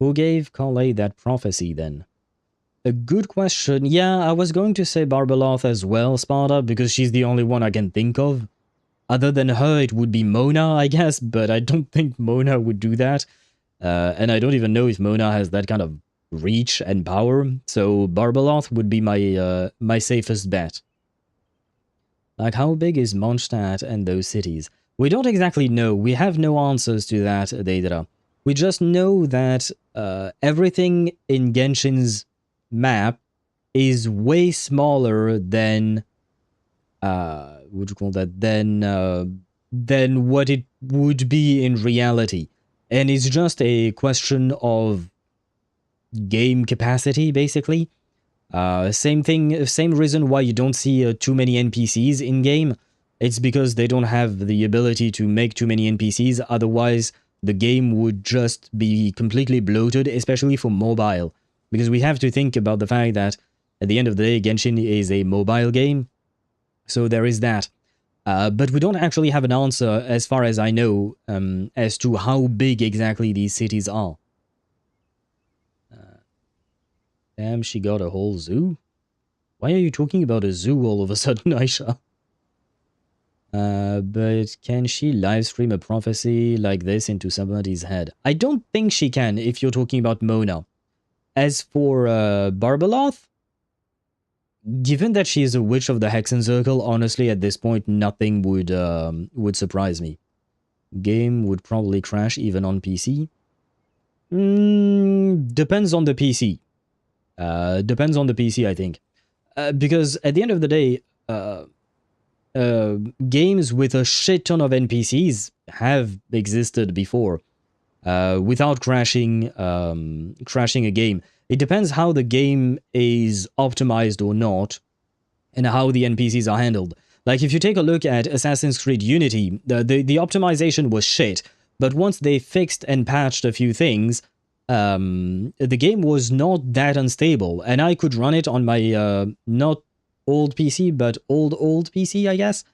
Who gave Collei that prophecy then? A good question. Yeah, I was going to say Barbeloth as well, Sparta, because she's the only one I can think of. Other than her, it would be Mona, I guess, but I don't think Mona would do that. And I don't even know if Mona has that kind of reach and power, so Barbeloth would be my safest bet. Like, how big is Mondstadt and those cities? We don't exactly know. We have no answers to that, Deidara. We just know that everything in Genshin's map is way smaller than what would you call that? Than what it would be in reality, and it's just a question of game capacity, basically. Same thing, same reason why you don't see too many NPCs in game. It's because they don't have the ability to make too many NPCs. Otherwise, the game would just be completely bloated, especially for mobile. Because we have to think about the fact that at the end of the day, Genshin is a mobile game. So there is that. But we don't actually have an answer, as far as I know, as to how big exactly these cities are. Damn, she got a whole zoo? Why are you talking about a zoo all of a sudden, Aisha? But can she livestream a prophecy like this into somebody's head? I don't think she can, if you're talking about Mona. As for Barbeloth, given that she is a witch of the Hexen Circle, honestly, at this point, nothing would surprise me. Game would probably crash even on PC. Depends on the PC. Depends on the PC, I think. Because at the end of the day, games with a shit ton of NPCs have existed before, without crashing a game. It depends how the game is optimized or not, and how the NPCs are handled. Like, if you take a look at Assassin's Creed Unity, the optimization was shit, but once they fixed and patched a few things, the game was not that unstable, and I could run it on my not old PC, but old PC, I guess.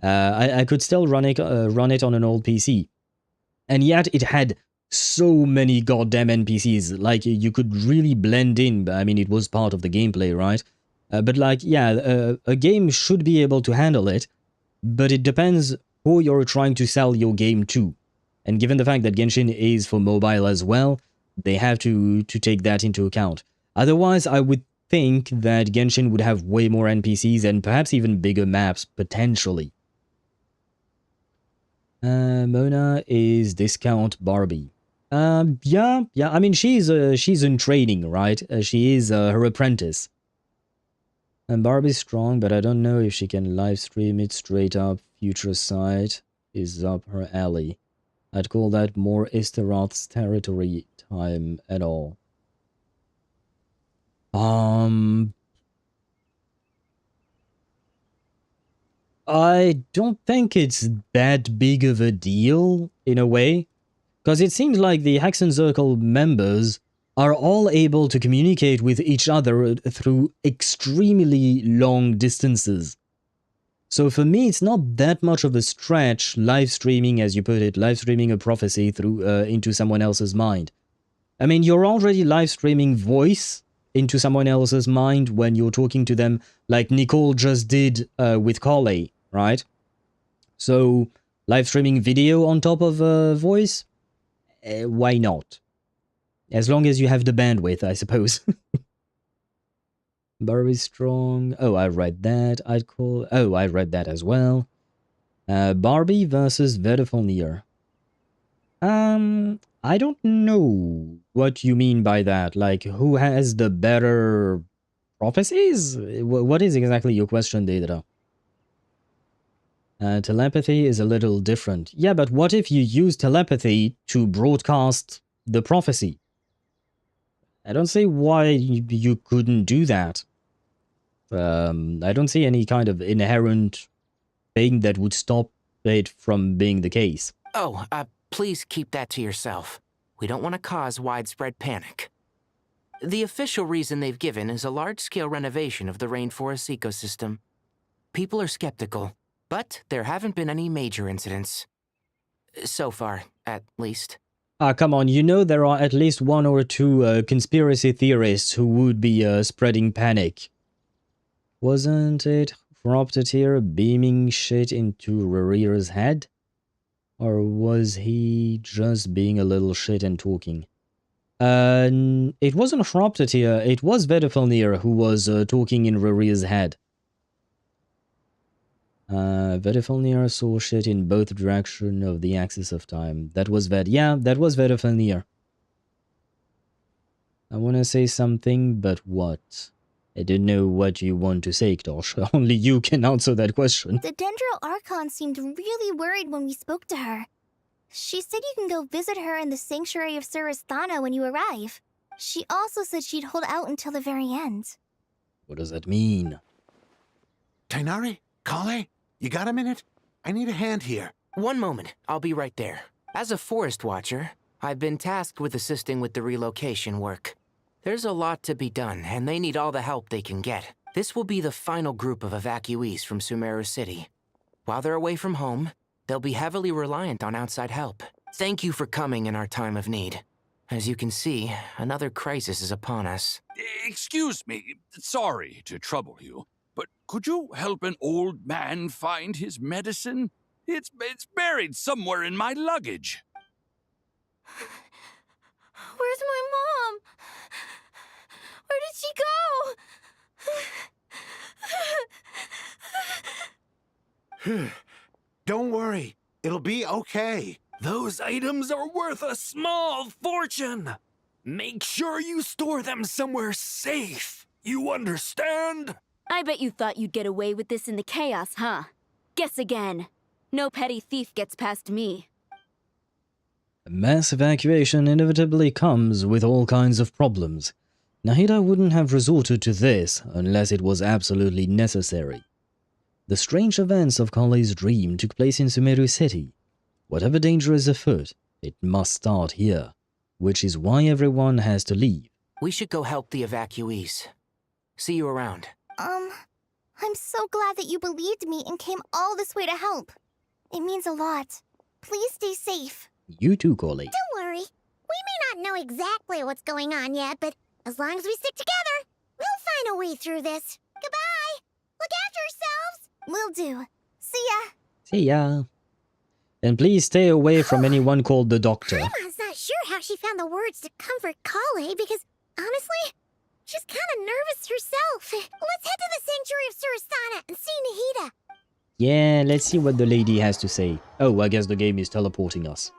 I could still run it on an old PC, and yet it had so many goddamn NPCs. Like, you could really blend in. But I mean, it was part of the gameplay, right? But like, yeah, a game should be able to handle it, but it depends who you're trying to sell your game to. And given the fact that Genshin is for mobile as well, they have to take that into account. Otherwise, I would think that Genshin would have way more NPCs and perhaps even bigger maps, potentially. Mona is discount Barbie. Yeah, I mean, she's in training, right? She is her apprentice. And Barbie's strong, but I don't know if she can live stream it straight up. Future Sight is up her alley. I'd call that more Isteroth's territory time at all. I don't think it's that big of a deal, in a way. Because it seems like the Hexen Circle members are all able to communicate with each other through extremely long distances. So for me, it's not that much of a stretch live streaming, as you put it, live streaming a prophecy through into someone else's mind. I mean, you're already live streaming voice into someone else's mind when you're talking to them, like Nicole just did with Collei, right? So, live streaming video on top of voice? Why not? As long as you have the bandwidth, I suppose. Barbie strong. Oh, I read that. I read that as well. Barbie versus Vedifalnir. I don't know what you mean by that. Like, who has the better prophecies? What is exactly your question, Deidre? Telepathy is a little different. Yeah, but what if you use telepathy to broadcast the prophecy? I don't see why you couldn't do that. I don't see any kind of inherent thing that would stop it from being the case. Oh, please keep that to yourself. We don't want to cause widespread panic. The official reason they've given is a large-scale renovation of the rainforest ecosystem. People are skeptical, but there haven't been any major incidents. So far, at least. Ah, come on, you know there are at least 1 or 2 conspiracy theorists who would be spreading panic. Wasn't it Propteteer beaming shit into Rerear's head? Or was he just being a little shit and talking? It wasn't Propteteer, it was Vedifalnir who was talking in Rerear's head. Vedifalnir saw shit in both directions of the axis of time. That was yeah, that was Vedifalnir. I want to say something, but what? I don't know what you want to say, Ktosh. Only you can answer that question. The Dendro Archon seemed really worried when we spoke to her. She said you can go visit her in the Sanctuary of Surasthana when you arrive. She also said she'd hold out until the very end. What does that mean? Tighnari? Kale? You got a minute? I need a hand here. One moment, I'll be right there. As a forest watcher, I've been tasked with assisting with the relocation work. There's a lot to be done, and they need all the help they can get. This will be the final group of evacuees from Sumeru City. While they're away from home, they'll be heavily reliant on outside help. Thank you for coming in our time of need. As you can see, another crisis is upon us. Excuse me, sorry to trouble you, but could you help an old man find his medicine? It's buried somewhere in my luggage. Where's my mom? Where did she go? Don't worry. It'll be okay. Those items are worth a small fortune. Make sure you store them somewhere safe. You understand? I bet you thought you'd get away with this in the chaos, huh? Guess again. No petty thief gets past me. A mass evacuation inevitably comes with all kinds of problems. Nahida wouldn't have resorted to this unless it was absolutely necessary. The strange events of Kale's dream took place in Sumeru City. Whatever danger is afoot, it must start here, which is why everyone has to leave. We should go help the evacuees. See you around. I'm so glad that you believed me and came all this way to help. It means a lot. Please stay safe. You too, Kale. Don't worry. We may not know exactly what's going on yet, but as long as we stick together, we'll find a way through this. Goodbye. Look after yourselves. Will do. See ya. See ya. And please stay away from anyone called the Doctor. Paimon's not sure how she found the words to comfort Kale because, honestly, she's kind of nervous herself. Let's head to the Sanctuary of Surasthana and see Nahida. Yeah, let's see what the lady has to say. Oh, I guess the game is teleporting us.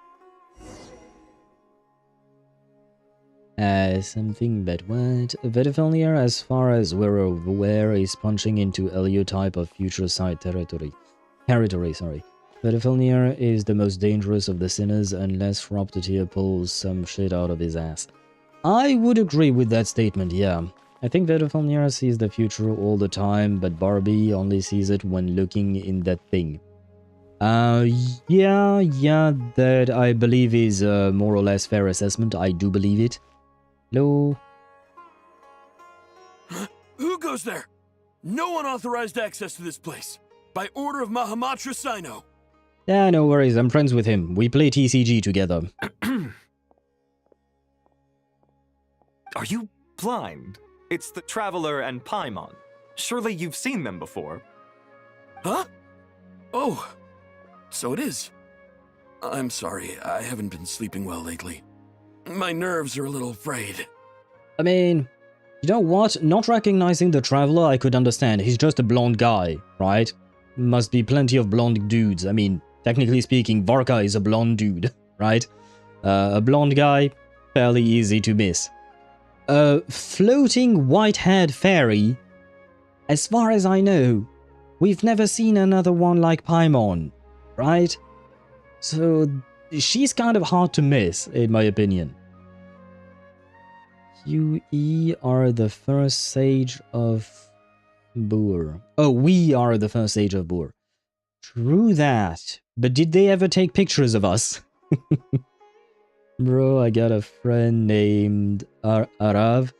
Something but what? Vedifalnir, as far as we're aware, is punching into Eliotype of future side territory. Vedifalnir is the most dangerous of the sinners unless Propteteer pulls some shit out of his ass. I would agree with that statement, yeah. I think Vedifalnir sees the future all the time, but Barbie only sees it when looking in that thing. Yeah, that I believe is a more or less fair assessment. I do believe it. Hello? Who goes there? No one authorized access to this place. By order of Mahamatra Sino. Yeah, no worries. I'm friends with him. We play TCG together. Are you blind? It's the Traveler and Paimon. Surely you've seen them before. Huh? Oh, So it is. I'm sorry, I haven't been sleeping well lately. My nerves are a little frayed. I mean, you know what? Not recognizing the Traveler, I could understand. He's just a blonde guy, right? Must be plenty of blonde dudes. I mean, technically speaking, Varka is a blonde dude, right? A blonde guy, fairly easy to miss. A floating white-haired fairy, as far as I know, we've never seen another one like Paimon, right? So she's kind of hard to miss, in my opinion. You are the first sage of Boor. Oh, we are the first sage of Boor. True that. But did they ever take pictures of us? Bro, I got a friend named Arav.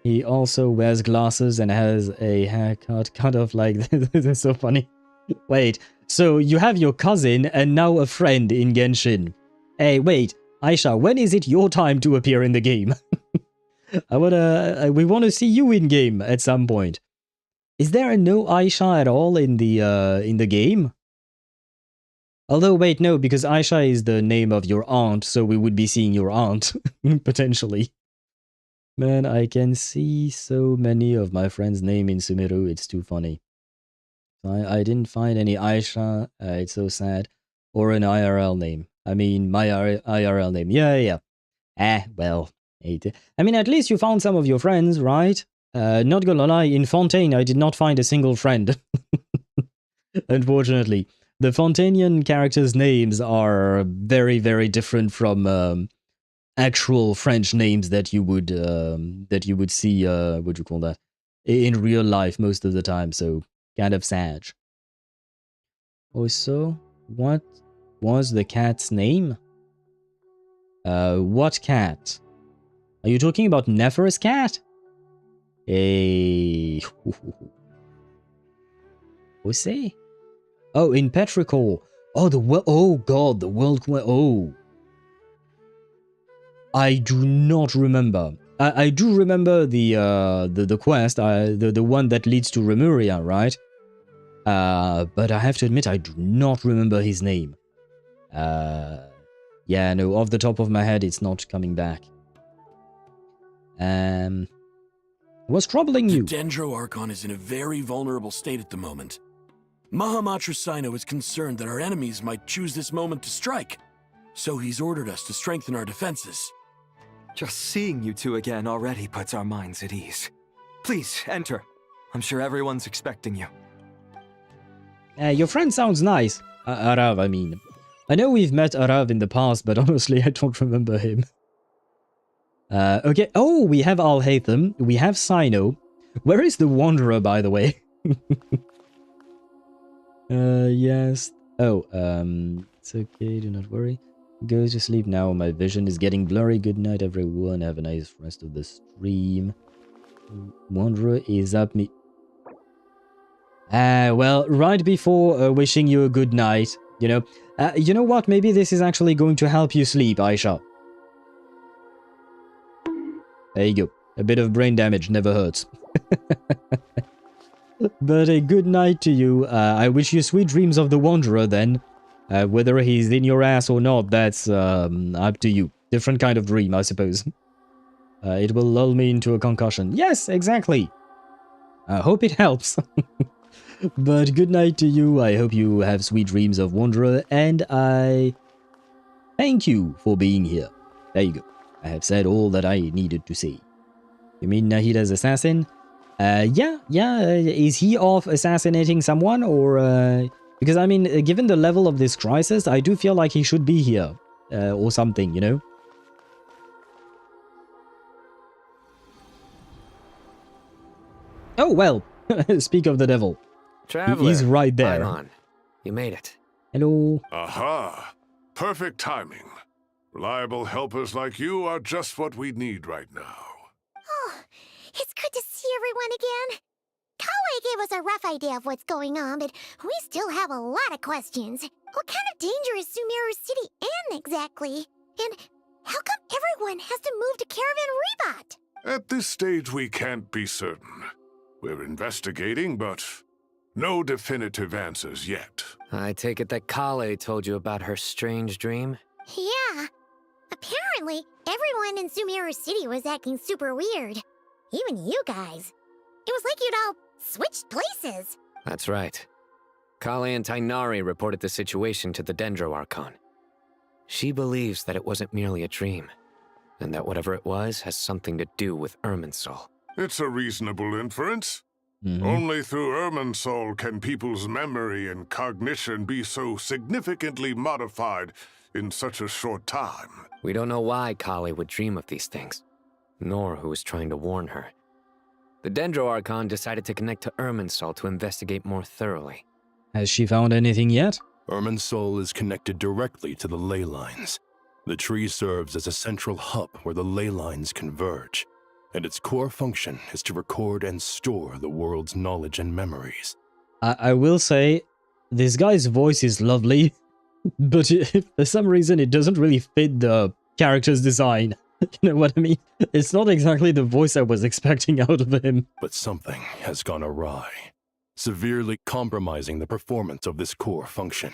He also wears glasses and has a haircut cut off like this. This is so funny. Wait, so you have your cousin and now a friend in Genshin. Hey, wait, Aisha, when is it your time to appear in the game? We want to see you in game at some point. Is there a no Aisha at all in the game? Although, wait, no, because Aisha is the name of your aunt, so we would be seeing your aunt, potentially. Man, I can see so many of my friends' name in Sumeru, it's too funny. I didn't find any Aisha, it's so sad. Or an IRL name. I mean, my IRL name. Yeah. Well, I mean, at least you found some of your friends, right? Not gonna lie, in Fontaine, I did not find a single friend. Unfortunately. The Fontainian characters' names are very, very different from actual French names that you would see, what do you call that, in real life most of the time, so kind of sad. Also, what was the cat's name? What cat? Are you talking about Nefer's cat? What's that? Oh, in Petrichor. Oh, oh god, the world. Oh, I do not remember. I do remember the quest, the one that leads to Remuria, right? But I have to admit, I do not remember his name. Yeah, no, off the top of my head, it's not coming back. What's troubling you? The Dendro Archon is in a very vulnerable state at the moment. Mahamatra Sino is concerned that our enemies might choose this moment to strike, so he's ordered us to strengthen our defenses. Just seeing you two again already puts our minds at ease. Please, enter. I'm sure everyone's expecting you. Your friend sounds nice. Arav, I mean. I know we've met Arav in the past, but honestly, I don't remember him. Okay. Oh, we have Al-Haytham. We have Sino. Where is the Wanderer, by the way? Yes. Oh, it's okay, do not worry. Go to sleep now, my vision is getting blurry. Good night, everyone. Have a nice rest of the stream. Wanderer is up me. Well, right before wishing you a good night, you know what? Maybe this is actually going to help you sleep, Aisha. There you go. A bit of brain damage never hurts. But a good night to you. I wish you sweet dreams of the Wanderer then. Whether he's in your ass or not, that's up to you. Different kind of dream, I suppose. It will lull me into a concussion. Yes, exactly. I hope it helps. But good night to you. I hope you have sweet dreams of Wanderer. And I thank you for being here. There you go. I have said all that I needed to say. You mean Nahida's assassin? Yeah. Is he off assassinating someone or... Because, I mean, given the level of this crisis, I do feel like he should be here. Or something, you know? Oh, well. Speak of the devil. Traveler, he's right there. Paimon, you made it. Hello. Aha! Perfect timing. Reliable helpers like you are just what we need right now. Oh, it's good to see everyone again. Kale gave us a rough idea of what's going on, but we still have a lot of questions. What kind of danger is Sumeru City in exactly? And how come everyone has to move to Caravan Rebot? At this stage, we can't be certain. We're investigating, but No definitive answers yet. I take it that Kale told you about her strange dream? Yeah. Apparently, everyone in Sumeru City was acting super weird. Even you guys. It was like you'd all switched places. That's right. Kale and Tainari reported the situation to the Dendro Archon. She believes that it wasn't merely a dream, and that whatever it was has something to do with Irminsul. It's a reasonable inference. Only through Irminsul can people's memory and cognition be so significantly modified in such a short time. We don't know why Kale would dream of these things, nor who was trying to warn her. The Dendro Archon decided to connect to Irminsul to investigate more thoroughly. Has she found anything yet? Irminsul is connected directly to the ley lines. The tree serves as a central hub where the ley lines converge, and its core function is to record and store the world's knowledge and memories. I will say, this guy's voice is lovely, but for some reason it doesn't really fit the character's design. You know what I mean? It's not exactly the voice I was expecting out of him. But something has gone awry, severely compromising the performance of this core function.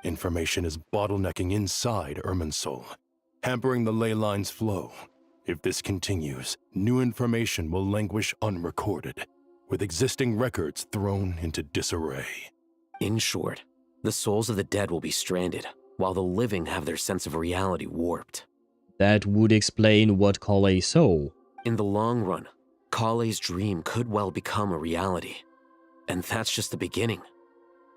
Information is bottlenecking inside Irminsul, hampering the ley line's flow. If this continues, new information will languish unrecorded, with existing records thrown into disarray. In short, the souls of the dead will be stranded, while the living have their sense of reality warped. That would explain what Kale saw. In the long run, Kale's dream could well become a reality. And that's just the beginning.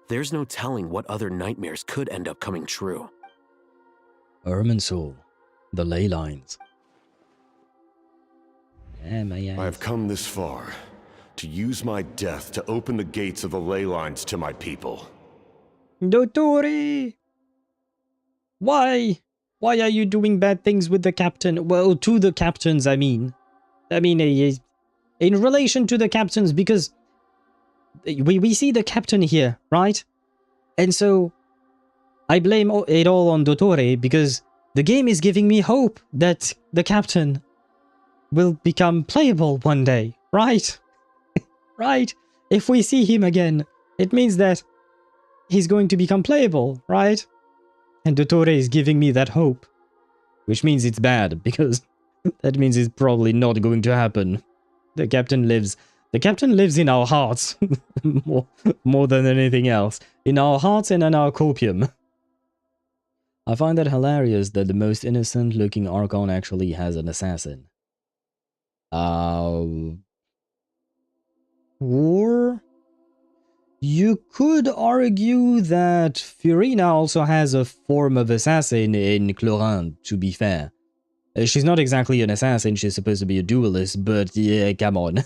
There's no telling what other nightmares could end up coming true. Irminsul, the ley lines. Yeah, my ass. I have come this far, to use my death to open the gates of the ley lines to my people. Dottore! Why? Why are you doing bad things with the captain? Well, to the captains, I mean. In relation to the captains, because we see the captain here, right? And so, I blame it all on Dottore, because the game is giving me hope that the captain will become playable one day, right? Right? If we see him again, it means that he's going to become playable, right? And Dottore is giving me that hope. Which means it's bad, because that means it's probably not going to happen. The captain lives in our hearts, more than anything else. In our hearts and in our copium. I find that hilarious that the most innocent-looking Archon actually has an assassin. Or you could argue that Furina also has a form of assassin in Chlorine, to be fair. She's not exactly an assassin, she's supposed to be a duelist, but yeah, come on.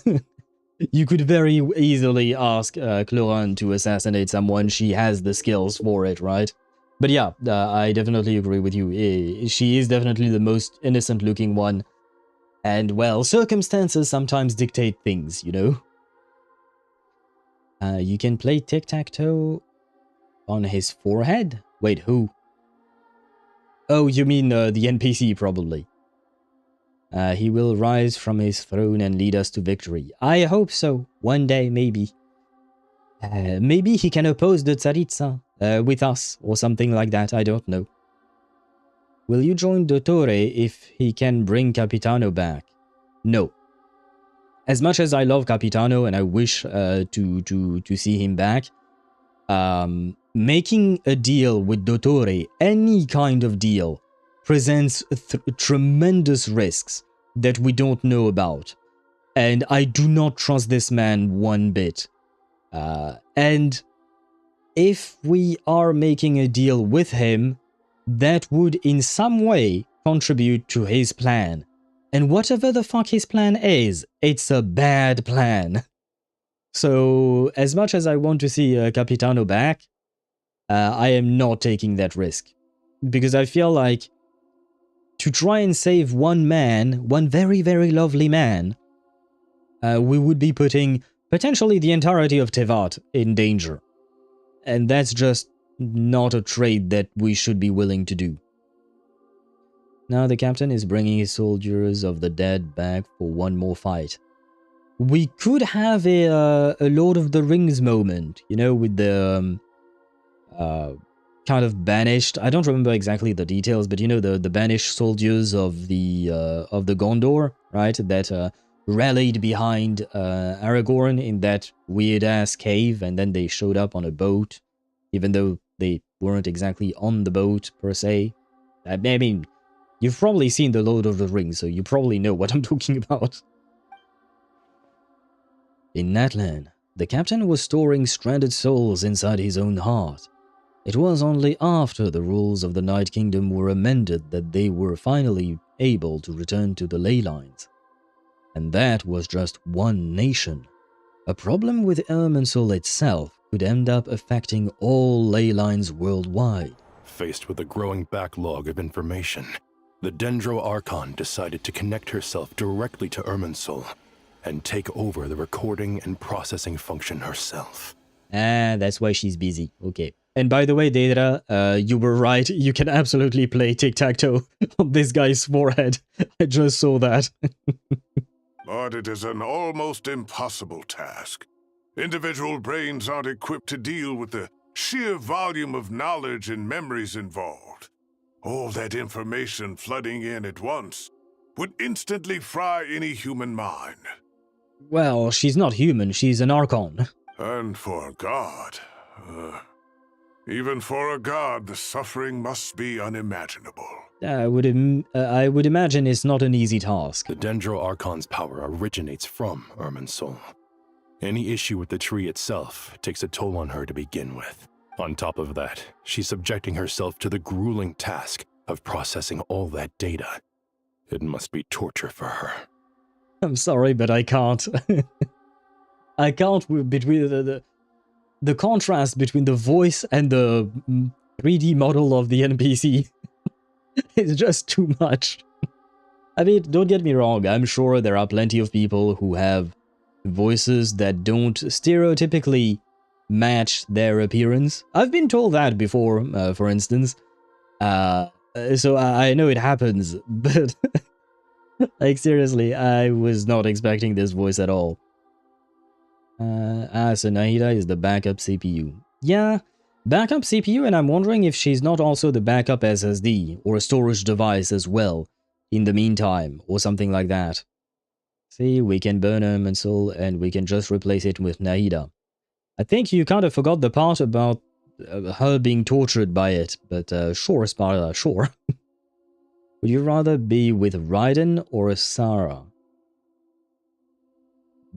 You could very easily ask Chlorine to assassinate someone, she has the skills for it, right? But yeah, I definitely agree with you. She is definitely the most innocent-looking one. And, well, circumstances sometimes dictate things, you know? You can play tic-tac-toe on his forehead? Wait, who? Oh, you mean the NPC, probably. He will rise from his throne and lead us to victory. I hope so. One day, maybe. Maybe he can oppose the Tsaritsa with us, or something like that, I don't know. Will you join Dottore if he can bring Capitano back? No. As much as I love Capitano and I wish to see him back, making a deal with Dottore, any kind of deal, presents tremendous risks that we don't know about. And I do not trust this man one bit. And if we are making a deal with him, that would in some way contribute to his plan. And whatever the fuck his plan is, it's a bad plan. So, as much as I want to see Capitano back, I am not taking that risk. Because I feel like to try and save one man, one very, very lovely man, we would be putting potentially the entirety of Teyvat in danger. And that's just not a trade that we should be willing to do. Now the captain is bringing his soldiers of the dead back for one more fight. we could have a Lord of the Rings moment, you know, with the kind of banished. I don't remember exactly the details, but you know, the banished soldiers of the Gondor, right? That rallied behind Aragorn in that weird ass cave, and then they showed up on a boat, even though they weren't exactly on the boat per se. I mean, you've probably seen the Lord of the Rings, so you probably know what I'm talking about. In Natlan, the captain was storing stranded souls inside his own heart. It was only after the rules of the Night Kingdom were amended that they were finally able to return to the ley lines. And that was just one nation. A problem with Irminsul itself could end up affecting all ley lines worldwide. Faced with a growing backlog of information, the Dendro Archon decided to connect herself directly to Irminsul and take over the recording and processing function herself. Ah, that's why she's busy. Okay. And by the way, Deidra, you were right. You can absolutely play tic-tac-toe on this guy's forehead. I just saw that. But it is an almost impossible task. Individual brains aren't equipped to deal with the sheer volume of knowledge and memories involved. All that information flooding in at once would instantly fry any human mind. Well, she's not human. She's an Archon. And for a god, even for a god, the suffering must be unimaginable. I would imagine it's not an easy task. The Dendro Archon's power originates from Irminsul. Any issue with the tree itself takes a toll on her to begin with. On top of that, she's subjecting herself to the grueling task of processing all that data. It must be torture for her. I'm sorry, but I can't. I can't between the contrast between the voice and the 3D model of the NPC. It's just too much. I mean, don't get me wrong, I'm sure there are plenty of people who have voices that don't stereotypically match their appearance. I've been told that before, for instance. So I know it happens, but like seriously, I was not expecting this voice at all. So Nahida is the backup CPU. Yeah, backup CPU, and I'm wondering if she's not also the backup SSD or a storage device as well in the meantime, or something like that. See, we can burn Irminsul and we can just replace it with Nahida. I think you kind of forgot the part about her being tortured by it, but sure, Sparta, sure. Would you rather be with Raiden or Sarah?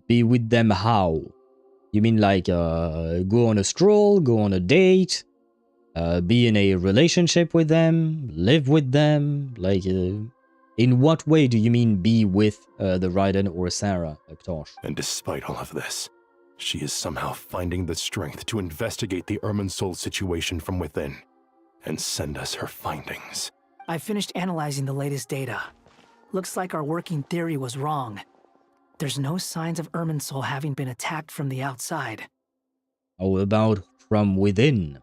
Be with them how? You mean like go on a stroll, go on a date, be in a relationship with them, live with them? Like, in what way do you mean be with the Raiden or Sarah, Aktosh? And despite all of this, she is somehow finding the strength to investigate the Irminsul situation from within and send us her findings. I finished analyzing the latest data. Looks like our working theory was wrong. There's no signs of Irminsul having been attacked from the outside. How about from within?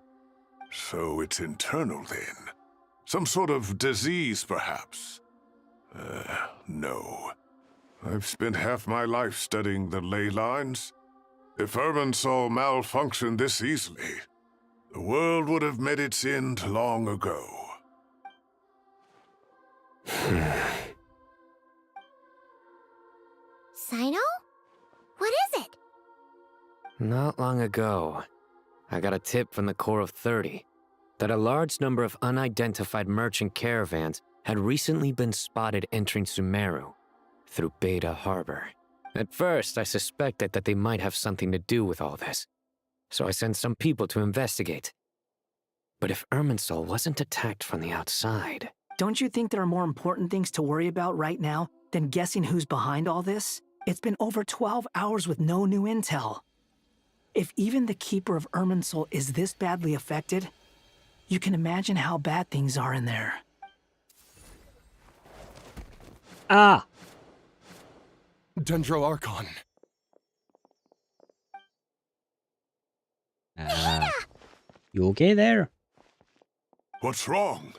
So it's internal then? Some sort of disease, perhaps? No. I've spent half my life studying the ley lines. If Irminsul malfunctioned this easily, the world would have met its end long ago. Sino? What is it? Not long ago, I got a tip from the Corps of 30 that a large number of unidentified merchant caravans had recently been spotted entering Sumeru through Beta Harbor. At first, I suspected that they might have something to do with all this, so I sent some people to investigate. But if Irminsul wasn't attacked from the outside... Don't you think there are more important things to worry about right now than guessing who's behind all this? It's been over 12 hours with no new intel. If even the Keeper of Irminsul is this badly affected, you can imagine how bad things are in there. Ah! Dendro Archon. You okay there? What's wrong?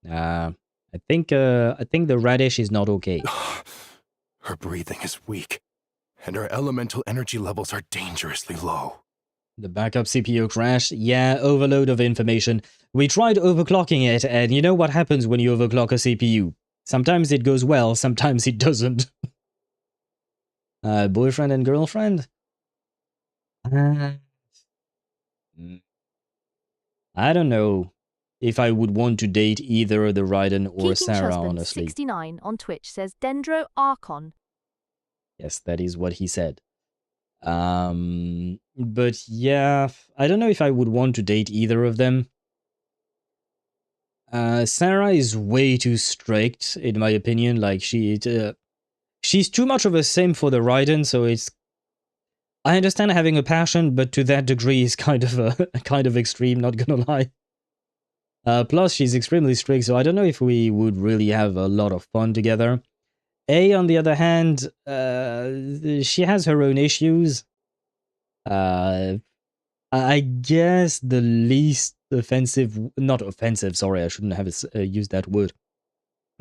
I think the radish is not okay. Her breathing is weak, and her elemental energy levels are dangerously low. The backup CPU crashed. Yeah, overload of information. We tried overclocking it, and you know what happens when you overclock a CPU. Sometimes it goes well, sometimes it doesn't. Boyfriend and girlfriend? I don't know if I would want to date either the Raiden or Sarah, honestly. 69 on Twitch says Dendro Archon. Yes, that is what he said. But yeah, I don't know if I would want to date either of them. Sarah is way too strict, in my opinion. Like, she's too much of a sim for the Raiden, so it's... I understand having a passion, but to that degree is kind of extreme, not gonna lie. Plus, she's extremely strict, so I don't know if we would really have a lot of fun together. On the other hand, she has her own issues. I guess the least offensive... Not offensive, sorry, I shouldn't have used that word.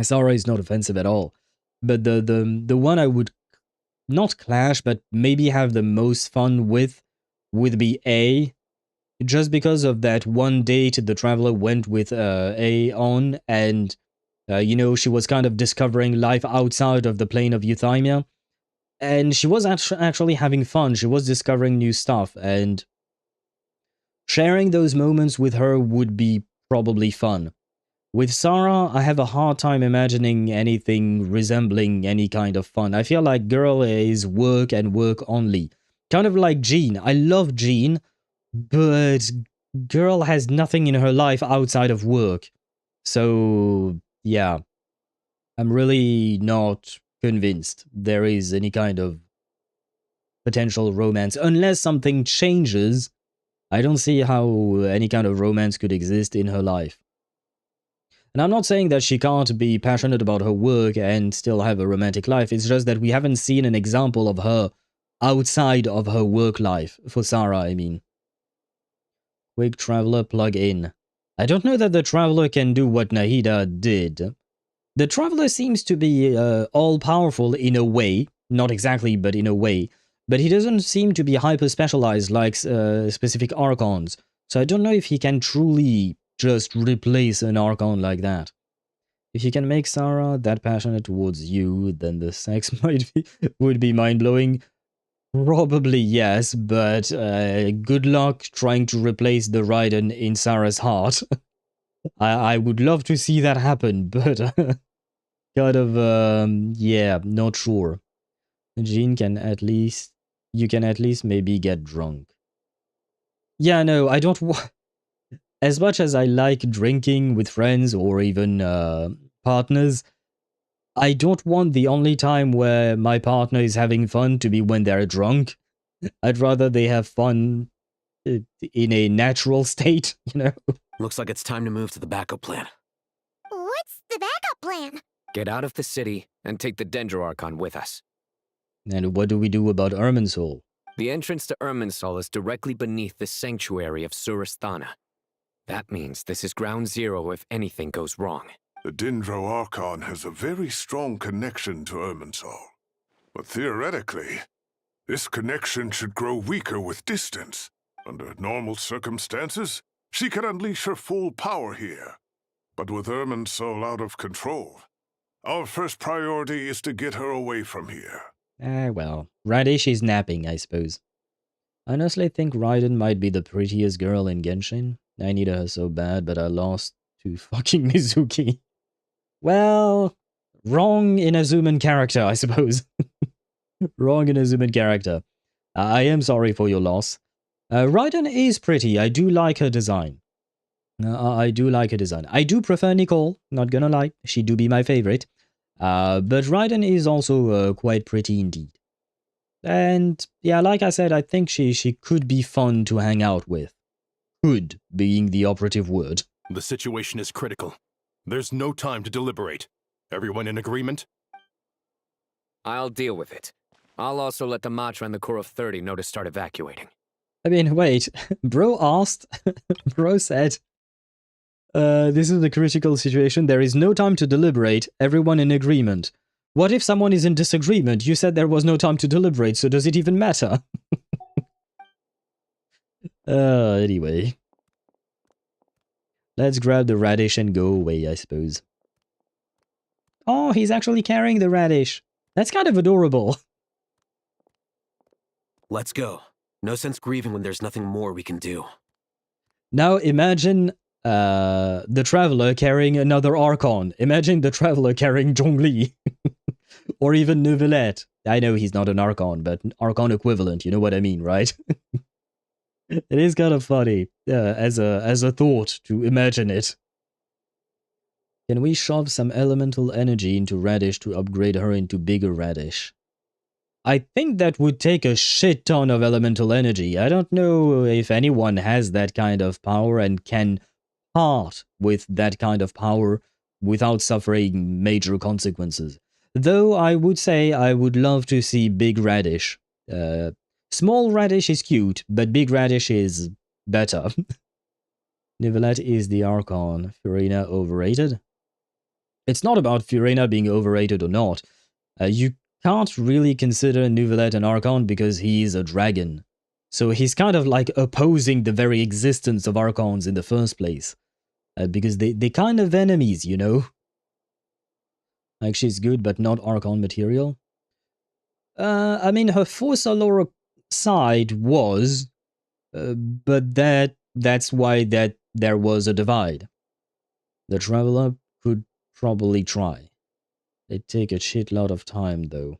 Sarah is not offensive at all. But the one I would not clash, but maybe have the most fun with would be A. Just because of that one date the Traveler went with A on, and, you know, she was kind of discovering life outside of the plane of euthymia. And she was actually having fun. She was discovering new stuff, and sharing those moments with her would be probably fun. With Sarah, I have a hard time imagining anything resembling any kind of fun. I feel like girl is work and work only. Kind of like Jean. I love Jean, but girl has nothing in her life outside of work. So, yeah. I'm really not convinced there is any kind of potential romance. Unless something changes, I don't see how any kind of romance could exist in her life. And I'm not saying that she can't be passionate about her work and still have a romantic life. It's just that we haven't seen an example of her outside of her work life. For Sarah, I mean. Quick Traveler plug-in. I don't know that the Traveler can do what Nahida did. The Traveler seems to be all-powerful in a way. Not exactly, but in a way. But he doesn't seem to be hyper-specialized like specific Archons. So I don't know if he can truly just replace an Archon like that. If you can make Sarah that passionate towards you, then the sex would be mind-blowing. Probably yes, but good luck trying to replace the Raiden in Sarah's heart. I would love to see that happen, but kind of, yeah, not sure. Jean can at least... You can at least maybe get drunk. Yeah, no, I don't want... As much as I like drinking with friends or even partners, I don't want the only time where my partner is having fun to be when they're drunk. I'd rather they have fun in a natural state, you know? Looks like it's time to move to the backup plan. What's the backup plan? Get out of the city and take the Dendro Archon with us. And what do we do about Irminsul? The entrance to Irminsul is directly beneath the sanctuary of Surasthana. That means this is ground zero if anything goes wrong. The Dendro Archon has a very strong connection to Irminsul. But theoretically, this connection should grow weaker with distance. Under normal circumstances, she can unleash her full power here. But with Irminsul out of control, our first priority is to get her away from here. Well, Radish is napping, I suppose. I honestly think Raiden might be the prettiest girl in Genshin. I needed her so bad, but I lost to fucking Mizuki. Well, wrong in Azuman character, I suppose. Wrong in Azuman character. I am sorry for your loss. Raiden is pretty. I do like her design. I do like her design. I do prefer Nicole, not gonna lie. She do be my favorite. But Raiden is also quite pretty indeed. And yeah, like I said, I think she could be fun to hang out with. Could being the operative word. The situation is critical. There's no time to deliberate. Everyone in agreement? I'll deal with it. I'll also let the Matra and the Core of 30 know to start evacuating. I mean, wait. Bro asked. Bro said, this is a critical situation. There is no time to deliberate. Everyone in agreement. What if someone is in disagreement? You said there was no time to deliberate, so does it even matter? Anyway. Let's grab the radish and go away, I suppose. Oh, he's actually carrying the radish. That's kind of adorable. Let's go. No sense grieving when there's nothing more we can do. Now imagine the Traveler carrying another Archon. Imagine the Traveler carrying Zhongli. Or even Neuvillette. I know he's not an Archon, but Archon equivalent, you know what I mean, right? It is kind of funny as a thought to imagine it. Can we shove some elemental energy into Radish to upgrade her into bigger Radish? I think that would take a shit ton of elemental energy. I don't know if anyone has that kind of power and can part with that kind of power without suffering major consequences. Though I would say I would love to see Big Radish. Small Radish is cute, but Big Radish is better. Neuvillette is the Archon. Furina overrated? It's not about Furina being overrated or not. You can't really consider Neuvillette an Archon because he's a dragon. So he's kind of like opposing the very existence of Archons in the first place. Because they're kind of enemies, you know? Like, she's good, but not Archon material. I mean, her Force Allura side was, but that's why there was a divide. The Traveler could probably try. It'd take a shitload of time, though.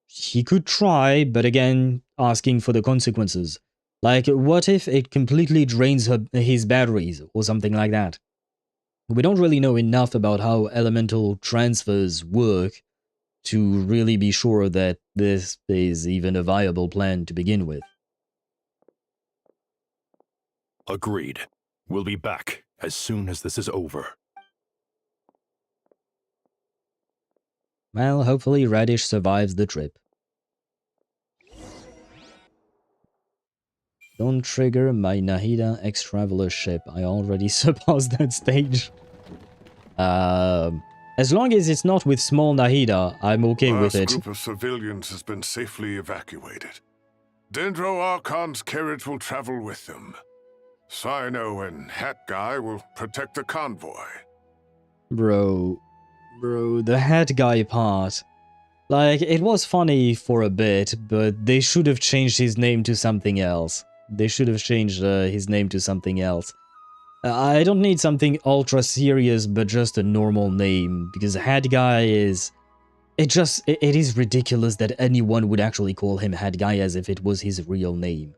He could try, but again, asking for the consequences. Like, what if it completely drains his batteries, or something like that? We don't really know enough about how elemental transfers work to really be sure that this is even a viable plan to begin with. Agreed. We'll be back as soon as this is over. Well, hopefully Radish survives the trip. Don't trigger my Nahida X-Traveler ship. I already surpassed that stage. As long as it's not with small Nahida, I'm okay with it. Last group of civilians has been safely evacuated. Dendro Archon's carriage will travel with them. Sino and Hat Guy will protect the convoy. Bro, the Hat Guy part. Like, it was funny for a bit, but they should have changed his name to something else. They should have changed his name to something else. I don't need something ultra serious, but just a normal name, because Hat Guy is... It is ridiculous that anyone would actually call him Hat Guy as if it was his real name.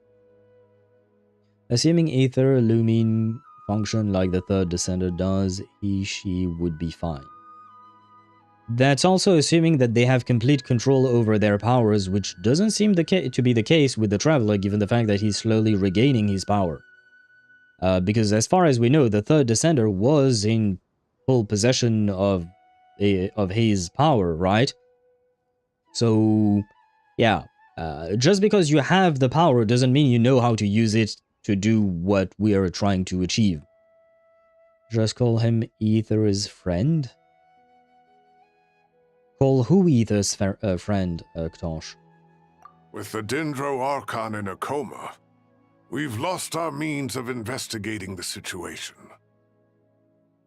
Assuming Aether, Lumine function like the third Descender does, she would be fine. That's also assuming that they have complete control over their powers, which doesn't seem to be the case with the Traveler, given the fact that he's slowly regaining his power. Because as far as we know, the third Descender was in full possession of his power, right? So, yeah. Just because you have the power doesn't mean you know how to use it to do what we are trying to achieve. Just call him Aether's friend? Call who Aether's friend, Ktosh? With the Dendro Archon in a coma, we've lost our means of investigating the situation.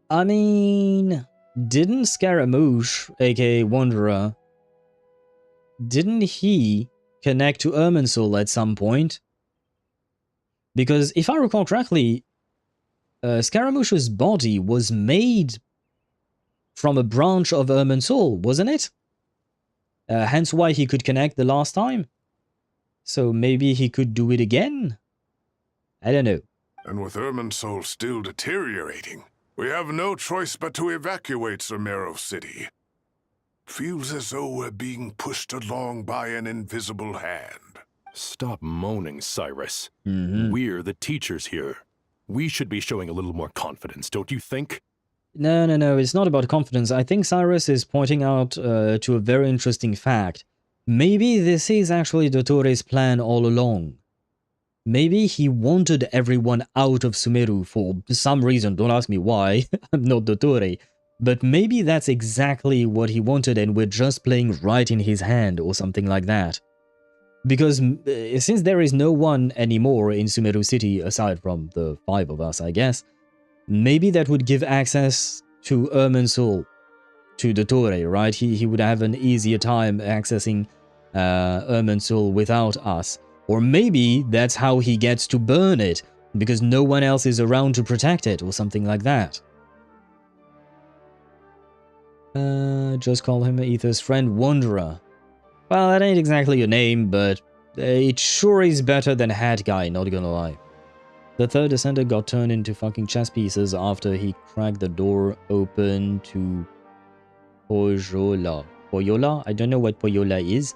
I mean, didn't Scaramouche, aka Wanderer, didn't he connect to Irminsul at some point? Because if I recall correctly, Scaramouche's body was made from a branch of Irminsul, wasn't it? Hence why he could connect the last time. So maybe he could do it again? I don't know. And with Irminsul still deteriorating, we have no choice but to evacuate Sumeru City. Feels as though we're being pushed along by an invisible hand. Stop moaning, Cyrus. Mm-hmm. We're the teachers here. We should be showing a little more confidence, don't you think? No, it's not about confidence. I think Cyrus is pointing out to a very interesting fact. Maybe this is actually Dottore's plan all along. Maybe he wanted everyone out of Sumeru for some reason. Don't ask me why. I'm not Dottore. But maybe that's exactly what he wanted and we're just playing right in his hand or something like that. Because since there is no one anymore in Sumeru City aside from the 5 of us, I guess, maybe that would give access to Irminsul, to Dottore, right? He would have an easier time accessing Irminsul without us. Or maybe that's how he gets to burn it, because no one else is around to protect it or something like that. Just call him Ether's friend, Wanderer. Well, that ain't exactly a name, but it sure is better than Hat Guy, not gonna lie. The third descender got turned into fucking chess pieces after he cracked the door open to Poyola. Poyola? I don't know what Poyola is.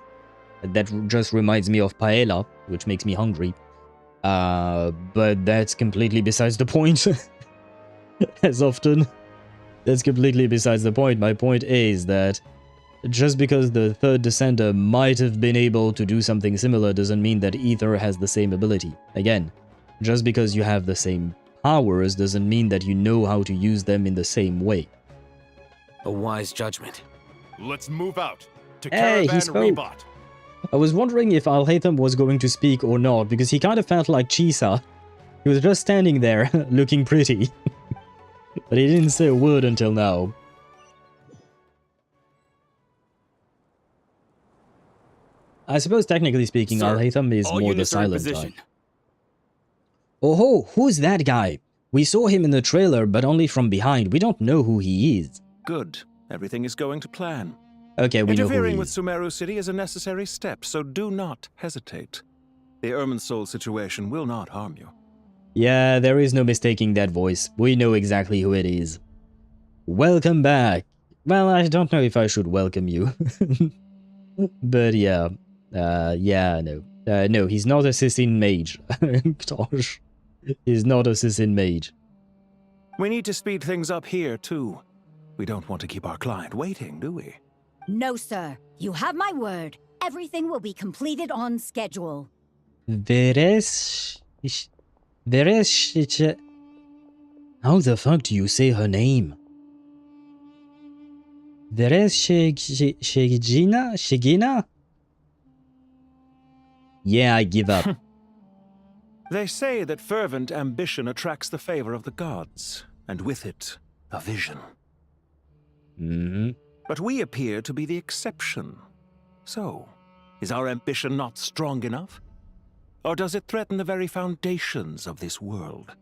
That just reminds me of paella, which makes me hungry. But that's completely besides the point. As often. That's completely besides the point. My point is that just because the third descender might have been able to do something similar doesn't mean that Ether has the same ability. Again, just because you have the same powers doesn't mean that you know how to use them in the same way. A wise judgment. Let's move out to Hey, he Caravan spoke. Rebot. I was wondering if Alhaitham was going to speak or not, because he kind of felt like Chisa. He was just standing there, looking pretty. But he didn't say a word until now. I suppose technically speaking, Alhaitham is more the silent type. Oh ho, who's that guy? We saw him in the trailer, but only from behind. We don't know who he is. Good. Everything is going to plan. Okay, we know who Interfering he with is. Sumeru City is a necessary step, so do not hesitate. The Irminsul situation will not harm you. Yeah, there is no mistaking that voice. We know exactly who it is. Welcome back. Well, I don't know if I should welcome you. But yeah. No, he's not a Sissin mage. Gosh. He's not a Sissin mage. We need to speed things up here, too. We don't want to keep our client waiting, do we? No, sir. You have my word. Everything will be completed on schedule. How the fuck do you say her name? Shigina? Yeah, I give up. They say that fervent ambition attracts the favor of the gods, and with it, a vision. Mm-hmm. But we appear to be the exception. So, is our ambition not strong enough? Or does it threaten the very foundations of this world?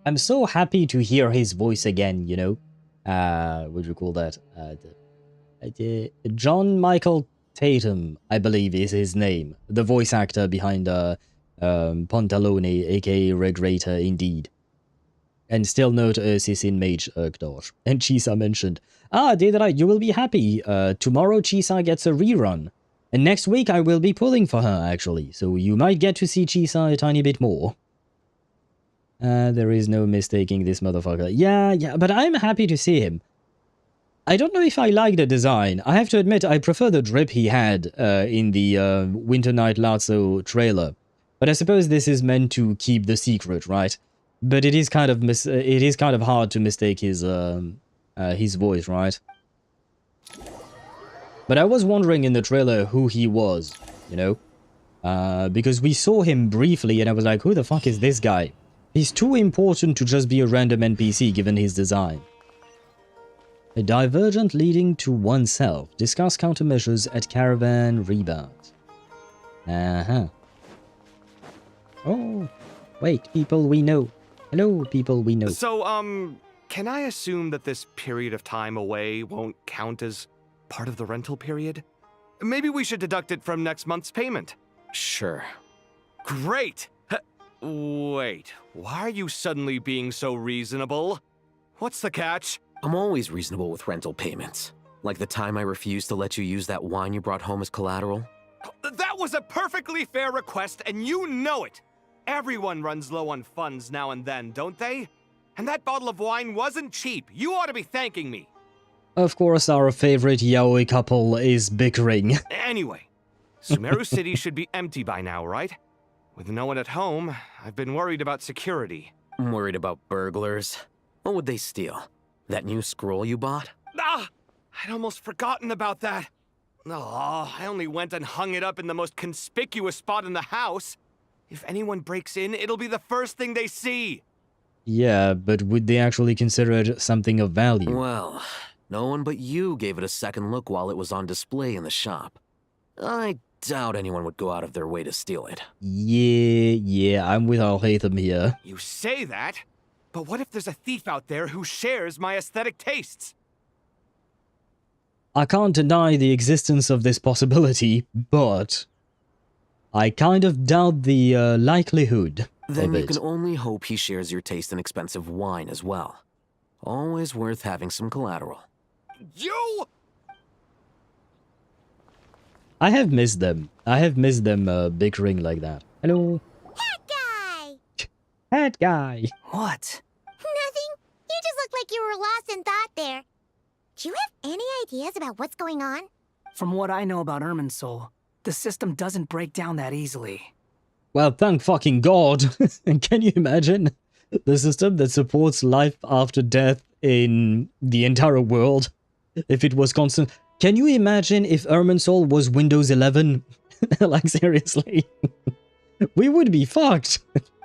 I'm so happy to hear his voice again, you know. What do you call that? John Michael Tatum, I believe is his name. The voice actor behind Pantalone, aka Regrator, indeed. And still not Sissin Mage Urkdosh. And Chisa mentioned, Deidara, you will be happy. Tomorrow Chisa gets a rerun. And next week I will be pulling for her, actually. So you might get to see Chisa a tiny bit more. There is no mistaking this motherfucker. Yeah, but I'm happy to see him. I don't know if I like the design. I have to admit, I prefer the drip he had in the Winter Night Lazzo trailer. But I suppose this is meant to keep the secret, right? But it is kind of hard to mistake his voice, right? But I was wondering in the trailer who he was, you know? Because we saw him briefly and I was like, who the fuck is this guy? He's too important to just be a random NPC given his design. A divergent leading to oneself. Discuss countermeasures at Caravan Rebot. Uh-huh. Oh, wait, people we know. Hello, people we know. So, can I assume that this period of time away won't count as part of the rental period? Maybe we should deduct it from next month's payment. Sure. Great! Wait, why are you suddenly being so reasonable? What's the catch? I'm always reasonable with rental payments. Like the time I refused to let you use that wine you brought home as collateral. That was a perfectly fair request, and you know it! Everyone runs low on funds now and then, don't they? And that bottle of wine wasn't cheap. You ought to be thanking me. Of course, our favorite yaoi couple is bickering. Anyway, Sumeru City should be empty by now, right? With no one at home, I've been worried about security. I'm worried about burglars. What would they steal? That new scroll you bought? Ah! I'd almost forgotten about that. Oh, I only went and hung it up in the most conspicuous spot in the house. If anyone breaks in, it'll be the first thing they see. Yeah, but would they actually consider it something of value? Well, no one but you gave it a second look while it was on display in the shop. I doubt anyone would go out of their way to steal it. Yeah, I'm with Al-Haytham here. You say that, but what if there's a thief out there who shares my aesthetic tastes? I can't deny the existence of this possibility, but I kind of doubt the likelihood Then of you it. can only hope he shares your taste in expensive wine as well. Always worth having some collateral. You! I have missed them. I have missed them bickering like that. Hello? Hat guy! What? Nothing. You just looked like you were lost in thought there. Do you have any ideas about what's going on? From what I know about Irminsul, the system doesn't break down that easily. Well, thank fucking God. Can you imagine the system that supports life after death in the entire world? If it was constant. Can you imagine if Irminsul was Windows 11? Like, seriously? We would be fucked.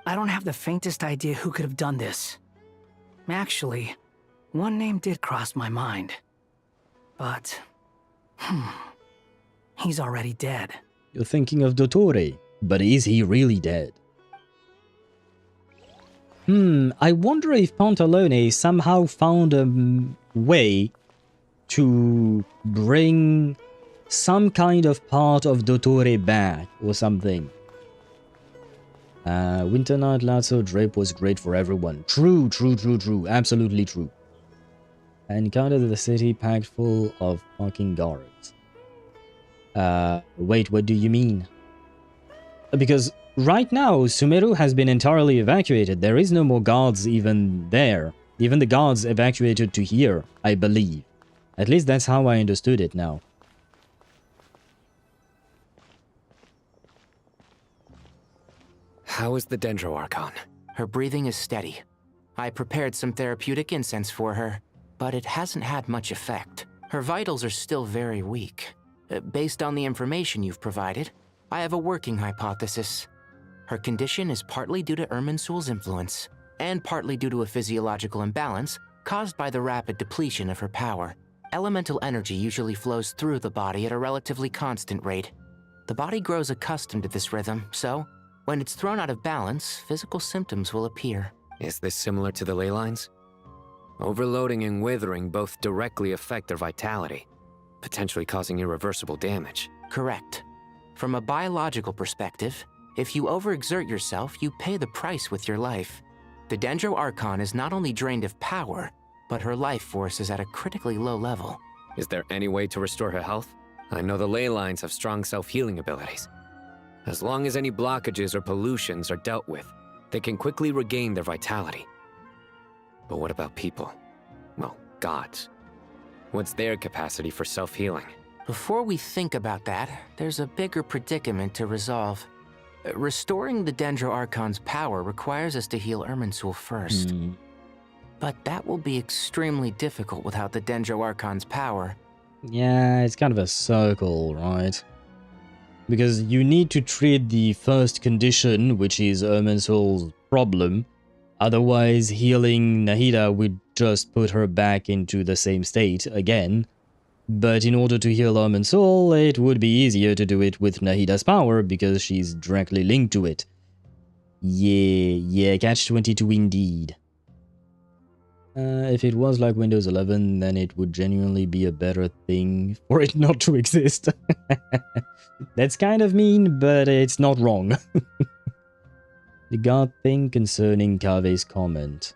I don't have the faintest idea who could have done this. Actually, one name did cross my mind. But, he's already dead. You're thinking of Dottore, but is he really dead? I wonder if Pantalone somehow found a way to bring some kind of part of Dottore back or something. Winter Night Lasso drape was great for everyone. True. Absolutely true. I encountered the city packed full of fucking guards. Wait, what do you mean? Because right now, Sumeru has been entirely evacuated. There is no more guards even there. Even the guards evacuated to here, I believe. At least that's how I understood it now. How is the Dendro Archon? Her breathing is steady. I prepared some therapeutic incense for her, but it hasn't had much effect. Her vitals are still very weak. Based on the information you've provided, I have a working hypothesis. Her condition is partly due to Irminsul's influence, and partly due to a physiological imbalance caused by the rapid depletion of her power. Elemental energy usually flows through the body at a relatively constant rate. The body grows accustomed to this rhythm, so when it's thrown out of balance, physical symptoms will appear. Is this similar to the ley lines? Overloading and withering both directly affect their vitality, potentially causing irreversible damage. Correct. From a biological perspective, if you overexert yourself, you pay the price with your life. The Dendro Archon is not only drained of power, but her life force is at a critically low level. Is there any way to restore her health? I know the ley lines have strong self-healing abilities. As long as any blockages or pollutions are dealt with, they can quickly regain their vitality. But what about people? Well, gods. What's their capacity for self-healing? Before we think about that, there's a bigger predicament to resolve. Restoring the Dendro Archon's power requires us to heal Irminsul first. But that will be extremely difficult without the Dendro Archon's power. Yeah, it's kind of a circle, right? Because you need to treat the first condition, which is Irminsul's problem. Otherwise, healing Nahida would just put her back into the same state again. But in order to heal Irminsul, it would be easier to do it with Nahida's power because she's directly linked to it. Yeah, catch-22 indeed. If it was like Windows 11, then it would genuinely be a better thing for it not to exist. That's kind of mean, but it's not wrong. The god thing concerning Kave's comment.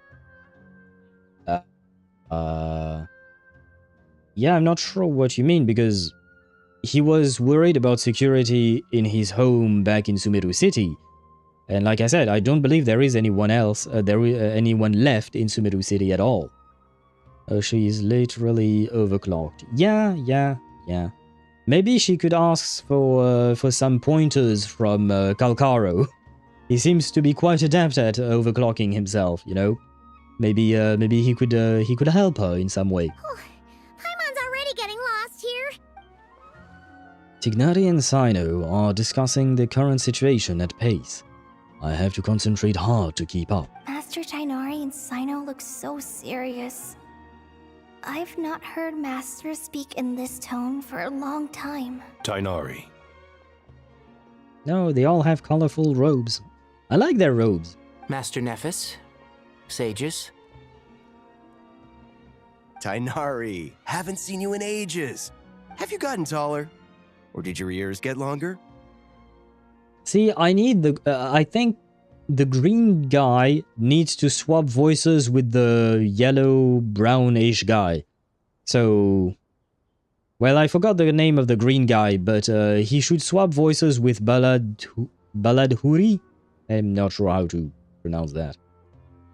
Yeah, I'm not sure what you mean, because he was worried about security in his home back in Sumeru City. And like I said, I don't believe there is anyone else, anyone left in Sumeru City at all. She is literally overclocked. Yeah. Maybe she could ask for some pointers from Calcaro. He seems to be quite adept at overclocking himself, you know? Maybe he could help her in some way. Paimon's already getting lost here. Tignari and Sino are discussing the current situation at pace. I have to concentrate hard to keep up. Master Tighnari and Sino look so serious. I've not heard Master speak in this tone for a long time. Tighnari. No, they all have colorful robes. I like their robes. Master Nephis? Sages? Tighnari, haven't seen you in ages. Have you gotten taller? Or did your ears get longer? See, I think the green guy needs to swap voices with the yellow brownish guy. So, well, I forgot the name of the green guy, but he should swap voices with Baladhuri. I'm not sure how to pronounce that.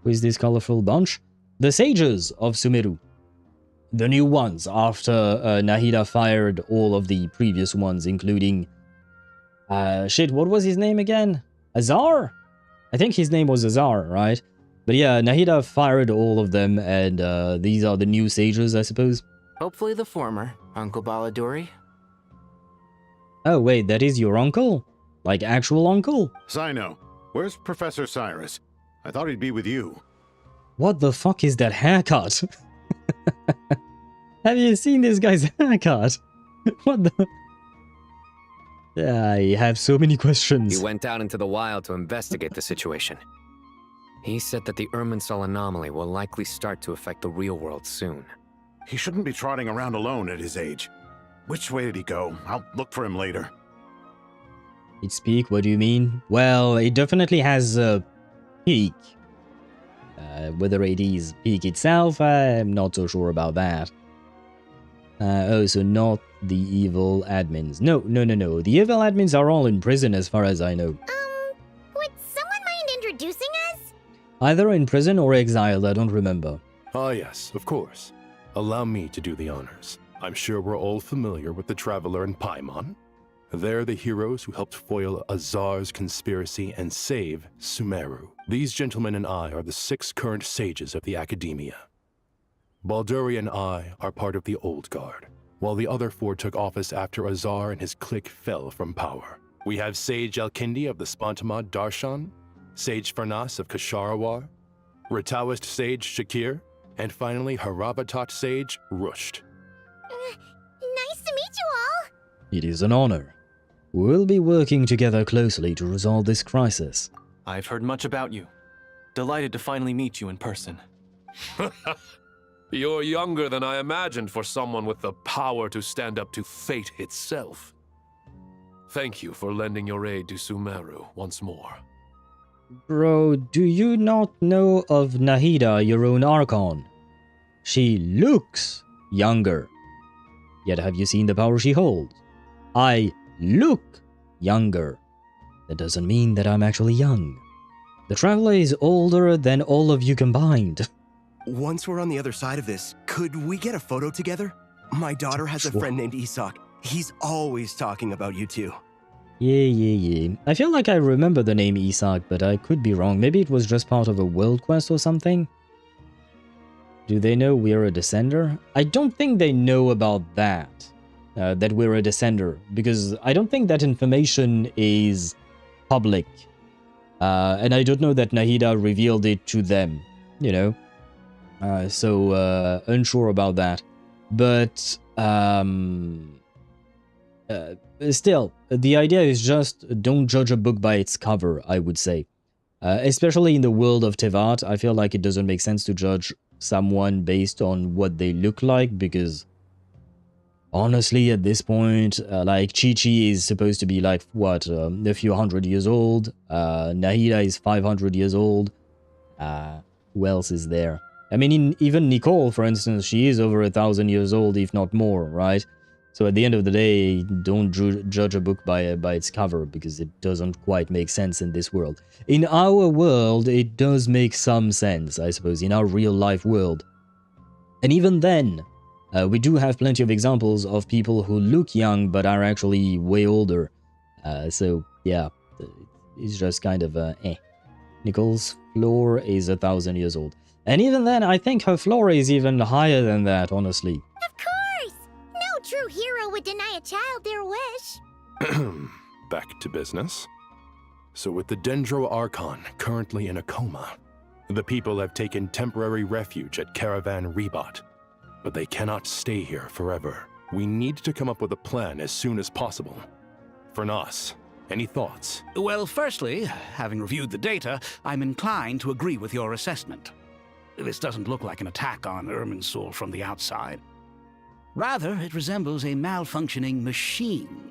Who is this colorful bunch? The sages of Sumeru. The new ones after Nahida fired all of the previous ones, including... shit, what was his name again? Azar? I think his name was Azar, right? But yeah, Nahida fired all of them, and these are the new sages, I suppose. Hopefully the former, Uncle Baladhuri. Oh, wait, that is your uncle? Like, actual uncle? Sino, where's Professor Cyrus? I thought he'd be with you. What the fuck is that haircut? Have you seen this guy's haircut? What the... I have so many questions. He went out into the wild to investigate the situation. He said that the Irminsul anomaly will likely start to affect the real world soon. He shouldn't be trotting around alone at his age. Which way did he go? I'll look for him later. Its peak, what do you mean? Well, it definitely has a peak. Whether it is peak itself, I'm not so sure about that. Oh, so not the evil admins. No. The evil admins are all in prison as far as I know. Would someone mind introducing us? Either in prison or exiled, I don't remember. Ah yes, of course. Allow me to do the honors. I'm sure we're all familiar with the Traveler and Paimon. They're the heroes who helped foil Azar's conspiracy and save Sumeru. These gentlemen and I are the 6 current sages of the Academia. Balduri and I are part of the Old Guard, while the other 4 took office after Azar and his clique fell from power. We have Sage Elkindi of the Spantamad Darshan, Sage Farnas of Kasharawar, Rataoist Sage Shakir, and finally Harabatot Sage Rusht. Nice to meet you all! It is an honor. We'll be working together closely to resolve this crisis. I've heard much about you. Delighted to finally meet you in person. You're younger than I imagined for someone with the power to stand up to fate itself. Thank you for lending your aid to Sumeru once more. Bro, do you not know of Nahida, your own Archon? She looks younger. Yet have you seen the power she holds? I look younger. That doesn't mean that I'm actually young. The Traveler is older than all of you combined. Once we're on the other side of this, could we get a photo together? My daughter has a friend named Isak. He's always talking about you two. Yeah. I feel like I remember the name Isak, but I could be wrong. Maybe it was just part of a world quest or something? Do they know we're a descender? I don't think they know about that. That we're a descender, because I don't think that information is public. And I don't know that Nahida revealed it to them, you know? So unsure about that. But still, the idea is just don't judge a book by its cover, I would say. Especially in the world of Teyvat, I feel like it doesn't make sense to judge someone based on what they look like, because honestly, at this point, like Chi-Chi is supposed to be like, what, a few hundred years old. Nahida is 500 years old. Who else is there? I mean, even Nicole, for instance, she is over 1,000 years old, if not more, right? So at the end of the day, don't judge a book by its cover, because it doesn't quite make sense in this world. In our world, it does make some sense, I suppose, in our real-life world. And even then, we do have plenty of examples of people who look young, but are actually way older. So, yeah, it's just kind of, eh. Nicole's floor is 1,000 years old. And even then, I think her floor is even higher than that, honestly. Of course! No true hero would deny a child their wish. Back to business. So with the Dendro Archon currently in a coma, the people have taken temporary refuge at Caravan Rebot. But they cannot stay here forever. We need to come up with a plan as soon as possible. For Nas, any thoughts? Well, firstly, having reviewed the data, I'm inclined to agree with your assessment. This doesn't look like an attack on Irminsul from the outside. Rather, it resembles a malfunctioning machine.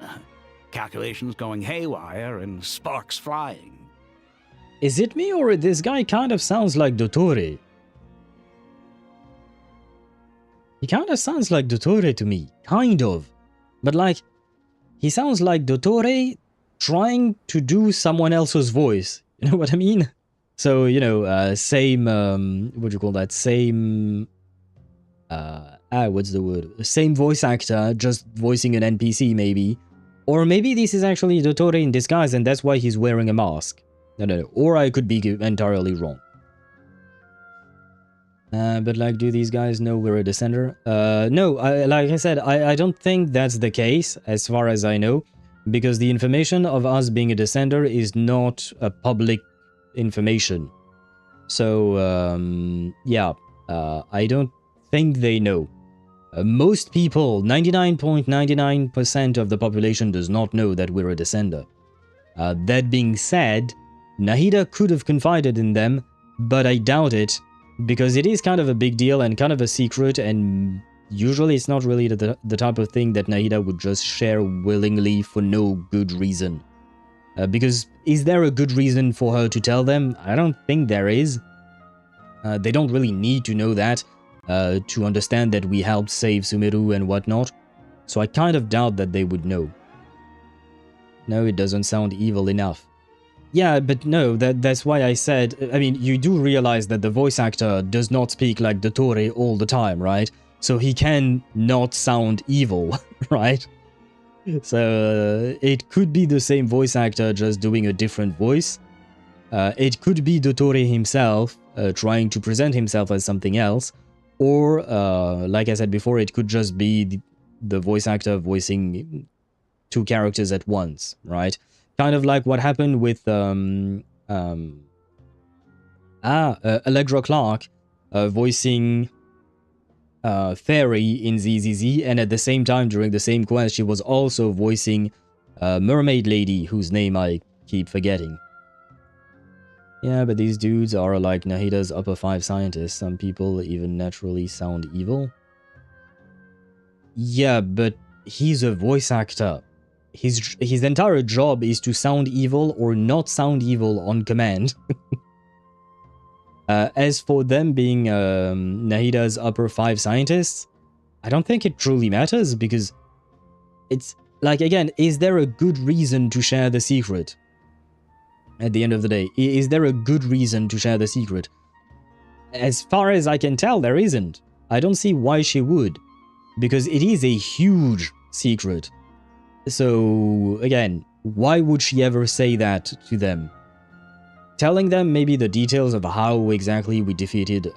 Calculations going haywire and sparks flying. Is it me or this guy kind of sounds like Dottore? He kind of sounds like Dottore to me. Kind of. But like, he sounds like Dottore trying to do someone else's voice. You know what I mean? So, you know, same, what do you call that? Same, what's the word? Same voice actor, just voicing an NPC maybe. Or maybe this is actually Dottore in disguise and that's why he's wearing a mask. No. Or I could be entirely wrong. But like, do these guys know we're a descender? No, like I said, I don't think that's the case, as far as I know. Because the information of us being a descender is not a public information. So, yeah, I don't think they know. Most people, 99.99% of the population does not know that we're a descender. That being said, Nahida could have confided in them, but I doubt it, because it is kind of a big deal and kind of a secret, and usually it's not really the type of thing that Nahida would just share willingly for no good reason. Because is there a good reason for her to tell them? I don't think there is. They don't really need to know that to understand that we helped save Sumeru and whatnot. So I kind of doubt that they would know. No, it doesn't sound evil enough. Yeah, but no, that's why I said, I mean, you do realize that the voice actor does not speak like Dottore all the time, right? So he can not sound evil, right? So it could be the same voice actor just doing a different voice. It could be Dottore himself trying to present himself as something else. Or, like I said before, it could just be the voice actor voicing two characters at once, right? Kind of like what happened with Allegra Clark voicing Fairy in ZZZ, and at the same time during the same quest she was also voicing Mermaid Lady, whose name I keep forgetting. Yeah, but these dudes are like Nahida's upper 5 scientists. Some people even naturally sound evil. Yeah, but he's a voice actor. His entire job is to sound evil or not sound evil on command. As for them being Nahida's upper 5 scientists, I don't think it truly matters, because it's like, again, is there a good reason to share the secret? At the end of the day, is there a good reason to share the secret? As far as I can tell, there isn't. I don't see why she would, because it is a huge secret. So, again, why would she ever say that to them? Telling them maybe the details of how exactly we defeated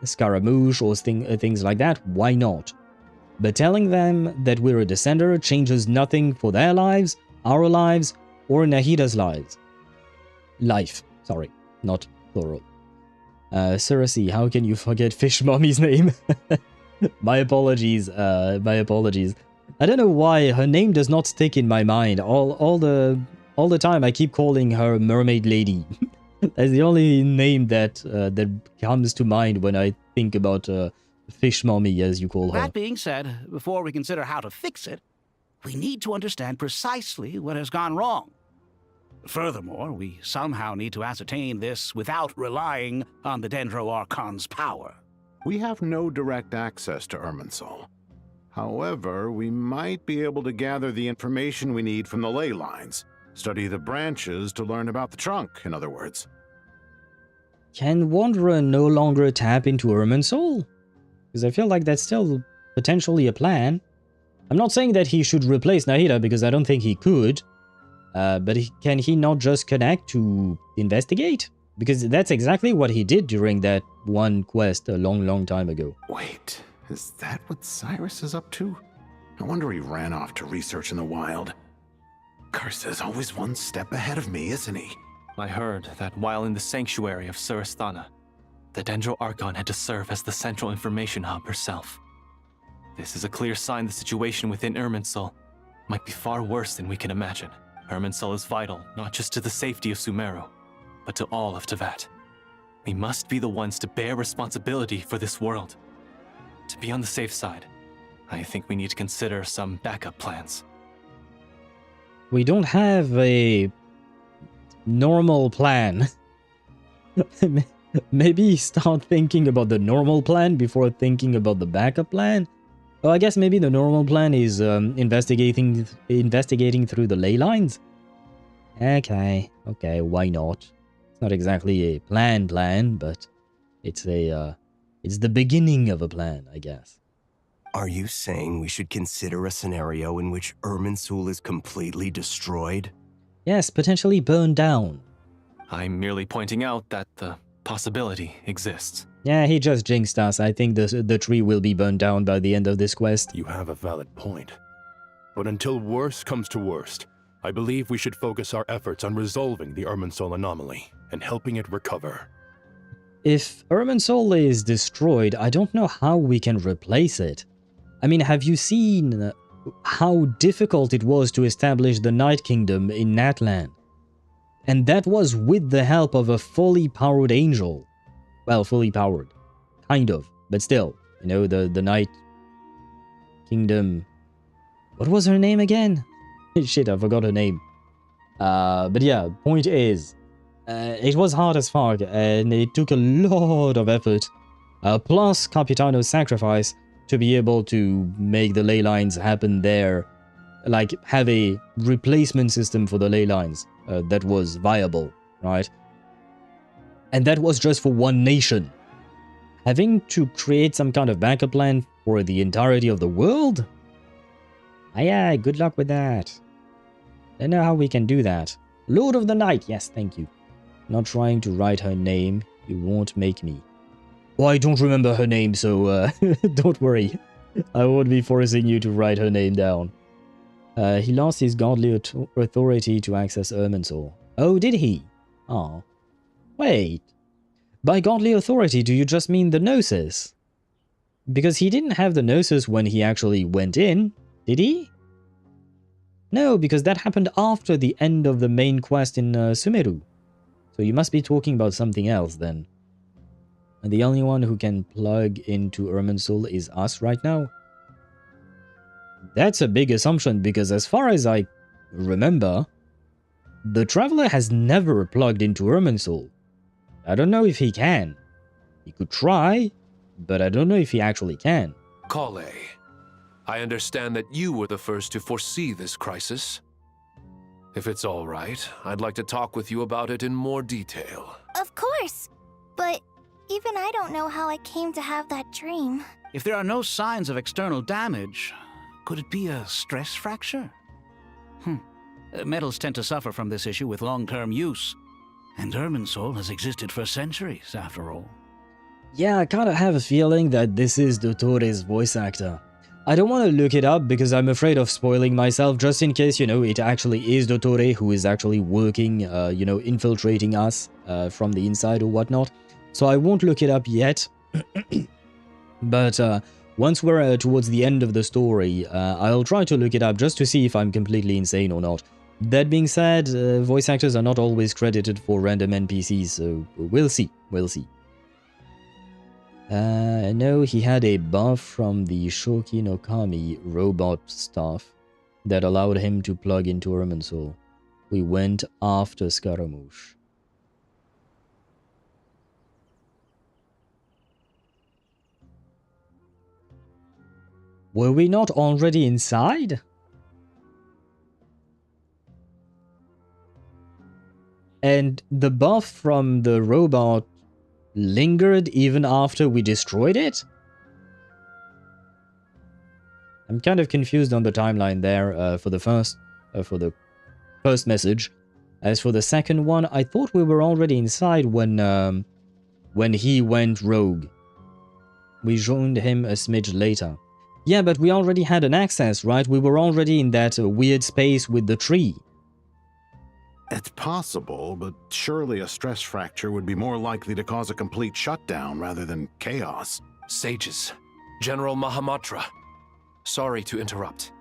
Scaramouche or things like that, why not? But telling them that we're a descender changes nothing for their lives, our lives, or Nahida's lives. Life, sorry, not plural. Cersei, how can you forget Fish Mommy's name? My apologies, my apologies. I don't know why her name does not stick in my mind. All the time I keep calling her Mermaid Lady. That's the only name that comes to mind when I think about Fish Mommy, as you call her. That being said, before we consider how to fix it, we need to understand precisely what has gone wrong. Furthermore, we somehow need to ascertain this without relying on the Dendro Archon's power. We have no direct access to Irminsul. However, we might be able to gather the information we need from the ley lines. Study the branches to learn about the trunk, in other words. Can Wanderer no longer tap into Irminsul? Because I feel like that's still potentially a plan. I'm not saying that he should replace Nahida, because I don't think he could. But can he not just connect to investigate? Because that's exactly what he did during that one quest a long time ago. Wait, is that what Cyrus is up to? No wonder he ran off to research in the wild. Curse, always one step ahead of me, isn't he? I heard that while in the sanctuary of Surasthana, the Dendro Archon had to serve as the central information hub herself. This is a clear sign the situation within Irminsul might be far worse than we can imagine. Irminsul is vital not just to the safety of Sumeru, but to all of Teyvat. We must be the ones to bear responsibility for this world. To be on the safe side, I think we need to consider some backup plans. We don't have a normal plan. Maybe start thinking about the normal plan before thinking about the backup plan. Well, I guess maybe the normal plan is investigating through the ley lines. Okay, why not? It's not exactly a plan, but it's the beginning of a plan, I guess. Are you saying we should consider a scenario in which Irminsul is completely destroyed? Yes, potentially burned down. I'm merely pointing out that the possibility exists. Yeah, he just jinxed us. I think the tree will be burned down by the end of this quest. You have a valid point. But until worst comes to worst, I believe we should focus our efforts on resolving the Irminsul anomaly and helping it recover. If Irminsul is destroyed, I don't know how we can replace it. I mean, have you seen how difficult it was to establish the Night Kingdom in Natlan? And that was with the help of a fully powered angel. Well, fully powered. Kind of. But still, you know, the Night Kingdom... What was her name again? Shit, I forgot her name. But yeah, point is, it was hard as fuck, and it took a lot of effort. Plus Capitano's sacrifice to be able to make the ley lines happen there. Like, have a replacement system for the ley lines that was viable, right? And that was just for one nation. Having to create some kind of backup plan for the entirety of the world? Yeah, good luck with that. Don't know how we can do that. Lord of the Night, yes, thank you. Not trying to write her name, you won't make me. Well, I don't remember her name, so don't worry. I won't be forcing you to write her name down. He lost his godly authority to access Irminsul. Oh, did he? Oh. Wait. By godly authority, do you just mean the Gnosis? Because he didn't have the Gnosis when he actually went in, did he? No, because that happened after the end of the main quest in Sumeru. So you must be talking about something else then. And the only one who can plug into Irminsul is us right now? That's a big assumption because as far as I remember, the Traveler has never plugged into Irminsul. I don't know if he can. He could try, but I don't know if he actually can. Kale, I understand that you were the first to foresee this crisis. If it's all right, I'd like to talk with you about it in more detail. Of course, but even I don't know how I came to have that dream. If there are no signs of external damage, could it be a stress fracture? Metals tend to suffer from this issue with long-term use. And Irminsul has existed for centuries, after all. Yeah, I kind of have a feeling that this is Dottore's voice actor. I don't want to look it up because I'm afraid of spoiling myself just in case, you know, it actually is Dottore who is actually working, you know, infiltrating us from the inside or whatnot. So I won't look it up yet. But once we're towards the end of the story, I'll try to look it up just to see if I'm completely insane or not. That being said, voice actors are not always credited for random NPCs, so we'll see, no, he had a buff from the Shoki no Kami robot stuff that allowed him to plug into Irminsul. We went after Scaramouche. Were we not already inside? And the buff from the robot lingered even after we destroyed it? I'm kind of confused on the timeline there for the first message. As for the second one, I thought we were already inside when he went rogue. We joined him a smidge later. Yeah, but we already had an access, right? We were already in that weird space with the tree. It's possible, but surely a stress fracture would be more likely to cause a complete shutdown rather than chaos. Sages, General Mahamatra, sorry to interrupt,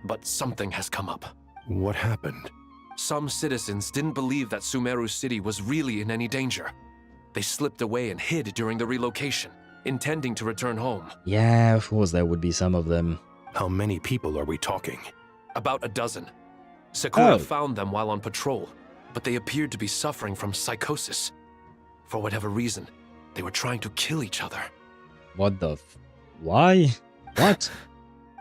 but something has come up. What happened? Some citizens didn't believe that Sumeru City was really in any danger. They slipped away and hid during the relocation, intending to return home. Yeah, of course there would be some of them. How many people are we talking? About a dozen. Sakura found them while on patrol, but they appeared to be suffering from psychosis. For whatever reason, they were trying to kill each other. What the Why? What?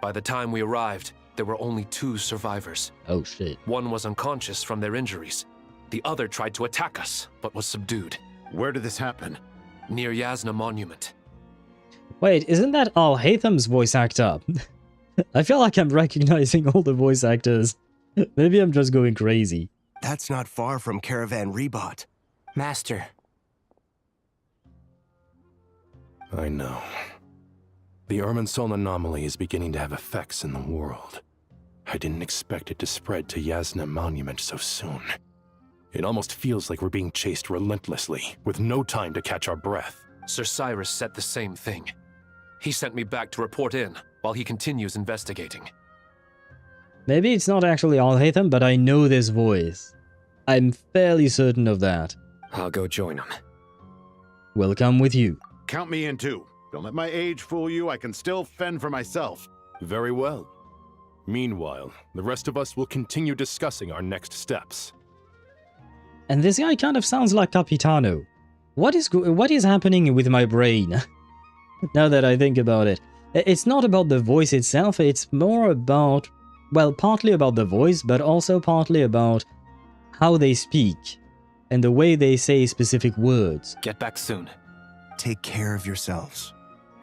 By the time we arrived, there were only 2 survivors. Oh shit. One was unconscious from their injuries. The other tried to attack us, but was subdued. Where did this happen? Near Yasna Monument. Wait, isn't that Al Haytham's voice actor? I feel like I'm recognizing all the voice actors. Maybe I'm just going crazy. That's not far from Caravan Rebot. Master. I know. The Irminsul anomaly is beginning to have effects in the world. I didn't expect it to spread to Yasna Monument so soon. It almost feels like we're being chased relentlessly, with no time to catch our breath. Sir Cyrus said the same thing. He sent me back to report in, while he continues investigating. Maybe it's not actually Al Haytham, but I know this voice. I'm fairly certain of that. I'll go join him. We'll come with you. Count me in too. Don't let my age fool you, I can still fend for myself. Very well. Meanwhile, the rest of us will continue discussing our next steps. And this guy kind of sounds like Capitano. What is happening with my brain? Now that I think about it. It's not about the voice itself, it's more about... Well, partly about the voice, but also partly about how they speak and the way they say specific words. Get back soon. Take care of yourselves.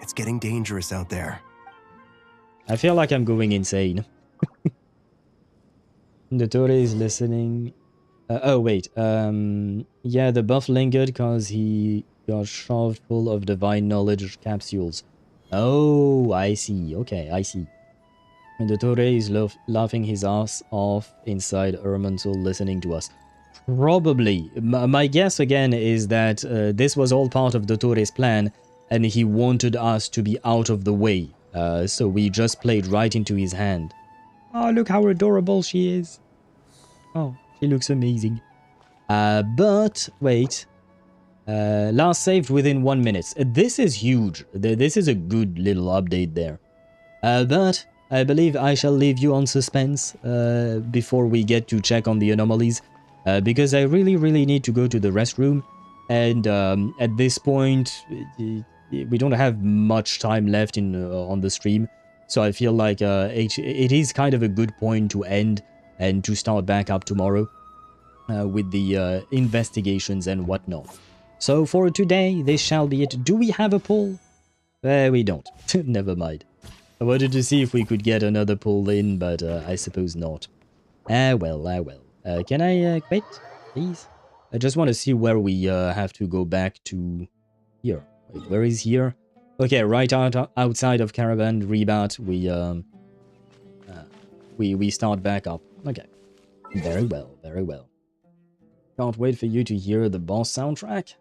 It's getting dangerous out there. I feel like I'm going insane. Dottore is listening. Oh, wait. Yeah, the buff lingered because he got shoved full of divine knowledge capsules. Oh, I see. Okay, I see. And Dottore is laughing his ass off inside Irminsul listening to us. Probably. My guess again is that this was all part of Dottore's plan and he wanted us to be out of the way. So we just played right into his hand. Oh, look how adorable she is. Oh, she looks amazing. But, wait. Last saved within 1 minute. This is huge. This is a good little update there. But I believe I shall leave you on suspense before we get to check on the anomalies. Because I really need to go to the restroom. And at this point, we don't have much time left on the stream. So I feel like it is kind of a good point to end and to start back up tomorrow with the investigations and whatnot. So for today, this shall be it. Do we have a poll? We don't. Never mind. I wanted to see if we could get another poll in, but I suppose not. Well. Can I quit, please? I just want to see where we have to go back to here. Wait, where is here? Okay, right outside of Caravan Rebot, we start back up. Okay. Very well. Can't wait for you to hear the boss soundtrack.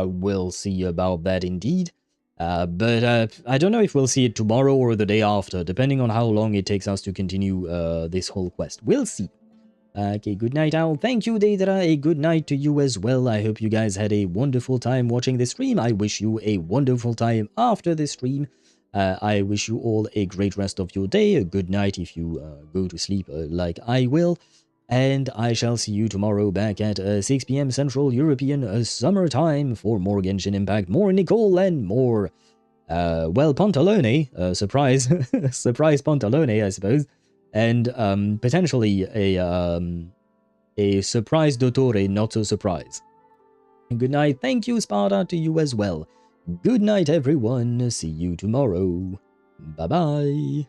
We'll see about that indeed. But I don't know if we'll see it tomorrow or the day after, depending on how long it takes us to continue this whole quest. We'll see. Okay, good night, Owl. Thank you, Deidara. A good night to you as well. I hope you guys had a wonderful time watching this stream. I wish you a wonderful time after this stream. I wish you all a great rest of your day. A good night if you go to sleep like I will. And I shall see you tomorrow back at 6 p.m. Central European Summer Time for more Genshin Impact, more Nicole, and more, well, Pantalone. Surprise. Surprise Pantalone, I suppose. And potentially a surprise Dottore, not so surprise. Good night. Thank you, Sparta, to you as well. Good night, everyone. See you tomorrow. Bye-bye.